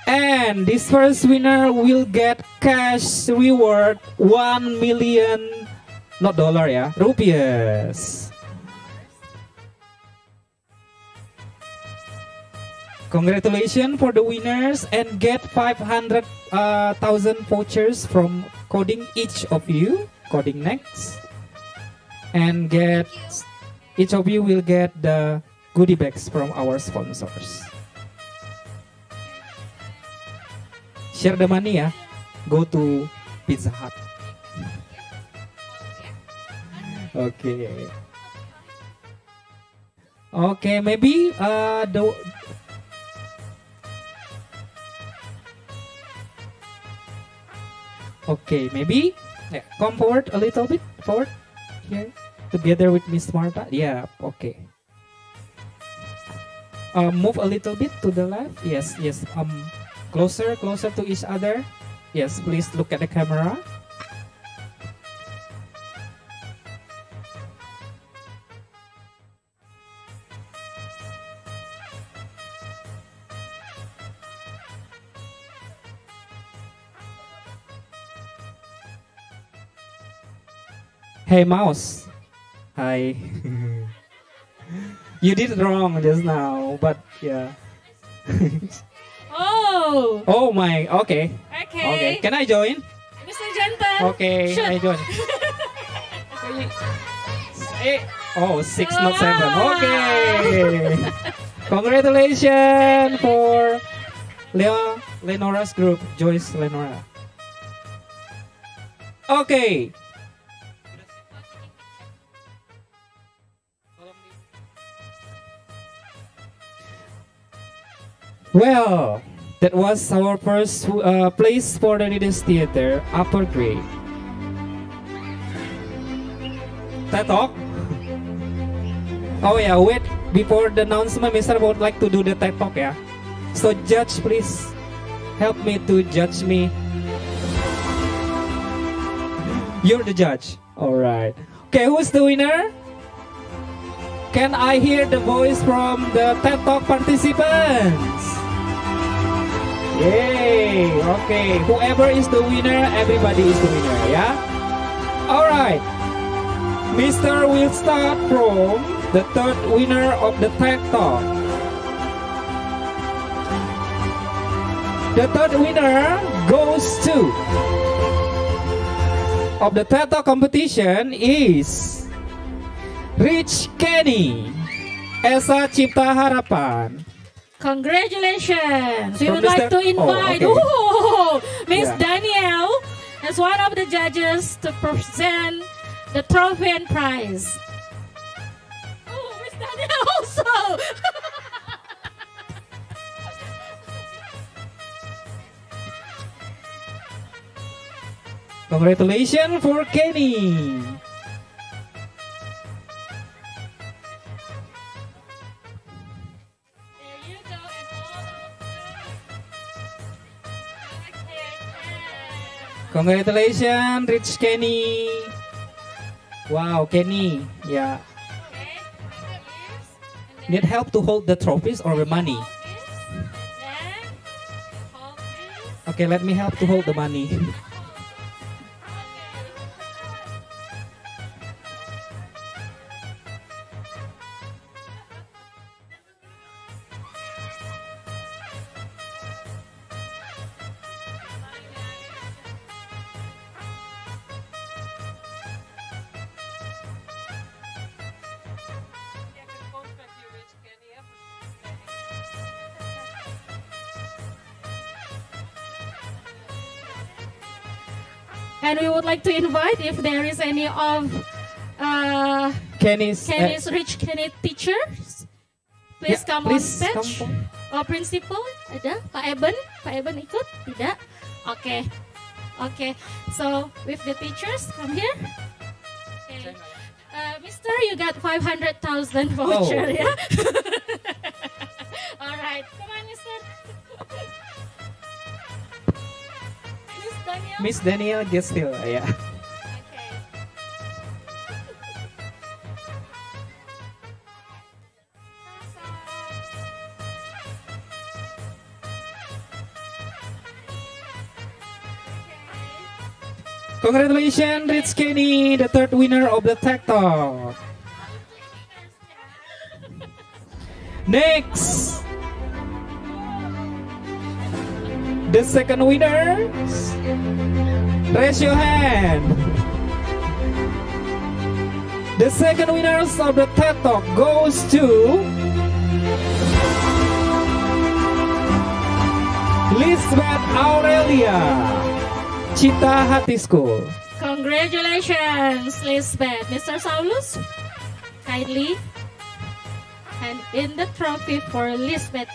And this first winner will get cash reward 1 million, not dollar ya, rupiahs. Congratulations for the winners and get 500,000 vouchers from Coding each of you. Coding next. And each of you will get the goodie bags from our sponsors. Share the money ya. Go to Pizza Hut. Okay. Okay, maybe maybe come forward a little bit, forward here, together with Miss Martha. Yeah, okay. Move a little bit to the left. Yes. Closer to each other. Yes, please look at the camera. Hey mouse. Hi. You did wrong just now, but yeah. Oh my, okay. Okay. Can I join? Mr. Jantan. Okay, Shoot. I join. 6 not 7. Okay. Congratulations for Lenora's group, Joyce Lenora. Okay. Well, that was our first place for the Leaders Theater, upper grade. TED Talk? Oh yeah, wait. before the announcement, Mr. would like to do the TED Talk, yeah? So judge, please help me to judge me. You're the judge. All right. Okay, who's the winner? Can I hear the voice from the TED Talk participants? Yay! Okay, whoever is the winner, everybody is the winner, yeah? All right. Mr. will start from the third winner of the TED Talk. The third winner goes to of the TED Talk competition is Rich Kenny Esa Cipta Harapan. Congratulations! We From would like Mr. to invite Miss Yeah. Danielle as one of the judges to present the trophy and prize. Oh, Miss Danielle also! Congratulations for Kenny. Congratulations, Rich Kenny. Wow, Kenny. Yeah. Need help to hold the trophies or the money? Okay, let me help to hold the money. And we would like to invite if there is any of Kenny's Rich Kenny teachers. Please Yeah, come please on come stage. forward. Principal ada? Pak Eben ikut? Tidak? Oke. Oke. So with the teachers come here. Okay. Mister, you got 500,000 voucher, Oh. yeah? All right. Come on, Mister. Miss Daniel. Miss Daniel gets still, yeah. Congratulations, Rich Kenny, the third winner of the TED Talk. Next, the second winner. Raise your hand. The second winners of the TED Talk goes to Lisbeth Aurelia, Cita Hati School. Congratulations, Lisbeth. Mr. Saulus, kindly hand in the trophy for Lisbeth.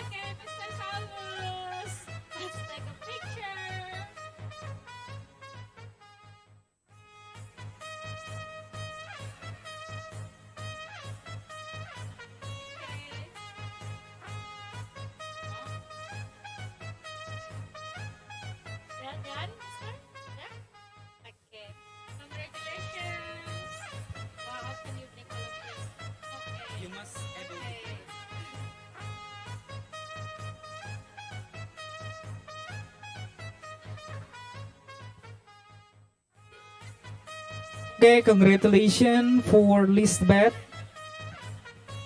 Okay, Mr. Saulus, let's take a picture. Well done, mister? Yeah? Okay. Congratulations. Wow, how can you make all of this? Okay. You must Okay. Okay, congratulations for Lisbeth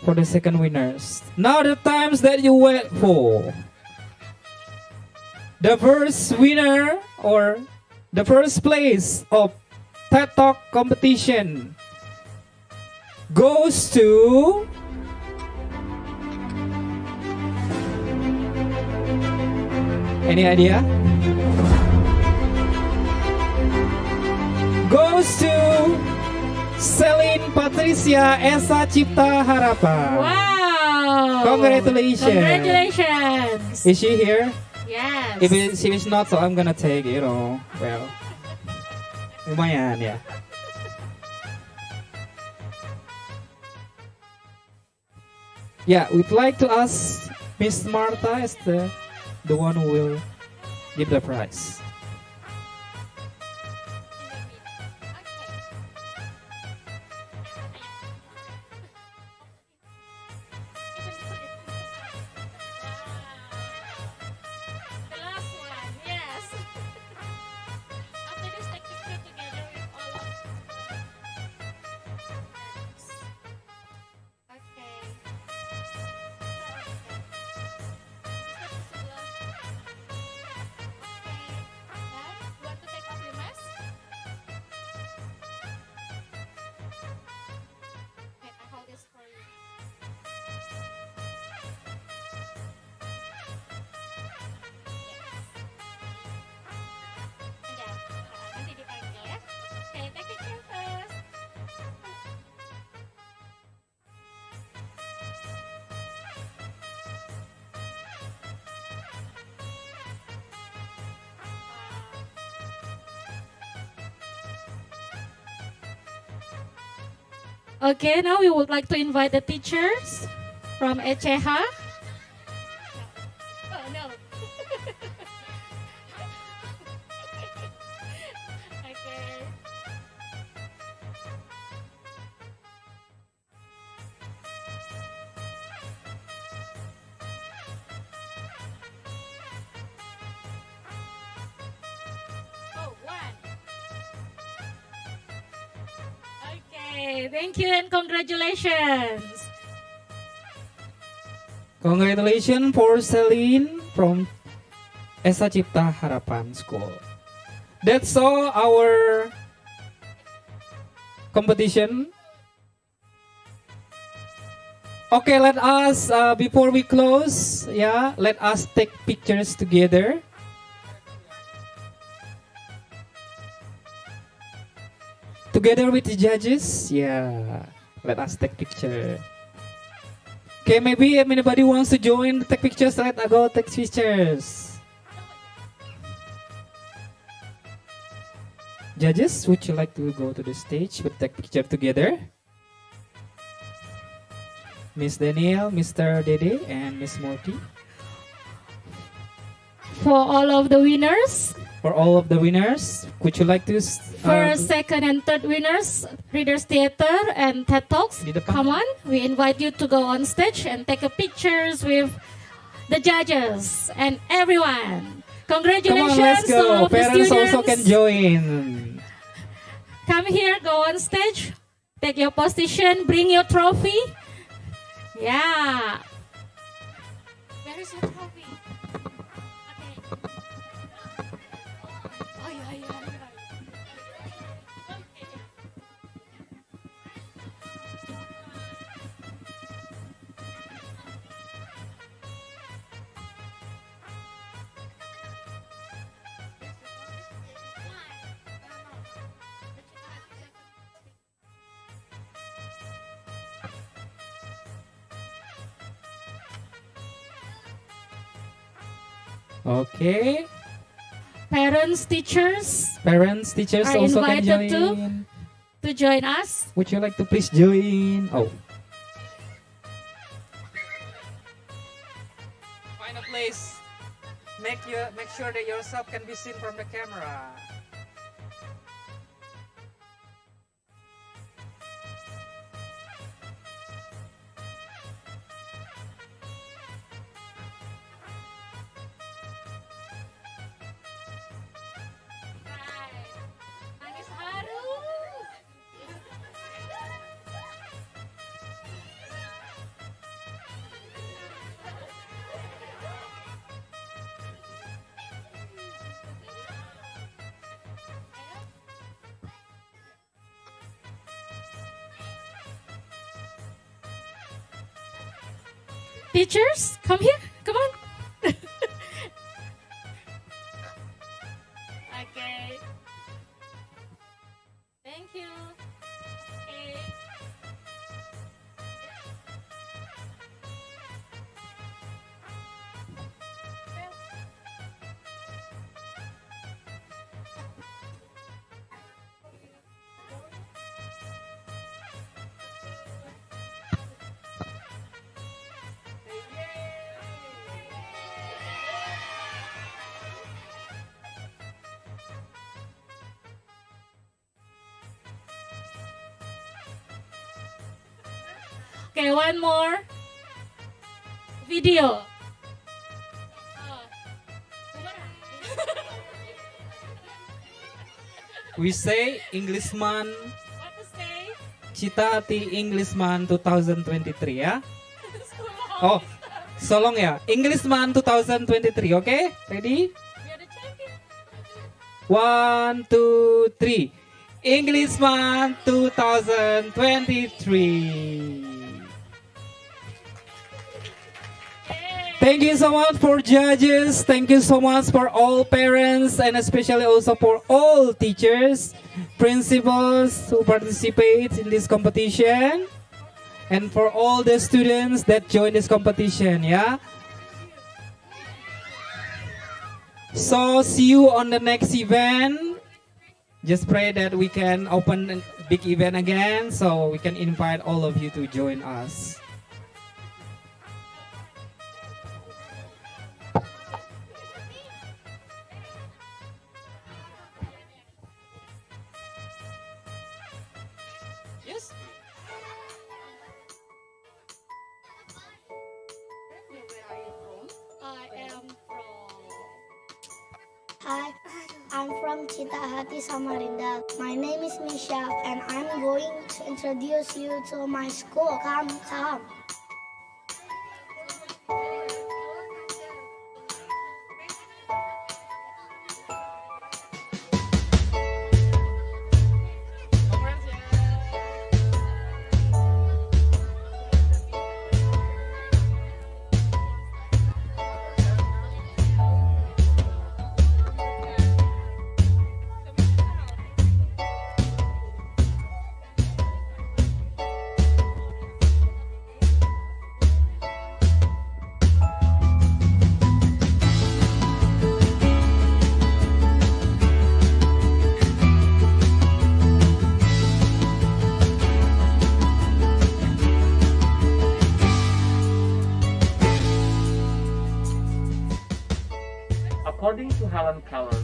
for the second winners. Now the times that you wait for. The first winner or the first place of TED Talk competition goes to any idea? Goes to Celine Patricia Esa Cipta Harapan. Wow! Congratulations. Congratulations. Is she here? Yes. If she is not, so I'm gonna take, well, lumayan, yeah. Yeah, we'd like to ask Miss Martha is the one who will give the prize. The last one, yes. After this, take picture together with all of Okay. You want to take off your mask? Okay, I hold this for you. Udah, nanti dipanggil ya. Oke, take picture first. Okay, now we would like to invite the teachers from ECH. Oh no. Okay. Oh, one. Okay, thank you and congratulations. Congratulations for Celine from Esa Cipta Harapan School. That's all our competition. Okay, let us, before we close, let us take pictures together. Together with the judges, let us take picture. Okay, maybe if anybody wants to join take pictures, let us go take pictures. Judges, would you like to go to the stage with take picture together? Miss Daniel, Mr. Dede, and Miss Morty. For all of the winners, For all of the winners, would you like to first, second, and third winners, Readers Theater and TED Talks, come on. We invite you to go on stage and take a pictures with the judges and everyone. Congratulations come on, let's to go. all of the Parents students. also can join. Come here, go on stage, take your position, bring your trophy. Yeah. Where is your trophy? Okay. Oh, yeah. Okay. Parents, teachers Parents, teachers are also can invited join. to join us. Would you like to please join? Oh. Find a place. Make sure that yourself can be seen from the camera. Nangis haru. Teachers, come here. Come on. Okay. Thank you. Okay. Okay, one more video. We say Englishman What to say? Cita Hati Englishman 2023 ya. Oh, so long ya. Englishman 2023, okay? Ready? One, two, three. Englishman 2023. Thank you so much for judges. Thank you so much for all parents and especially also for all teachers, principals who participate in this competition, and for all the students that join this competition. Yeah. So see you on the next event. Just pray that we can open a big event again so we can invite all of you to join us. Yes. I am from. Hi, I'm from Cita, Hati, Samarinda. My name is Misha, and I'm going to introduce you to my school. Come, come. According to Helen Keller,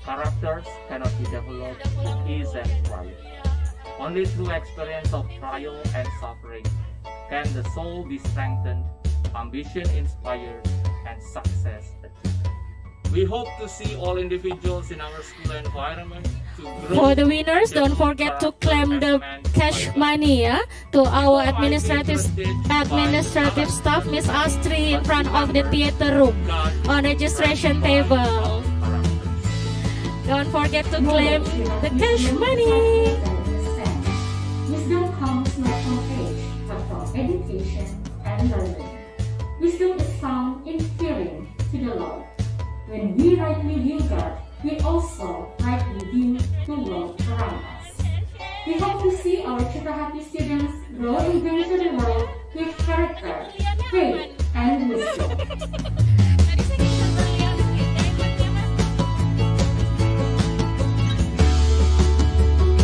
characters cannot be developed with ease and quiet. Only through experience of trial and suffering can the soul be strengthened, ambition inspired, and success achieved. We hope to see all individuals in our school environment to grow. For the winners, don't forget to claim the cash money ya, to our administrative staff, Miss Astri, in front of the theater room on registration table. Don't forget to claim the cash money. Wisdom comes not from age, but from education and learning. Wisdom is found in fearing to the Lord. When we rightly view God, we also rightly view the world around us. We hope to see our Cita Hati students grow into the world with character, faith, and wisdom.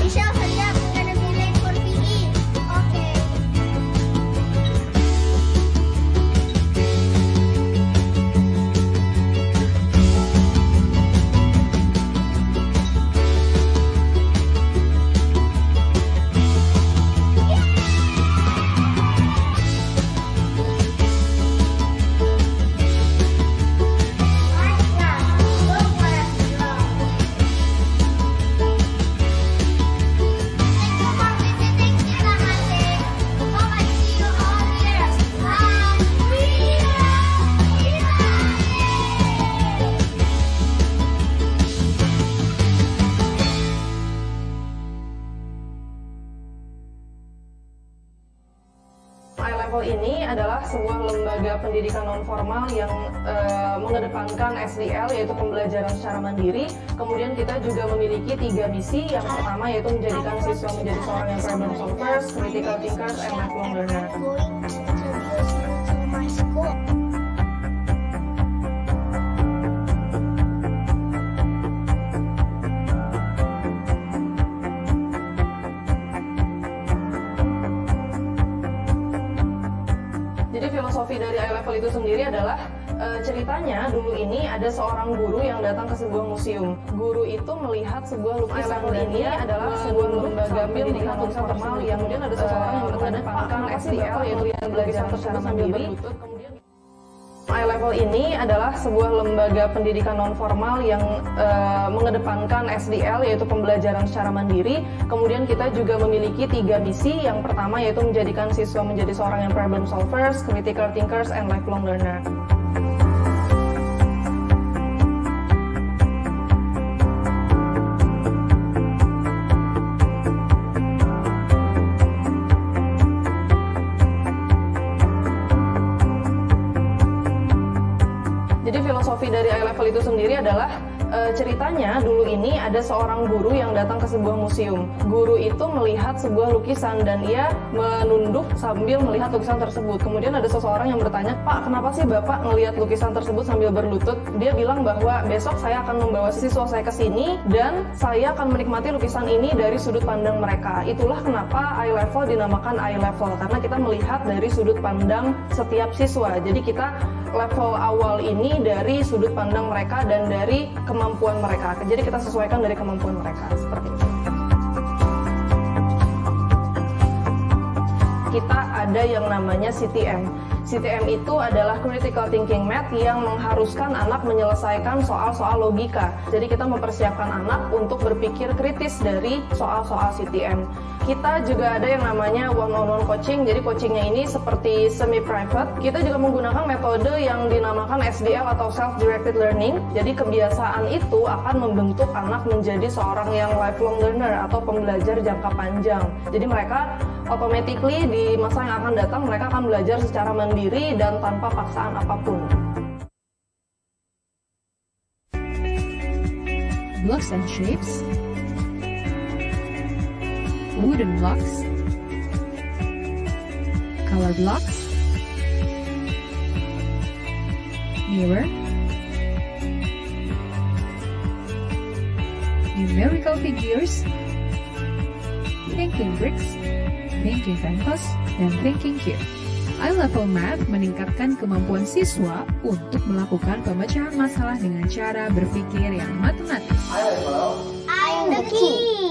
Michelle, hurry up. We're gonna be late for PE. Okay. level ini adalah sebuah lembaga pendidikan non formal yang mengedepankan SDL, yaitu pembelajaran secara mandiri. Kemudian kita juga memiliki 3 misi. Yang pertama yaitu menjadikan siswa menjadi seorang yang problem solvers, critical thinkers, and lifelong learner. Jadi filosofi dari I-Level itu sendiri adalah ceritanya dulu ini ada seorang guru yang datang ke sebuah museum. Guru itu melihat sebuah lukisan dan ini adalah sebuah lembaga pendidikan non formal yang kemudian ada seseorang yang bertanya apakah SDL, yaitu yang belajar secara mandiri. I-Level ini adalah sebuah lembaga pendidikan non formal yang mengedepankan SDL, yaitu pembelajaran secara mandiri. Kemudian kita juga memiliki 3 misi. Yang pertama yaitu menjadikan siswa menjadi seorang yang problem solvers, critical thinkers, and lifelong learner. Jadi filosofi dari I-Level itu sendiri adalah ceritanya dulu ini ada seorang guru yang datang ke sebuah museum. Guru itu melihat sebuah lukisan dan ia menunduk sambil melihat lukisan tersebut. Kemudian ada seseorang yang bertanya, "Pak, kenapa sih Bapak ngelihat lukisan tersebut sambil berlutut?" Dia bilang bahwa besok saya akan membawa siswa saya ke sini dan saya akan menikmati lukisan ini dari sudut pandang mereka. Itulah kenapa I-Level dinamakan I-Level, karena kita melihat dari sudut pandang setiap siswa. Jadi kita level awal ini dari sudut pandang mereka dan dari kemampuan mereka. Jadi kita sesuaikan dari kemampuan mereka, seperti itu. Kita ada yang namanya CTM. CTM itu adalah Critical Thinking Math yang mengharuskan anak menyelesaikan soal-soal logika. Jadi kita mempersiapkan anak untuk berpikir kritis dari soal-soal CTM. Kita juga ada yang namanya one-on-one coaching. Jadi coachingnya ini seperti semi-private. Kita juga menggunakan metode yang dinamakan SDL atau Self-Directed Learning. Jadi kebiasaan itu akan membentuk anak menjadi seorang yang lifelong learner atau pembelajar jangka panjang. Jadi mereka automatically di masa yang akan datang mereka akan belajar secara mandiri dan tanpa paksaan apapun. Blocks and shapes, wooden blocks, color blocks, mirror, numerical figures, thinking bricks, thinking canvas, dan thinking cube. I-Level Math meningkatkan kemampuan siswa untuk melakukan pemecahan masalah dengan cara berpikir yang matematis. I'm the key.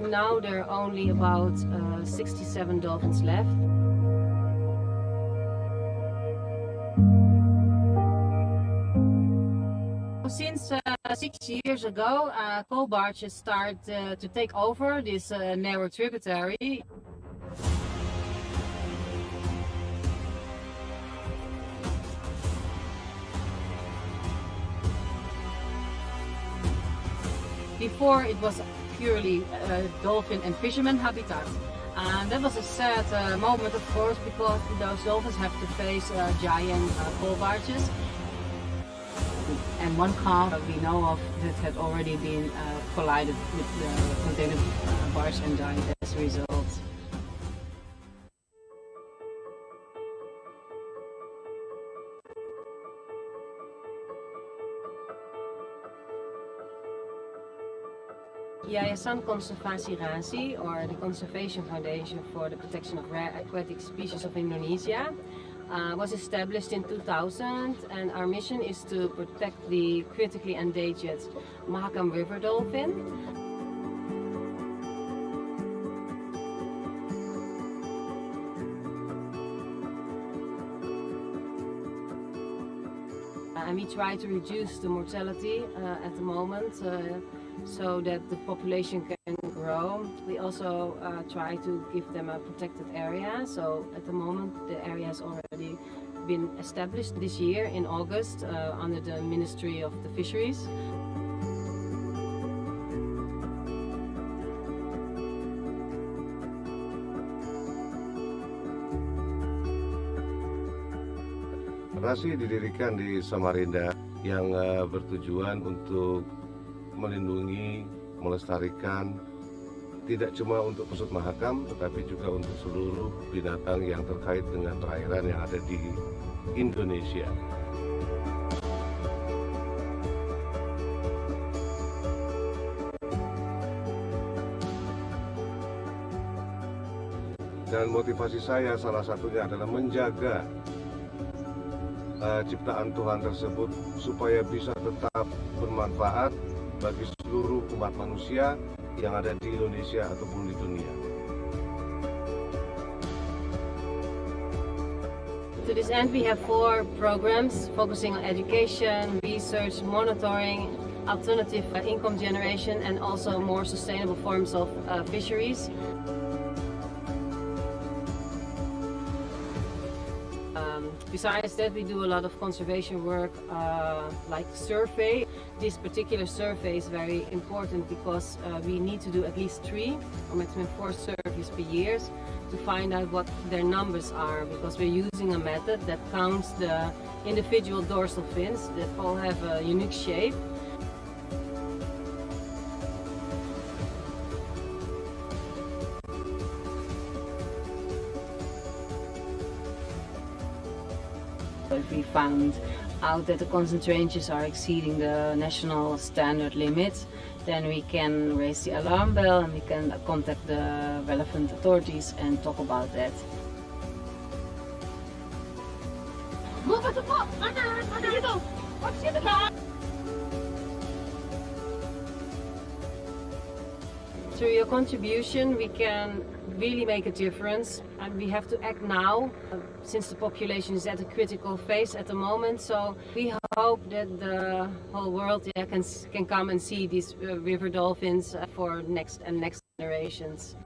Now there are only about 67 dolphins left. Since 6 years ago, coal barges start to take over this narrow tributary. Before it was purely dolphin and fisherman habitat. And that was a sad moment, of course, because those dolphins have to face giant coal barges. And one car we know of that had already been collided with the container barge and died as a result. Yayasan Konservasi Rasi, or the Conservation Foundation for the Protection of Rare Aquatic Species of Indonesia, was established in 2000, and our mission is to protect the critically endangered Mahakam river dolphin. And we try to reduce the mortality at the moment so that the population can grow. We also try to give them a protected area. So at the moment the area has already been established this year in August under the Ministry of the Fisheries. Rasi didirikan di Samarinda yang bertujuan untuk melindungi, melestarikan tidak cuma untuk pesut mahakam tetapi juga untuk seluruh binatang yang terkait dengan perairan yang ada di Indonesia. Dan motivasi saya salah satunya adalah menjaga ciptaan Tuhan tersebut supaya bisa tetap bermanfaat bagi seluruh umat manusia yang ada di Indonesia ataupun di dunia. To this end, we have 4 programs focusing on education, research, monitoring, alternative income generation, and also more sustainable forms of fisheries. Besides that, we do a lot of conservation work like survey. This particular survey is very important because we need to do at least 3 or maximum 4 surveys per year to find out what their numbers are, because we're using a method that counts the individual dorsal fins that all have a unique shape. If we found out that the concentrations are exceeding the national standard limits, then we can raise the alarm bell and we can contact the relevant authorities and talk about that. Through your contribution, we can really make a difference, and we have to act now since the population is at a critical phase at the moment. So we hope that the whole world can come and see these river dolphins for next generations.